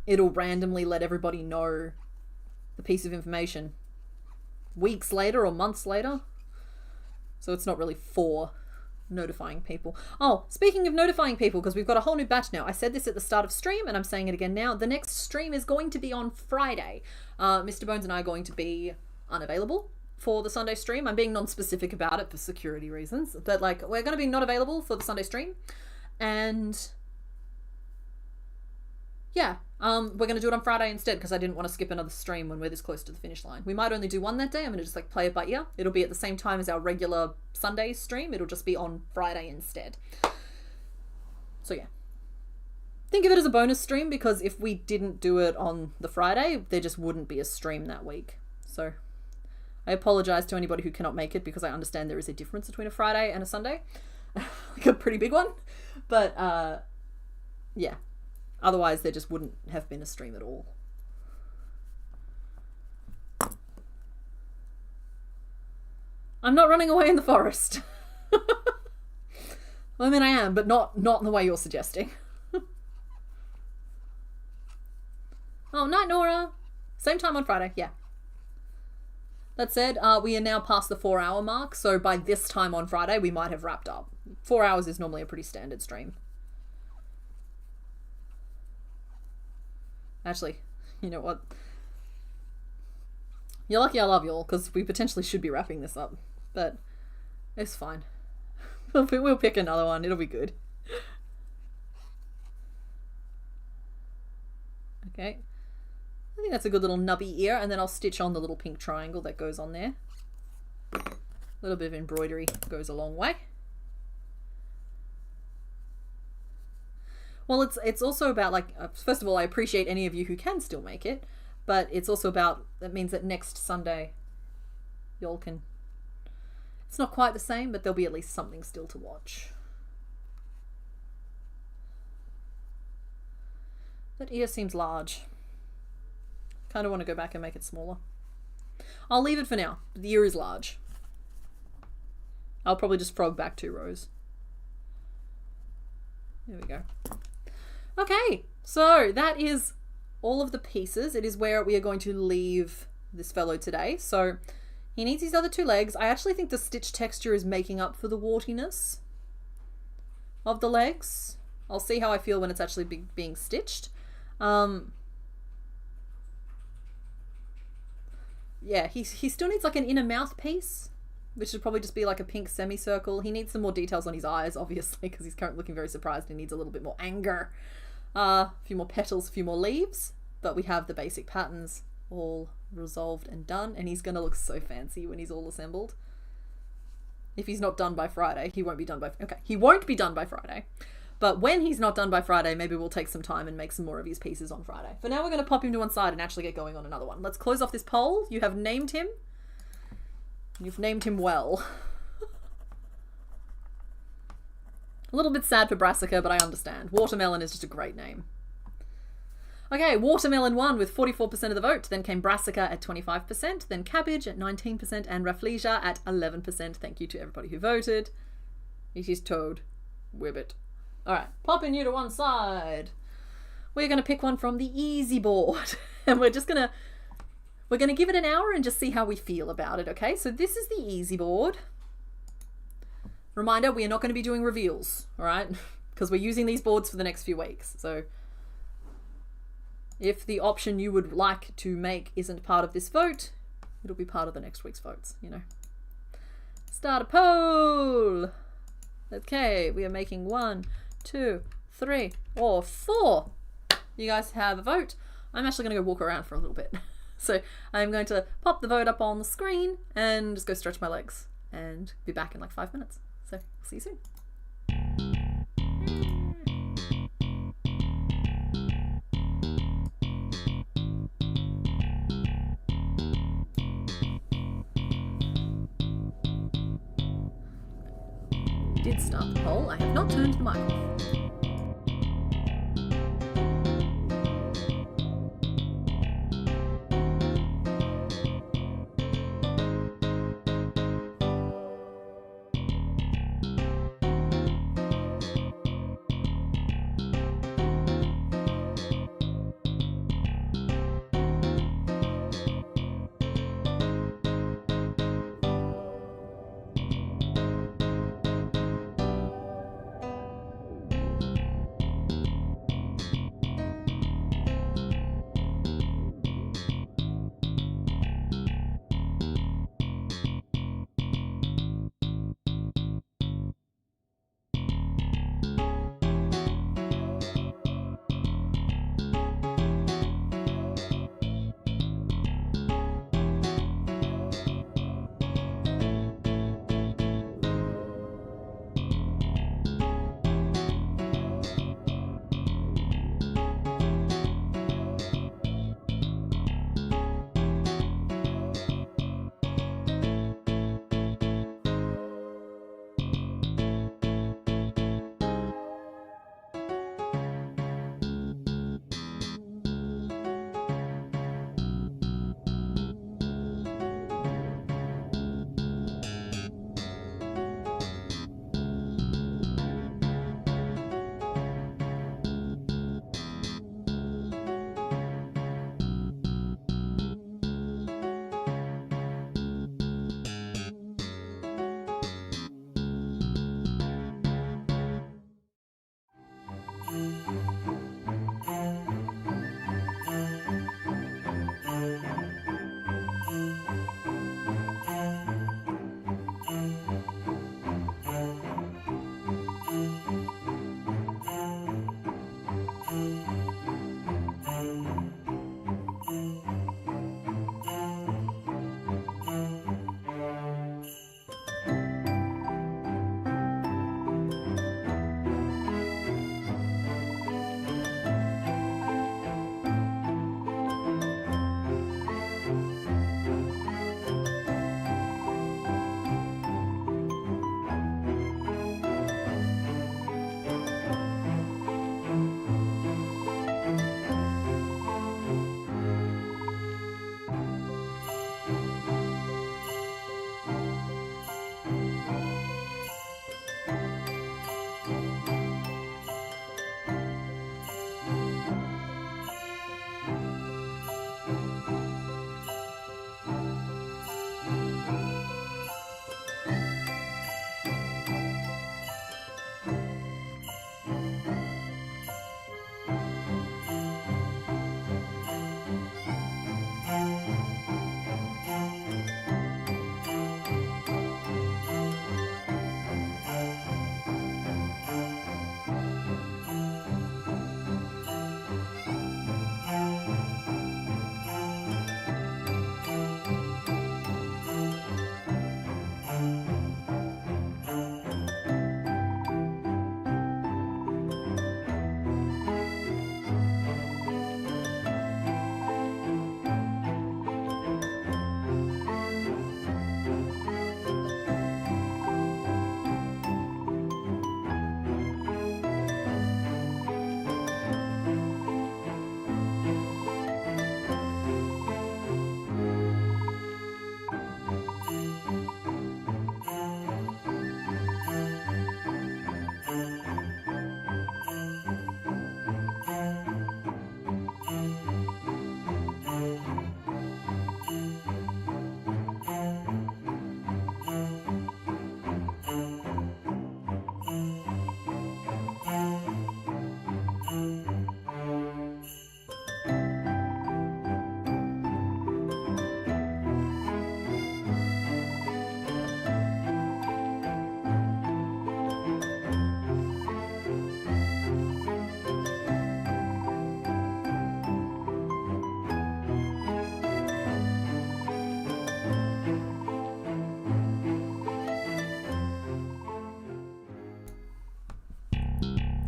it'll randomly let everybody know the piece of information weeks later or months later. So it's not really for notifying people. Oh, speaking of notifying people, because we've got a whole new batch now. I said this at the start of stream and I'm saying it again now. The next stream is going to be on Friday. Mr. Bones and I are going to be unavailable for the Sunday stream. I'm being non-specific about it for security reasons. But like, we're going to be not available for the Sunday stream. And yeah, we're going to do it on Friday instead because I didn't want to skip another stream when we're this close to the finish line. We might only do one that day. I'm going to just like play it by ear. It'll be at the same time as our regular Sunday stream. It'll just be on Friday instead. So yeah. Think of it as a bonus stream because if we didn't do it on the Friday, there just wouldn't be a stream that week. So I apologize to anybody who cannot make it because I understand there is a difference between a Friday and a Sunday. Like a pretty big one. But yeah. Otherwise, there just wouldn't have been a stream at all. I'm not running away in the forest. Well, I mean, I am, but not in the way you're suggesting. Oh, night, Nora. Same time on Friday, yeah. That said, we are now past the 4-hour mark, so by this time on Friday, we might have wrapped up. 4 hours is normally a pretty standard stream. Actually, you know what? You're lucky I love you all, because we potentially should be wrapping this up. But it's fine. We'll pick another one. It'll be good. Okay. I think that's a good little nubby ear, and then I'll stitch on the little pink triangle that goes on there. A little bit of embroidery goes a long way. Well, it's also about, like, first of all, I appreciate any of you who can still make it, but it's also about, that means that next Sunday y'all can, it's not quite the same, but there'll be at least something still to watch. That ear seems large. Kind of want to go back and make it smaller. I'll leave it for now. The ear is large. I'll probably just frog back 2 rows. There we go. Okay, so that is all of the pieces. It is where we are going to leave this fellow today. So he needs these other 2 legs. I actually think the stitch texture is making up for the wartiness of the legs. I'll see how I feel when it's actually being stitched. Yeah, he still needs like an inner mouth piece, which should probably just be like a pink semicircle. He needs some more details on his eyes, obviously, because he's currently looking very surprised and needs a little bit more anger. A few more petals, a few more leaves, but we have the basic patterns all resolved and done, and he's going to look so fancy when he's all assembled. If he's not done by Friday, he won't be done by... Okay, he won't be done by Friday. But when he's not done by Friday, maybe we'll take some time and make some more of his pieces on Friday. For now, we're going to pop him to one side and actually get going on another one. Let's close off this poll. You have named him. You've named him well. A little bit sad for Brassica, but I understand. Watermelon is just a great name. Okay, Watermelon won with 44% of the vote. Then came Brassica at 25%. Then Cabbage at 19% and Rafflesia at 11%. Thank you to everybody who voted. It is Toad. Wibbit. Alright, popping you to one side. We're going to pick one from the easy board. And we're going to give it an hour and just see how we feel about it, okay? So this is the easy board. Reminder, we are not going to be doing reveals, alright? Because we're using these boards for the next few weeks. So if the option you would like to make isn't part of this vote, it'll be part of the next week's votes, you know. Start a poll! Okay, we are making 1, 2, 3, or 4. You guys have a vote. I'm actually going to go walk around for a little bit. So I'm going to pop the vote up on the screen and just go stretch my legs and be back in like 5 minutes. So see you soon. Did start the poll. I have not turned the mic off.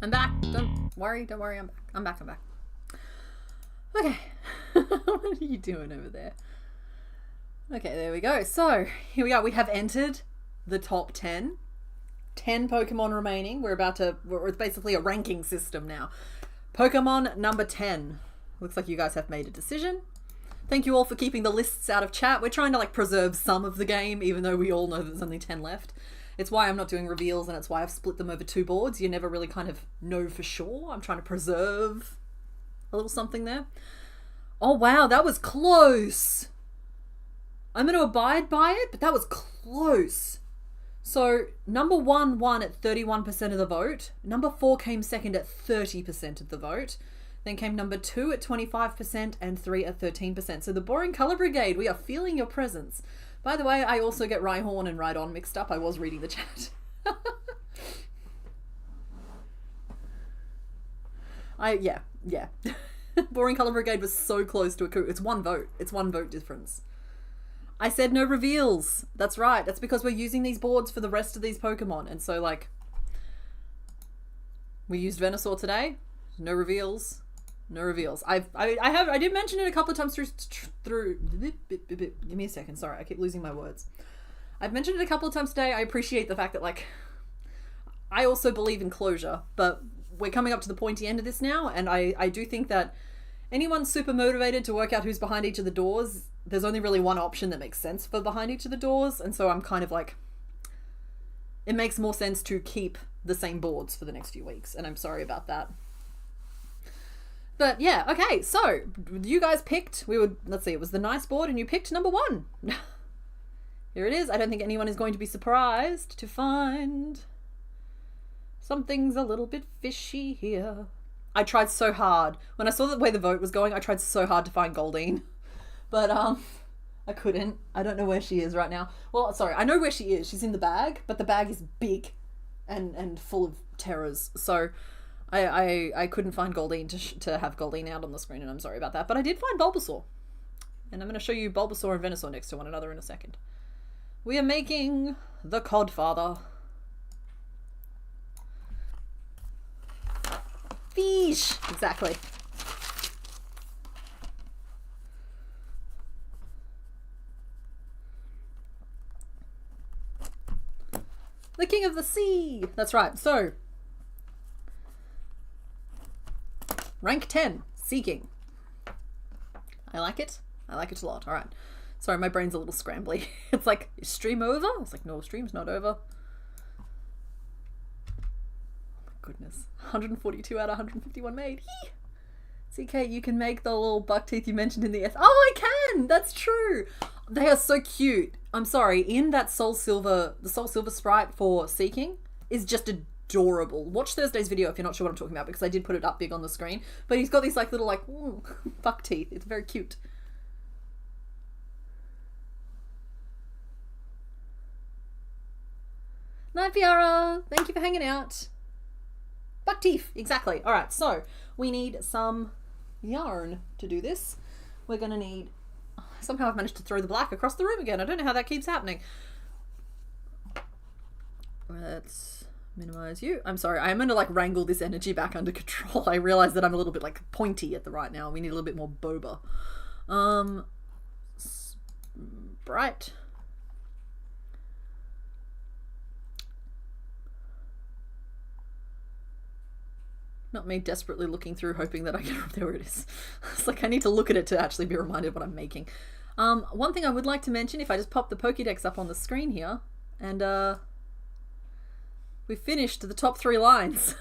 I'm back. Don't worry. I'm back. Okay. What are you doing over there? Okay, there we go. So, here we are. We have entered the top 10. 10 Pokemon remaining. It's basically a ranking system now. Pokemon number 10. Looks like you guys have made a decision. Thank you all for keeping the lists out of chat. We're trying to preserve some of the game, even though we all know that there's only 10 left. It's why I'm not doing reveals, and it's why I've split them over 2 boards. You never really kind of know for sure. I'm trying to preserve a little something there. Oh wow, that was close. I'm going to abide by it, but that was close. So number 1 won at 31% of the vote. Number 4 came second at 30% of the vote. Then came number 2 at 25% and 3 at 13%. So the Boring Colour Brigade, we are feeling your presence. By the way, I also get Rhyhorn and Rhydon mixed up. I was reading the chat. Yeah. Boring Colour Brigade was so close to a coup. It's 1 vote. It's 1 vote difference. I said no reveals. That's right. That's because we're using these boards for the rest of these Pokemon. And so, we used Venusaur today. No reveals. No reveals. I did mention it a couple of times through. Give me a second. Sorry, I keep losing my words. I've mentioned it a couple of times today. I appreciate the fact that I also believe in closure, but we're coming up to the pointy end of this now, and I do think that anyone super motivated to work out who's behind each of the doors, there's only really one option that makes sense for behind each of the doors, and so I'm kind of it makes more sense to keep the same boards for the next few weeks, and I'm sorry about that. But yeah, okay, so you guys picked, let's see, it was the nice board, and you picked number 1. Here it is. I don't think anyone is going to be surprised to find something's a little bit fishy here. I tried so hard. When I saw the way the vote was going, I tried so hard to find Goldine. But, I couldn't. I don't know where she is right now. Well, sorry, I know where she is. She's in the bag, but the bag is big and full of terrors. So I couldn't find Goldine to have Goldine out on the screen, and I'm sorry about that. But I did find Bulbasaur. And I'm going to show you Bulbasaur and Venusaur next to one another in a second. We are making the Codfather. Fish! Exactly. The King of the Sea! That's right. So, rank 10, Seeking. I like it. I like it a lot. All right. Sorry, my brain's a little scrambly. It's like, is stream over? It's like, no, stream's not over. Oh my goodness. 142 out of 151 made. Hee! CK, you can make the little buck teeth you mentioned in the S. Oh, I can! That's true! They are so cute. I'm sorry, in that Soul Silver, the Soul Silver sprite for Seeking is just adorable. Watch Thursday's video if you're not sure what I'm talking about, because I did put it up big on the screen. But he's got these like little like buck teeth. It's very cute. Night, Viara. Thank you for hanging out. Buck teeth, exactly. All right, so we need some yarn to do this. We're going to need... Somehow I've managed to throw the black across the room again. I don't know how that keeps happening. Let's minimize you. I'm sorry. I'm going to like wrangle this energy back under control. I realize that I'm a little bit like pointy at the right now. We need a little bit more boba. Bright. Not me desperately looking through hoping that I can... There it is. It's like I need to look at it to actually be reminded what I'm making. One thing I would like to mention, if I just pop the Pokédex up on the screen here, and we finished the top 3 lines.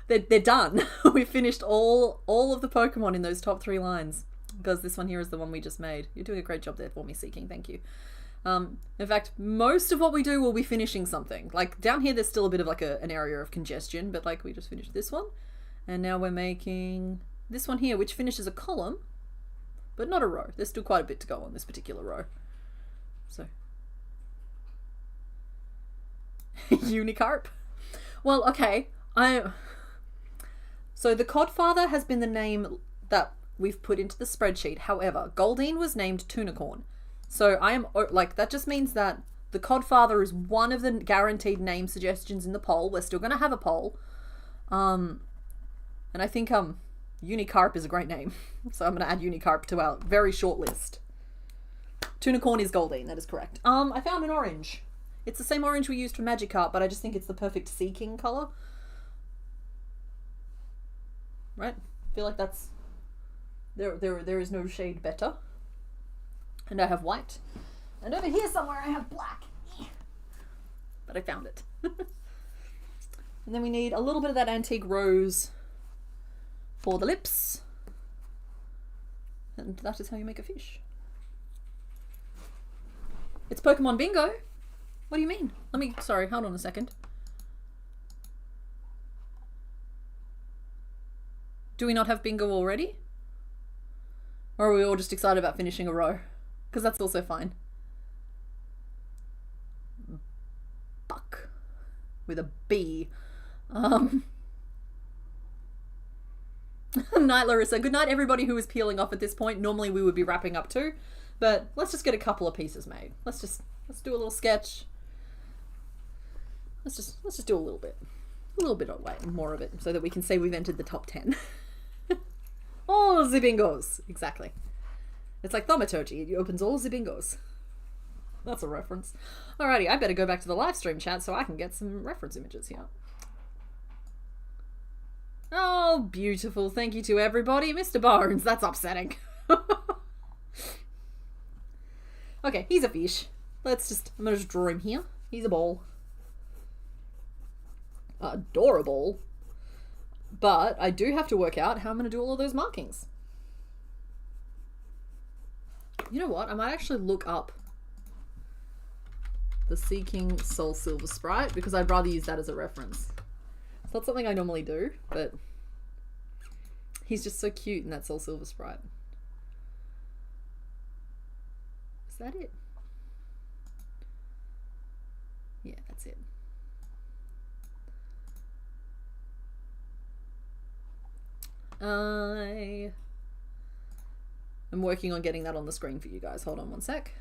they're done. We finished all of the Pokemon in those top 3 lines, because this one here is the one we just made. You're doing a great job there for me, Seeking. Thank you. In fact, most of what we do will be finishing something. Like down here, there's still a bit of like an area of congestion, but like we just finished this one, and now we're making this one here, which finishes a column, but not a row. There's still quite a bit to go on this particular row. So, Unicarp. Well, okay, so the Codfather has been the name that we've put into the spreadsheet. However, Goldine was named Tunicorn. So I am like, that just means that the Codfather is one of the guaranteed name suggestions in the poll. We're still going to have a poll. And I think Unicarp is a great name. So I'm going to add Unicarp to our very short list. Tunicorn is Goldine, that is correct. I found an orange. It's the same orange we used for Magikarp, but I just think it's the perfect Seeking color. Right? I feel like that's... There is no shade better. And I have white. And over here somewhere I have black. But I found it. And then we need a little bit of that antique rose for the lips. And that is how you make a fish. It's Pokemon Bingo. What do you mean? Sorry, hold on a second. Do we not have bingo already? Or are we all just excited about finishing a row? Because that's also fine. Buck. With a B. Night, Larissa. Good night, everybody who is peeling off at this point. Normally we would be wrapping up too. But let's just get a couple of pieces made. Let's do a little sketch. Let's just do a little bit. A little bit of more of it. So that we can say we've entered the top 10. Oh, the bingos. Exactly. It's like thaumaturgy. It opens all the bingos. That's a reference. Alrighty, I better go back to the live stream chat so I can get some reference images here. Oh, beautiful. Thank you to everybody. Mr. Barnes, that's upsetting. Okay, he's a fish. I'm gonna just draw him here. He's a ball. Adorable. But I do have to work out how I'm gonna do all of those markings. You know what? I might actually look up the Seeking Soul Silver sprite because I'd rather use that as a reference. It's not something I normally do, but He's just so cute in that Soul Silver Sprite. Is that it? Yeah, that's it. I'm working on getting that on the screen for you guys. Hold on one sec.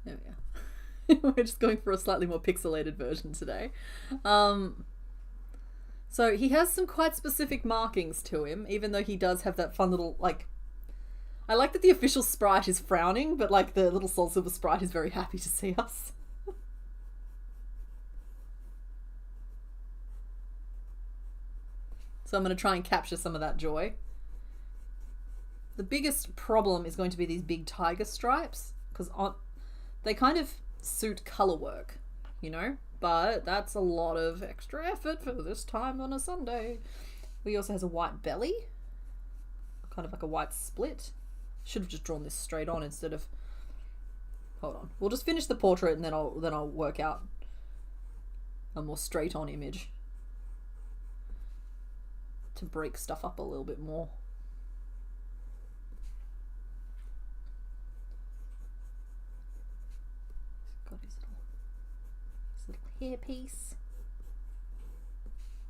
There we go. We're just going for a slightly more pixelated version today. So he has some quite specific markings to him, even though he does have that fun little, like... I like that the official sprite is frowning, but like the little Soul Silver Sprite is very happy to see us. So I'm going to try and capture some of that joy. The biggest problem is going to be these big tiger stripes, because they kind of suit colour work, you know? But that's a lot of extra effort for this time on a Sunday. He also has a white belly, kind of like a white split. Should have just drawn this straight on instead of... Hold on. We'll just finish the portrait and then I'll work out a more straight on image to break stuff up a little bit more. Got his little hairpiece.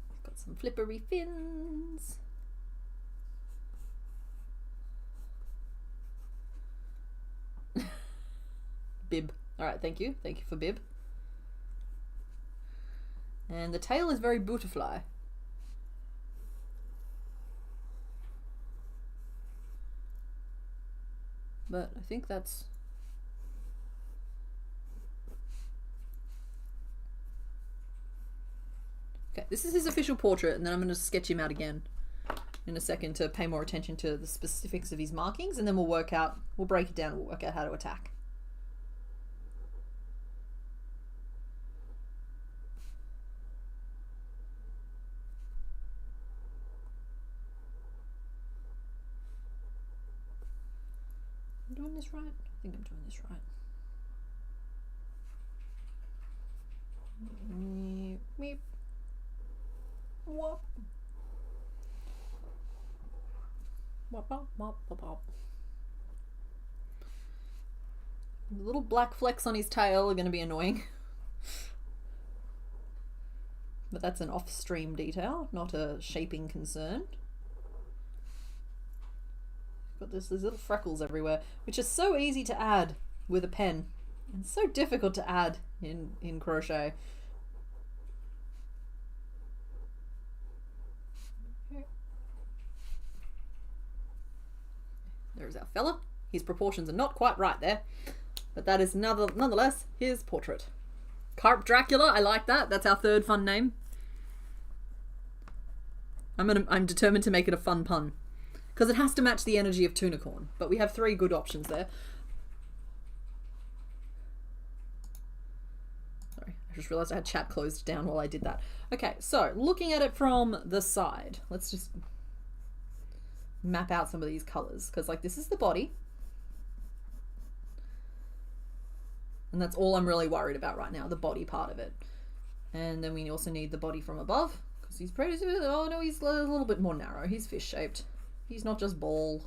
He's got some flippery fins. Bib. Alright, thank you. Thank you for Bib. And the tail is very butterfly. But I think that's... Okay, this is his official portrait, and then I'm going to sketch him out again in a second to pay more attention to the specifics of his markings, and then we'll break it down and we'll work out how to attack. Am I doing this right? I think I'm doing this right. Meep. Whoop. Wop, wop, wop, wop, wop. The little black flecks on his tail are going to be annoying. But that's an off-stream detail, not a shaping concern. Got these little freckles everywhere, which is so easy to add with a pen and so difficult to add in crochet. There's our fella. His proportions are not quite right there, but that is nonetheless his portrait. Carp Dracula, I like that. That's our third fun name. I'm determined to make it a fun pun because it has to match the energy of Tunicorn. But we have 3 good options there. Sorry, I just realized I had chat closed down while I did that. Okay, so looking at it from the side, let's just map out some of these colors, because like this is the body, and that's all I'm really worried about right now, the body part of it. And then we also need the body from above, because he's pretty... oh no, he's a little bit more narrow. He's fish shaped. He's not just ball.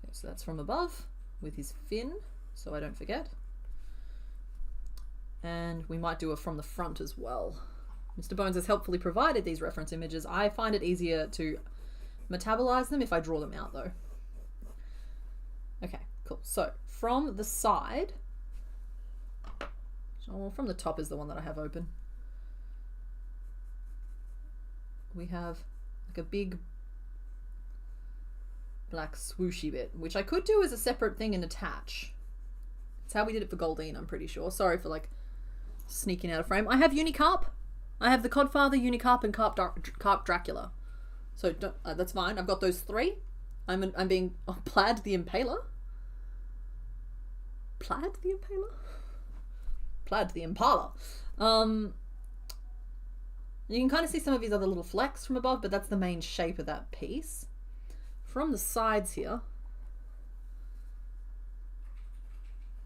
Okay, so that's from above with his fin, so I don't forget. And we might do it from the front as well. Mr. Bones has helpfully provided these reference images. I find it easier to metabolize them if I draw them out though. Okay, cool. So from the side, from the top is the one that I have open. We have like a big black swooshy bit, which I could do as a separate thing and attach. It's how we did it for Goldine, I'm pretty sure. Sorry for like sneaking out of frame. I have Unicarp. I have the Codfather, Unicarp, and Carp Dracula. So that's fine. I've got those 3. I'm being... Oh, Plaid the Impaler? Plaid the Impaler? Plaid the Impala. You can kind of see some of his other little flecks from above, but that's the main shape of that piece. From the sides here,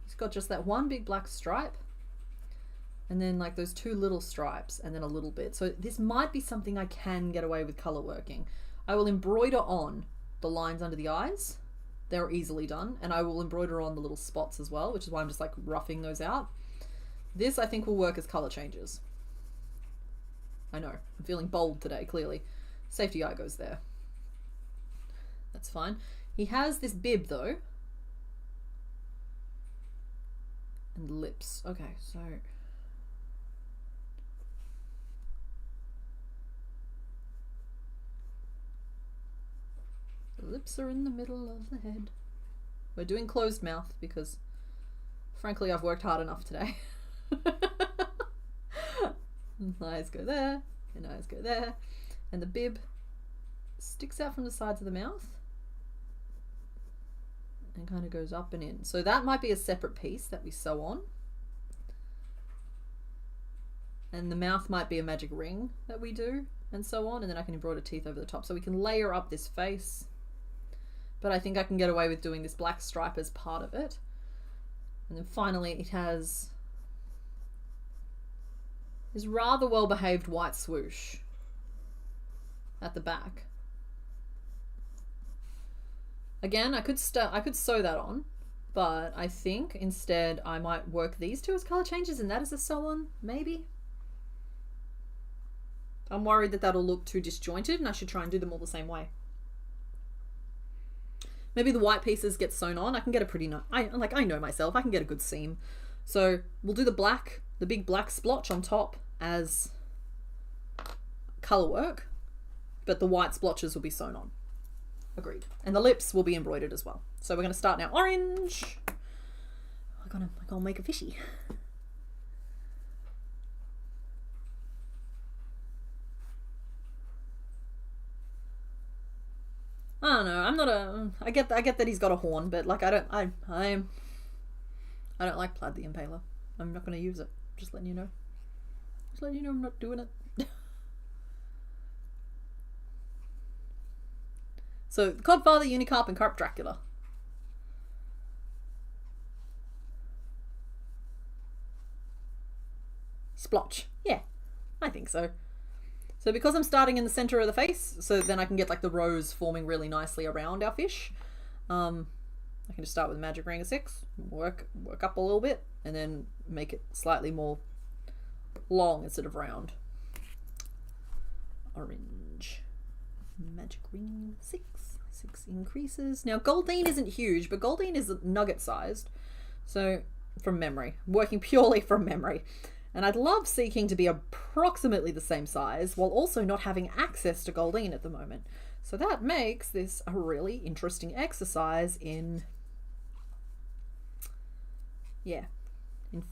he's got just that one big black stripe, and then like those two little stripes, and then a little bit. So this might be something I can get away with color working. I will embroider on the lines under the eyes. They're easily done. And I will embroider on the little spots as well, which is why I'm just like roughing those out. This I think will work as color changes. I know, I'm feeling bold today, clearly. Safety eye goes there. That's fine. He has this bib though. And lips. Okay, so the lips are in the middle of the head. We're doing closed mouth because frankly I've worked hard enough today. Eyes go there, and eyes go there, and the bib sticks out from the sides of the mouth and kind of goes up and in. So that might be a separate piece that we sew on, and the mouth might be a magic ring that we do and so on, and then I can embroider teeth over the top. So we can layer up this face, but I think I can get away with doing this black stripe as part of it. And then finally it has this rather well behaved white swoosh at the back. Again, I could sew that on, but I think instead I might work these two as color changes and that as a sew on, maybe. I'm worried that that'll look too disjointed and I should try and do them all the same way. Maybe the white pieces get sewn on. I can get a pretty nice, I know myself, I can get a good seam. So we'll do the black, the big black splotch on top as color work, but the white splotches will be sewn on. Agreed. And the lips will be embroidered as well. So we're going to start now. Orange. I'm gonna make a fishy. I don't know. I'm not a. I get that he's got a horn, but like I don't like Plaid the Impaler. I'm not going to use it. Just letting you know. Just letting you know I'm not doing it. So Codfather, Unicarp, and Carp Dracula. Splotch. Yeah, I think so. So because I'm starting in the center of the face, so then I can get like the rows forming really nicely around our fish. I can just start with a magic ring of 6, work up a little bit, and then make it slightly more long instead of round. Orange. Magic ring 6. 6 increases. Now Goldine isn't huge, but Goldine is nugget sized. So from memory, working purely from memory. And I'd love Sea King to be approximately the same size while also not having access to Goldine at the moment. So that makes this a really interesting exercise in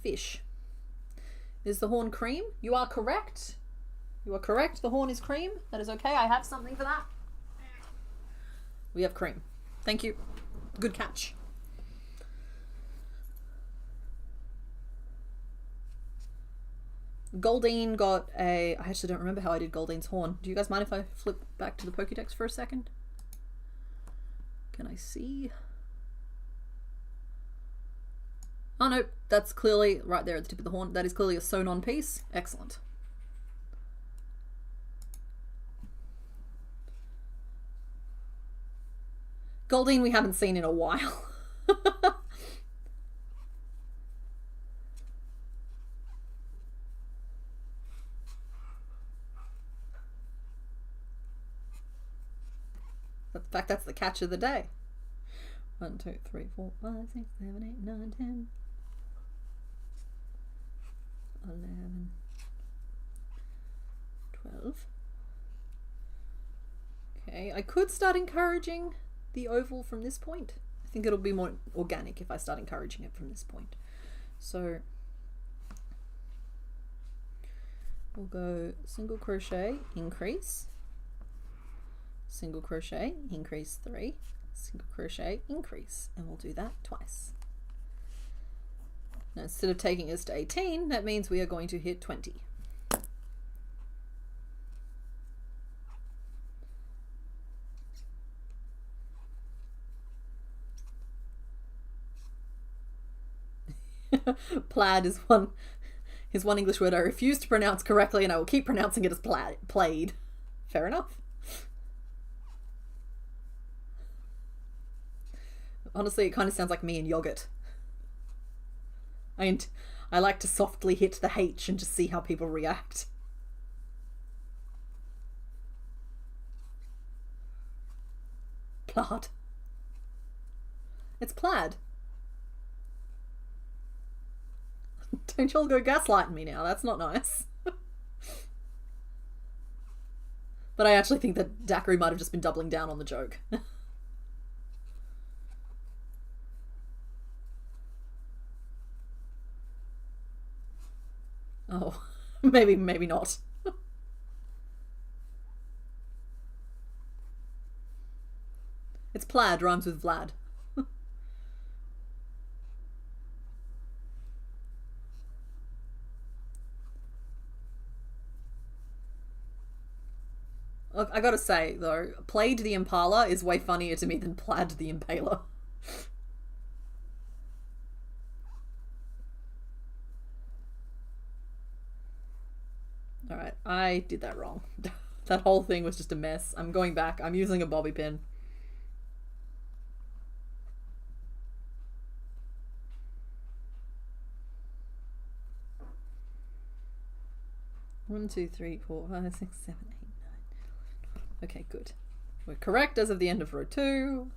fish. Is the horn cream? You are correct. You are correct. The horn is cream. That is okay. I have something for that. We have cream. Thank you. Good catch. Goldine got a... I actually don't remember how I did Goldine's horn. Do you guys mind if I flip back to the Pokédex for a second? Can I see? Oh no, that's clearly right there at the tip of the horn. That is clearly a sewn on piece. Excellent. Goldine we haven't seen in a while. In fact, that's the catch of the day. 1, 2, 3, 4, 5, 6, 7, 8, 9, 10, 11, 12. Okay, I could start encouraging the oval from this point. I think it'll be more organic if I start encouraging it from this point. So we'll go single crochet, increase, single crochet, increase 3, single crochet, increase, and we'll do that twice. Now instead of taking us to 18, that means we are going to hit 20. Plaid is one English word I refuse to pronounce correctly, and I will keep pronouncing it as plaid. Fair enough. Honestly, it kind of sounds like me and yogurt. And I like to softly hit the H and just see how people react. Plaid. It's plaid. Don't y'all go gaslighting me now. That's not nice. But I actually think that Daiquiri might have just been doubling down on the joke. Oh, maybe not. It's plaid, rhymes with Vlad. Look, I gotta say, though, Plaid the Impala is way funnier to me than Plaid the Impaler. Alright, I did that wrong. That whole thing was just a mess. I'm going back. I'm using a bobby pin. One, two, three, four, 5, 6, 7, 8, 9. Okay, good. We're correct as of the end of row 2.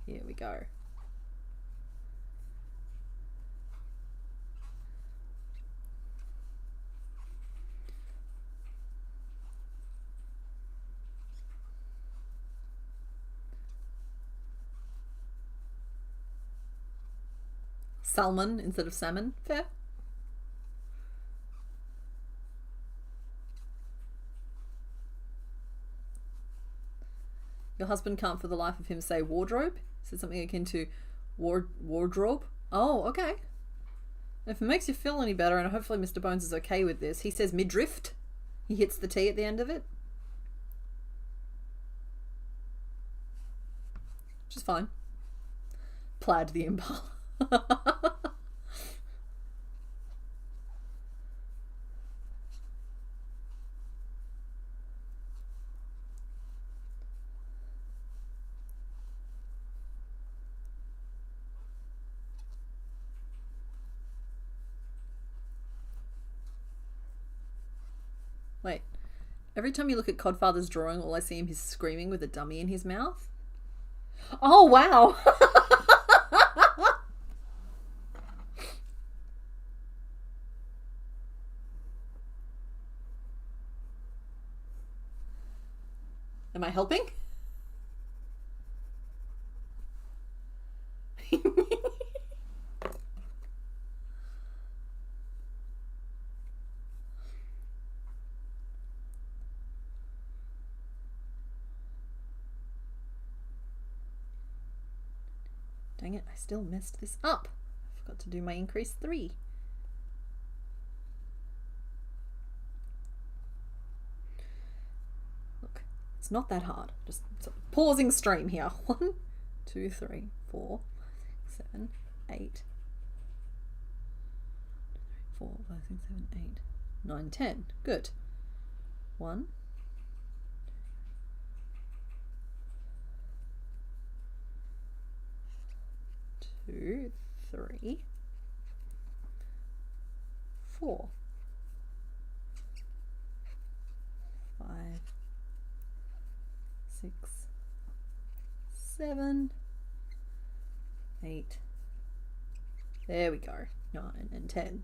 Here we go. Salmon instead of salmon. Fair. Your husband can't for the life of him say wardrobe? Said something akin to wardrobe? Oh, okay. If it makes you feel any better, and hopefully Mr. Bones is okay with this, he says midriff. He hits the T at the end of it. Which is fine. Plaid the Impala. Wait, every time you look at Codfather's drawing, all I see him is screaming with a dummy in his mouth. Oh, wow. Am I helping? Dang it, I still messed this up. I forgot to do my increase 3. Look, it's not that hard. Just pausing stream here. 1, 2, 3, 4, 7, 8. 4, 5, 6, 7, 8, 9, 10. Good. 1, 2, 3, 4, 5, 6, 7, 8. There we go. 9 and 10.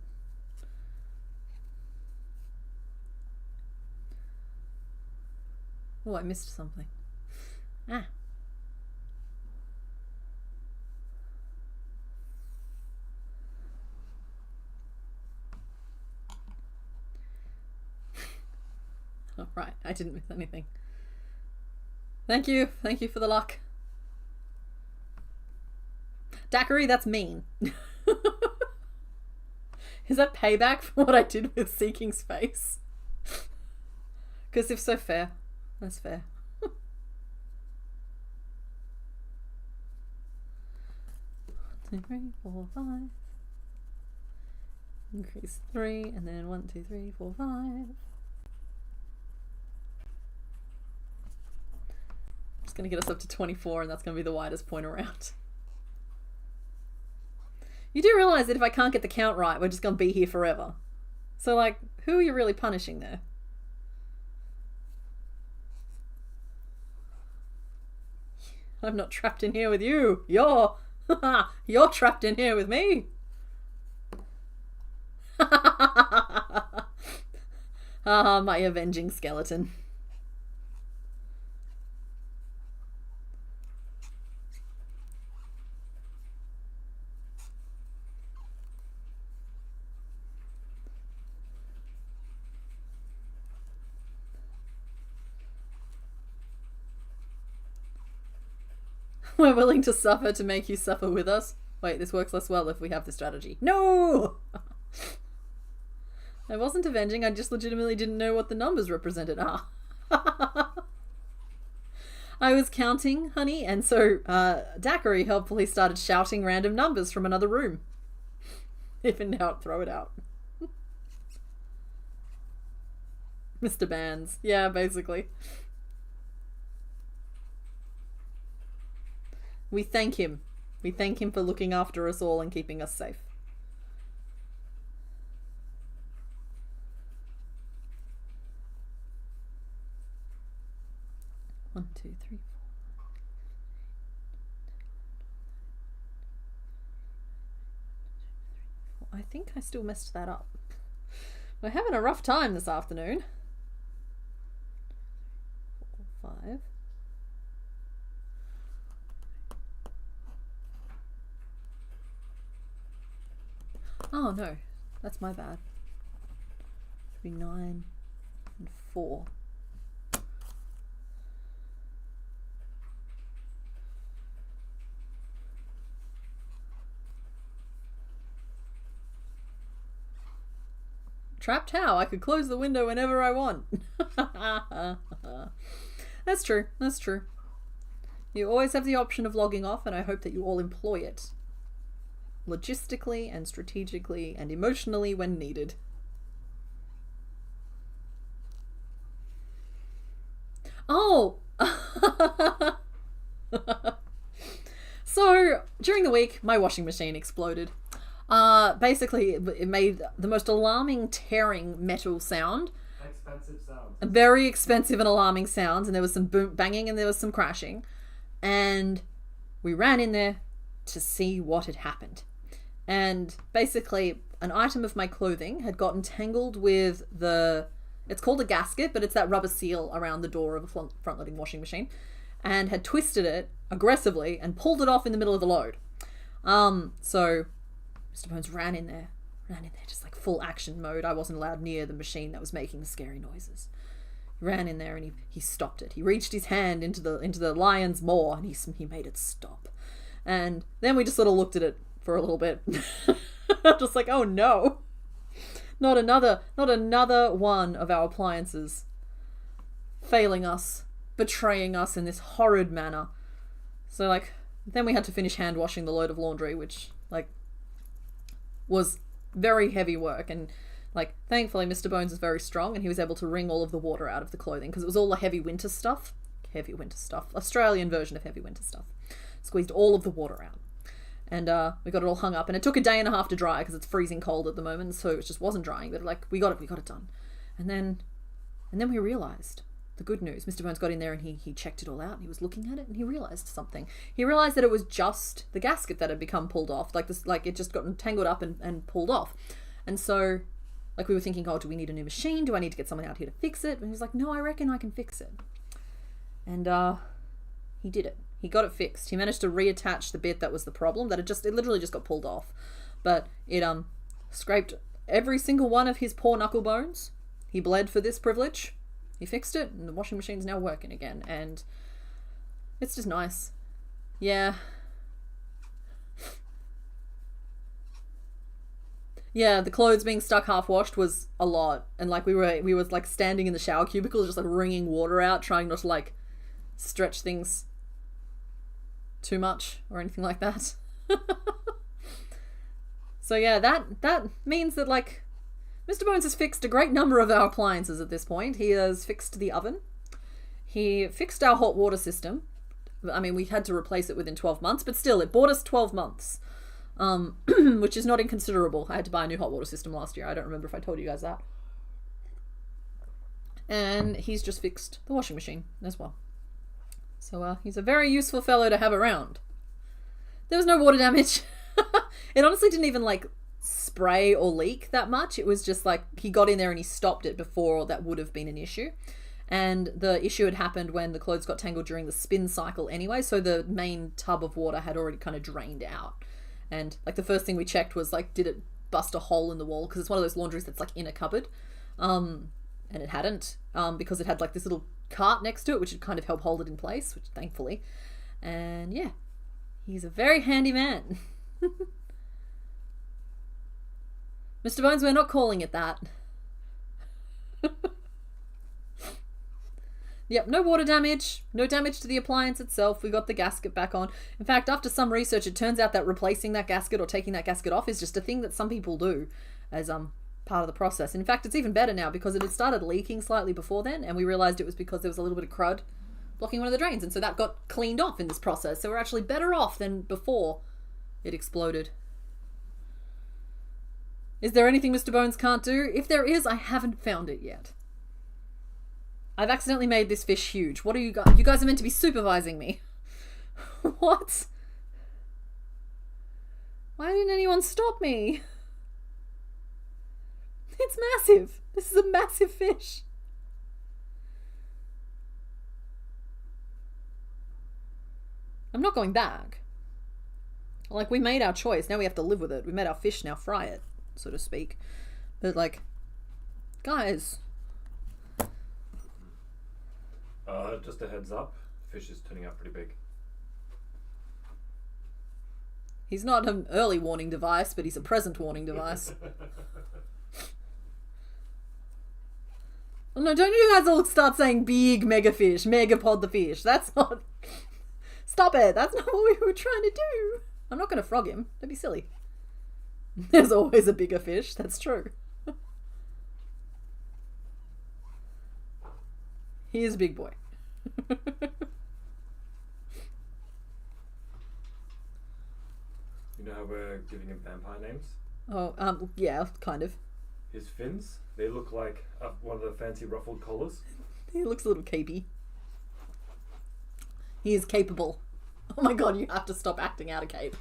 Oh, I missed something. Ah. Oh, right, I didn't miss anything. Thank you for the luck. Daiquiri, that's mean. Is that payback for what I did with Seeking Space? Because if so, fair. That's fair. 1, 2, 3, 4, 5, Increase 3, and then 1, 2, 3, 4, 5. Just going to get us up to 24, and that's going to be the widest point around. You do realise that if I can't get the count right, we're just going to be here forever. So, like, who are you really punishing there? I'm not trapped in here with you. You're trapped in here with me. Ah, my avenging skeleton. We're willing to suffer to make you suffer with us. Wait, this works less well if we have the strategy. No! I wasn't avenging, I just legitimately didn't know what the numbers represented. Ah. I was counting, honey, and so Daiquiri helpfully started shouting random numbers from another room. If in doubt, throw it out. Mr. Bands. Yeah, basically. We thank him. We thank him for looking after us all and keeping us safe. One, two, three, four. I think I still messed that up. We're having a rough time this afternoon. 4, 5. Oh no, that's my bad. Should be 9 and 4. Trapped how? I could close the window whenever I want. That's true, that's true. You always have the option of logging off, and I hope that you all employ it. Logistically and strategically and emotionally when needed. Oh! So, during the week, my washing machine exploded. Basically, it made the most alarming tearing metal sound. Expensive sounds. Very expensive and alarming sounds, and there was some banging and there was some crashing. And we ran in there to see what had happened. And basically, an item of my clothing had gotten tangled with it's called a gasket, but it's that rubber seal around the door of a front-loading washing machine, and had twisted it aggressively and pulled it off in the middle of the load. So Mr. Bones ran in there just like full action mode. I wasn't allowed near the machine that was making the scary noises. He ran in there and he stopped it. He reached his hand into the lion's maw and he made it stop. And then we just sort of looked at it for a little bit. Just like, oh no. Not another one of our appliances failing us, betraying us in this horrid manner. So like, then we had to finish hand washing the load of laundry, which like was very heavy work. And like, thankfully Mr. Bones is very strong and he was able to wring all of the water out of the clothing because it was all the heavy winter stuff. Australian version of heavy winter stuff. Squeezed all of the water out. And we got it all hung up, and it took a day and a half to dry because it's freezing cold at the moment, so it just wasn't drying. But like, we got it done. And then we realized the good news. Mr. Bones got in there and he checked it all out, and he was looking at it, and he realized something. He realized that it was just the gasket that had become pulled off, like it just got tangled up and pulled off. And so, like, we were thinking, oh, do we need a new machine? Do I need to get someone out here to fix it? And he was like, no, I reckon I can fix it. And he did it. He got it fixed. He managed to reattach the bit that was the problem, that it literally just got pulled off. But it scraped every single one of his poor knuckle bones. He bled for this privilege. He fixed it, and the washing machine's now working again. And it's just nice. Yeah. Yeah, the clothes being stuck half washed was a lot. And like we were like standing in the shower cubicle, just like wringing water out, trying not to like stretch things too much or anything like that. So yeah, that means that like Mr. Bones has fixed a great number of our appliances at this point. He has fixed the oven. He fixed our hot water system. I mean, we had to replace it within 12 months, but still, it bought us 12 months, which is not inconsiderable. I had to buy a new hot water system last year. I don't remember if I told you guys that. And he's just fixed the washing machine as well. So he's a very useful fellow to have around. There was no water damage. It honestly didn't even like spray or leak that much. It was just like he got in there and he stopped it before that would have been an issue. And the issue had happened when the clothes got tangled during the spin cycle anyway, so the main tub of water had already kind of drained out. And like the first thing we checked was like, did it bust a hole in the wall? Because it's one of those laundries that's like in a cupboard. And it hadn't, because it had like this little cart next to it, which would kind of help hold it in place, which thankfully. And yeah, he's a very handy man. Mr. Bones, we're not calling it that. Yep, no water damage, no damage to the appliance itself. We got the gasket back on. In fact, after some research, it turns out that replacing that gasket or taking that gasket off is just a thing that some people do as part of the process. In fact, it's even better now because it had started leaking slightly before then, and we realized it was because there was a little bit of crud blocking one of the drains, and so that got cleaned off in this process. So we're actually better off than before it exploded. Is there anything Mr. Bones can't do? If there is, I haven't found it yet. I've accidentally made this fish huge. What are you guys? You guys are meant to be supervising me. What? Why didn't anyone stop me? It's massive. This is a massive fish. I'm not going back. Like, we made our choice. Now we have to live with it. We made our fish, now fry it, so to speak. But, like, guys. Just a heads up. Fish is turning out pretty big. He's not an early warning device, but he's a present warning device. Oh, no, don't you guys all start saying big mega fish, megapod the fish. That's not... Stop it. That's not what we were trying to do. I'm not going to frog him. Don't be silly. There's always a bigger fish. That's true. He is a big boy. You know how we're giving him vampire names? Oh, yeah, kind of. His fins, they look like one of the fancy ruffled collars. He looks a little capey. He is capable. Oh my god, you have to stop acting out of cape.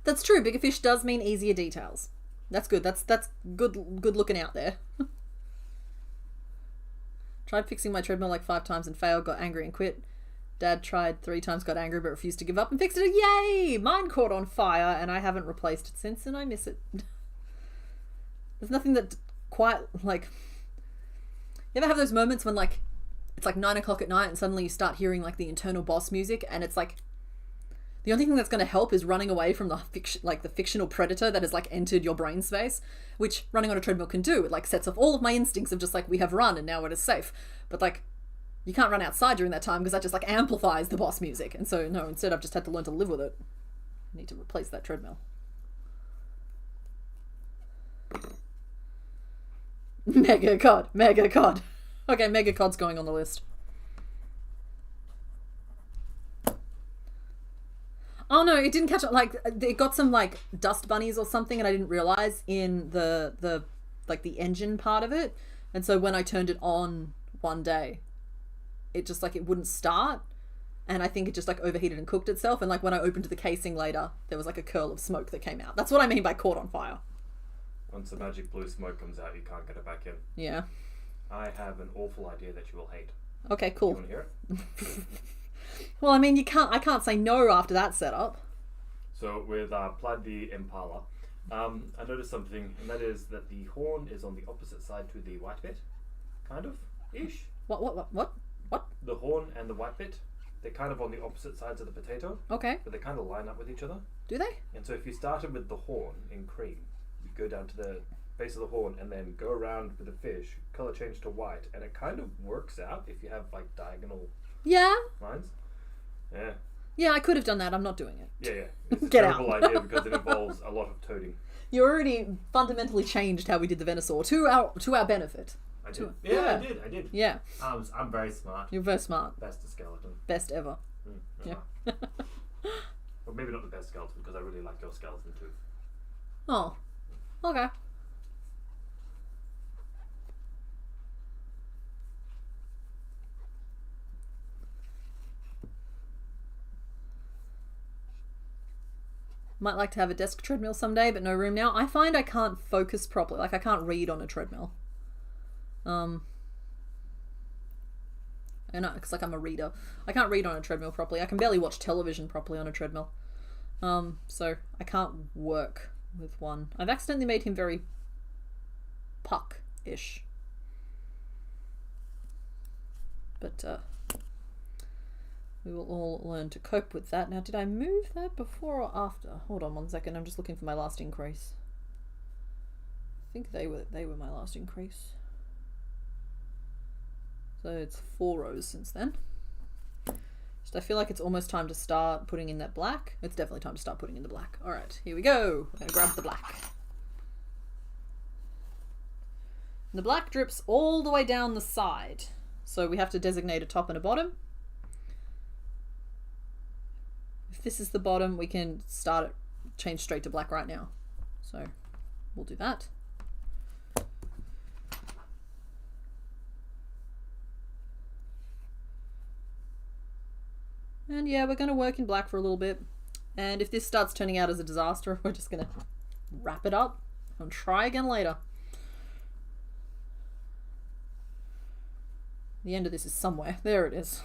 That's true, bigger fish does mean easier details. That's good. That's good looking out there. Tried fixing my treadmill like 5 times and failed, got angry and quit. Dad tried 3 times, got angry but refused to give up and fixed it. Yay! Mine caught on fire and I haven't replaced it since and I miss it. There's nothing that quite like... You ever have those moments when like it's like 9 o'clock at night and suddenly you start hearing like the internal boss music and it's like the only thing that's going to help is running away from the fictional predator that has like entered your brain space, which running on a treadmill can do. It like sets off all of my instincts of just like, we have run and now it is safe. But like, you can't run outside during that time because that just like amplifies the boss music. And so no, instead I've just had to learn to live with it. I need to replace that treadmill. Mega cod. Okay, mega cod's going on the list. Oh no, it didn't catch up. Like, it got some like dust bunnies or something, and I didn't realize in the like the engine part of it. And so when I turned it on one day, it just like it wouldn't start, and I think it just like overheated and cooked itself. And like when I opened the casing later, there was like a curl of smoke that came out. That's what I mean by caught on fire. Once the magic blue smoke comes out, you can't get it back in. Yeah. I have an awful idea that you will hate. Okay, cool. You want to hear it? Well, I mean, I can't say no after that setup. So with Plaid the Impala, I noticed something, and that is that the horn is on the opposite side to the white bit, kind of ish. What? The horn and the white bit, they're kind of on the opposite sides of the potato. Okay. But they kind of line up with each other. Do they? And so if you started with the horn in cream, you go down to the base of the horn and then go around with the fish, color change to white, and it kind of works out if you have like diagonal Yeah. lines. Yeah. Yeah, I could have done that. I'm not doing it. Yeah. It's a Get terrible idea because it involves a lot of toting. You already fundamentally changed how we did the Venusaur to our benefit. I did. Yeah, I did. Yeah. I'm very smart. You're very smart. Best skeleton. Best ever. Yeah. Well, maybe not the best skeleton because I really like your skeleton too. Oh. Okay. Might like to have a desk treadmill someday, but no room now. I find I can't focus properly. Like, I can't read on a treadmill. And because like I'm a reader, I can't read on a treadmill properly. I can barely watch television properly on a treadmill. So I can't work with one. I've accidentally made him very Puck-ish. But we will all learn to cope with that. Now, did I move that before or after? Hold on 1 second. I'm just looking for my last increase. I think they were my last increase. So it's 4 rows since then. Just I feel like it's almost time to start putting in that black. It's definitely time to start putting in the black. All right, here we go. We're gonna grab the black. And the black drips all the way down the side. So we have to designate a top and a bottom. If this is the bottom, we can start it, change straight to black right now. So we'll do that. And yeah, we're going to work in black for a little bit. And if this starts turning out as a disaster, we're just going to wrap it up and try again later. The end of this is somewhere. There it is.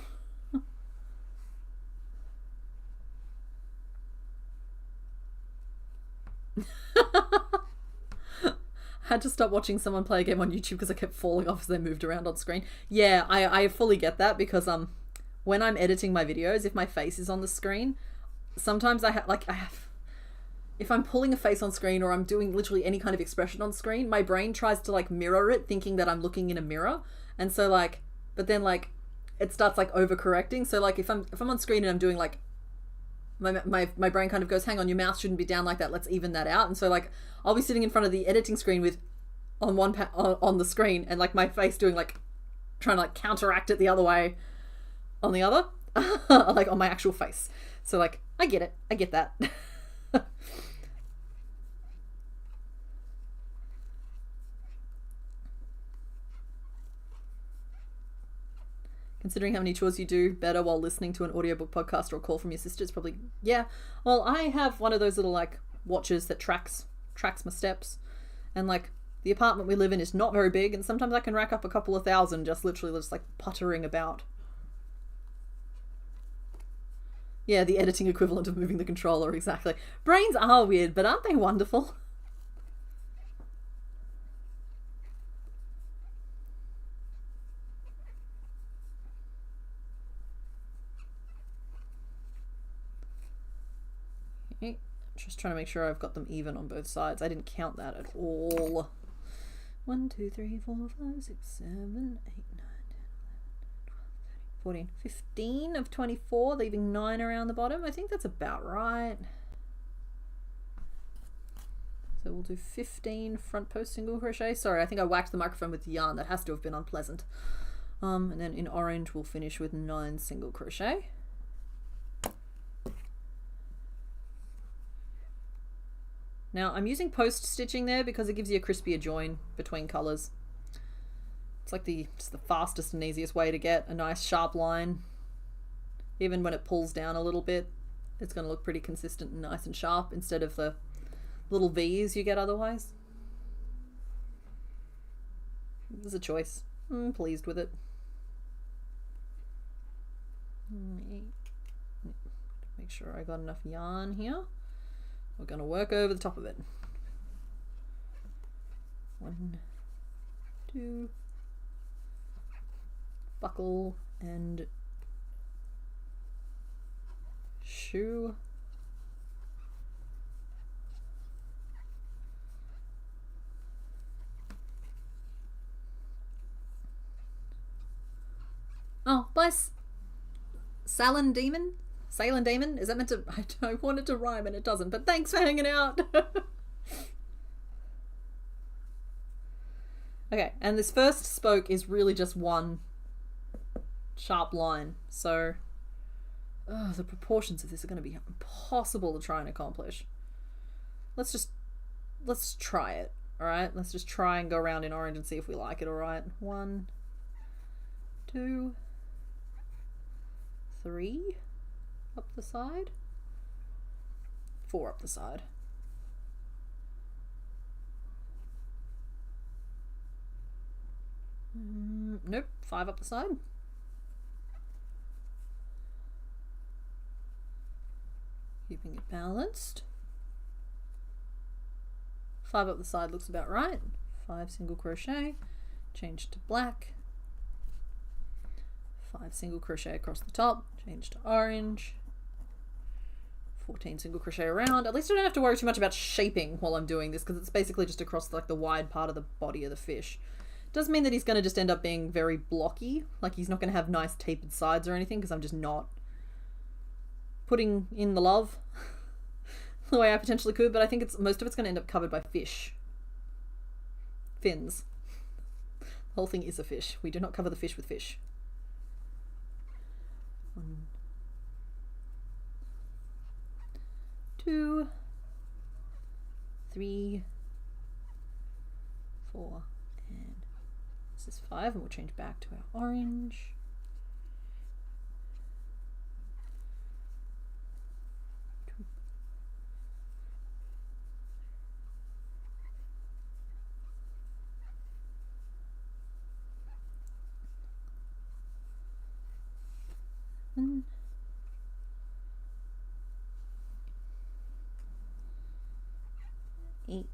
I had to stop watching someone play a game on YouTube because I kept falling off as they moved around on screen. Yeah, I fully get that because when I'm editing my videos, if my face is on the screen, sometimes I have if I'm pulling a face on screen or I'm doing literally any kind of expression on screen, my brain tries to like mirror it, thinking that I'm looking in a mirror, and so like, but then like it starts like overcorrecting. So like if I'm on screen and I'm doing like my brain kind of goes, hang on, your mouth shouldn't be down like that, let's even that out. And so like I'll be sitting in front of the editing screen with on the screen and like my face doing like trying to like counteract it the other way on the other like on my actual face. So like I get it, I get that. Considering how many chores you do better while listening to an audiobook podcast or a call from your sister, it's probably, yeah. Well, I have one of those little like watches that tracks my steps, and like the apartment we live in is not very big, and sometimes I can rack up a couple of thousand just literally just like puttering about. Yeah, the editing equivalent of moving the controller, exactly. Brains are weird, but aren't they wonderful? Okay, just trying to make sure I've got them even on both sides. I didn't count that at all. 1, 2, 3, 4, 5, 6, 7, 8, 9, 14, 15 of 24, leaving 9 around the bottom. I think that's about right. So we'll do 15 front post single crochet. Sorry, I think I whacked the microphone with the yarn. That has to have been unpleasant. And then in orange, we'll finish with 9 single crochet. Now I'm using post stitching there because it gives you a crispier join between colors. It's like just the fastest and easiest way to get a nice sharp line. Even when it pulls down a little bit, it's going to look pretty consistent and nice and sharp instead of the little V's you get otherwise. There's a choice. I'm pleased with it. Make sure I got enough yarn here. We're going to work over the top of it. 1, 2, buckle and shoe. Oh, bye, Salon Demon. Sailing Demon? Is that meant to... I wanted to rhyme and it doesn't, but thanks for hanging out. Okay, and this first spoke is really just one sharp line, so the proportions of this are going to be impossible to try and accomplish. Let's try it, alright? Let's just try and go around in orange and see if we like it, alright? 1, 2, 3 up the side, 4 up the side. Nope, 5 up the side. Keeping it balanced. 5 up the side looks about right. 5 single crochet, change to black. 5 single crochet across the top, change to orange. 14 single crochet around. At least I don't have to worry too much about shaping while I'm doing this, because it's basically just across like the wide part of the body of the fish. Does mean that he's going to just end up being very blocky. Like he's not going to have nice tapered sides or anything, because I'm just not putting in the love the way I potentially could. But I think most of it's going to end up covered by fish. Fins. The whole thing is a fish. We do not cover the fish with fish. 1, 2, 3, 4, and this is 5, and we'll change back to our orange. And 8,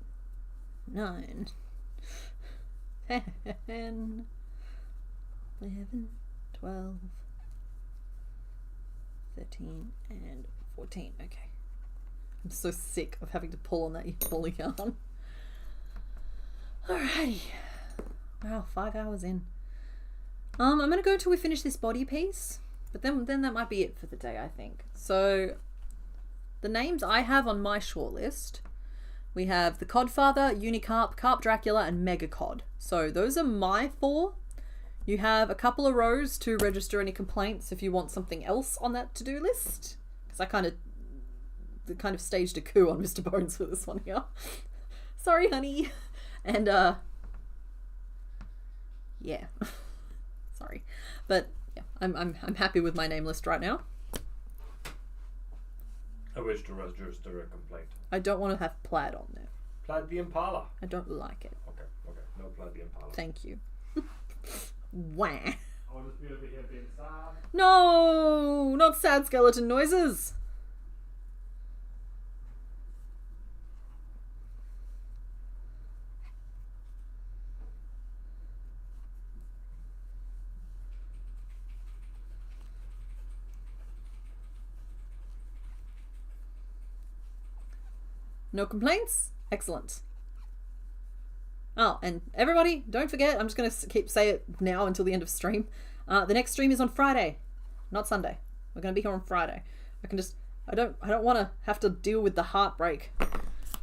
9, 10, 11, 12, 13, and 14. Okay. I'm so sick of having to pull on that poly yarn. Alrighty. Wow, 5 hours in. I'm gonna go until we finish this body piece, but then that might be it for the day, I think. So the names I have on my shortlist, we have the Codfather, Unicarp, Carp Dracula, and Mega Cod. So those are my 4. You have a couple of rows to register any complaints if you want something else on that to-do list, because I kind of staged a coup on Mr. Bones for this one here. Sorry, honey. And yeah. Sorry. But yeah, I'm happy with my name list right now. I wish to register a complaint. I don't want to have plaid on there. Plaid the Impala. I don't like it. Okay. No plaid the Impala. Thank you. Wah. I'll just be over here being sad. No! Not sad skeleton noises! No complaints? Excellent. Oh, and everybody, don't forget, I'm just going to say it now until the end of stream. The next stream is on Friday, not Sunday. We're going to be here on Friday. I don't want to have to deal with the heartbreak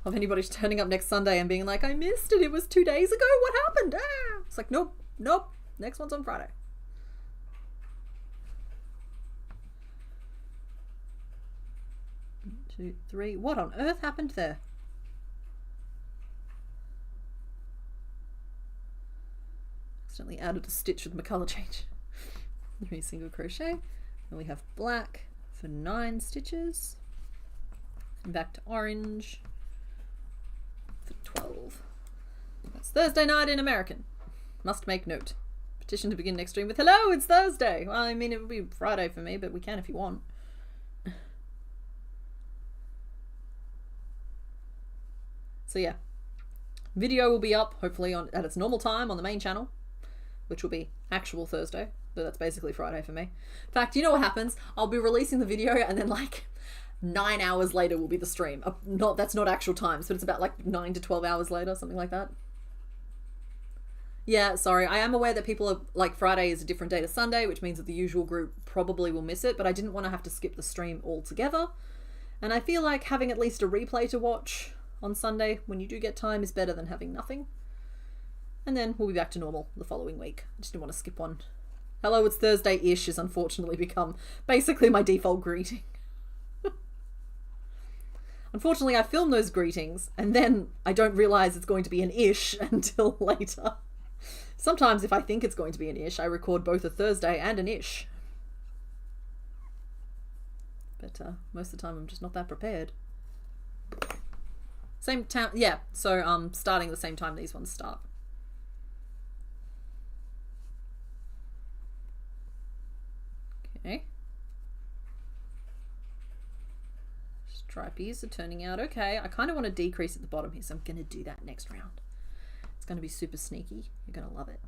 of anybody turning up next Sunday and being like, I missed it, it was 2 days ago, what happened? Ah! It's like, nope, next one's on Friday. One, 2, 3. What on earth happened there? Accidentally added a stitch with my color change. 3 single crochet, and we have black for 9 stitches, and back to orange for 12. That's Thursday night in American. Must make note. Petition to begin next stream with hello, it's Thursday. Well, I mean, it would be Friday for me, but we can if you want. So yeah, video will be up hopefully at its normal time on the main channel, which will be actual Thursday, but that's basically Friday for me. In fact, you know what happens? I'll be releasing the video and then like 9 hours later will be the stream. That's not actual time, so it's about like 9 to 12 hours later, something like that. Yeah, sorry. I am aware that people are like Friday is a different day to Sunday, which means that the usual group probably will miss it, but I didn't want to have to skip the stream altogether. And I feel like having at least a replay to watch on Sunday when you do get time is better than having nothing. And then we'll be back to normal the following week. I just didn't want to skip one. Hello, it's Thursday-ish has unfortunately become basically my default greeting. Unfortunately, I film those greetings and then I don't realise it's going to be an ish until later. Sometimes if I think it's going to be an ish, I record both a Thursday and an ish. But most of the time I'm just not that prepared. Same time, yeah, so starting the same time these ones start. Okay. Stripies are turning out okay. I kind of want to decrease at the bottom here, so I'm going to do that next round. It's going to be super sneaky. You're going to love it.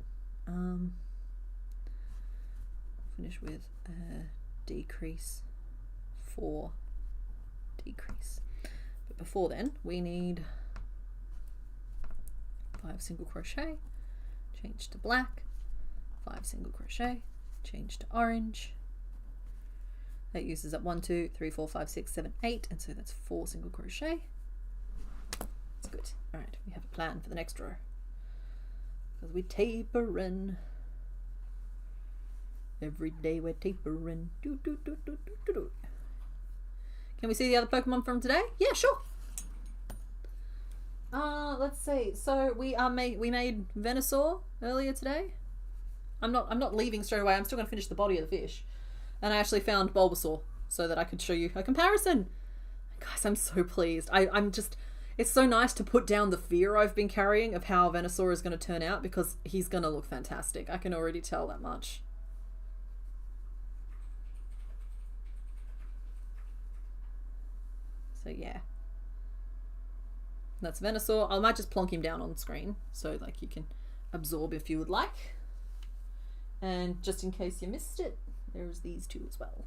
Finish with a decrease for decrease. But before then, we need 5 single crochet, change to black, 5 single crochet, change to orange. That uses up 1, 2, 3, 4, 5, 6, 7, 8, and so that's 4 single crochet. That's good. All right, we have a plan for the next row because we tapering. Every day we're tapering. Do, do, do, do, do, do, do. Can we see the other Pokemon from today? Yeah, sure. Let's see. So we made Venusaur earlier today. I'm not leaving straight away. I'm still going to finish the body of the fish. And I actually found Bulbasaur so that I could show you a comparison. Guys, I'm so pleased. I'm just, it's so nice to put down the fear I've been carrying of how Venusaur is going to turn out because he's going to look fantastic. I can already tell that much. So yeah. That's Venusaur. I might just plonk him down on screen so like you can absorb if you would like. And just in case you missed it, there's these two as well.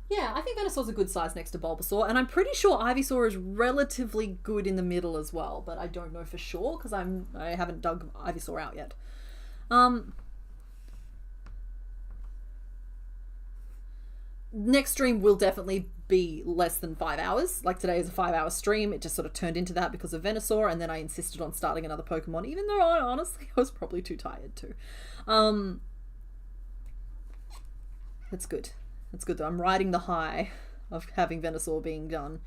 Yeah, I think Venusaur's a good size next to Bulbasaur, and I'm pretty sure Ivysaur is relatively good in the middle as well, but I don't know for sure because I haven't dug Ivysaur out yet. Next stream will definitely be less than 5 hours. Like today is a 5-hour stream. It just sort of turned into that because of Venusaur, and then I insisted on starting another Pokemon, even though honestly I was probably too tired too. That's good. That's good though. I'm riding the high of having Venusaur being done,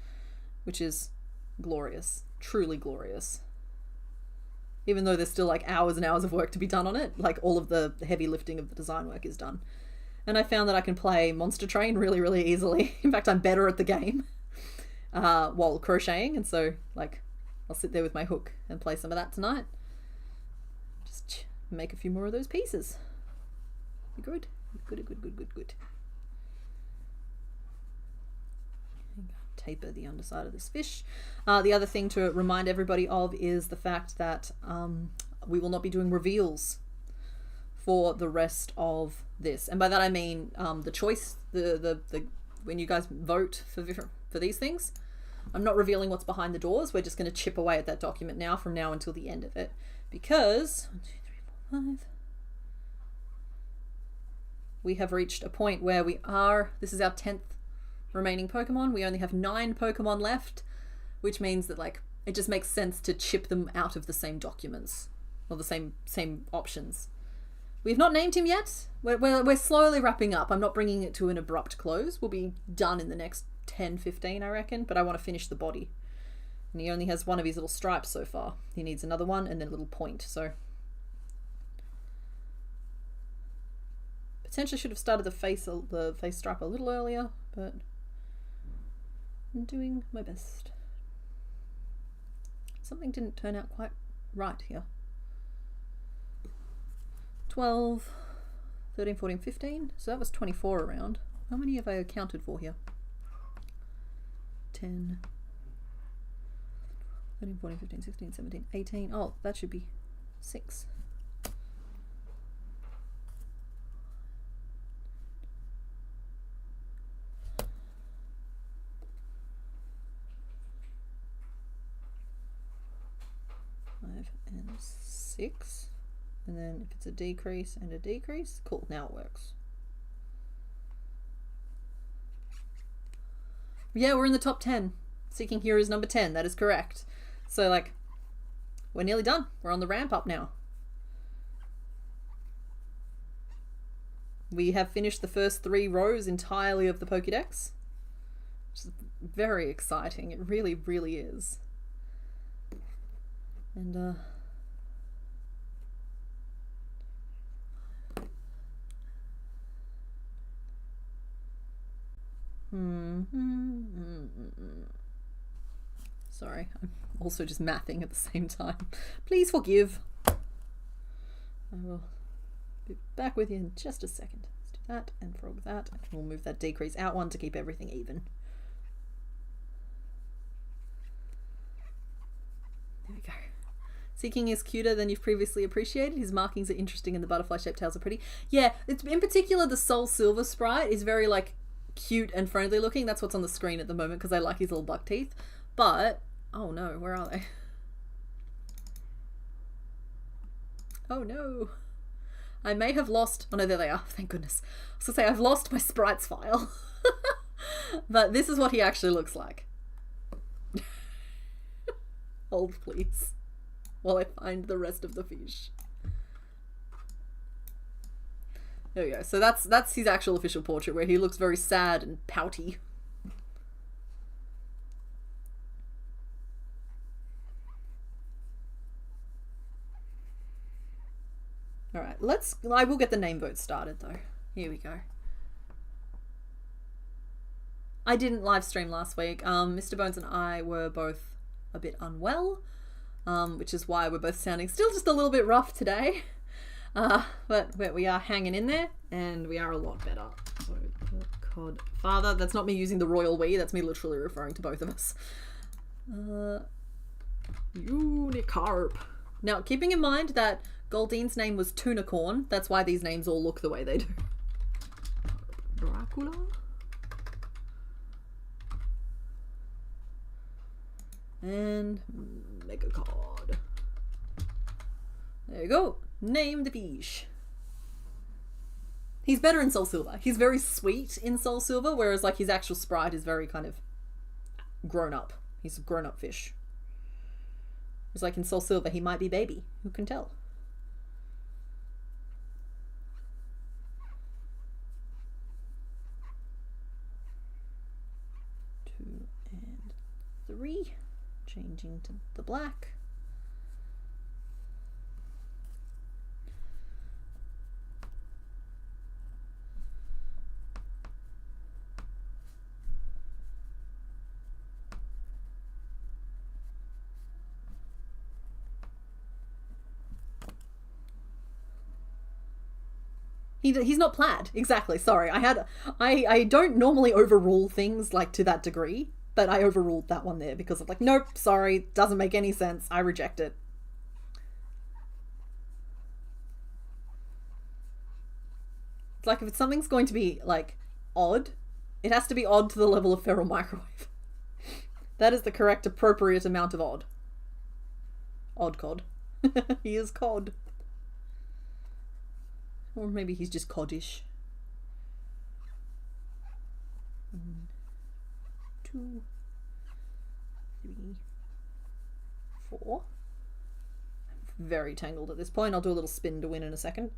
which is glorious. Truly glorious. Even though there's still like hours and hours of work to be done on it, like all of the heavy lifting of the design work is done. And I found that I can play Monster Train really, really easily. In fact, I'm better at the game while crocheting. And so, like, I'll sit there with my hook and play some of that tonight. Just make a few more of those pieces. Good. Good, good, good, good, good. Taper the underside of this fish. The other thing to remind everybody of is the fact that we will not be doing reveals for the rest of this, and by that I mean the choice, the when you guys vote for these things, I'm not revealing what's behind the doors. We're just going to chip away at that document now from now until the end of it, because 1, 2, 3, 4, 5. We have reached a point where this is our 10th remaining Pokemon. We only have 9 Pokemon left, which means that like it just makes sense to chip them out of the same documents or the same options. We've not named him yet. We're slowly wrapping up. I'm not bringing it to an abrupt close. We'll be done in the next 10, 15, I reckon, but I want to finish the body. And he only has one of his little stripes so far. He needs another one and then a little point, so potentially should have started the face stripe a little earlier, but I'm doing my best. Something didn't turn out quite right here. 12, 13, 14, 15. So that was 24 around. How many have I accounted for here? 10, 13, 14, 15, 16, 17, 18. Oh, that should be 6. and 6. And then if it's a decrease and a decrease, cool, now it works. Yeah, we're in the top 10. Seeking Heroes number 10, that is correct. So like, we're nearly done. We're on the ramp up now. We have finished the first 3 rows entirely of the Pokédex, which is very exciting. It really, really is. And sorry, I'm also just mathing at the same time. Please forgive. I will be back with you in just a second. Let's do that and frog that, and we'll move that decrease out one to keep everything even. There we go. Seeking is cuter than you've previously appreciated. His markings are interesting and the butterfly-shaped tails are pretty. Yeah, it's, in particular the Soul Silver sprite is very like cute and friendly looking. That's what's on the screen at the moment because I like his little buck teeth. But, oh no, where are they? Oh no. I may have lost, oh no, there they are, thank goodness. I was gonna say, I've lost my sprites file. But this is what he actually looks like. Hold please, while I find the rest of the fish. There we go, so that's his actual official portrait where he looks very sad and pouty. Alright, I will get the name vote started though. Here we go. I didn't live stream last week. Mr. Bones and I were both a bit unwell, which is why we're both sounding still just a little bit rough today. But we are hanging in there and we are a lot better. So, God, Father, that's not me using the royal we, that's me literally referring to both of us. Unicarp. Now, keeping in mind that Goldine's name was Tunicorn. That's why these names all look the way they do. Dracula. And Mega Card. There you go. Name the fish. He's better in Soul Silver. He's very sweet in Soul Silver, whereas like his actual sprite is very kind of grown up. He's a grown up fish. It's like in Soul Silver, he might be baby. Who can tell? 2 and 3. Changing to the black. He's not plaid. Exactly. Sorry. I don't normally overrule things like to that degree, but I overruled that one there because I'm like, nope, sorry, doesn't make any sense. I reject it. It's like if something's going to be like odd, it has to be odd to the level of feral microwave. That is the correct appropriate amount of odd. Odd cod. He is cod. Or maybe he's just coddish. 1, 2, 3, 4. I'm very tangled at this point. I'll do a little spin to win in a second.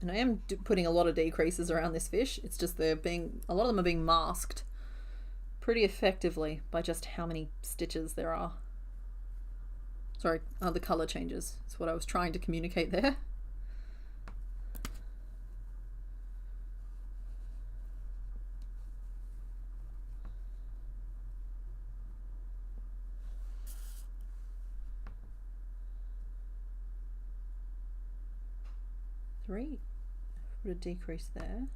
And I am putting a lot of decreases around this fish. It's just a lot of them are being masked pretty effectively by just how many stitches there are. Sorry, the color changes. That's what I was trying to communicate there. Three. Put a decrease there.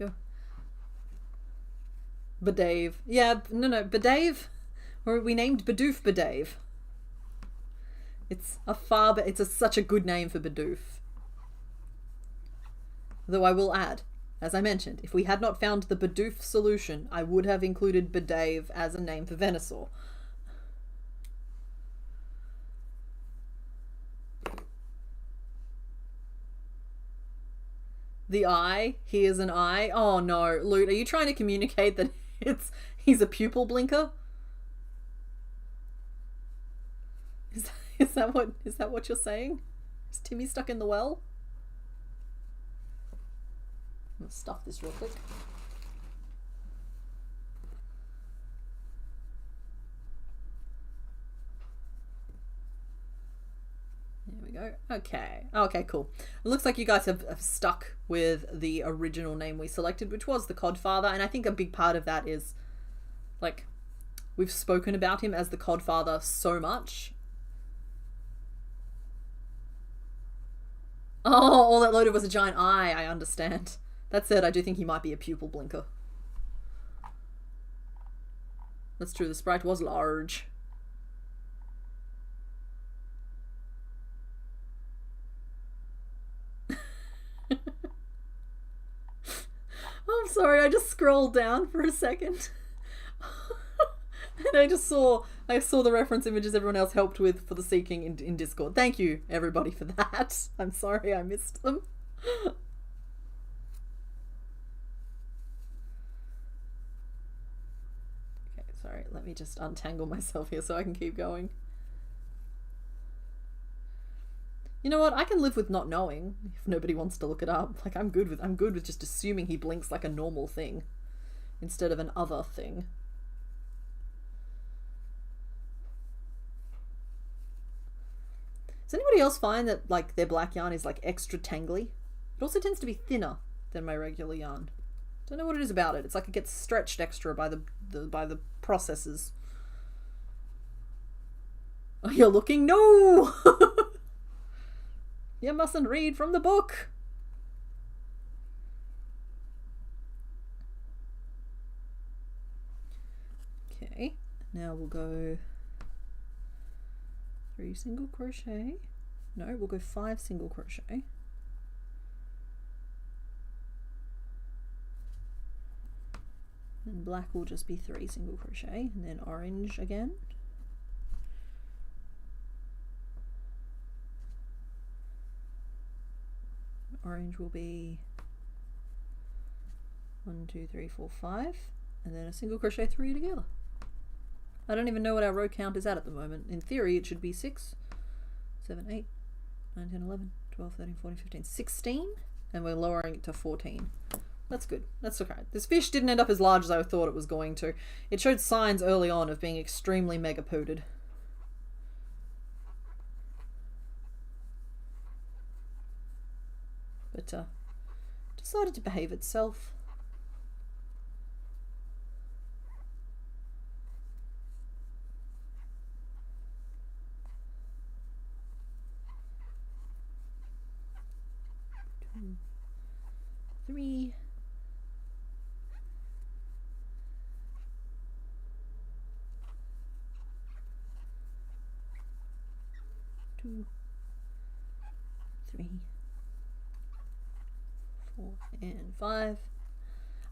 Go. Bedave. Yeah, no, Bedave. Or we named Bidoof Bedave. It's such a good name for Bidoof. Though I will add, as I mentioned, if we had not found the Bidoof solution, I would have included Bedave as a name for Venusaur. The eye. He is an eye. Oh no, Loot, are you trying to communicate that he's a pupil blinker? Is that what you're saying? Is Timmy stuck in the well? I'm gonna stuff this real quick. There we go. Okay, cool. It looks like you guys have stuck with the original name we selected, which was the Codfather, and I think a big part of that is, like, we've spoken about him as the Codfather so much. Oh, all that loaded was a giant eye, I understand. That said, I do think he might be a pupil blinker. That's true, the sprite was large. I'm sorry, I just scrolled down for a second. And I saw the reference images everyone else helped with for the seeking in Discord. Thank you, everybody, for that. I'm sorry I missed them. Okay, sorry, let me just untangle myself here so I can keep going. You know what? I can live with not knowing if nobody wants to look it up. Like, I'm good with just assuming he blinks like a normal thing instead of an other thing. Does anybody else find that, like, their black yarn is, like, extra tangly? It also tends to be thinner than my regular yarn. Don't know what it is about it. It's like it gets stretched extra by the processes. Oh, you're looking? No! You mustn't read from the book. Okay, now we'll go 3 single crochet. No, we'll go 5 single crochet. And black will just be 3 single crochet, and then orange again. Orange will be 1, 2, 3, 4, 5, and then a single crochet 3 together. I don't even know what our row count is at the moment. In theory, it should be 6, 7, 8, 9, 10, 11, 12, 13, 14, 15, 16, and we're lowering it to 14. That's good. That's okay. This fish didn't end up as large as I thought it was going to. It showed signs early on of being extremely megapooted. But decided to behave itself. Two, 3. Two, 3. 4 and 5.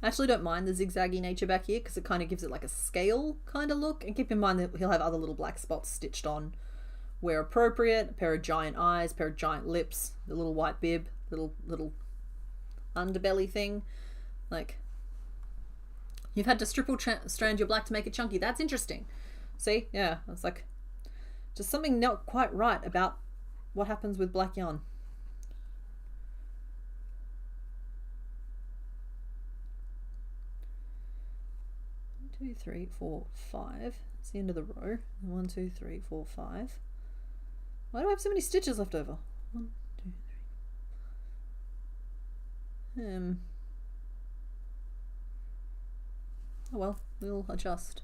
I actually don't mind the zigzaggy nature back here because it kind of gives it like a scale kind of look, and keep in mind that he'll have other little black spots stitched on where appropriate, a pair of giant eyes, a pair of giant lips, the little white bib, little underbelly thing. Like, you've had to triple strand your black to make it chunky. That's interesting. See? Yeah, it's like just something not quite right about what happens with black yarn. 2, 3, 4, 5. It's the end of the row. 1, 2, 3, 4, 5. Why do I have so many stitches left over? 1, 2, 3. Oh well, we'll adjust.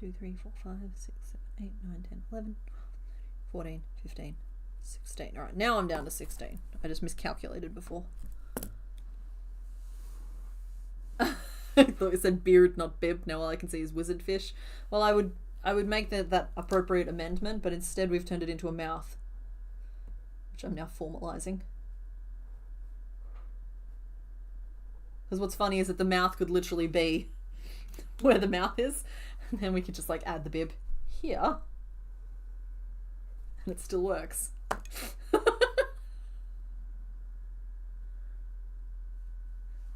1, 2, 3, 4, 5, 6, 7, 8, 9, 10, 11, 14, 15, 16. Alright, now I'm down to 16. I just miscalculated before. I thought it said beard, not bib. Now all I can see is wizard fish. Well, I would make that appropriate amendment, but instead we've turned it into a mouth, which I'm now formalizing. Because what's funny is that the mouth could literally be where the mouth is, and then we could just like add the bib here, and it still works.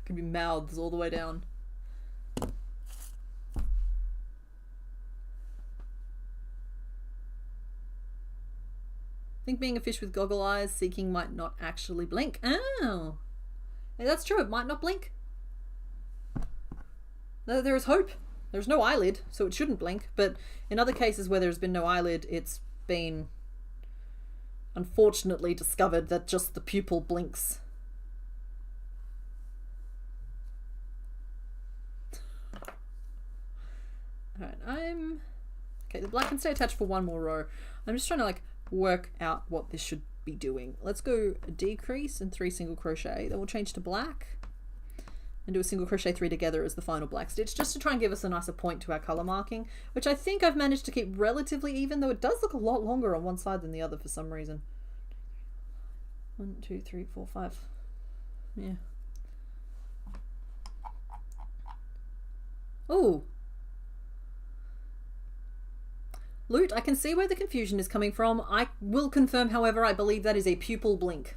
Could be mouths all the way down. I think being a fish with goggle eyes, seeking might not actually blink. Oh, that's true. It might not blink. There is hope. There's no eyelid, so it shouldn't blink. But in other cases where there's been no eyelid, it's been unfortunately discovered that just the pupil blinks. Alright, okay, the black can stay attached for one more row. I'm just trying to like work out what this should be doing. Let's go decrease and 3 single crochet. Then we'll change to black and do a single crochet 3 together as the final black stitch, just to try and give us a nicer point to our color marking, which I think I've managed to keep relatively even, though it does look a lot longer on one side than the other for some reason. 1, 2, 3, 4, 5. Yeah. Oh. Loot, I can see where the confusion is coming from. I will confirm, however, I believe that is a pupil blink,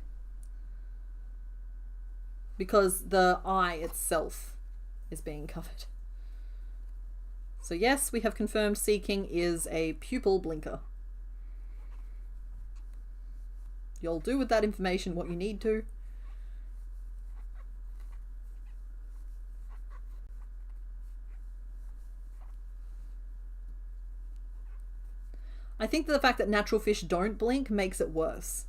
because the eye itself is being covered. So yes, we have confirmed seeking is a pupil blinker. You'll do with that information what you need to. I think that the fact that natural fish don't blink makes it worse.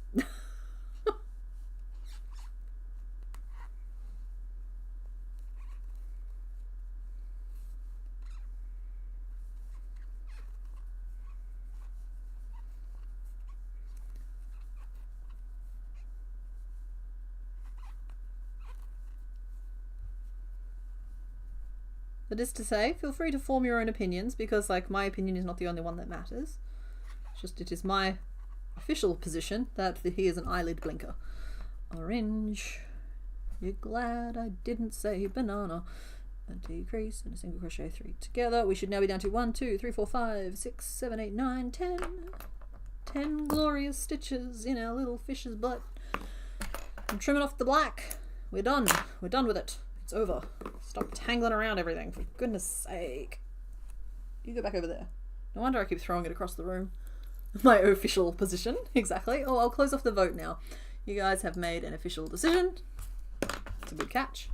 That is to say, feel free to form your own opinions, because like my opinion is not the only one that matters. It's just it is my official position that he is an eyelid blinker. Orange. You're glad I didn't say banana. A decrease and a single crochet 3 together. We should now be down to 1, 2, 3, 4, 5, 6, 7, 8, 9, 10. 10 glorious stitches in our little fish's butt. I'm trimming off the black. We're done. We're done with it. It's over. Stop tangling around everything, for goodness sake. You go back over there. No wonder I keep throwing it across the room. My official position, exactly. Oh, I'll close off the vote now. You guys have made an official decision. It's a good catch.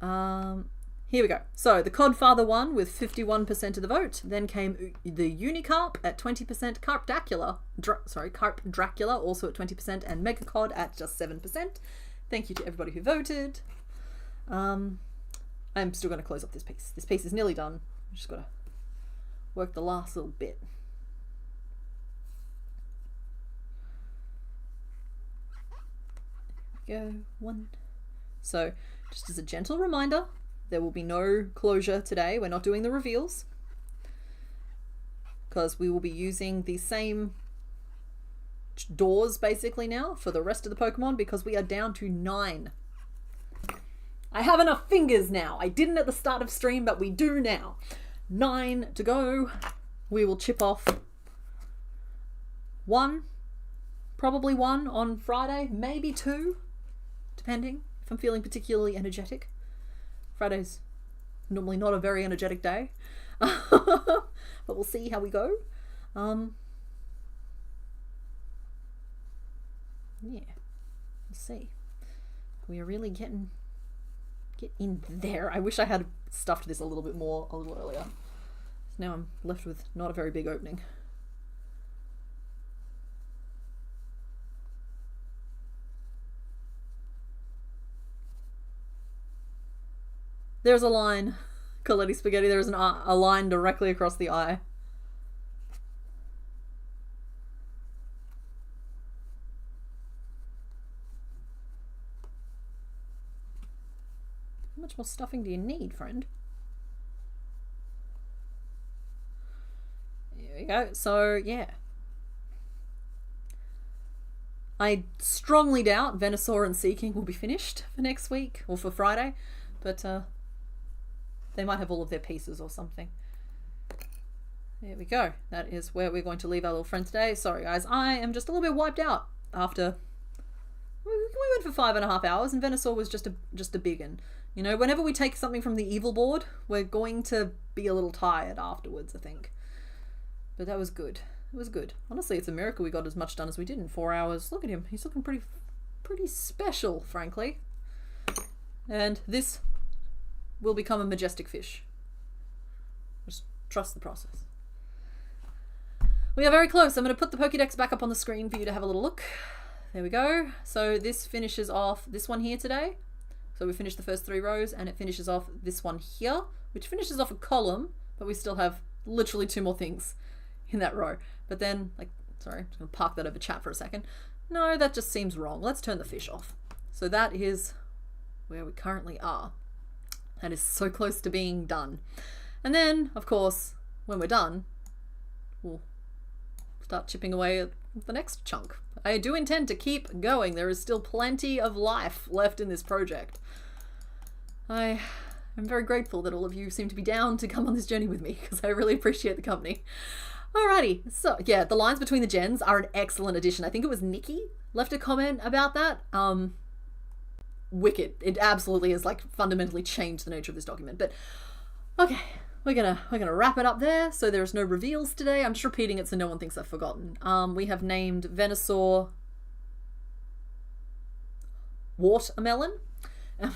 Here we go. So the Codfather won with 51% of the vote. Then came the Unicarp at 20%, Carp Dracula also at 20%, and Mega Cod at just 7%. Thank you to everybody who voted. I'm still going to close off this piece. This piece is nearly done. I've just got to work the last little bit. Go 1. So just as a gentle reminder, there will be no closure today. We're not doing the reveals because we will be using the same doors basically now for the rest of the Pokemon, because we are down to 9. I have enough fingers now. I didn't at the start of stream, but we do now. 9 to go. We will chip off 1, probably 1 on Friday, maybe 2, depending if I'm feeling particularly energetic. Friday's normally not a very energetic day, but we'll see how we go. Yeah, we'll see. We are really get in there. I wish I had stuffed this a little bit more a little earlier. So now I'm left with not a very big opening. There's a line Coletti spaghetti, there is a line directly across the eye. How much more stuffing do you need, friend? There we go. So, yeah. I strongly doubt Venusaur and Seeking will be finished for next week or for Friday, but they might have all of their pieces or something. There we go. That is where we're going to leave our little friend today. Sorry guys, I am just a little bit wiped out after we went for 5.5 hours and Venusaur was just a big one. You know, whenever we take something from the evil board, we're going to be a little tired afterwards, I think. But that was good. It was good. Honestly, it's a miracle we got as much done as we did in 4 hours. Look at him. He's looking pretty special, frankly. And this will become a majestic fish. Just trust the process. We are very close. I'm going to put the Pokédex back up on the screen for you to have a little look. There we go. So this finishes off this one here today. So we finished the first 3 rows and it finishes off this one here, which finishes off a column, but we still have literally 2 more things in that row. But then, like, sorry, I'm just going to park that over chat for a second. No, that just seems wrong. Let's turn the fish off. So that is where we currently are. That is so close to being done. And then, of course, when we're done, we'll start chipping away at the next chunk. I do intend to keep going. There is still plenty of life left in this project. I am very grateful that all of you seem to be down to come on this journey with me because I really appreciate the company. Alrighty, so yeah, the lines between the gens are an excellent addition. I think it was Nikki left a comment about that. Wicked. It absolutely has like fundamentally changed the nature of this document. But okay, we're gonna wrap it up there. So there's no reveals today. I'm just repeating it so no one thinks I've forgotten. We have named Venusaur Watermelon, and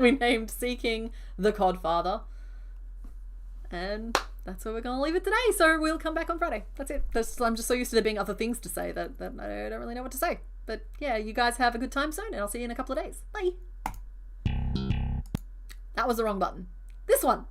we named Seeking the Codfather, and that's where we're going to leave it today. So we'll come back on Friday. That's it. I'm just so used to there being other things to say that I don't really know what to say. But yeah, you guys have a good time soon, and I'll see you in a couple of days. Bye. That was the wrong button. This one.